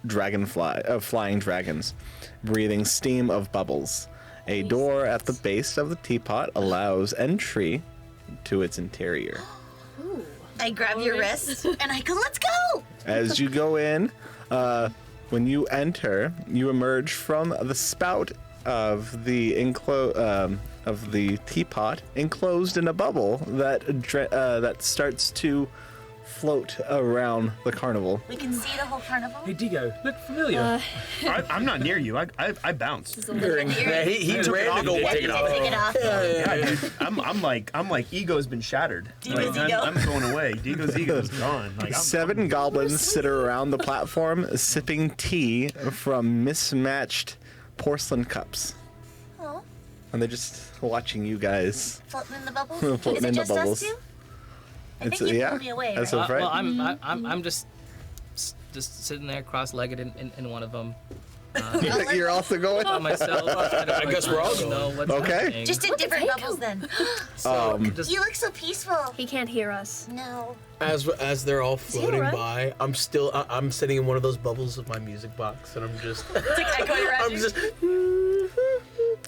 [SPEAKER 1] flying dragons, breathing steam of bubbles. A door at the base of the teapot allows entry to its interior.
[SPEAKER 17] I grab your wrist and I go, let's go!
[SPEAKER 1] As you go in, when you enter, you emerge from the spout of the teapot, enclosed in a bubble that starts to float around the carnival.
[SPEAKER 13] We can see the whole carnival.
[SPEAKER 3] Hey, Digo, look familiar.
[SPEAKER 10] I'm not near you. I bounced.
[SPEAKER 15] He ran to go wipe it off.
[SPEAKER 13] Take it off.
[SPEAKER 10] Yeah, dude. I'm like ego's been shattered.
[SPEAKER 17] Digo's
[SPEAKER 10] Like,
[SPEAKER 17] ego.
[SPEAKER 10] I'm going away. Digo's ego's gone. Like,
[SPEAKER 1] Seven goblins sit around the platform, sipping tea from mismatched porcelain cups.
[SPEAKER 13] Oh.
[SPEAKER 1] And they're just watching you guys.
[SPEAKER 13] Floating in the bubbles?
[SPEAKER 1] Floating
[SPEAKER 13] Is it
[SPEAKER 1] in the
[SPEAKER 13] just
[SPEAKER 1] bubbles.
[SPEAKER 13] us two? I
[SPEAKER 1] It's
[SPEAKER 13] think you
[SPEAKER 1] yeah.
[SPEAKER 13] pulled me away,
[SPEAKER 1] That's
[SPEAKER 13] right?
[SPEAKER 1] right.
[SPEAKER 5] Well, I'm just sitting there cross-legged in one of them.
[SPEAKER 1] You're also going?
[SPEAKER 5] By myself.
[SPEAKER 15] I guess we're all going.
[SPEAKER 5] Know what's
[SPEAKER 1] Okay.
[SPEAKER 5] happening.
[SPEAKER 13] Just in different bubbles then. You look so peaceful.
[SPEAKER 16] He can't hear us.
[SPEAKER 13] No.
[SPEAKER 15] As they're all
[SPEAKER 16] he
[SPEAKER 15] floating
[SPEAKER 16] alright?
[SPEAKER 15] by, I'm sitting in one of those bubbles with my music box, and I'm just.
[SPEAKER 17] It's like echoing around
[SPEAKER 15] I'm
[SPEAKER 17] you.
[SPEAKER 15] just.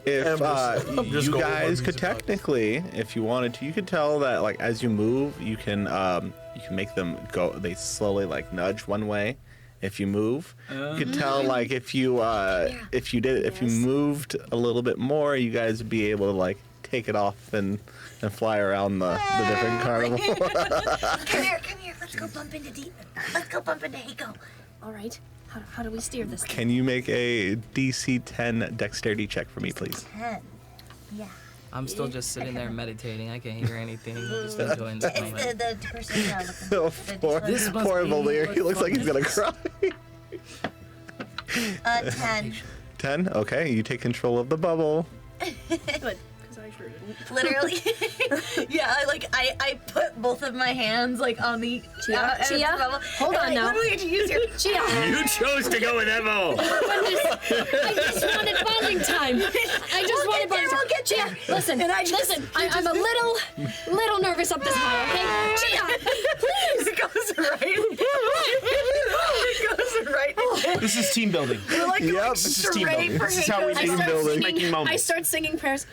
[SPEAKER 1] If
[SPEAKER 15] I'm just
[SPEAKER 1] you
[SPEAKER 15] going with my
[SPEAKER 1] guys could
[SPEAKER 15] music box.
[SPEAKER 1] technically, if you wanted to, you could tell that like as you move, you can make them go. They slowly like nudge one way. If you move, you could tell like if you moved a little bit more, you guys would be able to like take it off and fly around the different carnival.
[SPEAKER 13] Come here. Let's go bump into Eiko.
[SPEAKER 16] All right. How do we steer this?
[SPEAKER 1] Can you make a DC 10 dexterity check for me, please?
[SPEAKER 13] 10. Yeah.
[SPEAKER 5] I'm still just sitting there meditating. I can't hear anything. I'm just enjoying this moment.
[SPEAKER 13] It's the person looking.
[SPEAKER 1] Poor Valir, he looks like he's gonna cry.
[SPEAKER 13] 10.
[SPEAKER 1] 10? Okay, you take control of the bubble.
[SPEAKER 16] Good, because I sure didn't.
[SPEAKER 17] Literally. Yeah, I put both of my hands like on the
[SPEAKER 16] Chia, hold on now.
[SPEAKER 17] Literally to use your
[SPEAKER 16] Chia.
[SPEAKER 11] You chose to go with Evo.
[SPEAKER 16] I just wanted bonding time. I just wanted bonding time. Chia, listen. I'm a little nervous up this high. Okay, Chia, please.
[SPEAKER 17] It goes right.
[SPEAKER 10] This is team building.
[SPEAKER 17] We're like
[SPEAKER 1] Yep,
[SPEAKER 10] This is team building. This is how we
[SPEAKER 1] Team
[SPEAKER 10] team
[SPEAKER 1] building.
[SPEAKER 10] making
[SPEAKER 16] I
[SPEAKER 10] moments.
[SPEAKER 16] start singing prayers.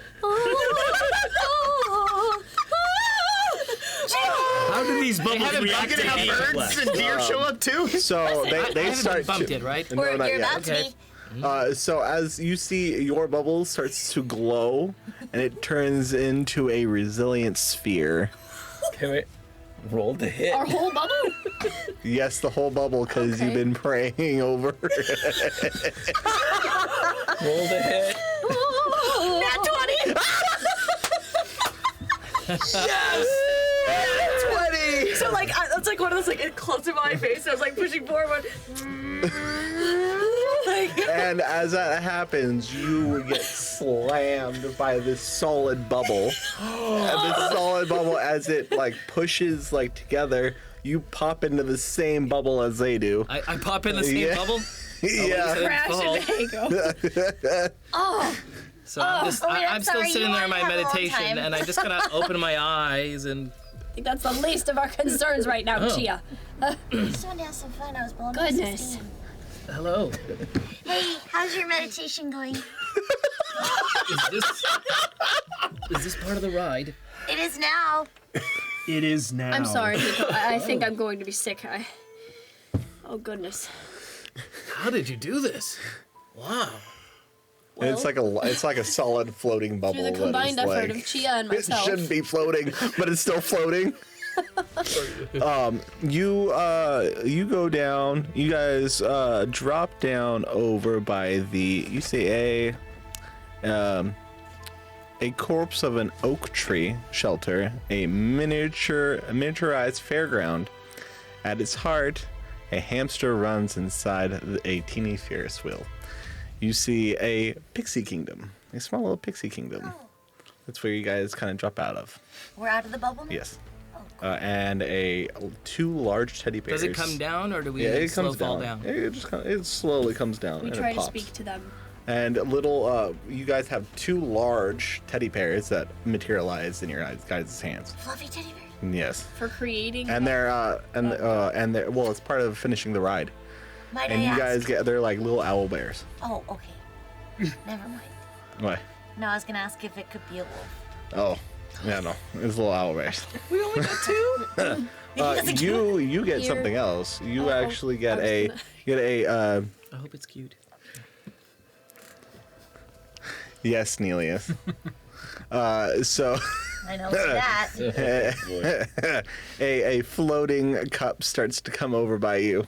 [SPEAKER 11] How do these bubbles react to heat?
[SPEAKER 10] birds and deer show up too.
[SPEAKER 1] So they start
[SPEAKER 5] bumped
[SPEAKER 1] to,
[SPEAKER 5] it, right?
[SPEAKER 1] No,
[SPEAKER 13] Or
[SPEAKER 1] not
[SPEAKER 13] you're
[SPEAKER 1] yet.
[SPEAKER 13] about to
[SPEAKER 5] Okay.
[SPEAKER 13] be.
[SPEAKER 1] So as you see, your bubble starts to glow, and it turns into a resilient sphere.
[SPEAKER 3] Wait. Roll to hit.
[SPEAKER 16] Our whole bubble?
[SPEAKER 1] Yes, the whole bubble, because
[SPEAKER 16] Okay.
[SPEAKER 1] you've been praying over it.
[SPEAKER 3] Roll to hit.
[SPEAKER 17] Nat 20!
[SPEAKER 15] Yes! 20!
[SPEAKER 17] So like, it's like one of those like close to my face. I was like pushing forward.
[SPEAKER 1] And as that happens, you get slammed by this solid bubble. And this solid bubble, as it like pushes like together, you pop into the same bubble as they do.
[SPEAKER 5] I pop in the same
[SPEAKER 1] Yeah.
[SPEAKER 5] bubble?
[SPEAKER 1] Yeah.
[SPEAKER 16] Crash and there you go.
[SPEAKER 17] Oh.
[SPEAKER 5] So I'm still
[SPEAKER 17] sorry,
[SPEAKER 5] sitting
[SPEAKER 17] you
[SPEAKER 5] there in my
[SPEAKER 17] only have a long
[SPEAKER 5] meditation,
[SPEAKER 17] time.
[SPEAKER 5] and I'm just gonna open my eyes and.
[SPEAKER 16] I think that's the least of our concerns right now,
[SPEAKER 5] Oh.
[SPEAKER 16] Chia.
[SPEAKER 13] I just wanted to have some fun. I was blowing up
[SPEAKER 16] Goodness.
[SPEAKER 13] 16.
[SPEAKER 5] Hello.
[SPEAKER 13] Hey, how's your meditation going?
[SPEAKER 5] Is this part of the ride?
[SPEAKER 13] It is now.
[SPEAKER 9] It is now.
[SPEAKER 16] I'm sorry, people. I think I'm going to be sick. Oh, goodness.
[SPEAKER 5] How did you do this? Wow.
[SPEAKER 1] And it's like a solid floating bubble.
[SPEAKER 16] Through the
[SPEAKER 1] that
[SPEAKER 16] combined
[SPEAKER 1] is,
[SPEAKER 16] effort
[SPEAKER 1] like,
[SPEAKER 16] of Chia and myself.
[SPEAKER 1] It shouldn't be floating, but it's still floating. You go down. You guys drop down over by you see a corpse of an oak tree shelter, a miniaturized fairground. At its heart, a hamster runs inside a teeny Ferris wheel. You see a pixie kingdom, a small little pixie kingdom. That's where you guys kind of drop out of.
[SPEAKER 13] We're out of the bubble now?
[SPEAKER 1] Yes. And two large teddy bears.
[SPEAKER 5] Does it come down, or do we
[SPEAKER 1] it
[SPEAKER 5] slow
[SPEAKER 1] comes
[SPEAKER 5] fall
[SPEAKER 1] down.
[SPEAKER 5] down?
[SPEAKER 1] It slowly comes down.
[SPEAKER 16] We
[SPEAKER 1] and
[SPEAKER 16] try
[SPEAKER 1] it
[SPEAKER 16] to
[SPEAKER 1] pops.
[SPEAKER 16] speak to them.
[SPEAKER 1] And you guys have two large teddy bears that materialize in your guys' hands.
[SPEAKER 13] Fluffy teddy bear?
[SPEAKER 1] Yes.
[SPEAKER 16] For creating.
[SPEAKER 1] And they're well, it's part of finishing the ride.
[SPEAKER 13] Might
[SPEAKER 1] And
[SPEAKER 13] I
[SPEAKER 1] you
[SPEAKER 13] ask?
[SPEAKER 1] guys they're like little owl bears.
[SPEAKER 13] Oh, okay. Never mind.
[SPEAKER 1] What?
[SPEAKER 13] No, I was gonna ask if it could be a wolf.
[SPEAKER 1] Oh, yeah, no, it's little owl bears.
[SPEAKER 17] We only got two.
[SPEAKER 1] You get
[SPEAKER 16] Here.
[SPEAKER 1] something else. You actually get
[SPEAKER 16] I was
[SPEAKER 1] a
[SPEAKER 5] I hope it's cute.
[SPEAKER 1] yes, Nelius. So
[SPEAKER 13] I know that.
[SPEAKER 1] a floating cup starts to come over by you.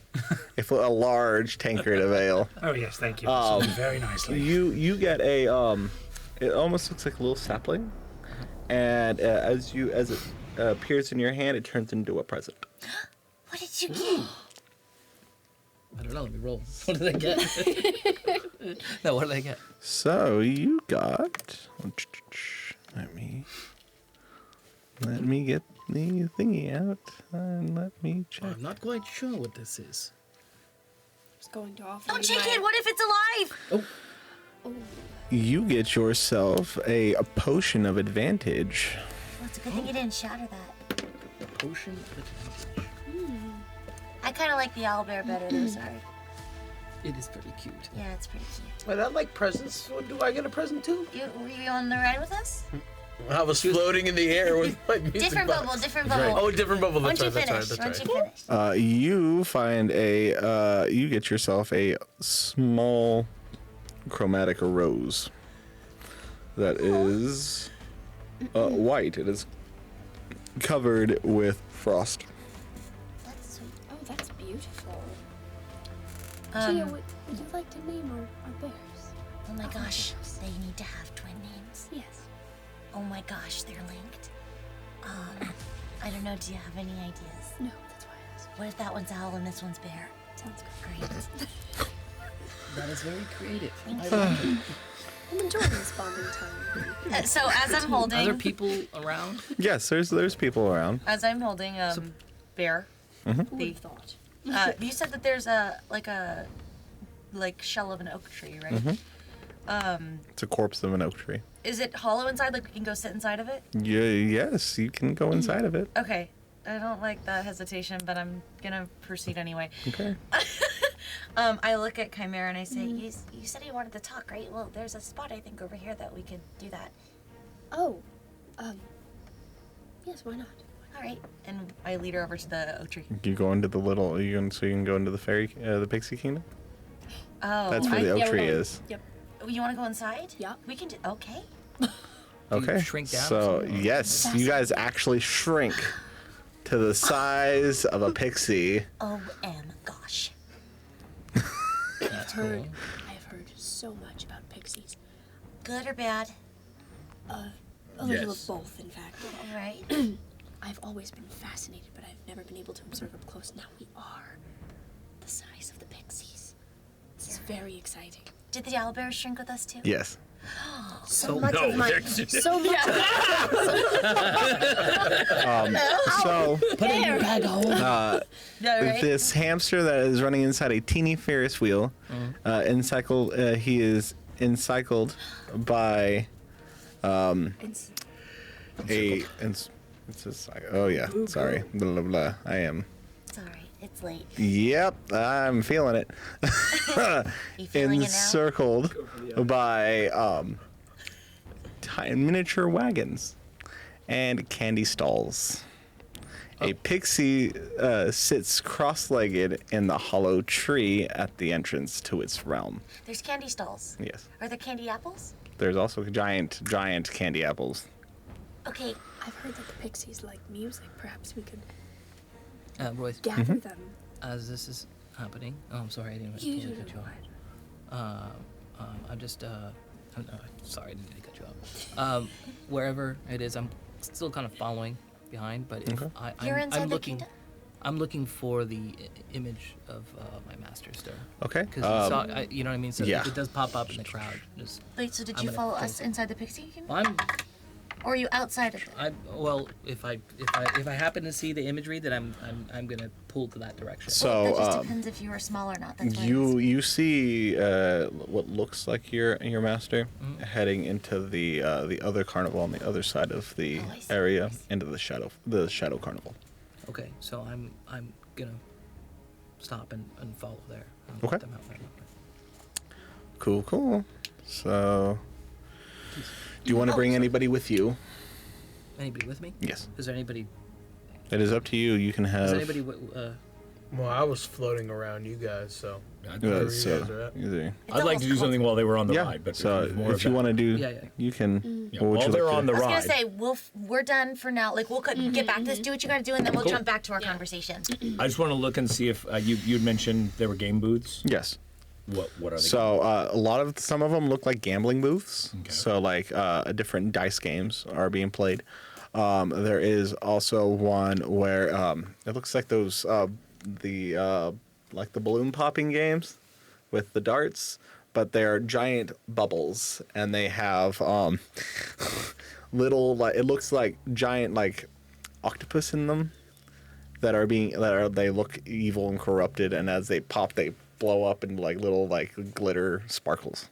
[SPEAKER 1] A large tankard of ale.
[SPEAKER 7] Oh yes, thank you. Very nicely.
[SPEAKER 1] You get a it almost looks like a little sapling, and as it appears in your hand, it turns into a present.
[SPEAKER 13] What did you get?
[SPEAKER 5] I don't know. Let me roll. What did I get? No, what did I get?
[SPEAKER 1] So you got. Let me get the thingy out and let me check.
[SPEAKER 5] I'm not quite sure what this is.
[SPEAKER 16] Just going to offer
[SPEAKER 13] Don't
[SPEAKER 16] you
[SPEAKER 13] shake
[SPEAKER 16] my-
[SPEAKER 13] it. What if it's alive?
[SPEAKER 1] You get yourself a potion of advantage.
[SPEAKER 13] Well, it's a good thing you didn't shatter that.
[SPEAKER 5] Potion of advantage.
[SPEAKER 13] I kind of like the owl bear better, though. Sorry.
[SPEAKER 5] It is pretty cute.
[SPEAKER 13] Yeah, it's pretty cute.
[SPEAKER 15] Wait, I like presents. Do I get a present too?
[SPEAKER 13] Were you on the ride with us?
[SPEAKER 15] I was floating in the air with my music
[SPEAKER 13] Different
[SPEAKER 15] box.
[SPEAKER 13] bubble, different bubble.
[SPEAKER 15] Oh, different bubble. That's
[SPEAKER 13] Once
[SPEAKER 15] right.
[SPEAKER 13] you
[SPEAKER 15] That's
[SPEAKER 13] finish,
[SPEAKER 15] right.
[SPEAKER 13] once
[SPEAKER 15] That's
[SPEAKER 13] you
[SPEAKER 15] right.
[SPEAKER 13] finish.
[SPEAKER 1] You find you get yourself a small chromatic rose that is white. It is covered with frost.
[SPEAKER 13] That's sweet.
[SPEAKER 16] Oh, that's beautiful.
[SPEAKER 13] Um,
[SPEAKER 16] Chia, would you like to name our bears?
[SPEAKER 13] Oh my gosh, they need to have twin names.
[SPEAKER 16] Yes.
[SPEAKER 13] Oh my gosh, they're linked. I don't know, do you have any ideas?
[SPEAKER 16] No, that's why I asked.
[SPEAKER 13] What if that one's owl and this one's bear?
[SPEAKER 16] Sounds good.
[SPEAKER 13] Great.
[SPEAKER 5] That is very creative.
[SPEAKER 16] I'm enjoying this bonding time.
[SPEAKER 13] So as I'm
[SPEAKER 5] Are there
[SPEAKER 13] holding,
[SPEAKER 5] people around?
[SPEAKER 1] Yes, there's people around.
[SPEAKER 13] as I'm holding bear,
[SPEAKER 16] Who would have thought?
[SPEAKER 13] you said that there's a shell of an oak tree, right?
[SPEAKER 1] It's a corpse of an oak tree.
[SPEAKER 13] Is it hollow inside? Like we can go sit inside of it?
[SPEAKER 1] Yes, you can go inside of it.
[SPEAKER 13] Okay. I don't like that hesitation, but I'm gonna proceed anyway.
[SPEAKER 1] Okay.
[SPEAKER 13] I look at Chimera and I say, you said you wanted to talk, right? Well, there's a spot I think over here that we could do that.
[SPEAKER 16] Oh, yes, why not?
[SPEAKER 13] All right. And I lead her over to the oak tree.
[SPEAKER 1] You go into the so you can go into the pixie kingdom.
[SPEAKER 13] Oh.
[SPEAKER 1] That's where the oak tree is.
[SPEAKER 16] Yep.
[SPEAKER 13] You want to go inside?
[SPEAKER 16] Yeah.
[SPEAKER 13] We can do. Okay.
[SPEAKER 1] Okay.
[SPEAKER 5] shrink down or
[SPEAKER 1] So
[SPEAKER 5] something?
[SPEAKER 1] yes, you guys actually shrink to the size of a pixie.
[SPEAKER 13] Gosh.
[SPEAKER 16] I've heard so much about pixies.
[SPEAKER 13] Good or bad?
[SPEAKER 16] A little of both, in fact.
[SPEAKER 13] All right.
[SPEAKER 16] I've always been fascinated, but I've never been able to observe up close. Now we are the size of the pixies. This is very exciting.
[SPEAKER 13] Did the owlbears shrink with us too?
[SPEAKER 1] Yes.
[SPEAKER 13] So much of my. So much.
[SPEAKER 1] So
[SPEAKER 5] Put it in your bag hole.
[SPEAKER 1] this hamster that is running inside a teeny Ferris wheel, he is encircled by sorry. Blah, blah, blah. I am.
[SPEAKER 13] It's all right. It's late.
[SPEAKER 1] Yep, I'm feeling it.
[SPEAKER 13] You feeling
[SPEAKER 1] Encircled by miniature wagons and candy stalls. A pixie sits cross-legged in the hollow tree at the entrance to its realm.
[SPEAKER 13] There's candy stalls.
[SPEAKER 1] Yes.
[SPEAKER 13] Are there candy apples?
[SPEAKER 1] There's also giant candy apples.
[SPEAKER 13] Okay.
[SPEAKER 16] I've heard that the pixies like music. Perhaps we could
[SPEAKER 5] Royce.
[SPEAKER 16] gather them.
[SPEAKER 5] As this is happening, I'm sorry, I didn't
[SPEAKER 16] You
[SPEAKER 5] mean to
[SPEAKER 16] do
[SPEAKER 5] cut you
[SPEAKER 16] it.
[SPEAKER 5] off. I'm just, I'm sorry, I didn't mean to cut you off. Wherever it is, I'm still kind of following behind, but if
[SPEAKER 13] You're inside
[SPEAKER 5] I'm
[SPEAKER 13] the
[SPEAKER 5] looking,
[SPEAKER 13] kingdom?
[SPEAKER 5] I'm looking for the image of my master still.
[SPEAKER 1] Okay.
[SPEAKER 5] Because you know what I mean. So
[SPEAKER 1] yeah.
[SPEAKER 5] if it does pop up in the crowd. Just,
[SPEAKER 13] Wait, so did
[SPEAKER 5] I'm
[SPEAKER 13] you
[SPEAKER 5] gonna
[SPEAKER 13] follow
[SPEAKER 5] think-
[SPEAKER 13] us inside the pixie kingdom?
[SPEAKER 5] Well,
[SPEAKER 13] Or are you outside of it?
[SPEAKER 5] well, if I happen to see the imagery, then I'm gonna pull to that direction.
[SPEAKER 1] So
[SPEAKER 13] That just depends if you are small or not. That's why
[SPEAKER 1] you see what looks like your master heading into the other carnival on the other side of the area, into the shadow carnival.
[SPEAKER 5] Okay, so I'm gonna stop and follow there. And
[SPEAKER 1] Okay.
[SPEAKER 5] let them out there.
[SPEAKER 1] Cool. So, do you want to bring anybody with you?
[SPEAKER 5] Anybody with me?
[SPEAKER 1] Yes.
[SPEAKER 5] Is there anybody?
[SPEAKER 1] It is up to you. You can have.
[SPEAKER 5] Is anybody?
[SPEAKER 18] Well, I was floating around you guys, so.
[SPEAKER 1] I'd
[SPEAKER 11] like to do something while they were on the
[SPEAKER 1] yeah.
[SPEAKER 11] ride, but
[SPEAKER 1] So if you want to do, you can.
[SPEAKER 11] Yeah,
[SPEAKER 1] what would
[SPEAKER 11] while
[SPEAKER 1] you
[SPEAKER 11] they're
[SPEAKER 1] like
[SPEAKER 11] on
[SPEAKER 1] to
[SPEAKER 11] the
[SPEAKER 1] do?
[SPEAKER 13] I was gonna say we're done for now. Like we'll get back to this. Do what you gotta do, and then we'll
[SPEAKER 11] Cool.
[SPEAKER 13] jump back to our conversation.
[SPEAKER 11] I just want to look and see if you'd mentioned there were game booths.
[SPEAKER 1] Yes.
[SPEAKER 11] What are they?
[SPEAKER 1] So some of them look like gambling booths. Okay. So like different dice games are being played. There is also one where it looks like those like the balloon popping games with the darts, but they're giant bubbles and they have little it looks like giant octopus in them they look evil and corrupted, and as they pop they blow up into little glitter sparkles.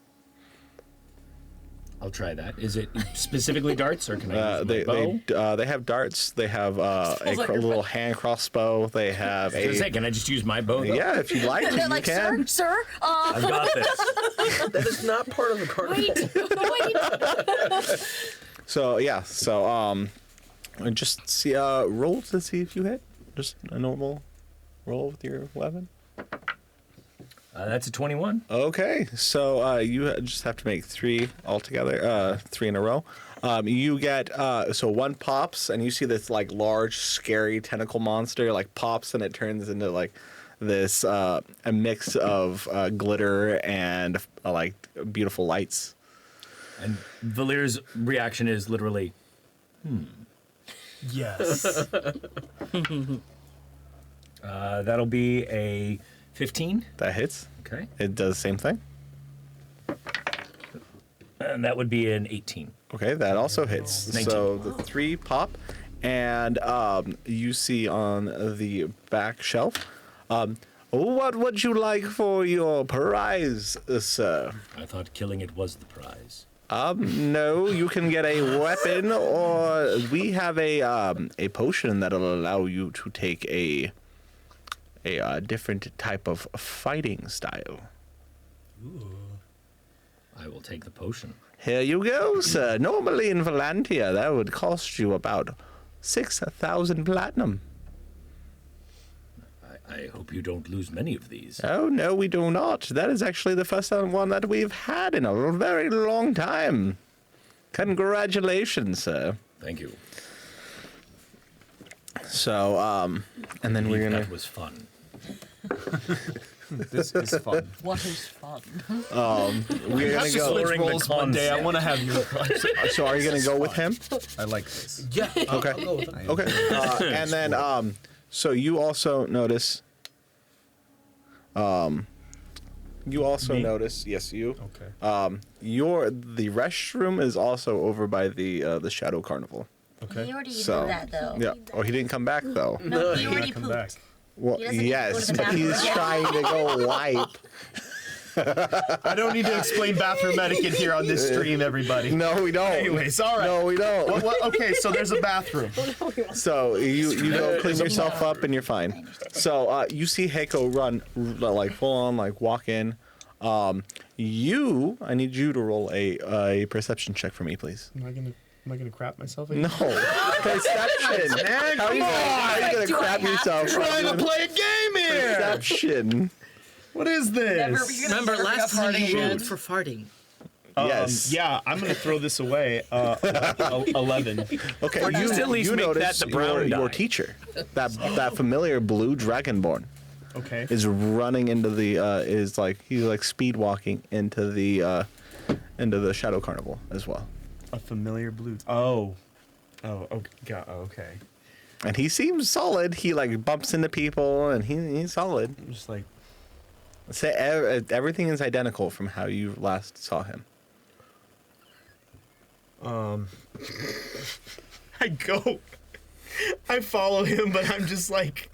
[SPEAKER 11] I'll try that. Is it specifically darts, or can I use my bow?
[SPEAKER 1] They have darts. They have a little hand crossbow. They have
[SPEAKER 11] can I just use my bow? Though?
[SPEAKER 1] Yeah, if you'd like to, you can.
[SPEAKER 13] Sir,
[SPEAKER 11] I've got this.
[SPEAKER 18] That is not part of the carnival.
[SPEAKER 13] Wait.
[SPEAKER 1] So just see roll to see if you hit. Just a normal roll with your weapon.
[SPEAKER 11] That's a 21.
[SPEAKER 1] Okay, so you just have to make 3 altogether, 3 in a row. You get so one pops, and you see this large, scary tentacle monster pops, and it turns into this a mix of glitter and beautiful lights.
[SPEAKER 11] And Valir's reaction is literally,
[SPEAKER 18] Yes.
[SPEAKER 11] That'll be a 15.
[SPEAKER 1] That hits.
[SPEAKER 11] Okay.
[SPEAKER 1] It does the same thing.
[SPEAKER 11] And that would be an 18.
[SPEAKER 1] Okay, that also hits.
[SPEAKER 11] 19.
[SPEAKER 1] So the 3 pop, and you see on the back shelf, what would you like for your prize, sir?
[SPEAKER 11] I thought killing it was the prize.
[SPEAKER 1] No, you can get a weapon, or we have a potion that'll allow you to take a different type of fighting style.
[SPEAKER 11] Ooh. I will take the potion.
[SPEAKER 1] Here you go, sir. Normally in Valantia, that would cost you about 6,000 platinum.
[SPEAKER 11] I hope you don't lose many of these.
[SPEAKER 1] Oh, no, we do not. That is actually the first one that we've had in a very long time. Congratulations, sir.
[SPEAKER 11] Thank you.
[SPEAKER 1] So, and then we're gonna.
[SPEAKER 11] That was fun.
[SPEAKER 10] This is fun.
[SPEAKER 5] What is fun?
[SPEAKER 1] We're gonna go.
[SPEAKER 10] Switch roles one day. I want to have you.
[SPEAKER 1] So, are you gonna go with him?
[SPEAKER 10] I like this.
[SPEAKER 18] Yeah.
[SPEAKER 1] Okay.
[SPEAKER 18] I'll go with him.
[SPEAKER 1] Okay. And then, so you also notice. You also notice. Yes, you.
[SPEAKER 10] Okay.
[SPEAKER 1] The restroom is also over by the Shadow Carnival.
[SPEAKER 10] Okay.
[SPEAKER 13] He already
[SPEAKER 1] So,
[SPEAKER 13] knew that, though.
[SPEAKER 1] Yeah. Oh, he didn't come back though.
[SPEAKER 13] No, he already
[SPEAKER 10] Come
[SPEAKER 13] pooped.
[SPEAKER 10] back.
[SPEAKER 1] Well,
[SPEAKER 13] He doesn't need to go to
[SPEAKER 1] yes,
[SPEAKER 13] the
[SPEAKER 1] but
[SPEAKER 13] bathroom
[SPEAKER 1] he's
[SPEAKER 13] again.
[SPEAKER 1] trying to go wipe.
[SPEAKER 10] I don't need to explain bathroom etiquette here on this stream, everybody.
[SPEAKER 1] No, we don't.
[SPEAKER 10] Anyways, all right.
[SPEAKER 1] No, we don't.
[SPEAKER 10] Okay, so there's a bathroom.
[SPEAKER 1] So you go clean yourself up and you're fine. So you see Heiko run like full on like walk in. I need you to roll a perception check for me, please.
[SPEAKER 10] Am I gonna crap myself?
[SPEAKER 1] No, perception.
[SPEAKER 10] Man,
[SPEAKER 1] How are you gonna crap yourself?
[SPEAKER 10] trying to play a game here.
[SPEAKER 1] Perception.
[SPEAKER 10] What is this?
[SPEAKER 5] Remember last time you rolled for farting.
[SPEAKER 1] Yes.
[SPEAKER 10] Yeah, I'm gonna throw this away. 11.
[SPEAKER 1] Okay.
[SPEAKER 3] Or just at least
[SPEAKER 1] you
[SPEAKER 3] make
[SPEAKER 1] notice
[SPEAKER 3] that the brown
[SPEAKER 1] your
[SPEAKER 3] die.
[SPEAKER 1] teacher, that familiar blue dragonborn,
[SPEAKER 10] Okay.
[SPEAKER 1] is running into the he's like speed walking into the Shadow Carnival as well.
[SPEAKER 10] A familiar blue. Oh. Okay.
[SPEAKER 1] And he seems solid. He like bumps into people, and he's solid.
[SPEAKER 10] I'm just like,
[SPEAKER 1] Say everything is identical from how you last saw him.
[SPEAKER 10] I follow him, but I'm just like,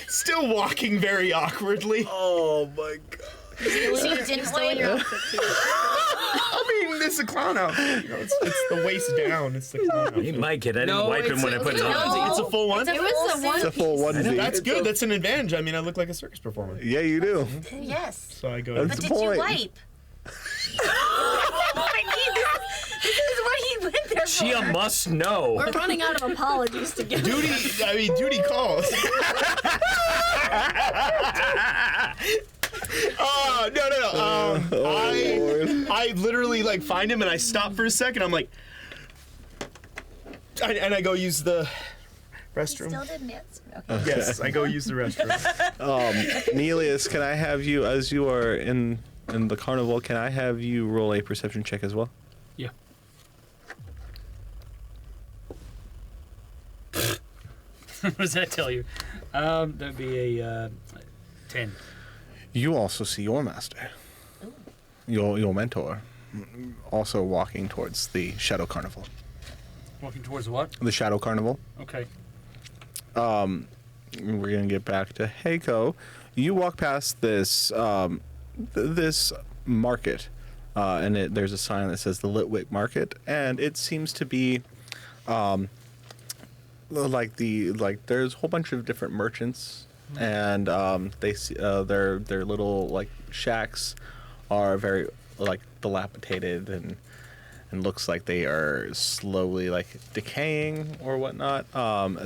[SPEAKER 10] still walking very awkwardly.
[SPEAKER 1] Oh my god.
[SPEAKER 13] So you didn't wear your
[SPEAKER 10] I mean, this is a clown outfit. You know, it's the waist down. It's the clown outfit.
[SPEAKER 11] He might get. I didn't wipe him when I put it on.
[SPEAKER 10] It's a full one?
[SPEAKER 13] It was the one.
[SPEAKER 1] It's a full onesie.
[SPEAKER 10] That's good. That's an advantage. I mean, I look like a circus performer.
[SPEAKER 1] Yeah, you do.
[SPEAKER 13] Yes.
[SPEAKER 10] So I go.
[SPEAKER 1] That's
[SPEAKER 13] But
[SPEAKER 1] the
[SPEAKER 13] did
[SPEAKER 1] point.
[SPEAKER 13] you wipe? This is what he went there for.
[SPEAKER 3] She must know.
[SPEAKER 16] We're running out of apologies to give.
[SPEAKER 10] Duty calls. Oh, no. I literally like find him and I stop for a second. I'm like, and I go use the restroom.
[SPEAKER 13] Still didn't answer. Okay.
[SPEAKER 10] Yes, I go use the restroom.
[SPEAKER 1] Nelius, can I have you, as you are in the carnival, can I have you roll a perception check as well?
[SPEAKER 2] Yeah. What does that tell you? That'd be a 10.
[SPEAKER 1] You also see your master, your mentor, also walking towards the Shadow Carnival.
[SPEAKER 2] Walking towards what?
[SPEAKER 1] The Shadow Carnival.
[SPEAKER 2] Okay.
[SPEAKER 1] We're gonna get back to Heiko. You walk past this this market, and there's a sign that says the Litwick Market, and it seems to be there's a whole bunch of different merchants, and they their little like shacks are very like dilapidated and looks like they are slowly like decaying or whatnot.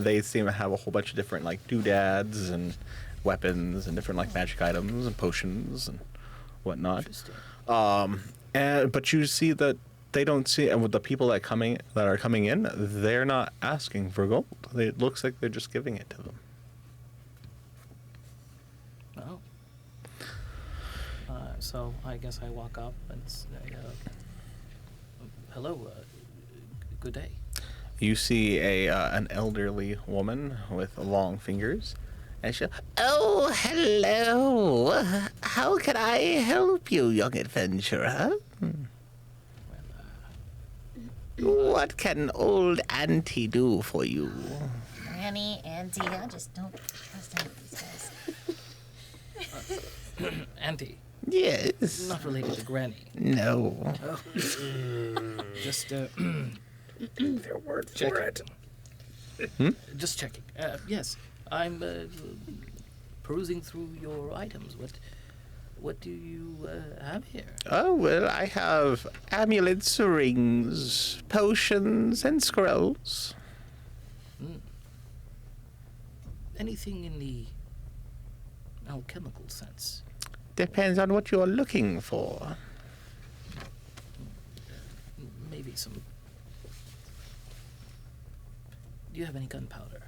[SPEAKER 1] They seem to have a whole bunch of different like doodads and weapons and different like magic items and potions and whatnot. But you see that they don't see, and with the people that are coming in, they're not asking for gold. It looks like they're just giving it to them.
[SPEAKER 5] Oh. So I guess I walk up and say, hello, good day.
[SPEAKER 1] You see an elderly woman with long fingers, and she,
[SPEAKER 6] Oh, hello. How can I help you, young adventurer? What can old auntie do for you?
[SPEAKER 13] Granny, Auntie, I just don't trust any of these guys.
[SPEAKER 5] Auntie.
[SPEAKER 6] Yes.
[SPEAKER 5] Not related to Granny.
[SPEAKER 6] No.
[SPEAKER 5] Oh. Just
[SPEAKER 11] their word
[SPEAKER 5] checking.
[SPEAKER 11] for it.
[SPEAKER 5] Just checking. Yes, I'm perusing through your items. What do you have here?
[SPEAKER 6] Oh, well, I have amulets, rings, potions, and scrolls.
[SPEAKER 5] Anything in the alchemical sense?
[SPEAKER 6] Depends on what you're looking for.
[SPEAKER 5] Maybe some... Do you have any gunpowder?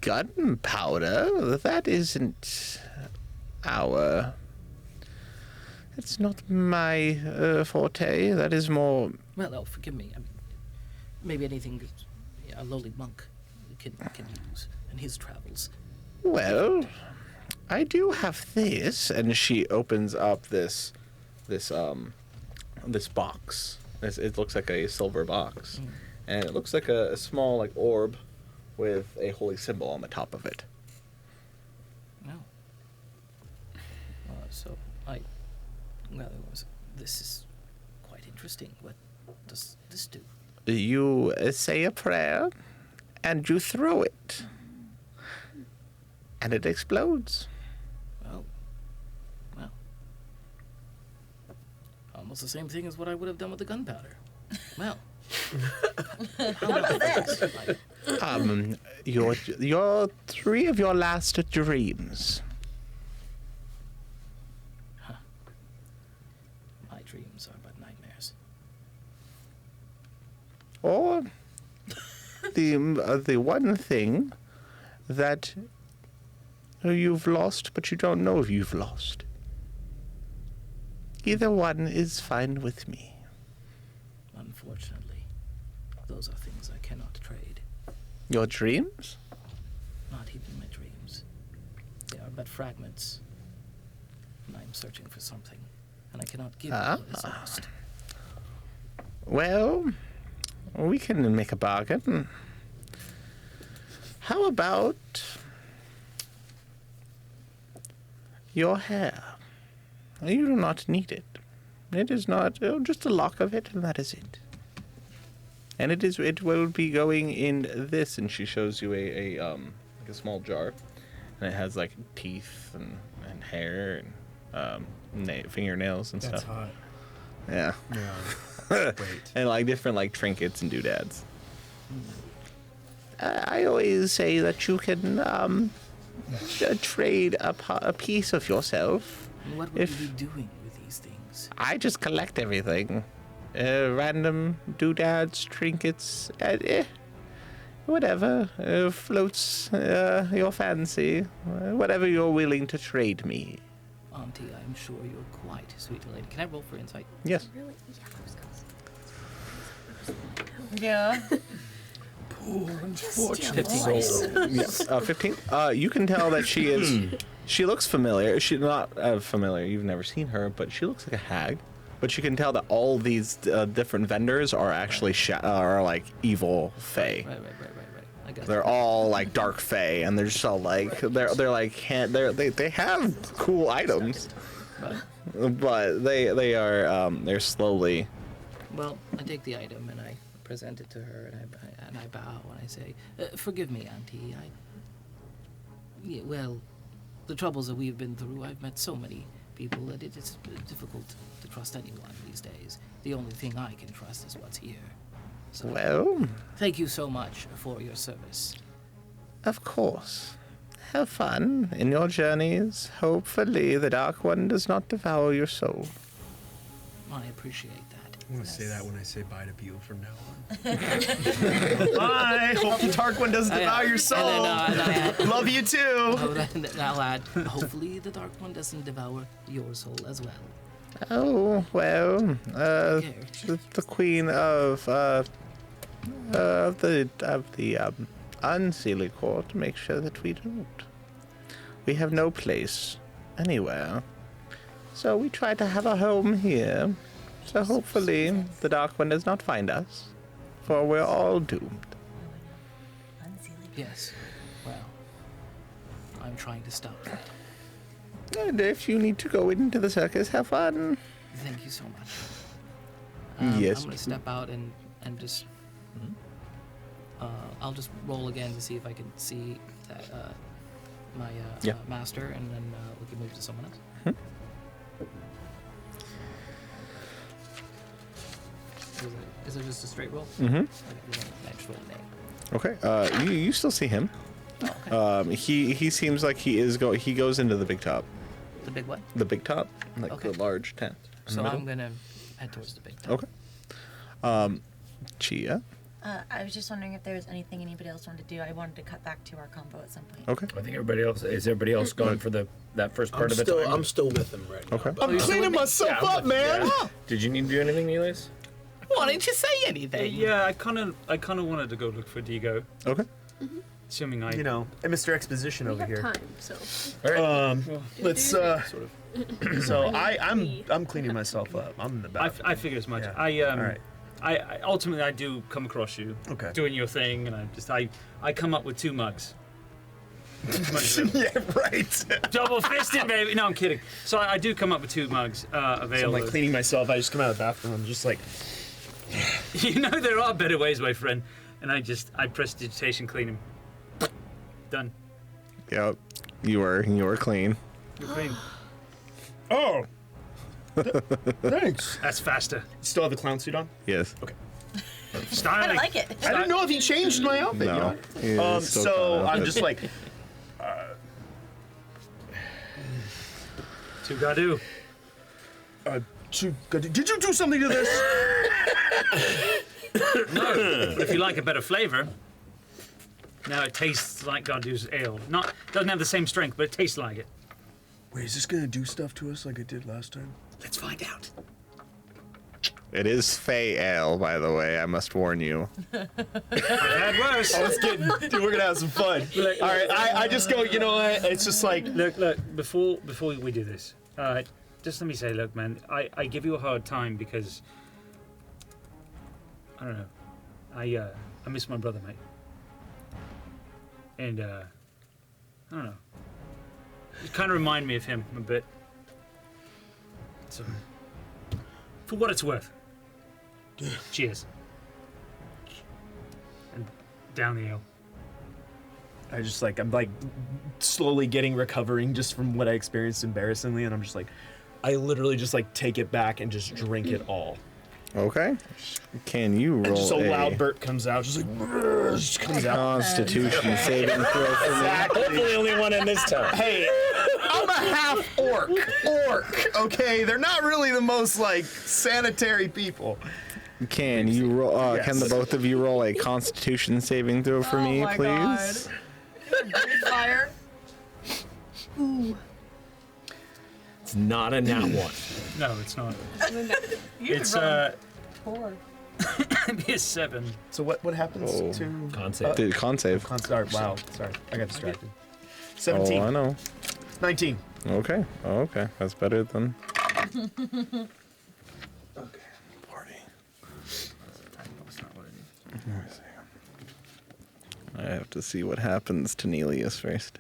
[SPEAKER 6] gunpowder? That isn't our... It's not my forte. That is more...
[SPEAKER 5] Well, oh, forgive me. I mean, maybe anything a lowly monk can use in his travels.
[SPEAKER 6] Well, I do have this, and she opens up this box. It looks like a silver box, and it looks like a small like orb with a holy symbol on the top of it.
[SPEAKER 5] No. This is quite interesting. What does this do?
[SPEAKER 6] You say a prayer, and you throw it, and it explodes.
[SPEAKER 5] Oh. Well. Almost the same thing as what I would have done with the gunpowder. Well.
[SPEAKER 6] Your 3 of your last dreams.
[SPEAKER 5] My dreams are but nightmares.
[SPEAKER 6] Or the one thing that you've lost, but you don't know if you've lost. Either one is fine with me.
[SPEAKER 5] Unfortunately, those are things I cannot trade.
[SPEAKER 6] Your dreams?
[SPEAKER 5] Not even my dreams. They are but fragments. And I am searching for something, and I cannot give you what is lost.
[SPEAKER 6] Well, we can make a bargain. How about your hair? You do not need it. It is not just a lock of it, and that is it. And it will be going in this, and she shows you like a small jar, and it has like teeth and hair and fingernails and
[SPEAKER 10] That's
[SPEAKER 6] stuff.
[SPEAKER 10] hot.
[SPEAKER 6] Yeah.
[SPEAKER 10] Yeah.
[SPEAKER 6] And like different like trinkets and doodads. I always say that you can trade a piece of yourself.
[SPEAKER 5] And what would you be doing with these things?
[SPEAKER 6] I just collect everything. Random doodads, trinkets, whatever floats your fancy. Whatever you're willing to trade me.
[SPEAKER 5] Auntie, I'm sure you're quite a sweet lady. Can I roll for insight?
[SPEAKER 6] Yes.
[SPEAKER 14] Really?
[SPEAKER 17] Yeah.
[SPEAKER 18] Poor
[SPEAKER 5] unfortunate
[SPEAKER 6] 15. You can tell that she is. She looks familiar. She's not familiar. You've never seen her, but she looks like a hag. But you can tell that all these different vendors are actually are like evil fae.
[SPEAKER 5] Right. I got
[SPEAKER 6] They're all like dark fae, and they're just all like they're like they have cool items, but they're slowly.
[SPEAKER 5] Well, I take the item and I present it to her, and I bow and I say, "Forgive me, Auntie. Well, the troubles that we've been through, I've met so many people that it is difficult to trust anyone these days. The only thing I can trust is what's here. So,
[SPEAKER 6] Well,
[SPEAKER 5] thank you so much for your service.
[SPEAKER 6] Of course. Have fun in your journeys. Hopefully the Dark One does not devour your soul.
[SPEAKER 5] I appreciate that.
[SPEAKER 10] I want to say that when I say bye to people from now on.
[SPEAKER 4] Bye. Hope the Dark One doesn't devour your soul.
[SPEAKER 5] And then,
[SPEAKER 4] Love you too.
[SPEAKER 5] I'll add, hopefully the Dark One doesn't devour your soul as well.
[SPEAKER 6] Oh, well, the Queen of the Unseelie Court makes sure that we don't. We have no place anywhere. So we try to have a home here. So hopefully the Dark One does not find us, for we're all doomed.
[SPEAKER 5] Yes. Well, I'm trying to stop that.
[SPEAKER 6] And if you need to go into the circus, have fun.
[SPEAKER 5] Thank you so much.
[SPEAKER 6] Yes.
[SPEAKER 5] I'm going to step out and just... I'll just roll again to see if I can see that, my master, and then we can move to someone else. Is it just a straight roll?
[SPEAKER 6] Mm-hmm.
[SPEAKER 5] I just roll a name.
[SPEAKER 6] Okay. You still see him.
[SPEAKER 5] Oh, okay.
[SPEAKER 6] He seems like he goes into the big top.
[SPEAKER 5] The big what?
[SPEAKER 6] The big top, like
[SPEAKER 5] Okay.
[SPEAKER 6] the large tent. in the
[SPEAKER 5] So
[SPEAKER 6] middle.
[SPEAKER 5] I'm going to head towards the big top.
[SPEAKER 6] Okay. Chia.
[SPEAKER 13] I was just wondering if there was anything anybody else wanted to do. I wanted to cut back to our combo at some point.
[SPEAKER 1] Okay.
[SPEAKER 11] I think everybody else gone for that first part of the time?
[SPEAKER 18] I'm still with him right now.
[SPEAKER 1] Okay.
[SPEAKER 10] I'm cleaning myself up, man.
[SPEAKER 11] Did you need to do anything, Neelis?
[SPEAKER 5] Why didn't you say anything?
[SPEAKER 2] Yeah, I kind of wanted to go look for Digo.
[SPEAKER 1] Okay.
[SPEAKER 2] Assuming I.
[SPEAKER 4] You know, and Mr. Exposition over here.
[SPEAKER 16] Time, so.
[SPEAKER 4] Let's So I'm cleaning myself up. I'm in the back.
[SPEAKER 2] I figured as much.
[SPEAKER 4] Yeah.
[SPEAKER 2] All right. I ultimately I do come across you doing your thing, and I come up with 2 mugs.
[SPEAKER 10] Yeah, right.
[SPEAKER 2] Double fisted, baby. No, I'm kidding. So I do come up with 2 mugs of ale.
[SPEAKER 4] So I'm like cleaning myself. I just come out of the bathroom. I'm just like,
[SPEAKER 2] you know there are better ways, my friend. And I prestidigitation clean him. Done.
[SPEAKER 1] Yep. You were clean.
[SPEAKER 2] You're clean.
[SPEAKER 10] oh. Thanks.
[SPEAKER 2] That's faster.
[SPEAKER 4] still have the clown suit on?
[SPEAKER 1] Yes.
[SPEAKER 4] Okay.
[SPEAKER 2] Styling.
[SPEAKER 13] I like it.
[SPEAKER 10] I didn't know if he changed my outfit.
[SPEAKER 1] No.
[SPEAKER 10] You know?
[SPEAKER 4] So I'm just like,
[SPEAKER 2] To Gadu.
[SPEAKER 10] Did you do something to this?
[SPEAKER 2] No, but if you like a better flavor, now it tastes like Gadu's ale. Doesn't have the same strength, but it tastes like it.
[SPEAKER 10] Wait, is this gonna do stuff to us like it did last time?
[SPEAKER 2] Let's find out.
[SPEAKER 1] It is Fey Ale, by the way. I must warn you.
[SPEAKER 2] I've had worse.
[SPEAKER 4] oh, it's getting, dude, we're gonna have some fun.
[SPEAKER 2] Look,
[SPEAKER 4] All right, I just go, you know what? It's just like,
[SPEAKER 2] Look, before we do this, just let me say, look, man, I give you a hard time because, I don't know, I miss my brother, mate. And, I don't know. You kind of remind me of him a bit. So, for what it's worth. Cheers. And down the ale.
[SPEAKER 4] I'm like slowly recovering just from what I experienced embarrassingly, and I'm just like, I literally just like take it back and just drink it all.
[SPEAKER 1] Okay. Can you roll
[SPEAKER 4] And just a
[SPEAKER 1] a
[SPEAKER 4] loud burp comes out, just like, just comes out.
[SPEAKER 1] Constitution saving throw for me?
[SPEAKER 11] Hopefully the only one in this town.
[SPEAKER 10] Hey, I'm a half orc. Okay, they're not really the most like sanitary people.
[SPEAKER 1] Can you roll?
[SPEAKER 10] Yes.
[SPEAKER 1] Can the both of you roll a Constitution saving throw for me, please?
[SPEAKER 17] Fire.
[SPEAKER 16] Ooh.
[SPEAKER 11] It's not a nat 1.
[SPEAKER 2] No, it's not.
[SPEAKER 17] It's
[SPEAKER 16] Four.
[SPEAKER 2] It'd be a 7.
[SPEAKER 4] So what happens
[SPEAKER 1] Oh.
[SPEAKER 4] to
[SPEAKER 11] Con save.
[SPEAKER 1] Did con save?
[SPEAKER 4] Wow, sorry, I got distracted. 17.
[SPEAKER 1] Oh, I know.
[SPEAKER 4] 19.
[SPEAKER 1] Okay. Oh, okay. That's better than. Okay. 40. Let me see. I have to see what happens to Nelius first.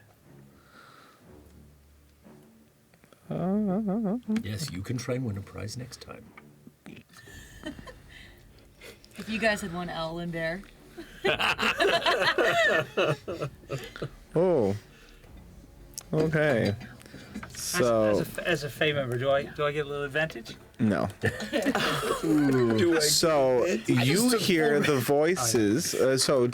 [SPEAKER 11] Yes, you can try and win a prize next time.
[SPEAKER 17] If you guys had won Owl and Bear.
[SPEAKER 1] Oh. Okay. So
[SPEAKER 2] As a Fey member, do I get a little advantage?
[SPEAKER 1] no. So you hear the voices. So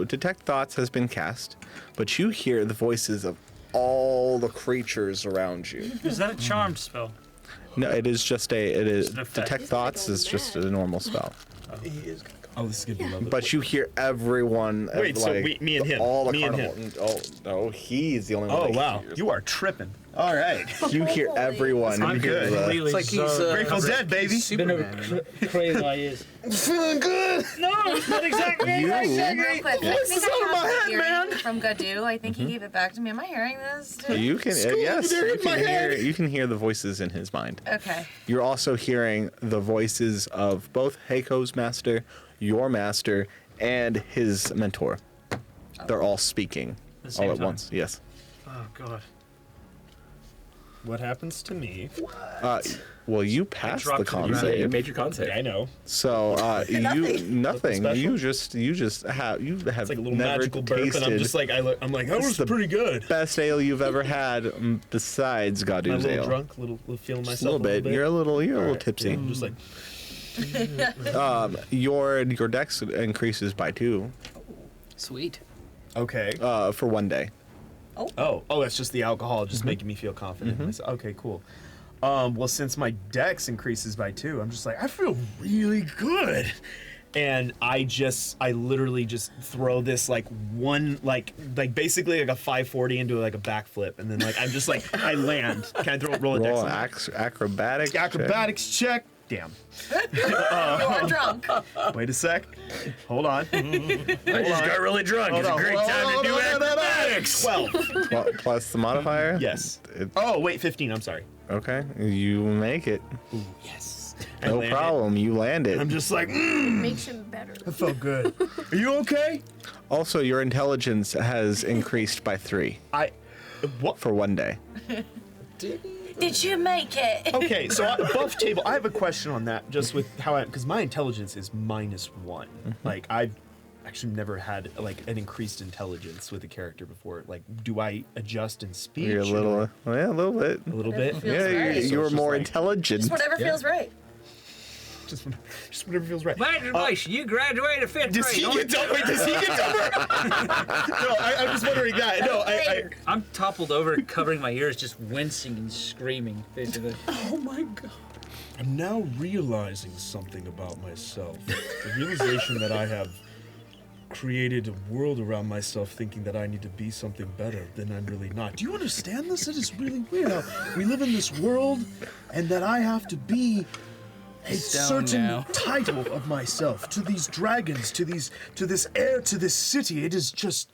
[SPEAKER 1] detect thoughts has been cast, but you hear the voices of all the creatures around you.
[SPEAKER 2] Is that a charmed spell?
[SPEAKER 1] No, it is just
[SPEAKER 2] an effect.
[SPEAKER 1] detect thoughts is just a normal spell.
[SPEAKER 4] Oh, this is gonna be lovely.
[SPEAKER 1] But you hear everyone.
[SPEAKER 4] Wait, so me and him.
[SPEAKER 1] All the
[SPEAKER 4] Me and
[SPEAKER 1] carnival.
[SPEAKER 4] him.
[SPEAKER 1] Oh no, he's the only one.
[SPEAKER 4] Oh
[SPEAKER 1] that
[SPEAKER 4] wow,
[SPEAKER 1] hears.
[SPEAKER 4] you are tripping. All right.
[SPEAKER 1] You hear everyone.
[SPEAKER 2] I'm
[SPEAKER 1] You hear
[SPEAKER 2] good.
[SPEAKER 1] the-
[SPEAKER 2] Really
[SPEAKER 18] It's like he's
[SPEAKER 4] Grateful Dead, baby.
[SPEAKER 18] Superman.
[SPEAKER 2] crazy my ears.
[SPEAKER 10] Feeling good.
[SPEAKER 2] No, not exactly.
[SPEAKER 1] You-
[SPEAKER 13] Real quick, I
[SPEAKER 10] Voices
[SPEAKER 13] think
[SPEAKER 10] out of
[SPEAKER 13] I
[SPEAKER 10] my
[SPEAKER 13] have
[SPEAKER 10] head,
[SPEAKER 13] the
[SPEAKER 10] man.
[SPEAKER 13] hearing from Gadu. I think he gave it back to me. Am I hearing this?
[SPEAKER 1] You can yes,
[SPEAKER 10] there
[SPEAKER 1] you
[SPEAKER 10] in my
[SPEAKER 1] can hear.
[SPEAKER 10] head.
[SPEAKER 1] You can hear the voices in his mind.
[SPEAKER 13] Okay.
[SPEAKER 1] You're also hearing the voices of both Heiko's master, your master, and his mentor. They're all speaking
[SPEAKER 2] the same
[SPEAKER 1] all at
[SPEAKER 2] time?
[SPEAKER 1] once. Yes.
[SPEAKER 2] Oh god.
[SPEAKER 4] What happens to me?
[SPEAKER 1] Well, you passed
[SPEAKER 2] dropped
[SPEAKER 1] the
[SPEAKER 2] to the
[SPEAKER 1] con
[SPEAKER 2] ground.
[SPEAKER 11] You
[SPEAKER 1] save.
[SPEAKER 11] made your con save.
[SPEAKER 4] Yeah, I know.
[SPEAKER 1] So nothing.
[SPEAKER 4] Special?
[SPEAKER 1] You just have
[SPEAKER 4] It's like a little
[SPEAKER 1] never
[SPEAKER 4] magical burp, and I'm
[SPEAKER 1] tasted
[SPEAKER 4] just like, I'm like, that
[SPEAKER 1] This
[SPEAKER 4] was
[SPEAKER 1] is the
[SPEAKER 4] pretty good.
[SPEAKER 1] best ale you've ever had besides
[SPEAKER 4] Am I a
[SPEAKER 1] Gadu's
[SPEAKER 4] little
[SPEAKER 1] ale.
[SPEAKER 4] drunk, little feeling myself
[SPEAKER 1] Just a little bit. You're a little
[SPEAKER 4] Alright,
[SPEAKER 1] tipsy.
[SPEAKER 4] yeah, I'm just like,
[SPEAKER 1] Your dex increases by 2
[SPEAKER 5] Sweet.
[SPEAKER 4] okay.
[SPEAKER 1] for 1 day.
[SPEAKER 4] Oh, that's just the alcohol, just making me feel confident in myself. Okay, cool. Well, since my dex increases by 2, I'm just like, I feel really good.
[SPEAKER 10] And I literally just throw this like basically like a 540 into like a backflip, and then like I'm just like I land. Can I roll a dex?
[SPEAKER 1] Acrobatics.
[SPEAKER 10] Acrobatics check. Damn.
[SPEAKER 17] You're drunk.
[SPEAKER 10] Wait a sec. Hold on.
[SPEAKER 11] I just got really drunk. It's a great time to do acrobatics.
[SPEAKER 10] 12.
[SPEAKER 1] Plus the modifier?
[SPEAKER 10] Yes. Oh, wait, 15. I'm sorry.
[SPEAKER 1] Okay. You make it.
[SPEAKER 10] Ooh, yes.
[SPEAKER 1] No problem. You land it.
[SPEAKER 10] I'm just like,
[SPEAKER 16] Makes him better.
[SPEAKER 9] That felt good.
[SPEAKER 10] Are you okay?
[SPEAKER 1] Also, your intelligence has increased by 3.
[SPEAKER 10] What?
[SPEAKER 1] For 1 day.
[SPEAKER 17] Did you make it?
[SPEAKER 10] Okay, so buff table. I have a question on that, just with how because my intelligence is -1. Like I've actually never had like an increased intelligence with a character before. Like, do I adjust in speech?
[SPEAKER 1] You're a little bit.
[SPEAKER 10] A little bit.
[SPEAKER 1] Yeah,
[SPEAKER 17] right.
[SPEAKER 1] you're more intelligent.
[SPEAKER 17] Just whatever feels right.
[SPEAKER 10] Just whatever feels right.
[SPEAKER 2] Congratulations, you graduated 5th grade.
[SPEAKER 10] Does he get dumber? Does he get dumber? No, I'm just wondering that. No,
[SPEAKER 2] I'm toppled over, covering my ears, just wincing and screaming, basically.
[SPEAKER 9] Oh my god. I'm now realizing something about myself. The realization that I have created a world around myself thinking that I need to be something better than I'm really not. Do you understand this? It is really weird how we live in this world and that I have to be a certain title of myself to these dragons, to this air, to this city. It is just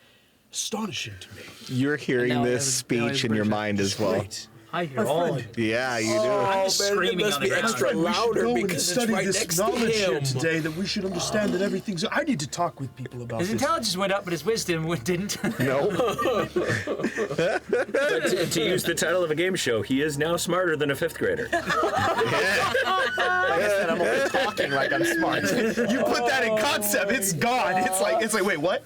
[SPEAKER 9] astonishing to me.
[SPEAKER 1] You're hearing this speech in your mind as well.
[SPEAKER 2] I hear all of it.
[SPEAKER 1] Yeah, you do.
[SPEAKER 2] I'm just screaming on the ground.
[SPEAKER 9] Extra louder because it's right next to him. Here today that we should understand that everything's. I need to talk with people about
[SPEAKER 2] His
[SPEAKER 9] this.
[SPEAKER 2] intelligence went up, but his wisdom didn't.
[SPEAKER 1] No.
[SPEAKER 3] To use the title of a game show, he is now smarter than a 5th grader.
[SPEAKER 10] like I said, I'm only talking like I'm smart. You put that in concept, it's gone. It's like wait, what?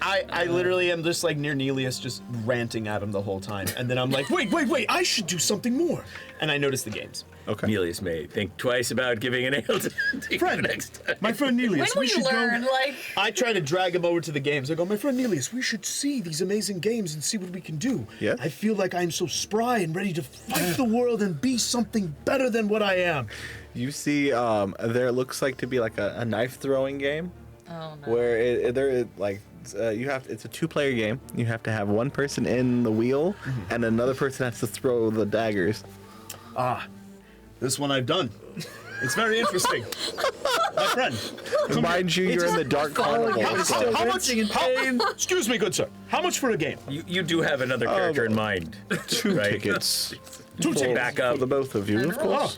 [SPEAKER 10] I literally am just like near Nelius, just ranting at him the whole time, and then I'm like, wait, I should do something more. And I notice the games.
[SPEAKER 1] Okay.
[SPEAKER 3] Nelius may think twice about giving an ale to
[SPEAKER 10] friend
[SPEAKER 3] next time.
[SPEAKER 10] My friend Nelius,
[SPEAKER 17] When
[SPEAKER 10] we
[SPEAKER 17] will
[SPEAKER 10] should
[SPEAKER 17] you learn?
[SPEAKER 10] go.
[SPEAKER 17] Like,
[SPEAKER 10] I try to drag him over to the games. I go, my friend Nelius, we should see these amazing games and see what we can do.
[SPEAKER 1] Yeah.
[SPEAKER 10] I feel like I'm so spry and ready to fight the world and be something better than what I am.
[SPEAKER 1] You see, there looks like to be like a knife throwing game.
[SPEAKER 17] oh no.
[SPEAKER 1] Where it's a 2-player game. You have to have one person in the wheel, and another person has to throw the daggers.
[SPEAKER 10] This one I've done. It's very interesting. My friend.
[SPEAKER 1] Mind you, you're in the dark carnival.
[SPEAKER 10] How much? Excuse me, good sir. How much for a game?
[SPEAKER 3] You do have another character in mind.
[SPEAKER 1] 2
[SPEAKER 3] right?
[SPEAKER 1] tickets.
[SPEAKER 10] 2 tickets.
[SPEAKER 3] Back up.
[SPEAKER 1] For the both of you, of course.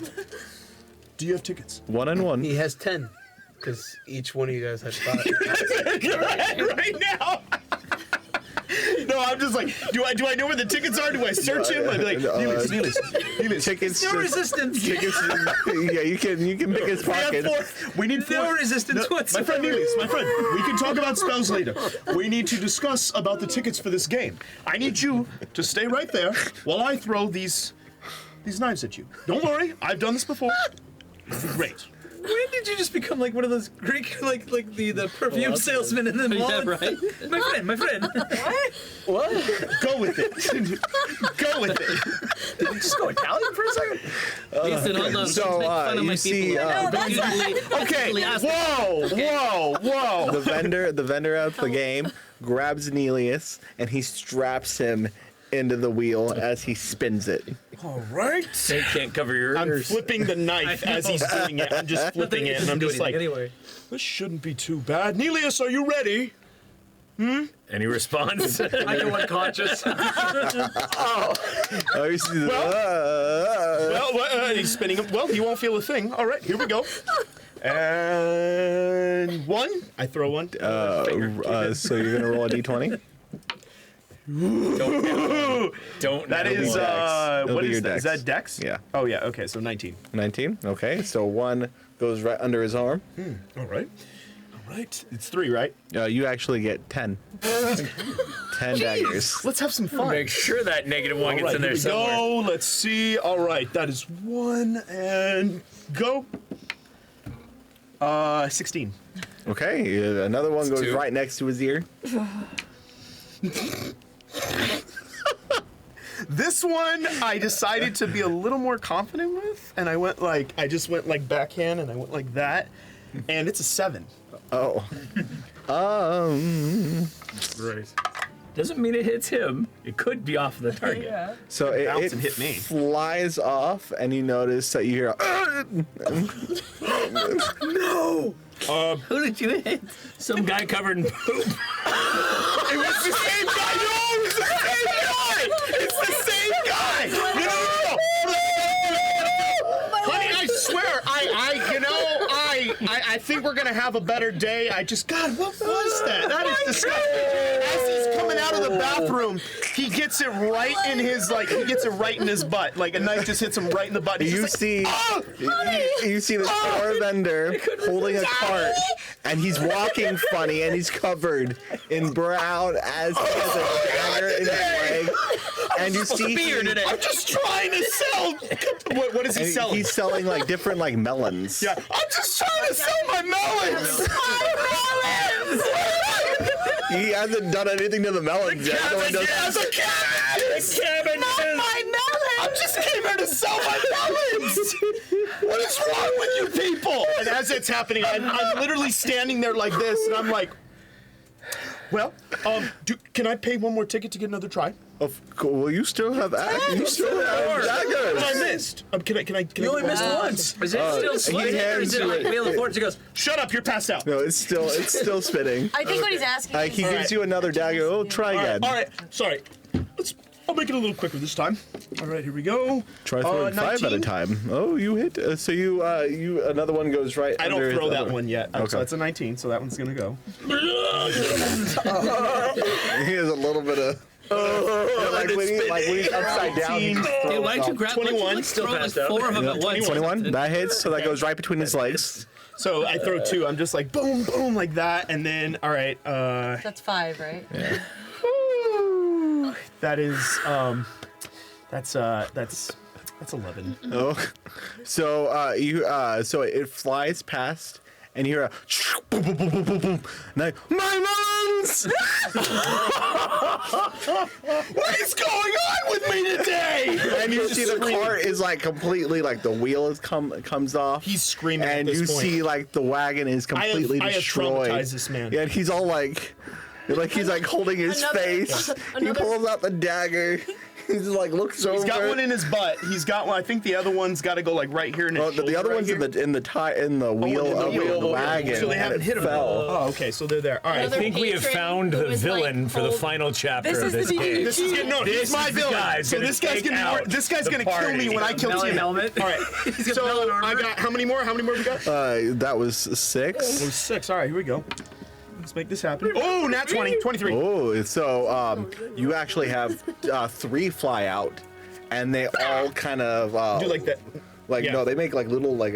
[SPEAKER 10] Do you have tickets?
[SPEAKER 1] 1 and 1.
[SPEAKER 18] He has 10. Because each one of you guys had 5.
[SPEAKER 10] right now. No, I'm just like, do I know where the tickets are? Do I search him? I'd be like, Nelius.
[SPEAKER 1] Tickets.
[SPEAKER 2] No resistance.
[SPEAKER 1] Tickets. Yeah, you can pick his pocket.
[SPEAKER 10] We need 4.
[SPEAKER 2] No resistance whatsoever.
[SPEAKER 10] My friend Nelius, my friend, we can talk about spells later. We need to discuss about the tickets for this game. I need you to stay right there while I throw these knives at you. Don't worry, I've done this before. Great.
[SPEAKER 2] When did you just become like one of those Greek, like the perfume salesman in the mall?
[SPEAKER 5] Yeah, right.
[SPEAKER 2] My friend.
[SPEAKER 10] What? Go with it. Go with it.
[SPEAKER 15] Did we just go Italian for a second?
[SPEAKER 5] Listen, hold on.
[SPEAKER 1] So,
[SPEAKER 5] Don't make fun of
[SPEAKER 1] you
[SPEAKER 5] my
[SPEAKER 1] see,
[SPEAKER 5] people.
[SPEAKER 10] Okay. Whoa.
[SPEAKER 1] The vendor at the game grabs Nelius and he straps him into the wheel as he spins it.
[SPEAKER 10] All right.
[SPEAKER 3] They can't cover your
[SPEAKER 10] I'm
[SPEAKER 3] ears.
[SPEAKER 10] flipping the knife as he's doing it. I'm just flipping it, and I'm just like,
[SPEAKER 2] anyway.
[SPEAKER 10] This shouldn't be too bad. Nelius, are you ready?
[SPEAKER 3] Any response?
[SPEAKER 2] I go unconscious.
[SPEAKER 1] You see the,
[SPEAKER 10] Well, he's spinning him. Well, he won't feel a thing. All right, here we go. And 1. I throw 1.
[SPEAKER 1] so you're gonna roll a d20.
[SPEAKER 3] Don't.
[SPEAKER 10] That is what is that? Is that Dex?
[SPEAKER 1] Yeah.
[SPEAKER 10] Oh yeah. Okay, so 19.
[SPEAKER 1] 19. Okay, so 1 goes right under his arm.
[SPEAKER 10] All right. It's 3, right?
[SPEAKER 1] You actually get 10. 10 daggers.
[SPEAKER 10] Let's have some fun.
[SPEAKER 3] Make sure that -1 gets in there somewhere.
[SPEAKER 10] Go. Let's see. All right, that is 1 and go. 16.
[SPEAKER 1] Okay, another one goes
[SPEAKER 3] 2.
[SPEAKER 1] right next to his ear.
[SPEAKER 10] This This one I decided to be a little more confident with, and I just went like backhand, and I went like that, and it's a 7.
[SPEAKER 1] Oh.
[SPEAKER 3] Right. Doesn't mean it hits him. It could be off the target.
[SPEAKER 5] Yeah.
[SPEAKER 1] So it
[SPEAKER 10] hit me.
[SPEAKER 1] flies off, and you notice that you hear.
[SPEAKER 10] No.
[SPEAKER 3] Who did you hit? Some guy covered in poop.
[SPEAKER 10] It was the same guy. No, it was the same guy. It's the same guy. No. Honey, I swear, I think we're gonna have a better day. God, what was that? That is disgusting. As he's coming out of the bathroom, he gets it right in his butt. Like a knife just hits him right in the butt.
[SPEAKER 1] You see the store vendor holding a cart, and he's walking funny, and he's covered in brown as he has a dagger in his leg. And you see
[SPEAKER 10] I'm just trying to sell. What is he selling?
[SPEAKER 1] He's selling like different like melons.
[SPEAKER 10] Yeah, I'm just trying to sell my melons.
[SPEAKER 1] He hasn't done anything to the melons yet.
[SPEAKER 10] As a cabbage. Not my melons. I just came here to sell my melons. What is wrong with you people? And as it's happening, I'm literally standing there like this, and I'm like, well, can I pay one more ticket to get another try?
[SPEAKER 1] Well, you still have daggers.
[SPEAKER 10] I missed. Can I?
[SPEAKER 3] You only missed once. Is it still spinning? Or is it like Wheel of Fortune goes?
[SPEAKER 10] Shut up! You're passed out.
[SPEAKER 1] No, it's still spinning.
[SPEAKER 13] I think what he's asking is...
[SPEAKER 1] He gives you another dagger. Oh, try again.
[SPEAKER 10] All right. Sorry. I'll make it a little quicker this time. All right, here we go.
[SPEAKER 1] Try throwing 5 at a time. Oh, you hit. So you another one goes right.
[SPEAKER 10] I don't throw that one yet.
[SPEAKER 1] Okay.
[SPEAKER 10] So that's a 19. So that one's gonna go.
[SPEAKER 1] He has a little bit of. Like when he's upside down.
[SPEAKER 3] Hey, why'd you grab
[SPEAKER 10] 21?
[SPEAKER 3] Still passed out. 4 of them at once.
[SPEAKER 1] 21. That hits. So that goes right between his legs.
[SPEAKER 10] So I throw 2. I'm just like boom, boom, like that, and then all right.
[SPEAKER 17] That's 5, right?
[SPEAKER 1] Yeah.
[SPEAKER 10] That is that's 11.
[SPEAKER 1] Oh, so so it flies past, and you hear a boom, boom, boom, boom, boom, boom. Now, my melons!
[SPEAKER 10] What is going on with me today?
[SPEAKER 1] And you see the cart is like completely like the wheel comes off.
[SPEAKER 10] He's screaming,
[SPEAKER 1] and
[SPEAKER 10] at this
[SPEAKER 1] you
[SPEAKER 10] point.
[SPEAKER 1] see like the wagon is completely destroyed.
[SPEAKER 10] I have traumatized this man.
[SPEAKER 1] Yeah, and he's all like he's like holding his face. He pulls out the dagger. He's like looks over.
[SPEAKER 10] He's got one in his butt. He's got one. I think the other one's got to go like right here in his shoulder.
[SPEAKER 1] The other one's in the wheel of the wagon.
[SPEAKER 10] So they haven't hit him. Oh, okay. So they're there. All right.
[SPEAKER 3] I think we have found the villain for the final chapter of this game.
[SPEAKER 10] This is he's my villain. So this guy's gonna kill me when I kill Tim. All right. So I got how many more? How many more we got?
[SPEAKER 1] That was 6.
[SPEAKER 10] It was 6. All right. Here we go. Let's make this happen. Oh, nat 20, 23.
[SPEAKER 1] Oh, so you actually have 3 fly out, and they all kind of
[SPEAKER 10] do like that.
[SPEAKER 1] No, they make like little like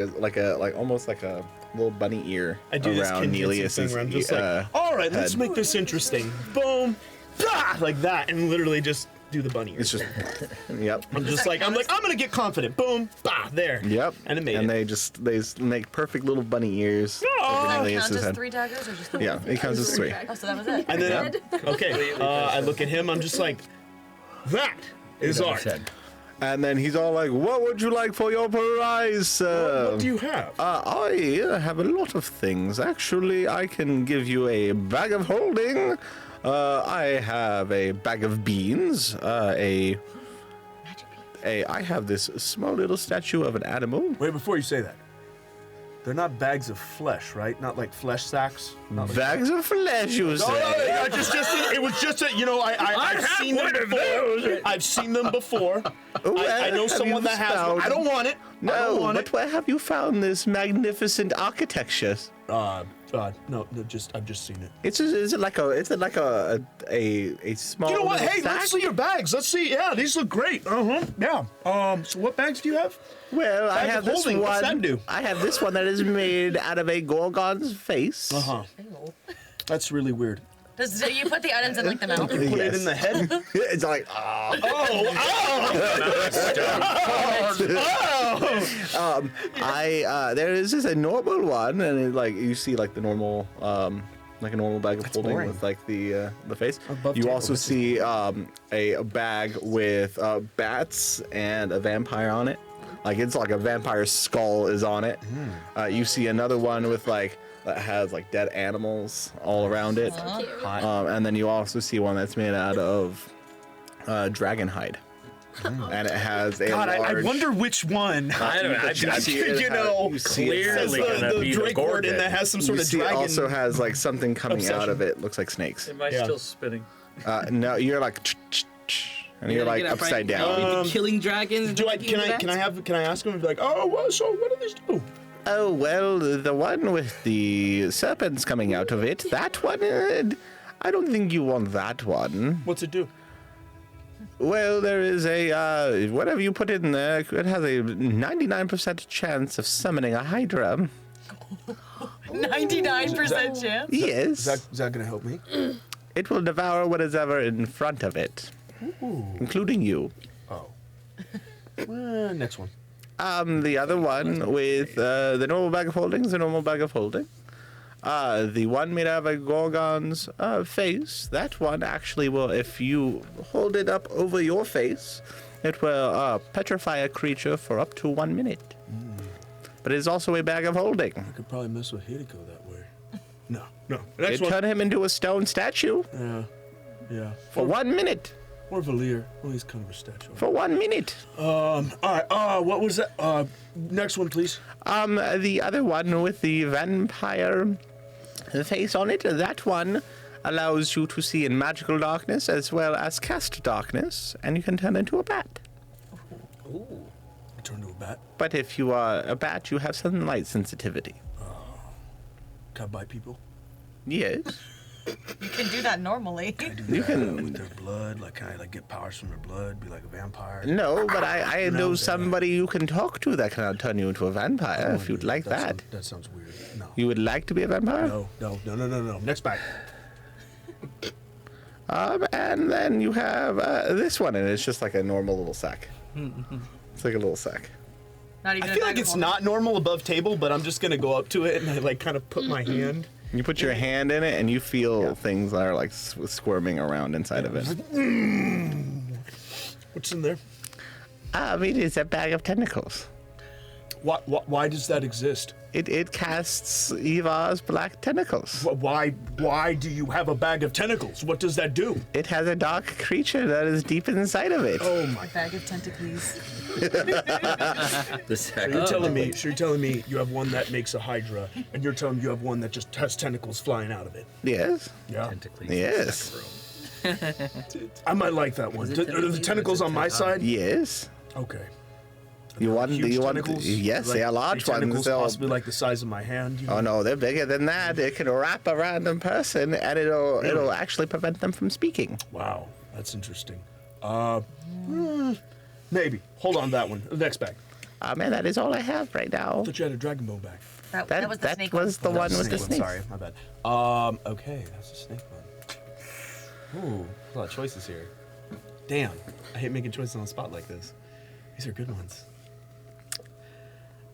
[SPEAKER 1] almost like a little bunny ear around Nelius's
[SPEAKER 10] thing. Just like, all right, let's make this interesting. Boom, bah, like that, and literally just do the bunny ear.
[SPEAKER 1] It's just, yep.
[SPEAKER 10] I'm gonna get confident. Boom, bah, there.
[SPEAKER 1] Yep.
[SPEAKER 10] And it made
[SPEAKER 1] and
[SPEAKER 10] it.
[SPEAKER 1] they make perfect little bunny ears.
[SPEAKER 10] Oh,
[SPEAKER 1] over
[SPEAKER 17] Does that count
[SPEAKER 1] Nelius's
[SPEAKER 17] as
[SPEAKER 1] head.
[SPEAKER 17] 3 daggers or just 3?
[SPEAKER 1] Yeah, it counts as 3.
[SPEAKER 17] Oh, so that was it.
[SPEAKER 10] And then, okay, I look at him. I'm just like, that is art.
[SPEAKER 1] And then he's all like, "What would you like for your prize,
[SPEAKER 10] What do you have?
[SPEAKER 1] I have a lot of things. Actually, I can give you a bag of holding. I have a bag of beans. I have this small little statue of an animal.
[SPEAKER 9] Wait, before you say that, they're not bags of flesh, right? Not like flesh sacks.
[SPEAKER 1] Bags of flesh, you say?
[SPEAKER 10] No, it was just a, I've seen them before. I've seen them before. I know someone that has one. I don't want it.
[SPEAKER 1] No, but where have you found this magnificent architecture?
[SPEAKER 9] No, I've just seen it.
[SPEAKER 1] Is it like a small?
[SPEAKER 10] You know what? Hey,
[SPEAKER 1] sack?
[SPEAKER 10] let's see your bags. Let's see. Yeah, these look great. Yeah. So what bags do you have?
[SPEAKER 1] Well, I have this one.
[SPEAKER 10] What's that do?
[SPEAKER 1] I have this one that is made out of a gorgon's face.
[SPEAKER 10] That's really weird.
[SPEAKER 17] Do you put the items in like the mouth?
[SPEAKER 10] You put it in the head?
[SPEAKER 1] It's like, there is just a normal one, and you see like the normal like a normal bag of holding
[SPEAKER 10] boring.
[SPEAKER 1] with like the face.
[SPEAKER 10] Above
[SPEAKER 1] You
[SPEAKER 10] table,
[SPEAKER 1] also
[SPEAKER 10] this is
[SPEAKER 1] see a bag with bats and a vampire on it. Like it's like a vampire skull is on it. You see another one with like that has like dead animals all around it. And then you also see one that's made out of dragon hide. And it has a
[SPEAKER 4] God, I
[SPEAKER 1] large...
[SPEAKER 4] wonder which one.
[SPEAKER 3] I don't know.
[SPEAKER 1] You see it
[SPEAKER 4] you
[SPEAKER 1] has-
[SPEAKER 4] know,
[SPEAKER 1] you see it
[SPEAKER 4] has
[SPEAKER 3] clearly gonna
[SPEAKER 4] the
[SPEAKER 3] be the
[SPEAKER 4] Drake Warden
[SPEAKER 3] Gorgon.
[SPEAKER 4] that has some sort
[SPEAKER 1] you
[SPEAKER 4] of
[SPEAKER 1] see
[SPEAKER 4] dragon.
[SPEAKER 1] it also has like something coming out
[SPEAKER 4] obsession.
[SPEAKER 1] of it. Looks like snakes.
[SPEAKER 2] Am I
[SPEAKER 4] Yeah.
[SPEAKER 2] still spinning?
[SPEAKER 1] No, you're like... And you're like
[SPEAKER 5] Get up
[SPEAKER 1] upside
[SPEAKER 5] right-
[SPEAKER 1] down.
[SPEAKER 5] killing dragons.
[SPEAKER 4] Do I? Can I ask him? And be like, oh, well, so what do these do?
[SPEAKER 1] Oh, well, the one with the serpents coming out of it, that one, I don't think you want that one.
[SPEAKER 4] What's it do?
[SPEAKER 1] Well, there is a, whatever you put in there, it has a 99% chance of summoning a hydra.
[SPEAKER 17] 99% chance?
[SPEAKER 1] Yes.
[SPEAKER 9] Is that gonna help me?
[SPEAKER 1] It will devour what is ever in front of it, including you.
[SPEAKER 9] Oh. Next one.
[SPEAKER 1] The other one with the normal bag of holding is a normal bag of holding. The one made out of a gorgon's face, that one actually will, if you hold it up over your face, it will petrify a creature for up to 1 minute. But it is also a bag of holding.
[SPEAKER 9] I could probably mess with Hideko that way. No.
[SPEAKER 1] It turn him into a stone statue
[SPEAKER 9] Yeah.
[SPEAKER 1] for 1 minute.
[SPEAKER 9] Or Valir. Well, he's kind of a statue.
[SPEAKER 1] For 1 minute.
[SPEAKER 9] All right. What was that? Next one, please.
[SPEAKER 1] The other one with the vampire face on it, that one allows you to see in magical darkness as well as cast darkness, and you can turn into a bat.
[SPEAKER 9] Ooh. Turn into a bat.
[SPEAKER 1] But if you are a bat, you have sunlight sensitivity.
[SPEAKER 9] Can I bite people?
[SPEAKER 1] Yes.
[SPEAKER 17] You can do that normally.
[SPEAKER 1] You can
[SPEAKER 9] with their blood. Like, can I like get powers from their blood? Be like a vampire?
[SPEAKER 1] No, but I know somebody you can talk to that can turn you into a vampire if you'd like that.
[SPEAKER 9] That sounds weird. No.
[SPEAKER 1] You would like to be a vampire?
[SPEAKER 9] No. Next bag.
[SPEAKER 1] And then you have this one, and it's just like a normal little sack. It's like a little sack.
[SPEAKER 17] Not even
[SPEAKER 4] I feel like it's not normal above table, but I'm just gonna go up to it and I like kind of put my hand.
[SPEAKER 1] You put your hand in it, and you feel things that are like squirming around inside of it.
[SPEAKER 9] What's in there?
[SPEAKER 1] It is a bag of tentacles.
[SPEAKER 9] Why does that exist?
[SPEAKER 1] It casts Eva's black tentacles.
[SPEAKER 9] Why do you have a bag of tentacles? What does that do?
[SPEAKER 1] It has a dark creature that is deep inside of it.
[SPEAKER 9] Oh my!
[SPEAKER 17] Bag of tentacles.
[SPEAKER 9] So you're telling me you have one that makes a hydra, and you're telling me you have one that just has tentacles flying out of it.
[SPEAKER 1] Yes.
[SPEAKER 9] Yeah.
[SPEAKER 1] Yes.
[SPEAKER 9] I might like that one. Are the tentacles on my side?
[SPEAKER 1] Yes.
[SPEAKER 9] Okay.
[SPEAKER 1] You want
[SPEAKER 9] Huge
[SPEAKER 1] you want
[SPEAKER 9] tentacles?
[SPEAKER 1] yes,
[SPEAKER 9] Like,
[SPEAKER 1] they are large
[SPEAKER 9] big tentacles,
[SPEAKER 1] ones. They'll-
[SPEAKER 9] possibly like the size of my hand. You know?
[SPEAKER 1] Oh no, they're bigger than that. It can wrap around a person, and it'll actually prevent them from speaking.
[SPEAKER 9] Wow, that's interesting. Maybe. Hold on to that one. The next bag.
[SPEAKER 1] Man, that is all I have right now.
[SPEAKER 9] I thought you had a Dragon Bone bag.
[SPEAKER 17] That was the snake
[SPEAKER 1] was the
[SPEAKER 17] one.
[SPEAKER 1] one with the snake.
[SPEAKER 4] Sorry, my bad. Okay, that's a snake one. Ooh, a lot of choices here. Damn, I hate making choices on the spot like this. These are good ones.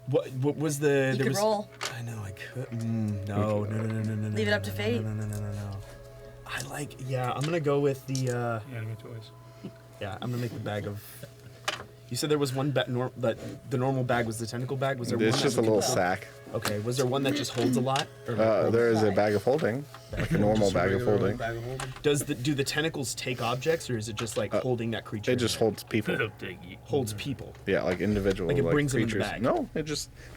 [SPEAKER 4] What was the?
[SPEAKER 17] You could roll.
[SPEAKER 4] I know I could. No.
[SPEAKER 17] Leave it up to fate.
[SPEAKER 4] No. I like. Yeah, I'm gonna go with the.
[SPEAKER 2] Animal toys.
[SPEAKER 4] Yeah, I'm gonna make the bag of. You said there was one bag. That the normal bag was the tentacle bag. Was there?
[SPEAKER 1] It's
[SPEAKER 4] one
[SPEAKER 1] just
[SPEAKER 4] that
[SPEAKER 1] a
[SPEAKER 4] we
[SPEAKER 1] little
[SPEAKER 4] could-
[SPEAKER 1] sack.
[SPEAKER 4] Okay. Was there one that just holds a lot? Or like
[SPEAKER 1] There is a bag of holding, like a normal bag of holding.
[SPEAKER 4] do the tentacles take objects, or is it just like holding that creature?
[SPEAKER 1] It just holds people.
[SPEAKER 4] holds people.
[SPEAKER 1] Yeah, like individual
[SPEAKER 4] Like it brings them in the
[SPEAKER 1] creatures.
[SPEAKER 4] bag.
[SPEAKER 1] No,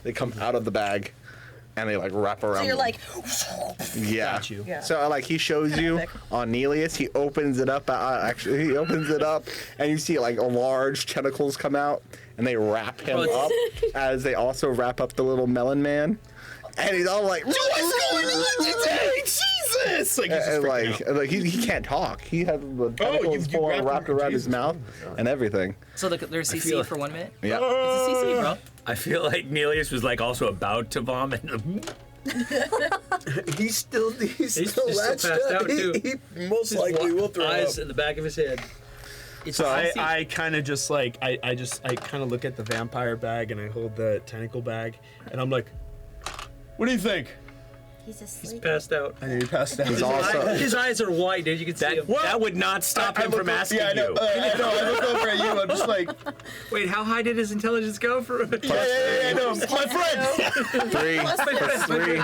[SPEAKER 1] they come out of the bag, and they like wrap around.
[SPEAKER 17] So you're
[SPEAKER 1] them.
[SPEAKER 17] like,
[SPEAKER 1] Yeah.
[SPEAKER 4] Got you.
[SPEAKER 17] Yeah.
[SPEAKER 1] So like he shows you
[SPEAKER 17] Epic.
[SPEAKER 1] on Nelius, he opens it up. Actually, he opens it up, and you see like large tentacles come out, and they wrap him up as they also wrap up the little melon man, and he's all like,
[SPEAKER 4] What's going on today? Jesus! Like, he's just
[SPEAKER 1] and
[SPEAKER 4] freaking out.
[SPEAKER 1] like he can't talk. He has the tentacles
[SPEAKER 4] you
[SPEAKER 1] full
[SPEAKER 4] wrap
[SPEAKER 1] wrapped
[SPEAKER 4] him-
[SPEAKER 1] around his
[SPEAKER 4] Jesus.
[SPEAKER 1] mouth and everything.
[SPEAKER 5] So there's CC
[SPEAKER 11] feel-
[SPEAKER 5] for 1 minute?
[SPEAKER 1] Yeah.
[SPEAKER 5] It's a CC, bro.
[SPEAKER 11] I feel like Nelius was like also about to vomit.
[SPEAKER 9] He's still
[SPEAKER 2] He's still passed out too.
[SPEAKER 9] He most likely will throw
[SPEAKER 2] Eyes
[SPEAKER 9] up.
[SPEAKER 2] in the back of his head.
[SPEAKER 5] It's
[SPEAKER 4] So
[SPEAKER 5] a CC.
[SPEAKER 4] I kind of just like I kind of look at the vampire bag and I hold the tentacle bag and I'm like, what do you think?
[SPEAKER 13] He's asleep.
[SPEAKER 2] He's passed out.
[SPEAKER 10] I think he passed out.
[SPEAKER 1] He's also
[SPEAKER 2] His eyes are white, dude. You can see him.
[SPEAKER 3] That would not stop him from asking
[SPEAKER 10] I know,
[SPEAKER 3] you.
[SPEAKER 10] I know. I look over at you. I'm just like,
[SPEAKER 2] Wait, how high did his intelligence go for?
[SPEAKER 10] yeah, no, my friend.
[SPEAKER 1] 3 plus 3.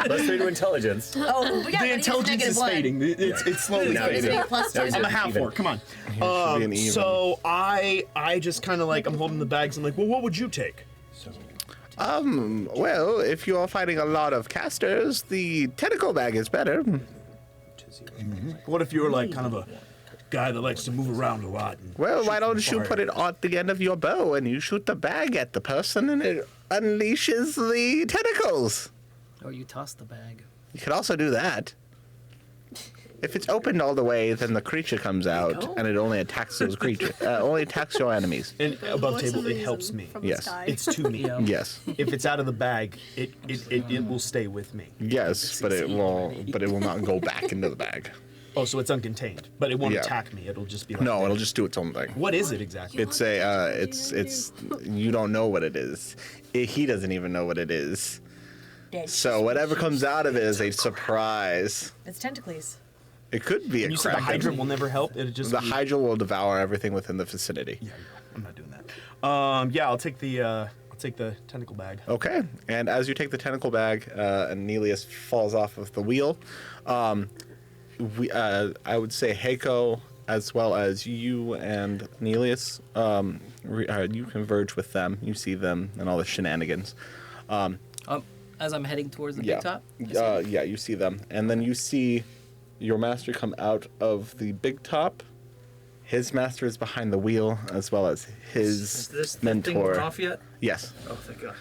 [SPEAKER 11] Let's do intelligence.
[SPEAKER 13] Oh, yeah,
[SPEAKER 10] The intelligence is fading. It's slowly
[SPEAKER 11] No,
[SPEAKER 10] fading.
[SPEAKER 13] Plus
[SPEAKER 11] That was
[SPEAKER 10] I'm a
[SPEAKER 11] an
[SPEAKER 10] half
[SPEAKER 11] even.
[SPEAKER 10] orc. Come on.
[SPEAKER 1] be an even.
[SPEAKER 10] So I just kind of like I'm holding the bags. I'm like, well, what would you take?
[SPEAKER 1] Well, if you're fighting a lot of casters, the tentacle bag is better.
[SPEAKER 9] What if you were like kind of a guy that likes to move around a lot? And
[SPEAKER 1] Well, why
[SPEAKER 9] shoot
[SPEAKER 1] don't
[SPEAKER 9] from
[SPEAKER 1] you
[SPEAKER 9] far?
[SPEAKER 1] put it at the end of your bow and you shoot the bag at the person and it unleashes the tentacles?
[SPEAKER 5] Or you toss the bag.
[SPEAKER 1] You could also do that. If it's opened all the way, then the creature comes out and it only attacks those creatures. Only attacks your enemies.
[SPEAKER 10] And above table, it helps me.
[SPEAKER 1] Yes.
[SPEAKER 10] It's to me.
[SPEAKER 1] Yes.
[SPEAKER 10] If it's out of the bag, it will stay with me.
[SPEAKER 1] Yes, but it will not go back into the bag.
[SPEAKER 10] Oh, so it's uncontained, but it won't
[SPEAKER 1] Yeah.
[SPEAKER 10] attack me. It'll just be like
[SPEAKER 1] No, it'll just do its own thing.
[SPEAKER 10] What is it exactly?
[SPEAKER 1] It's it's you don't know what it is. He doesn't even know what it is. So whatever comes out of it is a surprise.
[SPEAKER 17] It's tentacles.
[SPEAKER 1] It could be a
[SPEAKER 10] You said the
[SPEAKER 1] kraken.
[SPEAKER 10] Hydra will never help. It'll just
[SPEAKER 1] The
[SPEAKER 10] be...
[SPEAKER 1] Hydra will devour everything within the vicinity.
[SPEAKER 10] Yeah, I'm not doing that. Yeah, I'll take the tentacle bag.
[SPEAKER 1] Okay, and as you take the tentacle bag, and Nelius falls off of the wheel, I would say Heiko, as well as you and Nelius, you converge with them. You see them and all the shenanigans.
[SPEAKER 5] As I'm heading towards the
[SPEAKER 1] Yeah,
[SPEAKER 5] big top.
[SPEAKER 1] yeah, you see them, and then you see your master come out of the big top. His master is behind the wheel, as well as his
[SPEAKER 2] Is this the
[SPEAKER 1] mentor.
[SPEAKER 2] thing worn off yet?
[SPEAKER 1] Yes.
[SPEAKER 2] Oh, thank God.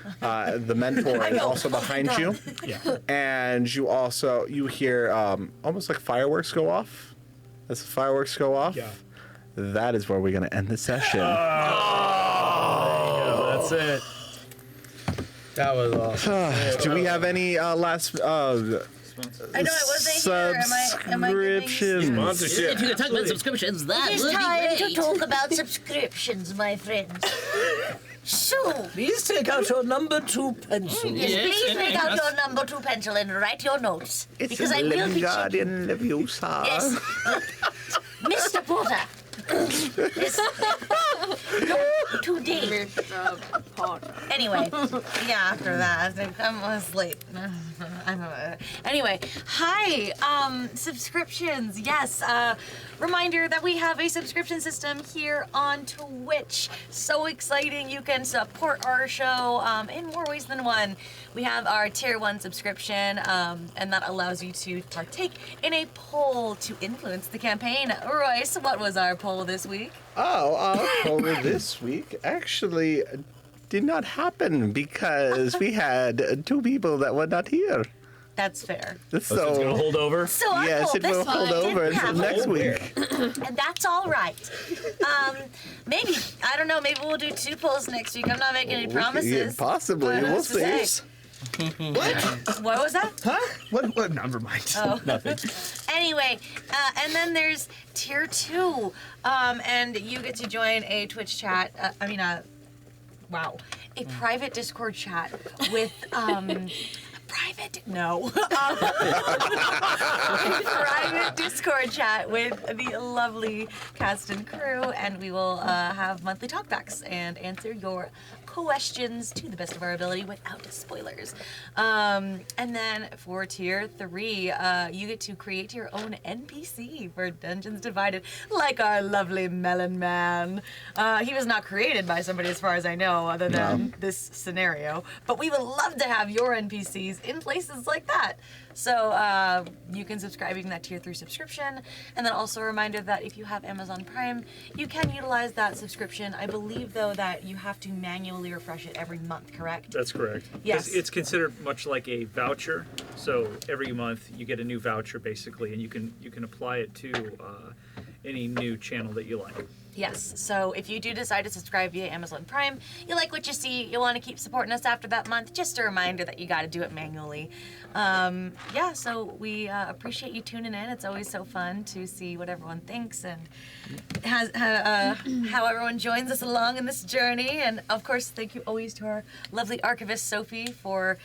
[SPEAKER 1] The mentor is
[SPEAKER 13] know.
[SPEAKER 1] also behind you.
[SPEAKER 2] Yeah.
[SPEAKER 1] And you hear almost like fireworks go off. As the fireworks go off, that is where we're going to end the session.
[SPEAKER 10] That's it.
[SPEAKER 18] That was awesome.
[SPEAKER 1] Do we have any last
[SPEAKER 13] I know I wasn't here. Am I giving...
[SPEAKER 1] subscriptions?
[SPEAKER 5] If you could talk about subscriptions, that
[SPEAKER 13] It is
[SPEAKER 5] would
[SPEAKER 13] time
[SPEAKER 5] be
[SPEAKER 13] to
[SPEAKER 5] great.
[SPEAKER 13] talk about subscriptions, my friends. So,
[SPEAKER 5] Please take out your number 2 pencil.
[SPEAKER 13] yes, please take out your number 2 pencil and write your notes.
[SPEAKER 1] It's
[SPEAKER 13] because
[SPEAKER 1] a
[SPEAKER 13] I will
[SPEAKER 1] living
[SPEAKER 13] be
[SPEAKER 1] guardian Leviosa.
[SPEAKER 13] Yes. Mr. Porter. This, today. Anyway, yeah, after that, I was late. I don't know. Anyway, hi, subscriptions. Yes, reminder that we have a subscription system here on Twitch. So exciting. You can support our show in more ways than one. We have our tier 1 subscription, and that allows you to partake in a poll to influence the campaign. Royce, what was our poll this week?
[SPEAKER 1] Oh, our poll this week actually did not happen because we had 2 people that were not here.
[SPEAKER 13] That's fair.
[SPEAKER 1] So
[SPEAKER 3] It's gonna hold over.
[SPEAKER 13] So our
[SPEAKER 1] yes,
[SPEAKER 13] poll
[SPEAKER 1] it
[SPEAKER 13] this
[SPEAKER 1] will hold
[SPEAKER 13] week
[SPEAKER 1] over
[SPEAKER 13] didn't
[SPEAKER 1] until
[SPEAKER 13] happen.
[SPEAKER 1] next week.
[SPEAKER 13] And that's all right. Maybe, I don't know, maybe we'll do 2 polls next week. I'm not making any promises.
[SPEAKER 1] Yeah, possibly.
[SPEAKER 13] but
[SPEAKER 1] We'll
[SPEAKER 13] who's to
[SPEAKER 1] see.
[SPEAKER 13] say? What was that?
[SPEAKER 10] Huh? What? Never mind.
[SPEAKER 13] Oh.
[SPEAKER 10] Nothing.
[SPEAKER 13] Anyway, and then there's tier 2, and you get to join a Twitch chat. Wow, a private Discord chat with private Discord chat with the lovely cast and crew, and we will have monthly talkbacks and answer your questions to the best of our ability without spoilers. And then for tier 3, you get to create your own NPC for Dungeons Divided, like our lovely Melon Man. He was not created by somebody, as far as I know, other than this scenario. But we would love to have your NPCs in places like that. So you can subscribe using that tier 3 subscription. And then also a reminder that if you have Amazon Prime, you can utilize that subscription. I believe, though, that you have to manually refresh it every month, correct?
[SPEAKER 2] That's correct.
[SPEAKER 13] Yes.
[SPEAKER 2] It's considered much like a voucher. So every month you get a new voucher, basically, and you can apply it to any new channel that you like.
[SPEAKER 13] Yes, so if you do decide to subscribe via Amazon Prime, you like what you see, you want to keep supporting us after that month, just a reminder that you got to do it manually. Yeah, so we appreciate you tuning in. It's always so fun to see what everyone thinks and how everyone joins us along in this journey. And of course, thank you always to our lovely archivist, Sophie, for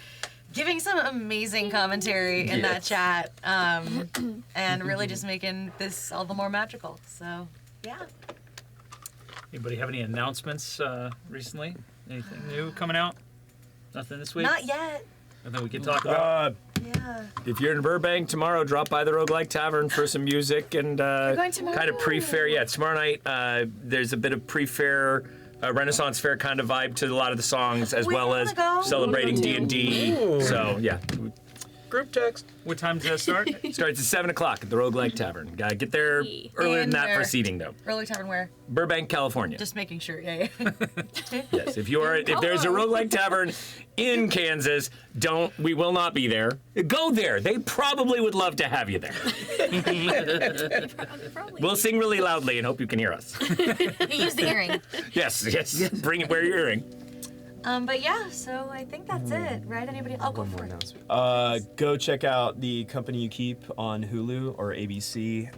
[SPEAKER 17] giving some amazing commentary in that chat, and really just making this all the more magical. So, yeah.
[SPEAKER 2] Anybody have any announcements recently? Anything new coming out? Nothing this week?
[SPEAKER 17] Not yet.
[SPEAKER 2] Nothing we can talk about?
[SPEAKER 17] Yeah.
[SPEAKER 3] If you're in Burbank tomorrow, drop by the Roguelike Tavern for some music and
[SPEAKER 17] going tomorrow.
[SPEAKER 3] kind of pre-fair. Yeah, tomorrow night there's a bit of pre-fair, Renaissance fair kind of vibe to a lot of the songs, as well as celebrating D&D. So yeah.
[SPEAKER 18] Group text.
[SPEAKER 2] What time does that start?
[SPEAKER 3] Starts at 7 o'clock at the Roguelike Tavern. Gotta get there earlier than that for seating, though.
[SPEAKER 17] Roguelike Tavern where?
[SPEAKER 3] Burbank, California.
[SPEAKER 17] Just making sure. Yeah.
[SPEAKER 3] Yes, if there's a Roguelike Tavern in Kansas, we will not be there. Go there. They probably would love to have you there. We'll sing really loudly and hope you can hear us.
[SPEAKER 17] You use the earring.
[SPEAKER 3] Yes. Bring it, wear your earring.
[SPEAKER 17] But yeah, so I think that's it, right? Anybody? I'll go for it.
[SPEAKER 4] Go check out The Company You Keep on Hulu or ABC.